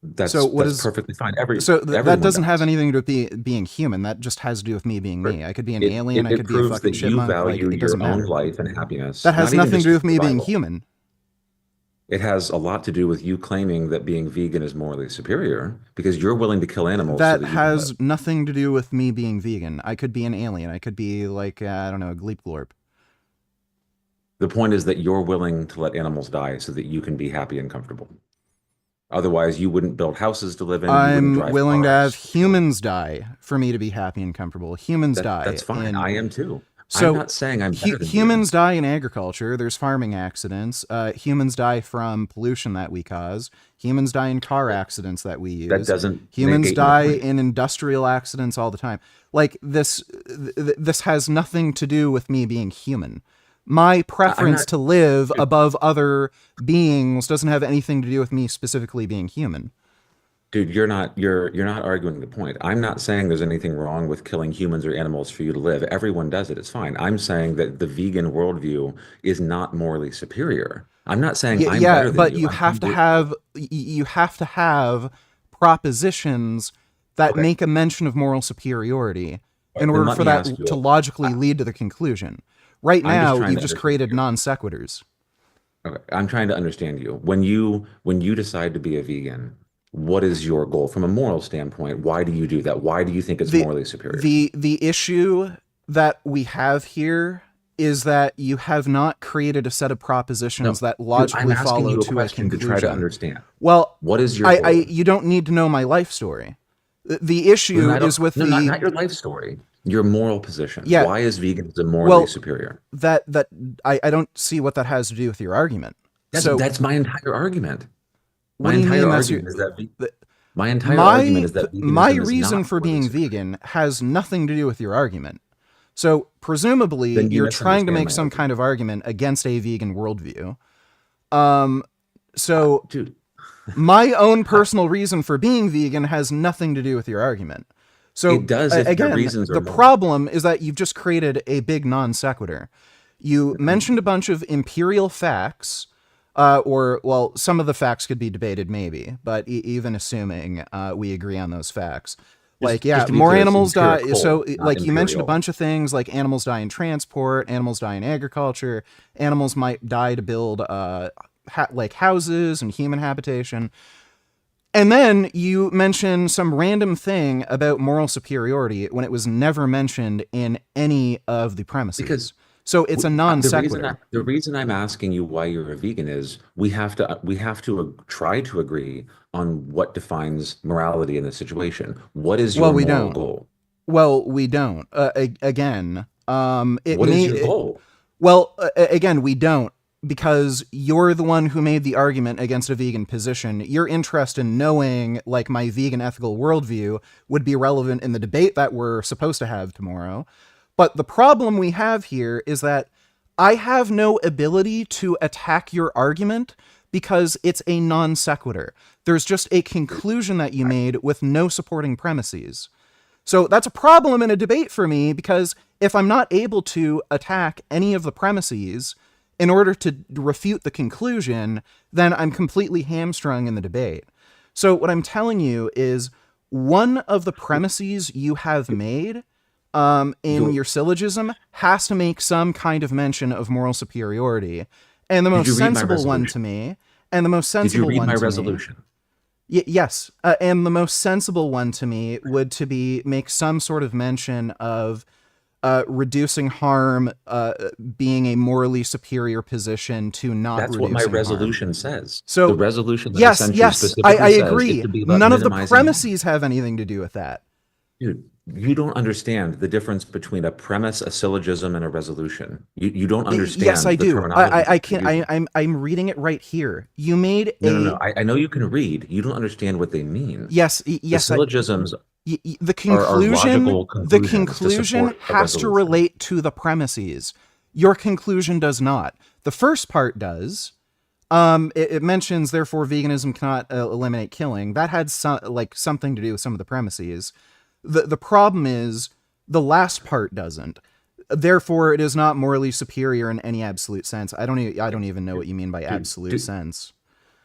Speaker 12: That's perfectly fine.
Speaker 1: That doesn't have anything to do with being human. That just has to do with me being me. I could be an alien. I could be a fucking chipmunk.
Speaker 12: You value
Speaker 1: it doesn't
Speaker 12: your own
Speaker 1: matter.
Speaker 12: life and happiness.
Speaker 1: That has nothing to do with me being human.
Speaker 12: It has a lot to do with you claiming that being vegan is morally superior because you're willing to kill animals.
Speaker 1: That has nothing to do with me being vegan. I could be an alien. I could be like, I don't know, a Gleep Glorp.
Speaker 12: The point is that you're willing to let animals die so that you can be happy and comfortable. Otherwise, you wouldn't build houses to live in.
Speaker 1: I'm willing to have humans die for me to be happy and comfortable. Humans die.
Speaker 12: That's fine. I am too.
Speaker 1: So
Speaker 12: I'm not saying I'm better than
Speaker 1: humans die in agriculture. There's farming accidents. Humans die from pollution that we cause. Humans die in car accidents that we use.
Speaker 12: That doesn't.
Speaker 1: Humans die in industrial accidents all the time. Like this has nothing to do with me being human. My preference to live above other beings doesn't have anything to do with me specifically being human.
Speaker 12: Dude, you're not arguing the point. I'm not saying there's anything wrong with killing humans or animals for you to live. Everyone does it. It's fine. I'm saying that the vegan worldview is not morally superior. I'm not saying I'm better than
Speaker 1: but
Speaker 12: you.
Speaker 1: you have to have propositions that make a mention of moral superiority in order for that to logically lead to the conclusion. Right now, you've just created non sequiturs.
Speaker 12: Okay, I'm trying to understand you. When you decide to be a vegan, what is your goal from a moral standpoint? Why do you do that? Why do you think it's morally superior?
Speaker 1: The issue that we have here is that you have not created a set of propositions that logically follow to a conclusion.
Speaker 12: To try to understand.
Speaker 1: Well,
Speaker 12: what is your goal?
Speaker 1: You don't need to know my life story. The issue is with
Speaker 12: not your life story. Your moral position.
Speaker 1: Yeah.
Speaker 12: Why is veganism morally superior?
Speaker 1: I don't see what that has to do with your argument.
Speaker 12: That's my entire argument.
Speaker 1: My entire argument
Speaker 12: is that veganism
Speaker 1: my reason for being vegan has nothing to do with your argument. So presumably you're trying to make some kind of argument against a vegan worldview.
Speaker 12: Dude.
Speaker 1: My own personal reason for being vegan has nothing to do with your argument. So
Speaker 12: it does.
Speaker 1: Again, the problem is that you've just created a big non sequitur. You mentioned a bunch of imperial facts, some of the facts could be debated maybe, but even assuming we agree on those facts, Like, yeah,
Speaker 12: just to be
Speaker 1: more
Speaker 12: clear, it's
Speaker 1: animals die.
Speaker 12: empirical,
Speaker 1: So,
Speaker 12: not
Speaker 1: like, you mentioned a
Speaker 12: imperial.
Speaker 1: bunch of things, like animals die in transport, animals die in agriculture, animals might die to build, like houses and human habitation. And then you mention some random thing about moral superiority when it was never mentioned in any of the premises.
Speaker 12: Because
Speaker 1: so it's a non sequitur.
Speaker 12: The reason I'm asking you why you're a vegan is we have to try to agree on what defines morality in this situation. What is your
Speaker 1: Well, we
Speaker 12: moral
Speaker 1: don't.
Speaker 12: goal?
Speaker 1: Well, we don't. Again,
Speaker 12: What is your goal?
Speaker 1: Well, again, we don't, because you're the one who made the argument against a vegan position. Your interest in knowing, like, my vegan ethical worldview would be relevant in the debate that we're supposed to have tomorrow. But the problem we have here is that I have no ability to attack your argument because it's a non sequitur. There's just a conclusion that you made with no supporting premises. So that's a problem in a debate for me, because if I'm not able to attack any of the premises in order to refute the conclusion, then I'm completely hamstrung in the debate. So what I'm telling you is one of the premises you have made in your syllogism has to make some kind of mention of moral superiority. And the most sensible one to me, and the most sensible one to me...
Speaker 12: Did you read my resolution?
Speaker 1: Yes, and the most sensible one to me would to be make some sort of mention of reducing harm being a morally superior position to not
Speaker 12: That's
Speaker 1: reducing
Speaker 12: what my
Speaker 1: harm.
Speaker 12: resolution says.
Speaker 1: So
Speaker 12: the resolution that
Speaker 1: yes,
Speaker 12: essentially specifically
Speaker 1: I
Speaker 12: says
Speaker 1: agree.
Speaker 12: it could be about
Speaker 1: None of the
Speaker 12: minimizing
Speaker 1: premises have anything to do with that.
Speaker 12: Dude, you don't understand the difference between a premise, a syllogism, and a resolution. You don't understand.
Speaker 1: Yes, I
Speaker 12: the
Speaker 1: do.
Speaker 12: terminology
Speaker 1: I can. I'm reading it right here. You made
Speaker 12: no. I know you can read. You don't understand what they mean.
Speaker 1: Yes.
Speaker 12: The syllogisms.
Speaker 1: The conclusion. The conclusion
Speaker 12: to
Speaker 1: has to relate to the premises. Your conclusion does not. The first part does. It mentions, therefore, veganism cannot eliminate killing. That had something to do with some of the premises. The problem is the last part doesn't. Therefore, it is not morally superior in any absolute sense. I don't even know what you mean by absolute sense.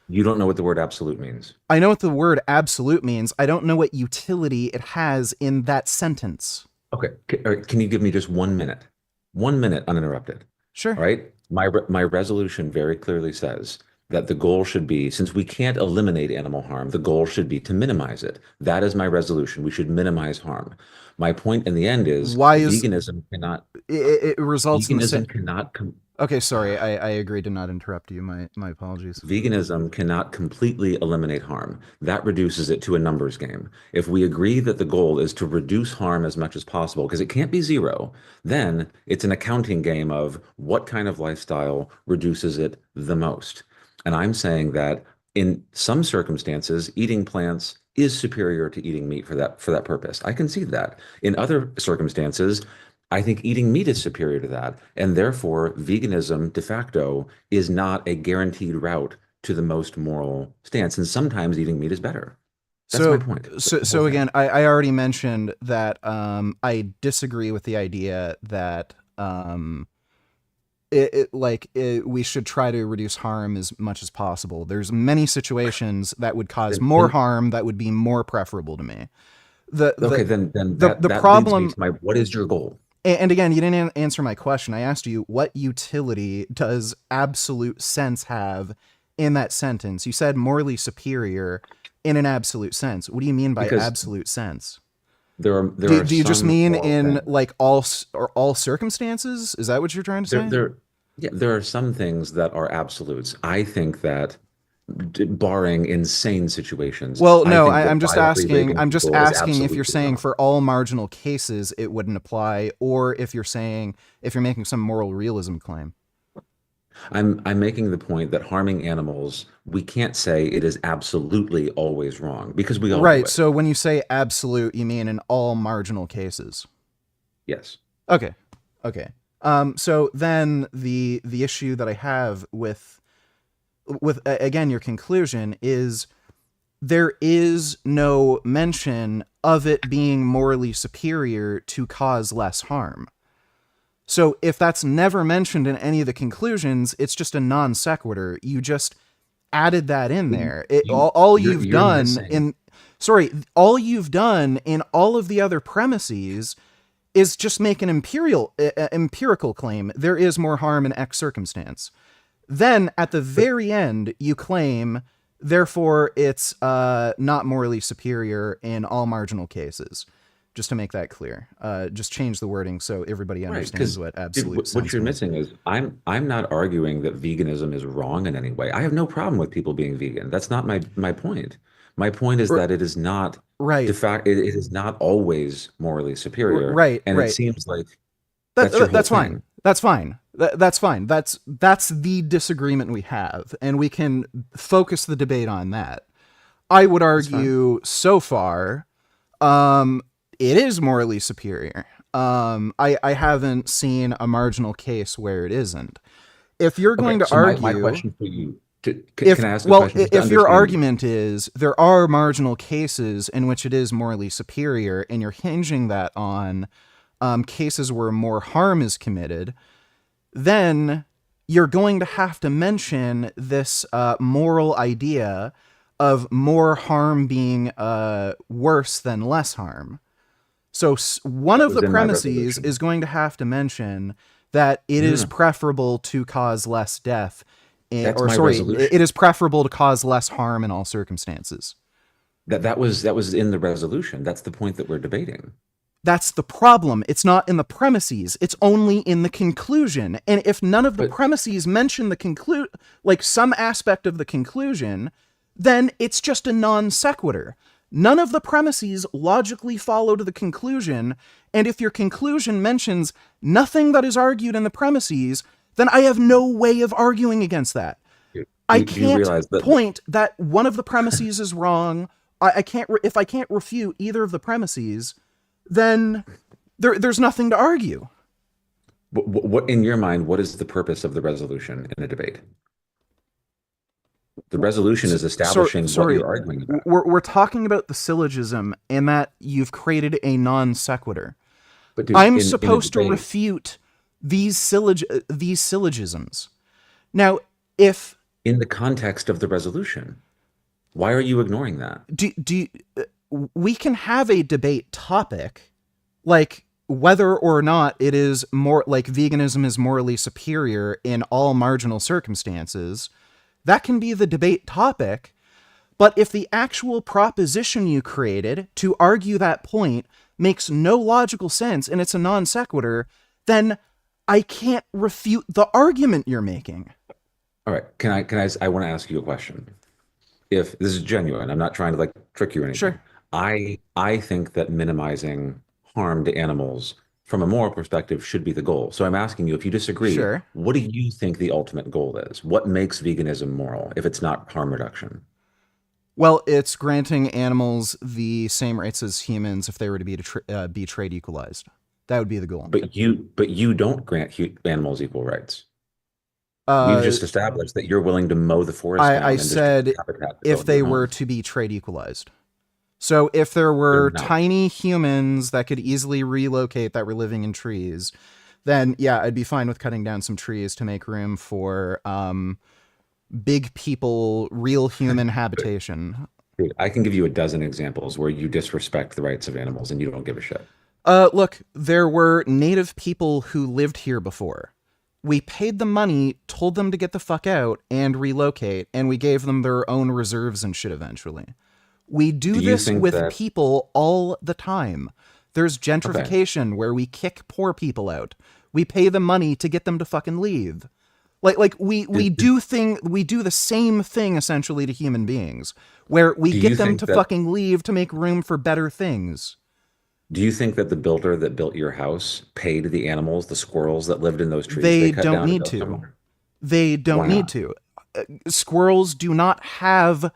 Speaker 12: You don't know what the word absolute means.
Speaker 1: I know what the word absolute means. I don't know what utility it has in that sentence.
Speaker 12: Okay. Can you give me just 1 minute? 1 minute uninterrupted.
Speaker 1: Sure.
Speaker 12: All right. My resolution very clearly says that the goal should be, since we can't eliminate animal harm, the goal should be to minimize it. That is my resolution. We should minimize harm. My point in the end is veganism cannot.
Speaker 1: It results in the
Speaker 12: veganism cannot.
Speaker 1: Okay, sorry. I agreed to not interrupt you. My apologies.
Speaker 12: Veganism cannot completely eliminate harm. That reduces it to a numbers game. If we agree that the goal is to reduce harm as much as possible, because it can't be zero, then it's an accounting game of what kind of lifestyle reduces it the most. And I'm saying that in some circumstances, eating plants is superior to eating meat for that purpose. I concede that. In other circumstances, I think eating meat is superior to that. And therefore, veganism de facto is not a guaranteed route to the most moral stance. And sometimes eating meat is better. That's my point.
Speaker 1: So again, I already mentioned that I disagree with the idea that we should try to reduce harm as much as possible. There's many situations that would cause more harm that would be more preferable to me.
Speaker 12: The
Speaker 1: problem
Speaker 12: leads me to what is your goal?
Speaker 1: And again, you didn't answer my question. I asked you, what utility does absolute sense have in that sentence? You said morally superior in an absolute sense. What do you mean by absolute sense?
Speaker 12: Do
Speaker 1: you just mean in like all circumstances? Is that what you're trying to say?
Speaker 12: There are some things that are absolutes. I think that, barring insane situations.
Speaker 1: Well, no, I'm just asking if you're saying for all marginal cases it wouldn't apply, or if you're making some moral realism claim.
Speaker 12: I'm making the point that harming animals, we can't say it is absolutely always wrong, because we all do it.
Speaker 1: So when you say absolute, you mean in all marginal cases?
Speaker 12: Yes.
Speaker 1: Okay. So then the issue that I have with again your conclusion is there is no mention of it being morally superior to cause less harm. So if that's never mentioned in any of the conclusions, it's just a non sequitur. You just added that in there. All you've done Sorry, all you've done in all of the other premises is just make an empirical claim. There is more harm in X circumstance. Then at the very end, you claim, therefore, it's not morally superior in all marginal cases. Just to make that clear, just change the wording so everybody understands what absolute sense
Speaker 12: what you're
Speaker 1: means.
Speaker 12: missing is I'm not arguing that veganism is wrong in any way. I have no problem with people being vegan. That's not my point. My point is that it is not
Speaker 1: right.
Speaker 12: De facto, it is not always morally superior.
Speaker 1: Right.
Speaker 12: And
Speaker 1: right.
Speaker 12: it seems like that's your whole
Speaker 1: that's
Speaker 12: thing.
Speaker 1: fine. That's fine. That's fine. That's the disagreement we have, and we can focus the debate on that. I would argue so far, it is morally superior. I haven't seen a marginal case where it isn't. If you're going to argue,
Speaker 12: my question for you, can I ask a question?
Speaker 1: If your argument is there are marginal cases in which it is morally superior, and you're hinging that on cases where more harm is committed, then you're going to have to mention this moral idea of more harm being worse than less harm. So one of the premises is going to have to mention that it is preferable to cause less death, it is preferable to cause less harm in all circumstances.
Speaker 12: That was in the resolution. That's the point that we're debating.
Speaker 1: That's the problem. It's not in the premises. It's only in the conclusion. And if none of the premises mention the like some aspect of the conclusion, then it's just a non sequitur. None of the premises logically follow to the conclusion, and if your conclusion mentions nothing that is argued in the premises, then I have no way of arguing against that. I can't point that one of the premises is wrong. If I can't refute either of the premises, then there's nothing to argue.
Speaker 12: What in your mind, what is the purpose of the resolution in a debate? The resolution is establishing what you're arguing about.
Speaker 1: We're talking about the syllogism and that you've created a non sequitur.
Speaker 12: But dude,
Speaker 1: I'm supposed to refute these syllogisms. Now, if
Speaker 12: in the context of the resolution, why are you ignoring that?
Speaker 1: We can have a debate topic, like whether or not it is more like veganism is morally superior in all marginal circumstances. That can be the debate topic, but if the actual proposition you created to argue that point makes no logical sense and it's a non sequitur, then I can't refute the argument you're making.
Speaker 12: All right, I want to ask you a question. If this is genuine, I'm not trying to like trick you or anything.
Speaker 1: Sure.
Speaker 12: I think that minimizing harm to animals from a moral perspective should be the goal. So I'm asking you, if you disagree,
Speaker 1: sure,
Speaker 12: what do you think the ultimate goal is? What makes veganism moral if it's not harm reduction?
Speaker 1: Well, it's granting animals the same rights as humans if they were to be trade equalized. That would be the goal.
Speaker 12: But you don't grant animals equal rights. We've just established that you're willing to mow the forest down.
Speaker 1: I said if they were to be trade equalized. So if there were tiny humans that could easily relocate that were living in trees, then yeah, I'd be fine with cutting down some trees to make room for big people, real human habitation.
Speaker 12: Dude, I can give you a dozen examples where you disrespect the rights of animals and you don't give a shit.
Speaker 1: Look, there were native people who lived here before. We paid them money, told them to get the fuck out and relocate, and we gave them their own reserves and shit eventually. We do this with people all the time. There's gentrification where we kick poor people out. We pay them money to get them to fucking leave. Like we do the same thing essentially to human beings, where we get them to fucking leave to make room for better things.
Speaker 12: Do you think that the builder that built your house paid the animals, the squirrels that lived in those trees?
Speaker 1: They don't need to. They don't need to. Squirrels do not have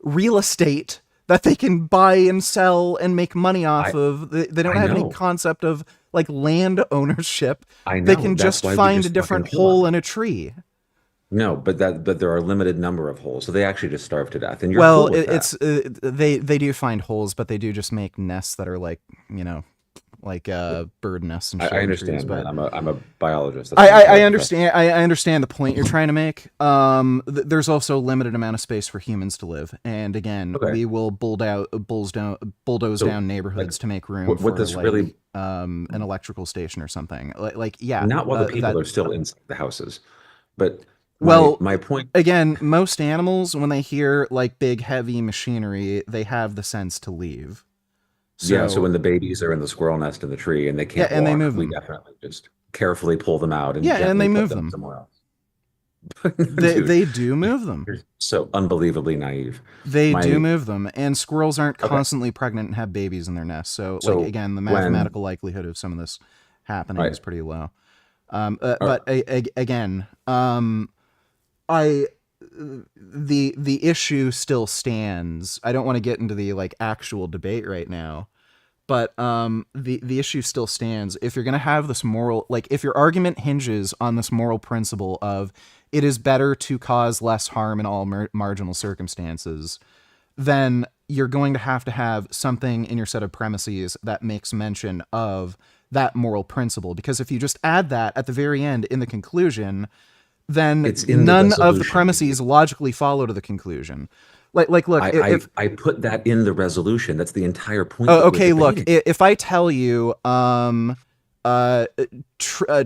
Speaker 1: real estate that they can buy and sell and make money off of. They don't have any concept of like land ownership.
Speaker 12: I know.
Speaker 1: They can just find a different hole in a tree.
Speaker 12: No, but there are a limited number of holes, so they actually just starve to death. And you're cool with
Speaker 1: they do find holes, but they do just make nests that are like, like bird nests and shit
Speaker 12: I
Speaker 1: in trees.
Speaker 12: understand
Speaker 1: But
Speaker 12: that. I'm a biologist. That's
Speaker 1: I understand. I understand the point you're trying to make. There's also a limited amount of space for humans to live, and again,
Speaker 12: Okay.
Speaker 1: we will bulldoze
Speaker 12: So,
Speaker 1: down neighborhoods
Speaker 12: like,
Speaker 1: to make room
Speaker 12: what
Speaker 1: for
Speaker 12: this
Speaker 1: like
Speaker 12: really
Speaker 1: an electrical station or something. Yeah,
Speaker 12: not while the
Speaker 1: that.
Speaker 12: people are still inside the houses, but
Speaker 1: Well,
Speaker 12: my point
Speaker 1: again, most animals when they hear like big heavy machinery, they have the sense to leave.
Speaker 12: yeah, so
Speaker 1: So
Speaker 12: when the babies are in the squirrel nest in the tree and they
Speaker 1: yeah,
Speaker 12: can't
Speaker 1: and they
Speaker 12: walk,
Speaker 1: move
Speaker 12: we
Speaker 1: them.
Speaker 12: definitely just carefully pull them out and
Speaker 1: Yeah, and
Speaker 12: gently
Speaker 1: they
Speaker 12: put
Speaker 1: move
Speaker 12: them
Speaker 1: them.
Speaker 12: somewhere else.
Speaker 1: They
Speaker 12: Dude,
Speaker 1: they do move them.
Speaker 12: you're so unbelievably naive.
Speaker 1: They do
Speaker 12: My
Speaker 1: move them, and squirrels aren't
Speaker 12: okay,
Speaker 1: constantly pregnant and have babies in their nests. So, like
Speaker 12: so
Speaker 1: again, the
Speaker 12: when
Speaker 1: mathematical likelihood of some of this happening
Speaker 12: right,
Speaker 1: is pretty low.
Speaker 12: uh,
Speaker 1: But again, I the issue still stands. I don't want to get into the like actual debate right now, but the issue still stands. If you're gonna have this moral, like if your argument hinges on this moral principle of it is better to cause less harm in all marginal circumstances, then you're going to have something in your set of premises that makes mention of that moral principle. Because if you just add that at the very end in the conclusion, then
Speaker 12: it's in the
Speaker 1: none of the
Speaker 12: resolution.
Speaker 1: premises logically follow to the conclusion. Look, if
Speaker 12: I put that in the resolution. That's the entire point
Speaker 1: oh,
Speaker 12: that we're
Speaker 1: okay, look,
Speaker 12: debating.
Speaker 1: if I tell you,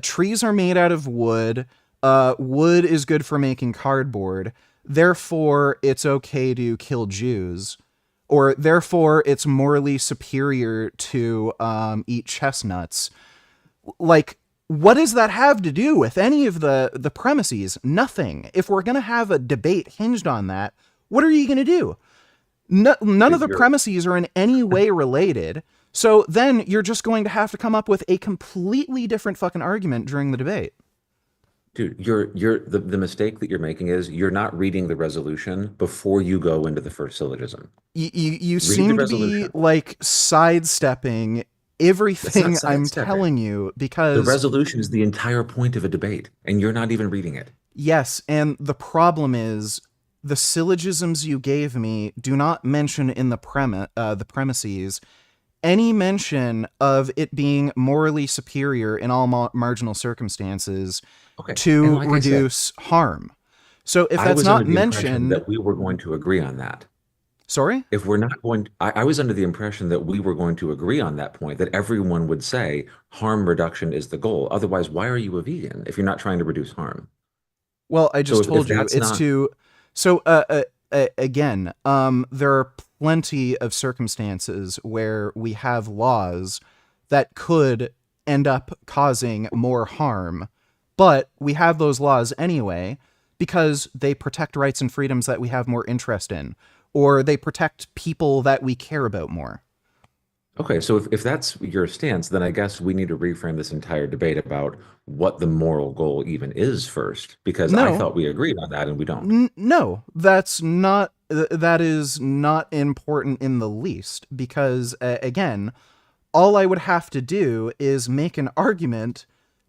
Speaker 1: trees are made out of wood, wood is good for making cardboard, therefore it's okay to kill Jews, or therefore it's morally superior to eat chestnuts. Like, what does that have to do with any of the premises? Nothing. If we're gonna have a debate hinged on that, what are you gonna do? None of the premises are in any way related. So then you're just going to have to come up with a completely different fucking argument during the debate.
Speaker 12: Dude, the mistake that you're making is you're not reading the resolution before you go into the first syllogism.
Speaker 1: You
Speaker 12: Read the
Speaker 1: seem to be
Speaker 12: resolution.
Speaker 1: like sidestepping
Speaker 12: That's
Speaker 1: everything
Speaker 12: not
Speaker 1: I'm
Speaker 12: sidestepping.
Speaker 1: telling you
Speaker 12: The
Speaker 1: because
Speaker 12: resolution is the entire point of a debate, and you're not even reading it.
Speaker 1: yes, and the problem is the syllogisms you gave me do not mention in the premises any mention of it being morally superior in all marginal circumstances
Speaker 12: Okay.
Speaker 1: to
Speaker 12: And like I said,
Speaker 1: reduce harm. So if
Speaker 12: I
Speaker 1: that's
Speaker 12: was
Speaker 1: not
Speaker 12: under the impression
Speaker 1: mentioned,
Speaker 12: that we were going to agree on that.
Speaker 1: sorry?
Speaker 12: If we're not going, I was under the impression that we were going to agree on that point, that everyone would say harm reduction is the goal. Otherwise, why are you a vegan if you're not trying to reduce harm?
Speaker 1: Well, I just
Speaker 12: So
Speaker 1: told
Speaker 12: if
Speaker 1: you
Speaker 12: that's
Speaker 1: it's
Speaker 12: not
Speaker 1: to. So again, there are plenty of circumstances where we have laws that could end up causing more harm, but we have those laws anyway because they protect rights and freedoms that we have more interest in, or they protect people that we care about more.
Speaker 12: okay, so if that's your stance, then I guess we need to reframe this entire debate about what the moral goal even is first, because I
Speaker 1: No,
Speaker 12: thought we agreed on that and we don't.
Speaker 1: no, that's not. That is not important in the least because again, all I would have to do is make an argument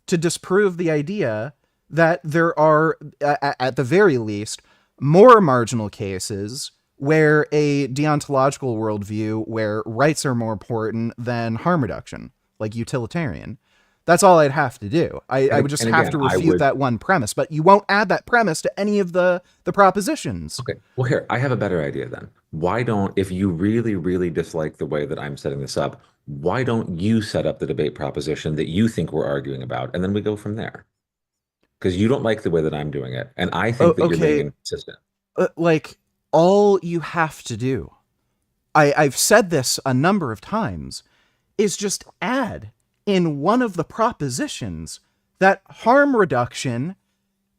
Speaker 1: to disprove the idea that there are, at the very least, more marginal cases where a deontological worldview where rights are more important than harm reduction, like utilitarian. That's all I'd have to do. I would just
Speaker 12: And
Speaker 1: have
Speaker 12: again,
Speaker 1: to
Speaker 12: I
Speaker 1: refute
Speaker 12: would.
Speaker 1: that one premise, but you won't add that premise to any of the propositions.
Speaker 12: Okay, well, here, I have a better idea then. Why don't, if you really, really dislike the way that I'm setting this up, why don't you set up the debate proposition that you think we're arguing about, and then we go from there? Because you don't like the way that I'm doing it, and I think that you're being
Speaker 1: Okay,
Speaker 12: inconsistent.
Speaker 1: like all you have to do, I've said this a number of times, is just add in one of the propositions that harm reduction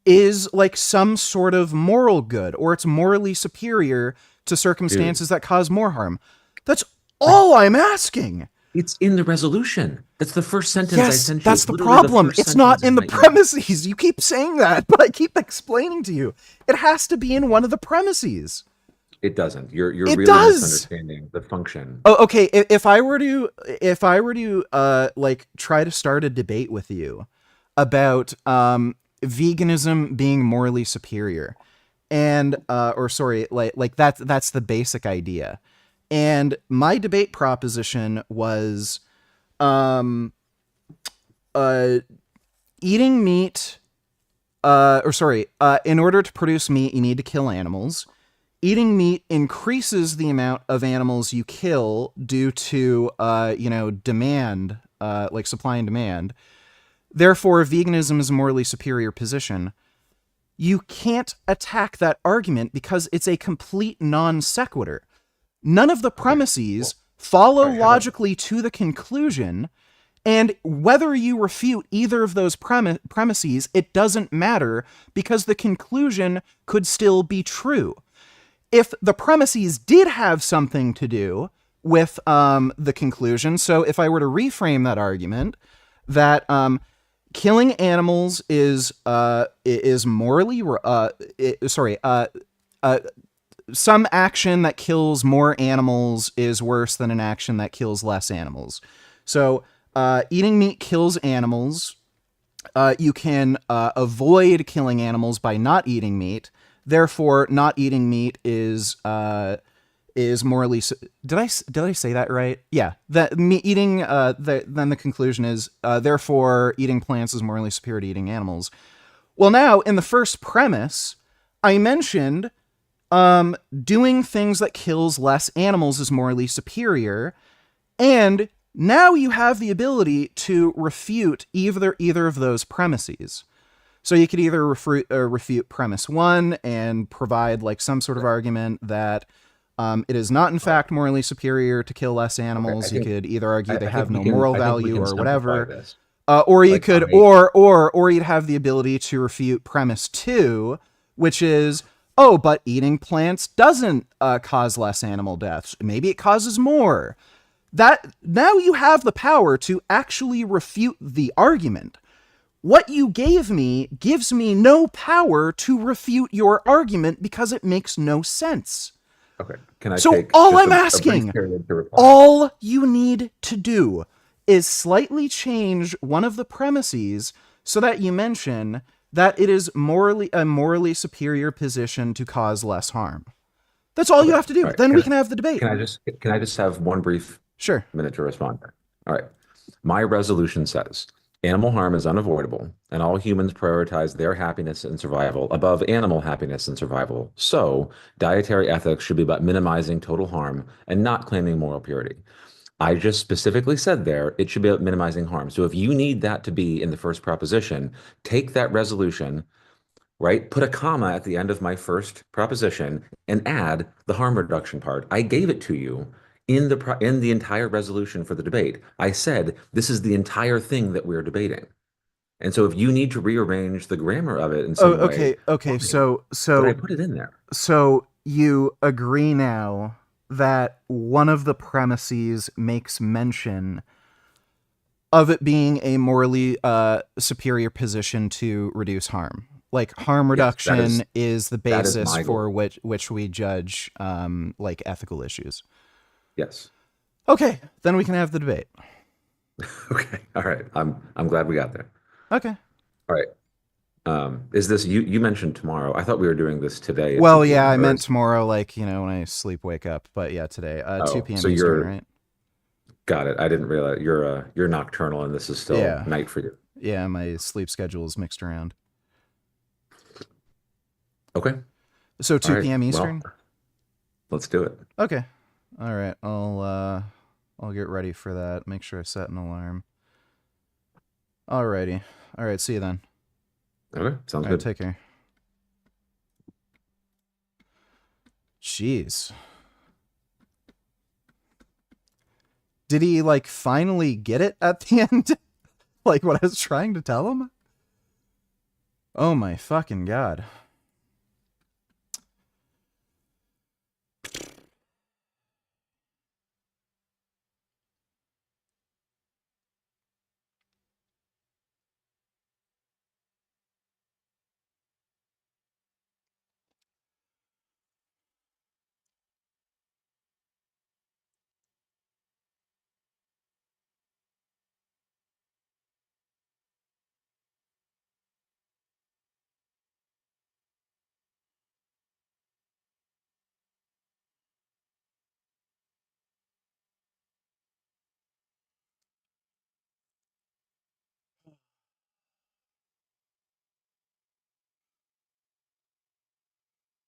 Speaker 1: is like some sort of moral good, or it's morally superior to circumstances that cause more harm. That's all I'm asking.
Speaker 12: It's in the resolution. That's the first sentence I
Speaker 1: Yes,
Speaker 12: sent you.
Speaker 1: that's
Speaker 12: It's
Speaker 1: the
Speaker 12: literally the
Speaker 1: problem.
Speaker 12: first
Speaker 1: It's not
Speaker 12: sentence
Speaker 1: in the
Speaker 12: my email.
Speaker 1: premises. You keep saying that, but I keep explaining to you. It has to be in one of the premises.
Speaker 12: It doesn't. You're
Speaker 1: It
Speaker 12: really
Speaker 1: does.
Speaker 12: misunderstanding the function.
Speaker 1: Oh, okay. If I were to like try to start a debate with you about veganism being morally superior, and or sorry, like that's the basic idea, and my debate proposition was um, eating meat, in order to produce meat, you need to kill animals. Eating meat increases the amount of animals you kill due to, demand, like supply and demand. Therefore, veganism is a morally superior position. You can't attack that argument because it's a complete non sequitur. None of the premises follow logically to the conclusion, and whether you refute either of those premises, it doesn't matter because the conclusion could still be true. If the premises did have something to do with the conclusion, so if I were to reframe that argument, that killing animals is morally some action that kills more animals is worse than an action that kills less animals. So eating meat kills animals. You can avoid killing animals by not eating meat. Therefore, not eating meat is morally. Did I say that right? Yeah. That me eating. Then the conclusion is therefore eating plants is morally superior to eating animals. Well, now in the first premise, I mentioned doing things that kills less animals is morally superior, and now you have the ability to refute either of those premises. So you could either refute premise one and provide like some sort of argument that it is not in fact morally superior to kill less animals. You could either argue they have no moral value or whatever, or you could, or you'd have the ability to refute premise two, which is, oh, but eating plants doesn't cause less animal deaths. Maybe it causes more. That now you have the power to actually refute the argument. What you gave me gives me no power to refute your argument because it makes no sense.
Speaker 12: Okay. Can I
Speaker 1: so
Speaker 12: take
Speaker 1: all I'm asking, all you need to do is slightly change one of the premises so that you mention that it is a morally superior position to cause less harm. That's all you have to do. Right. Then we can have the debate.
Speaker 12: Can I just have one brief minute to respond? All right. My resolution says animal harm is unavoidable, and all humans prioritize their happiness and survival above animal happiness and survival. So, dietary ethics should be about minimizing total harm and not claiming moral purity. I just specifically said there it should be about minimizing harm. So, if you need that to be in the first proposition, take that resolution, right? Put a comma at the end of my first proposition and add the harm reduction part. I gave it to you in the entire resolution for the debate. I said this is the entire thing that we're debating. And so if you need to rearrange the grammar of it in some way,
Speaker 1: so
Speaker 12: but I put it in there.
Speaker 1: So you agree now that one of the premises makes mention of it being a morally superior position to reduce harm. Like harm reduction is the basis for which we judge like ethical issues.
Speaker 12: Yes.
Speaker 1: Okay, then we can have the debate.
Speaker 12: Okay. All right. I'm glad we got there.
Speaker 1: Okay.
Speaker 12: All right. Is this you mentioned tomorrow? I thought we were doing this today.
Speaker 1: Well, yeah, I meant tomorrow, like, when I wake up. But yeah, today, 2 p.m.
Speaker 12: So
Speaker 1: Eastern, right?
Speaker 12: Got it. I didn't realize you're nocturnal and this is still night for you.
Speaker 1: Yeah, my sleep schedule is mixed around.
Speaker 12: Okay.
Speaker 1: So 2 p.m. Eastern?
Speaker 12: Well, let's do it.
Speaker 1: Okay. All right. I'll get ready for that. Make sure I set an alarm. Alrighty. All right. See you then.
Speaker 12: Okay. Sounds good.
Speaker 1: Take care. Jeez. Did he like finally get it at the end? Like what I was trying to tell him? Oh my fucking God.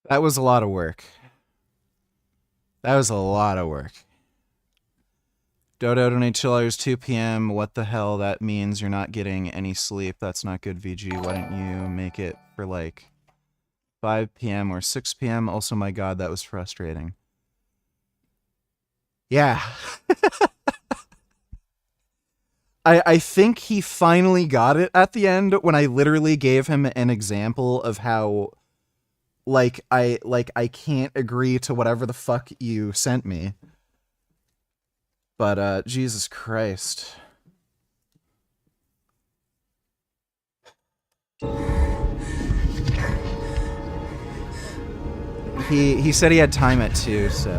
Speaker 1: That was a lot of work. That was a lot of work. Dodo donate $2 2 p.m. What the hell? That means you're not getting any sleep. That's not good, VG. Why don't you make it for like 5 p.m. or 6 p.m.? Also, my God, that was frustrating. Yeah. I think he finally got it at the end when I literally gave him an example of how I can't agree to whatever the fuck you sent me. But Jesus Christ. He said he had time at 2, so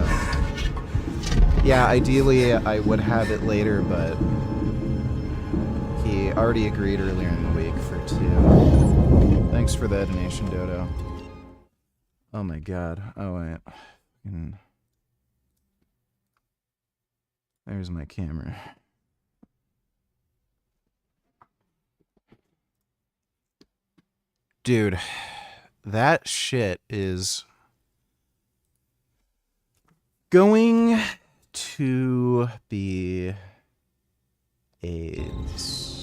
Speaker 1: yeah, ideally I would have it later, but he already agreed earlier in the week for 2. Thanks for the donation, Dodo. Oh my God. Oh wait. There's my camera. Dude, that shit is going to be AIDS.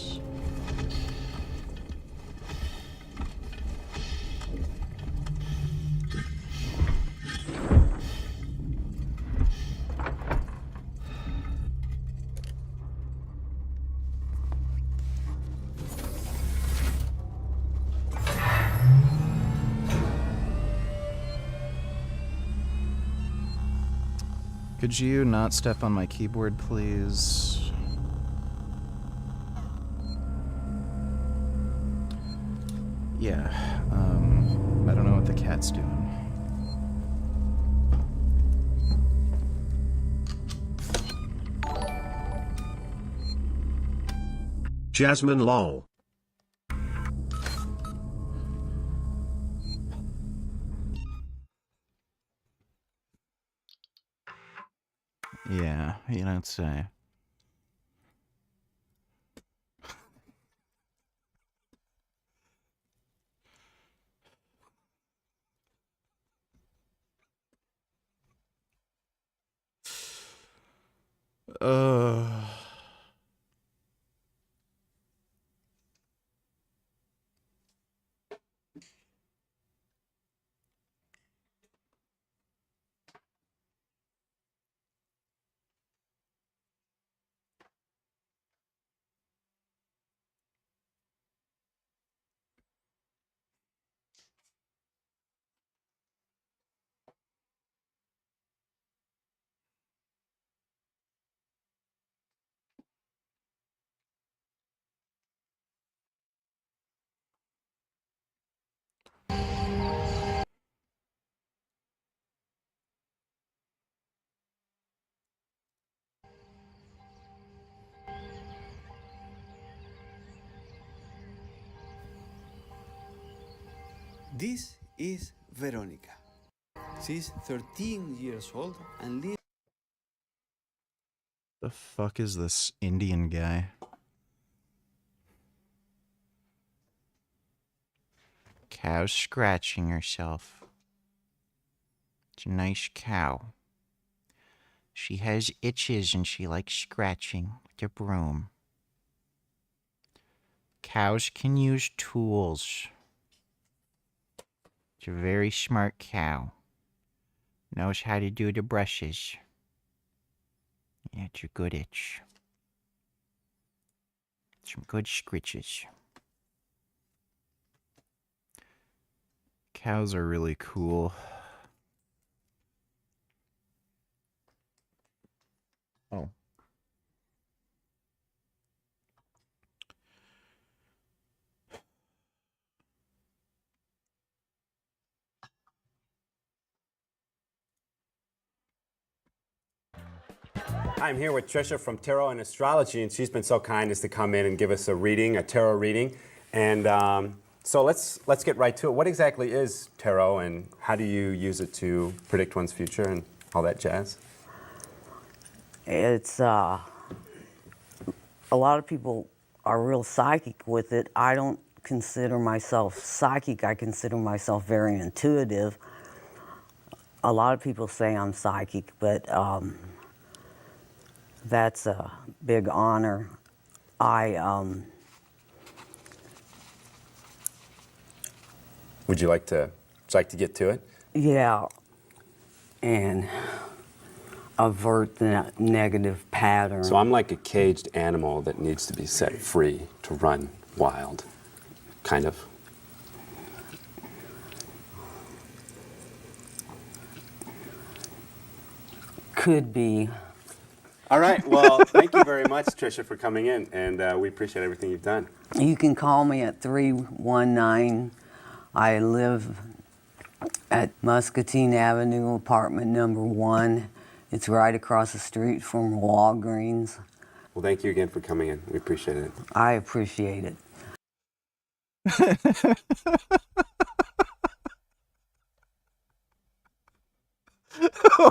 Speaker 1: Could you not step on my keyboard, please? Yeah, I don't know what the cat's doing.
Speaker 2: Jasmine lol.
Speaker 1: Yeah, you don't say.
Speaker 3: This is Veronica. She's 13 years old and lives.
Speaker 1: The fuck is this Indian guy? Cow's scratching herself. It's a nice cow. She has itches and she likes scratching with a broom. Cows can use tools. It's a very smart cow. Knows how to do the brushes. Yeah, it's a good itch. Some good scritches. Cows are really cool. Oh.
Speaker 16: I'm here with Trisha from Tarot and Astrology, and she's been so kind as to come in and give us a reading, a tarot reading. And so let's get right to it. What exactly is tarot, and how do you use it to predict one's future and all that jazz?
Speaker 17: It's a lot of people are real psychic with it. I don't consider myself psychic. I consider myself very intuitive. A lot of people say I'm psychic, but that's a big honor.
Speaker 16: Would you like to get to it?
Speaker 17: Yeah, and avert the negative pattern.
Speaker 16: So I'm like a caged animal that needs to be set free to run wild, kind of.
Speaker 17: Could be.
Speaker 16: All right, well, thank you very much, Tricia, for coming in, and we appreciate everything you've done.
Speaker 17: You can call me at 319. I live at Muscatine Avenue, apartment number 1. It's right across the street from Walgreens.
Speaker 16: Well, thank you again for coming in. We appreciate it.
Speaker 17: I appreciate it.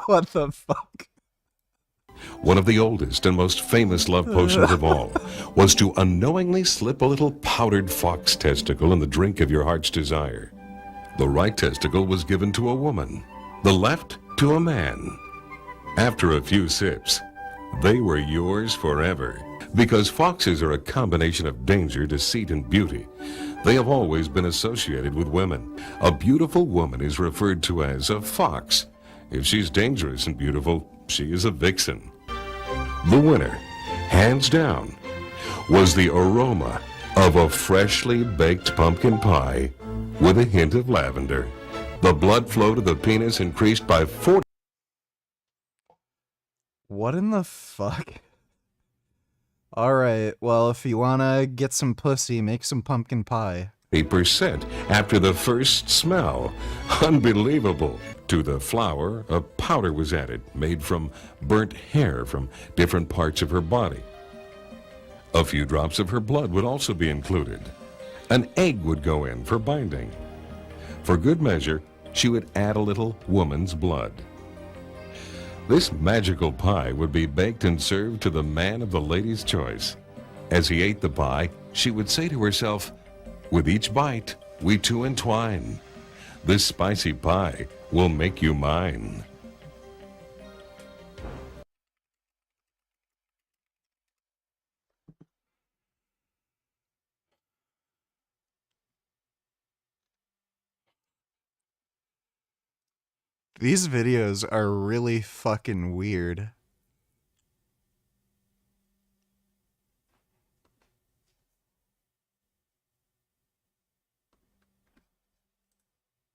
Speaker 1: What the fuck?
Speaker 18: One of the oldest and most famous love potions of all was to unknowingly slip a little powdered fox testicle in the drink of your heart's desire. The right testicle was given to a woman, the left to a man. After a few sips, they were yours forever. Because foxes are a combination of danger, deceit, and beauty, they have always been associated with women. A beautiful woman is referred to as a fox. If she's dangerous and beautiful, she is a vixen. The winner, hands down, was the aroma of a freshly baked pumpkin pie with a hint of lavender. The blood flow to the penis increased by 40%.
Speaker 1: What in the fuck? Alright, well, if you wanna get some pussy, make some pumpkin pie.
Speaker 18: 8% after the first smell. Unbelievable. To the flour, a powder was added, made from burnt hair from different parts of her body. A few drops of her blood would also be included. An egg would go in for binding. For good measure, she would add a little woman's blood. This magical pie would be baked and served to the man of the lady's choice. As he ate the pie, she would say to herself, "With each bite, we two entwine. This spicy pie will make you mine."
Speaker 1: These videos are really fucking weird.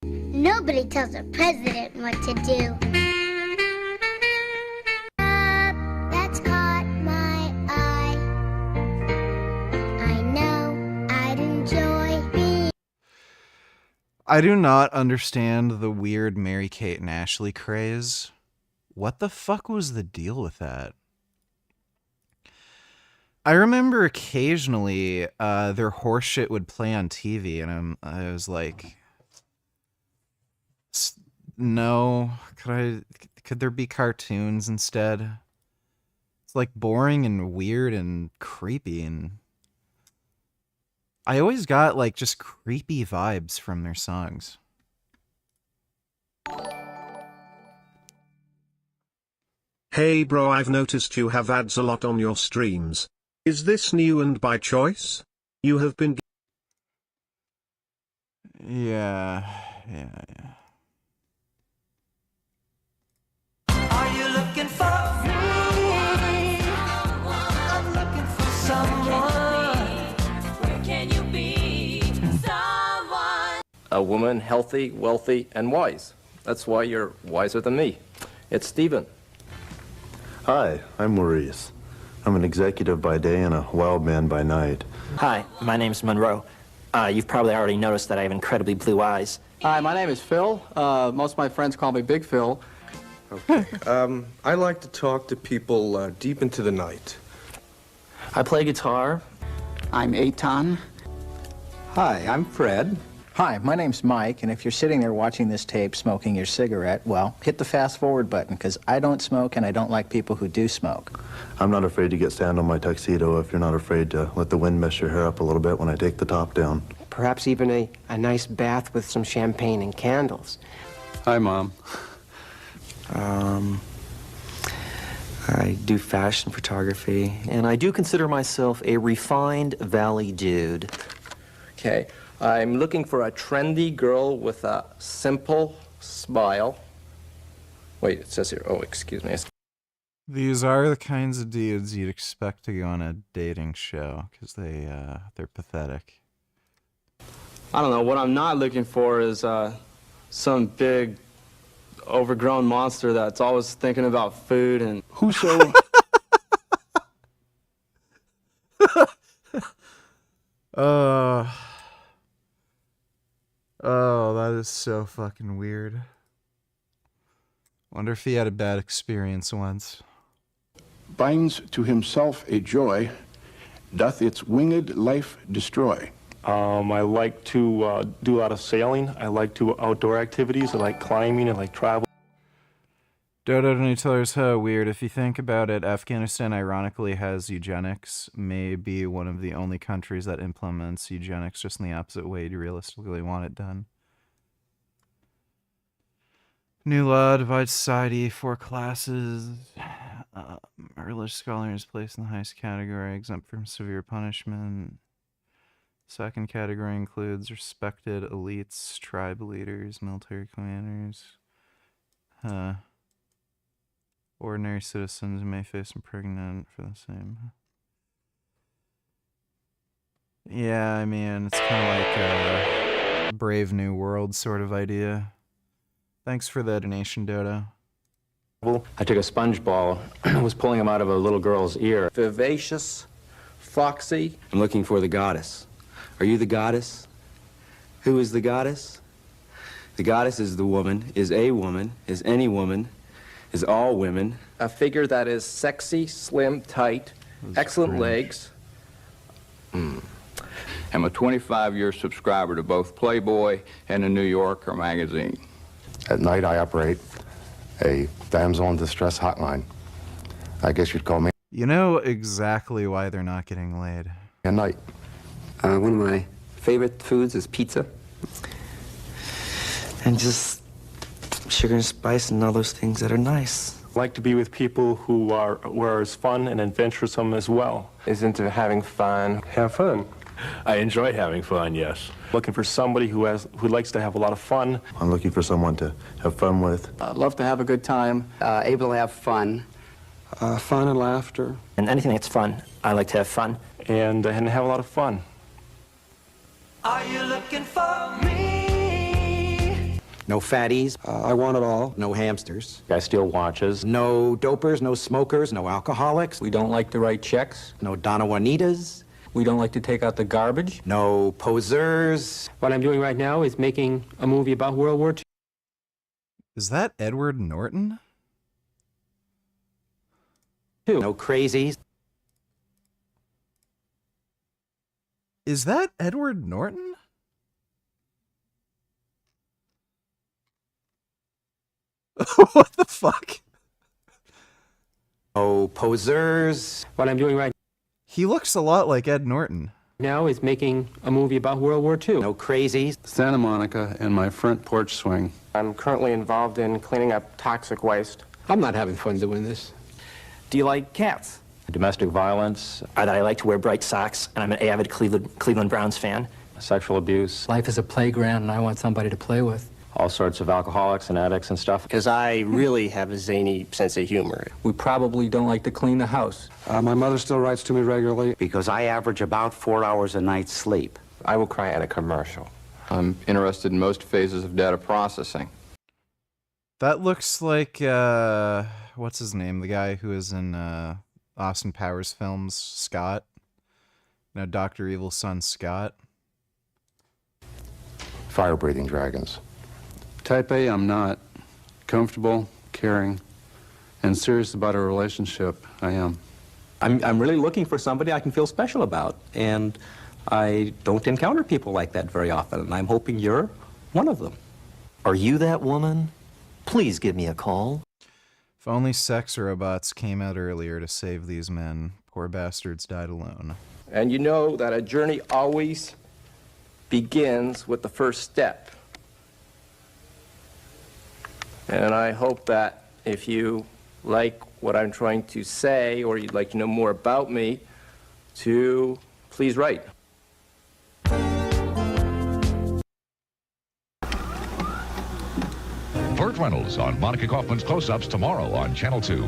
Speaker 20: Nobody tells a president what to do. That's caught my eye. I know I'd enjoy being.
Speaker 1: I do not understand the weird Mary-Kate and Ashley craze. What the fuck was the deal with that? I remember occasionally their horseshit would play on TV, and I was like, no, could there be cartoons instead? It's like boring and weird and creepy, and I always got like just creepy vibes from their songs.
Speaker 2: Hey bro, I've noticed you have ads a lot on your streams. Is this new and by choice? You have been...
Speaker 1: Yeah.
Speaker 22: Are you looking for me? I'm looking for someone. Where can you be? Someone.
Speaker 23: A woman healthy, wealthy, and wise. That's why you're wiser than me. It's Stephen.
Speaker 25: Hi, I'm Maurice. I'm an executive by day and a wild man by night.
Speaker 26: Hi, my name's Monroe. You've probably already noticed that I have incredibly blue eyes.
Speaker 27: Hi, my name is Phil. Most of my friends call me Big Phil.
Speaker 28: Okay. I like to talk to people deep into the night.
Speaker 26: I play guitar.
Speaker 27: I'm Eitan.
Speaker 29: Hi, I'm Fred. Hi, my name's Mike, and if you're sitting there watching this tape smoking your cigarette, well, hit the fast forward button, because I don't smoke and I don't like people who do smoke.
Speaker 25: I'm not afraid to get sand on my tuxedo if you're not afraid to let the wind mess your hair up a little bit when I take the top down.
Speaker 30: Perhaps even a nice bath with some champagne and candles.
Speaker 29: Hi, Mom.
Speaker 26: I do fashion photography, and I do consider myself a refined valley dude.
Speaker 23: Okay, I'm looking for a trendy girl with a simple smile. Wait, it says here, oh, excuse me.
Speaker 1: These are the kinds of dudes you'd expect to go on a dating show, because they're pathetic.
Speaker 27: I don't know. What I'm not looking for is some big, overgrown monster that's always thinking about food and
Speaker 25: Whoso.
Speaker 1: Oh, that is so fucking weird. Wonder if he had a bad experience once.
Speaker 25: Binds to himself a joy, doth its winged life destroy.
Speaker 4: I like to do a lot of sailing. I like to outdoor activities. I like climbing. I like travel.
Speaker 1: Dodo Nutellers, weird. If you think about it, Afghanistan ironically has eugenics, may be one of the only countries that implements eugenics just in the opposite way you realistically want it done. New law divides society, 4 classes. Religious scholars placed in the highest category, exempt from severe punishment. Second category includes respected elites, tribe leaders, military commanders. Ordinary citizens may face imprisonment for the same. Yeah, I mean, it's kind of like a Brave New World sort of idea. Thanks for the donation, Dodo.
Speaker 29: I took a sponge ball, was pulling him out of a little girl's ear.
Speaker 23: Vivacious, foxy.
Speaker 29: I'm looking for the goddess. Are you the goddess? Who is the goddess? The goddess is the woman, is a woman, is any woman, is all women.
Speaker 23: A figure that is sexy, slim, tight, excellent legs.
Speaker 5: I'm a 25-year subscriber to both Playboy and the New Yorker magazine.
Speaker 25: At night, I operate a damsel in distress hotline. I guess you'd call me
Speaker 1: You know exactly why they're not getting laid.
Speaker 25: at night.
Speaker 26: One of my favorite foods is pizza. And just sugar and spice and all those things that are nice.
Speaker 4: I like to be with people who are as fun and adventuresome as well.
Speaker 23: Is into having fun.
Speaker 4: Have fun.
Speaker 10: I enjoy having fun, yes.
Speaker 4: Looking for somebody who likes to have a lot of fun.
Speaker 25: I'm looking for someone to have fun with.
Speaker 27: love to have a good time.
Speaker 6: Able to have fun.
Speaker 28: Fun and laughter.
Speaker 26: And anything that's fun, I like to have fun.
Speaker 4: And have a lot of fun.
Speaker 22: Are you looking for me?
Speaker 29: No fatties.
Speaker 28: I want it all.
Speaker 29: No hamsters. I steal watches. No dopers, no smokers, no alcoholics.
Speaker 27: We don't like to write checks.
Speaker 29: No Donna Juanitas.
Speaker 27: We don't like to take out the garbage.
Speaker 29: No posers.
Speaker 27: What I'm doing right now is making a movie about World War II.
Speaker 1: Is that Edward Norton?
Speaker 29: No crazies.
Speaker 1: Is that Edward Norton? What the fuck?
Speaker 29: No posers.
Speaker 27: What I'm doing right
Speaker 1: He looks a lot like Ed Norton.
Speaker 27: now is making a movie about World War II.
Speaker 29: No crazies.
Speaker 28: Santa Monica and my front porch swing.
Speaker 23: I'm currently involved in cleaning up toxic waste.
Speaker 6: I'm not having fun doing this.
Speaker 26: Do you like cats?
Speaker 29: Domestic violence.
Speaker 26: I like to wear bright socks, and I'm an avid Cleveland Browns fan.
Speaker 29: Sexual abuse.
Speaker 6: Life is a playground, and I want somebody to play with.
Speaker 29: All sorts of alcoholics and addicts and stuff.
Speaker 26: Because I really have a zany sense of humor.
Speaker 27: We probably don't like to clean the house.
Speaker 28: My mother still writes to me regularly.
Speaker 29: Because I average about 4 hours a night sleep.
Speaker 23: I will cry at a commercial.
Speaker 5: I'm interested in most phases of data processing.
Speaker 1: That looks like, what's his name? The guy who is in Austin Powers films, Scott. You know, Dr. Evil's son, Scott.
Speaker 25: Fire-breathing dragons.
Speaker 28: Type A, I'm not. Comfortable, caring, and serious about a relationship, I am.
Speaker 26: I'm really looking for somebody I can feel special about, and I don't encounter people like that very often, and I'm hoping you're one of them. Are you that woman? Please give me a call.
Speaker 1: If only sex robots came out earlier to save these men. Poor bastards died alone.
Speaker 23: And you know that a journey always begins with the first step. And I hope that If you like what I'm trying to say, or you'd like to know more about me, to please write.
Speaker 8: Burt Reynolds on Monica Kaufman's Close-Ups tomorrow on Channel 2.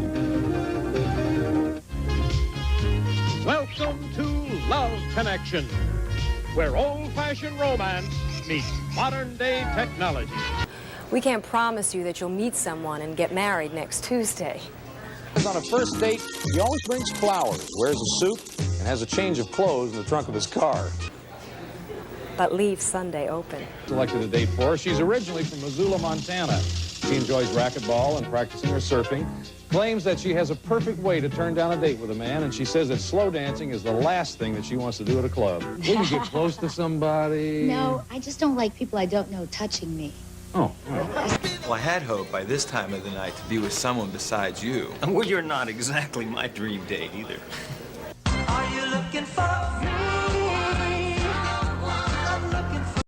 Speaker 9: Welcome to Love Connection, where old-fashioned romance meets modern-day technology.
Speaker 11: We can't promise you that you'll meet someone and get married next Tuesday.
Speaker 13: On a first date, he always brings flowers, wears a suit, and has a change of clothes in the trunk of his car.
Speaker 11: But leave Sunday open.
Speaker 13: Selected a date for her. She's originally from Missoula, Montana. She enjoys racquetball and practicing her surfing. Claims that she has a perfect way to turn down a date with a man, and she says that slow dancing is the last thing that she wants to do at a club. Will you get close to somebody?
Speaker 14: No, I just don't like people I don't know touching me.
Speaker 13: Oh.
Speaker 15: Well, I had hoped by this time of the night to be with someone besides you. Well, you're not exactly my dream date either.
Speaker 22: Are you looking for me? I'm looking for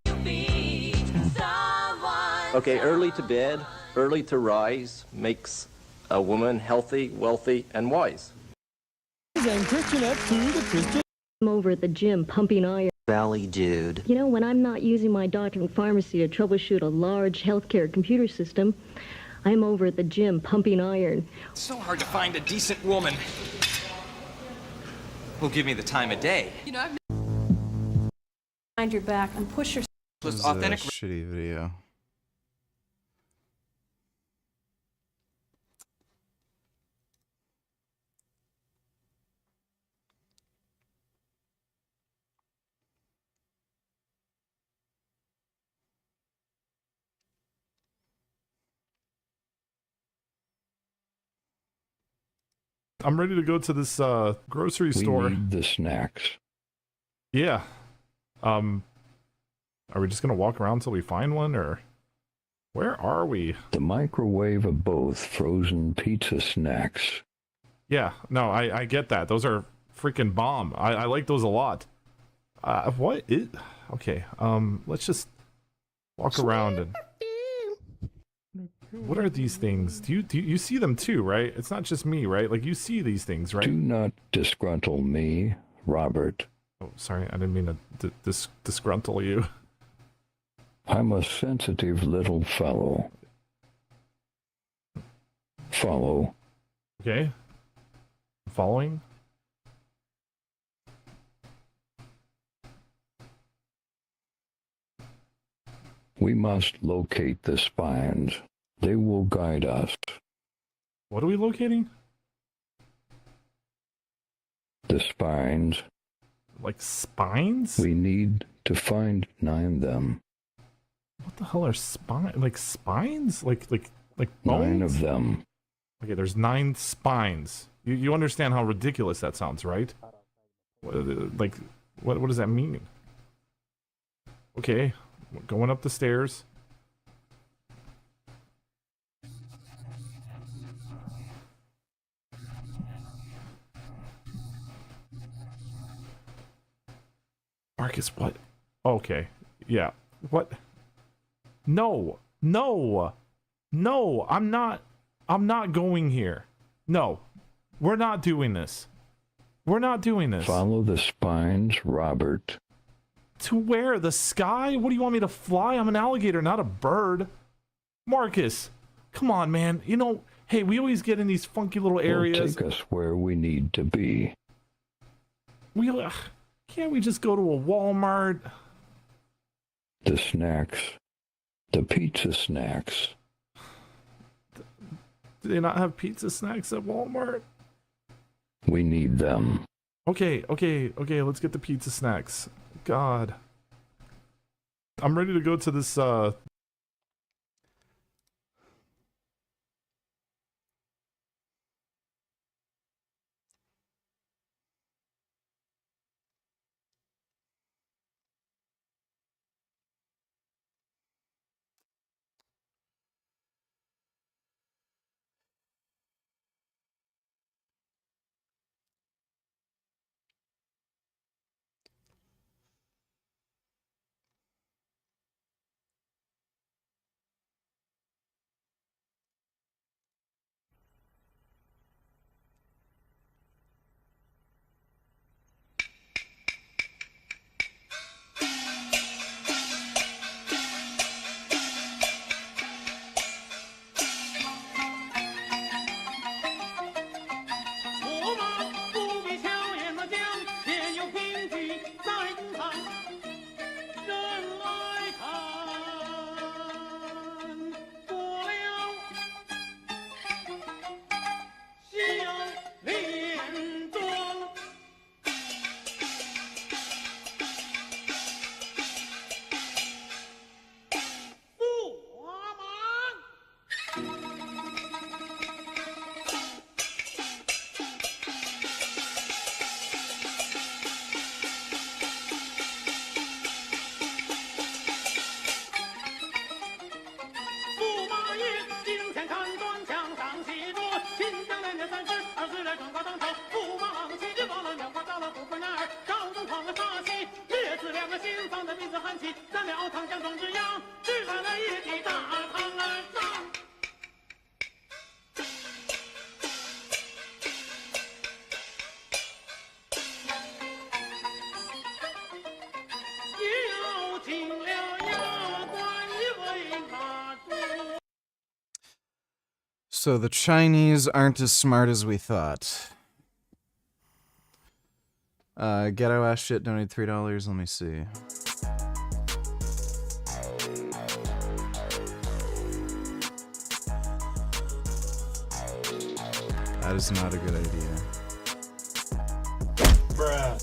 Speaker 22: someone.
Speaker 23: Okay, early to bed, early to rise makes a woman healthy, wealthy, and wise.
Speaker 19: And Christian up to the Christian. I'm over at the gym pumping iron.
Speaker 26: Valley dude.
Speaker 19: You know, when I'm not using my doctor and pharmacy to troubleshoot a large healthcare computer system, I'm over at the gym pumping iron.
Speaker 15: It's so hard to find a decent woman who'll give me the time of day.
Speaker 11: You know, behind your back and push your.
Speaker 1: This is a shitty video.
Speaker 21: I'm ready to go to this grocery store.
Speaker 24: We need the snacks.
Speaker 21: Yeah. Are we just gonna walk around till we find one, or where are we?
Speaker 24: The microwave of both frozen pizza snacks.
Speaker 21: Yeah, no, I get that. Those are freaking bomb. I like those a lot. What is... Okay, let's just walk around and... What are these things? Do you see them too, right? It's not just me, right? Like, you see these things, right?
Speaker 24: Do not disgruntle me, Robert.
Speaker 21: Oh, sorry, I didn't mean to disgruntle you.
Speaker 24: I'm a sensitive little fellow. Follow.
Speaker 21: Okay. Following?
Speaker 24: We must locate the spines. They will guide us.
Speaker 21: What are we locating?
Speaker 24: The spines.
Speaker 21: Like spines?
Speaker 24: We need to find 9 of them.
Speaker 21: What the hell are spines? Like spines? Like bones?
Speaker 24: 9 of them.
Speaker 21: Okay, there's 9 spines. You understand how ridiculous that sounds, right? Like, what does that mean? Okay, going up the stairs. Marcus, what? Okay, yeah. What? No, I'm not going here. No, we're not doing this. We're not doing this.
Speaker 24: Follow the spines, Robert.
Speaker 21: To where? The sky? What do you want me to fly? I'm an alligator, not a bird. Marcus, come on, man. You know, hey, we always get in these funky little areas.
Speaker 24: Take us where we need to be.
Speaker 21: Can't we just go to a Walmart?
Speaker 24: The snacks. The pizza snacks.
Speaker 21: Do they not have pizza snacks at Walmart?
Speaker 24: We need them.
Speaker 21: Okay, let's get the pizza snacks. God. I'm ready to go to this,
Speaker 1: So the Chinese aren't as smart as we thought. Ghetto ass shit donated $3. Let me see. That is not a good idea.
Speaker 9: Bruh.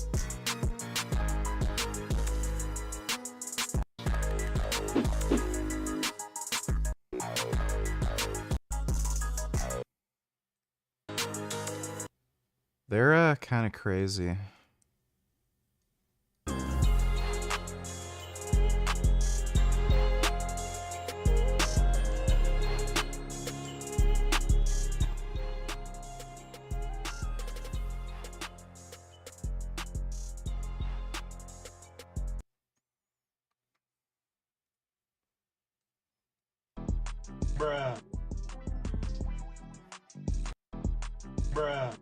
Speaker 1: They're kind of crazy.
Speaker 9: Bruh. Bruh.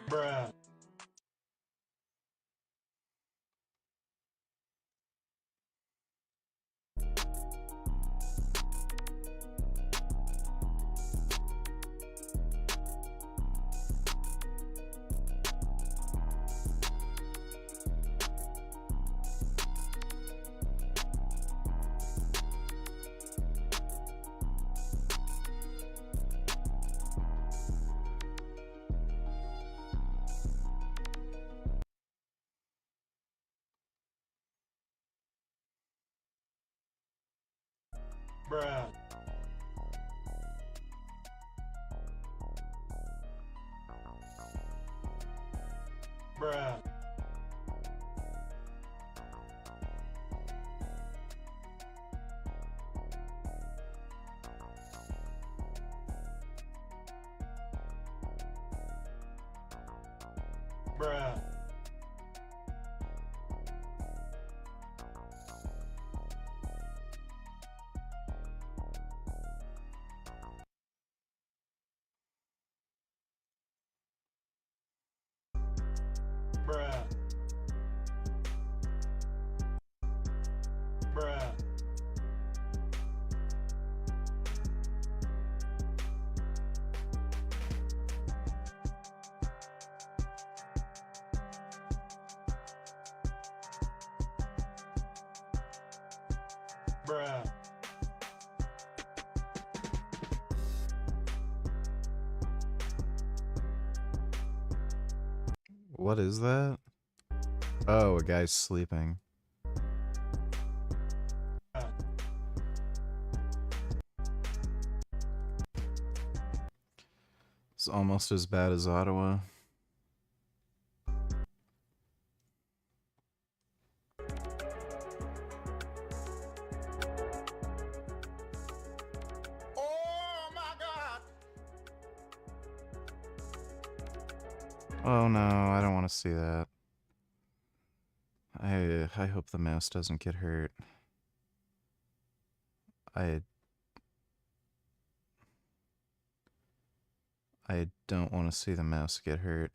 Speaker 9: Bruh. Bruh. Bruh. Bruh. Bruh. Bruh. Bruh.
Speaker 1: What is that? Oh, a guy's sleeping. It's almost as bad as Ottawa. Oh no, I don't want to see that. I hope the mouse doesn't get hurt. I don't want to see the mouse get hurt.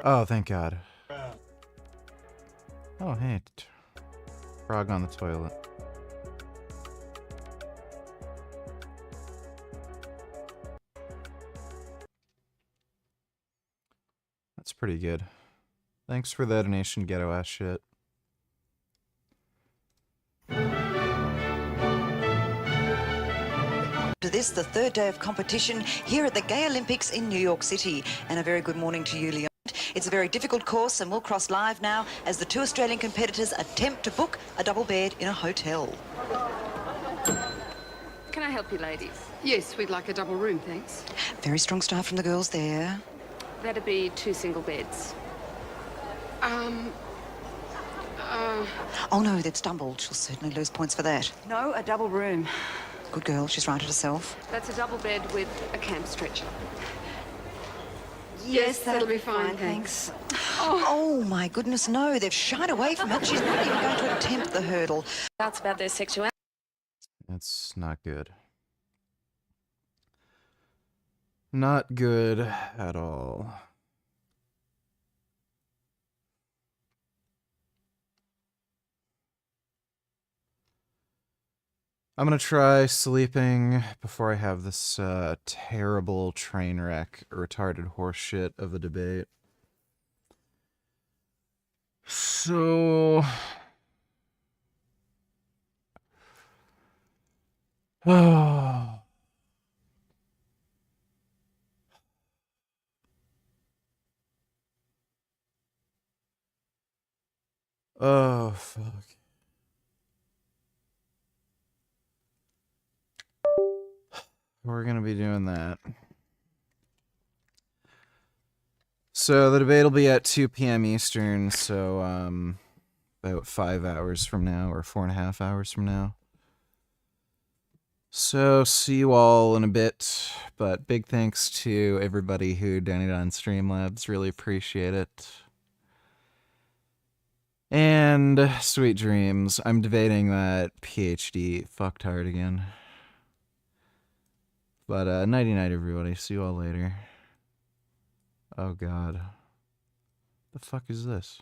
Speaker 1: Oh, thank God. Oh, hey. Frog on the toilet. That's pretty good. Thanks for the donation, ghetto ass shit.
Speaker 2: To this, the third day of competition here at the Gay Olympics in New York City. And a very good morning to you, Leon. It's a very difficult course, and we'll cross live now as the two Australian competitors attempt to book a double bed in a hotel.
Speaker 3: Can I help you, ladies? Yes, we'd like a double room, thanks.
Speaker 2: Very strong start from the girls there.
Speaker 3: That'd be 2 single beds.
Speaker 2: Oh no, they've stumbled. She'll certainly lose points for that.
Speaker 3: No, a double room.
Speaker 2: Good girl, she's righted herself.
Speaker 3: That's a double bed with a camp stretcher. Yes, that'll be fine, thanks.
Speaker 2: Oh my goodness, no, they've shied away from it. She's not even going to attempt the hurdle.
Speaker 11: That's about their sexuality.
Speaker 1: That's not good. Not good at all. I'm gonna try sleeping before I have this terrible train wreck, retarded horseshit of a debate. So... Oh... Oh, fuck. We're gonna be doing that. So the debate will be at 2 p.m. Eastern, so about 5 hours from now, or 4.5 hours from now. So see you all in a bit, but big thanks to everybody who donated on Streamlabs, really appreciate it. And sweet dreams. I'm debating that PhD fucktard again. But nighty night everybody, see you all later. Oh god. The fuck is this?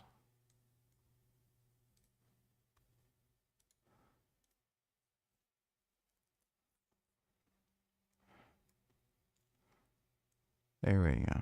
Speaker 1: There we go.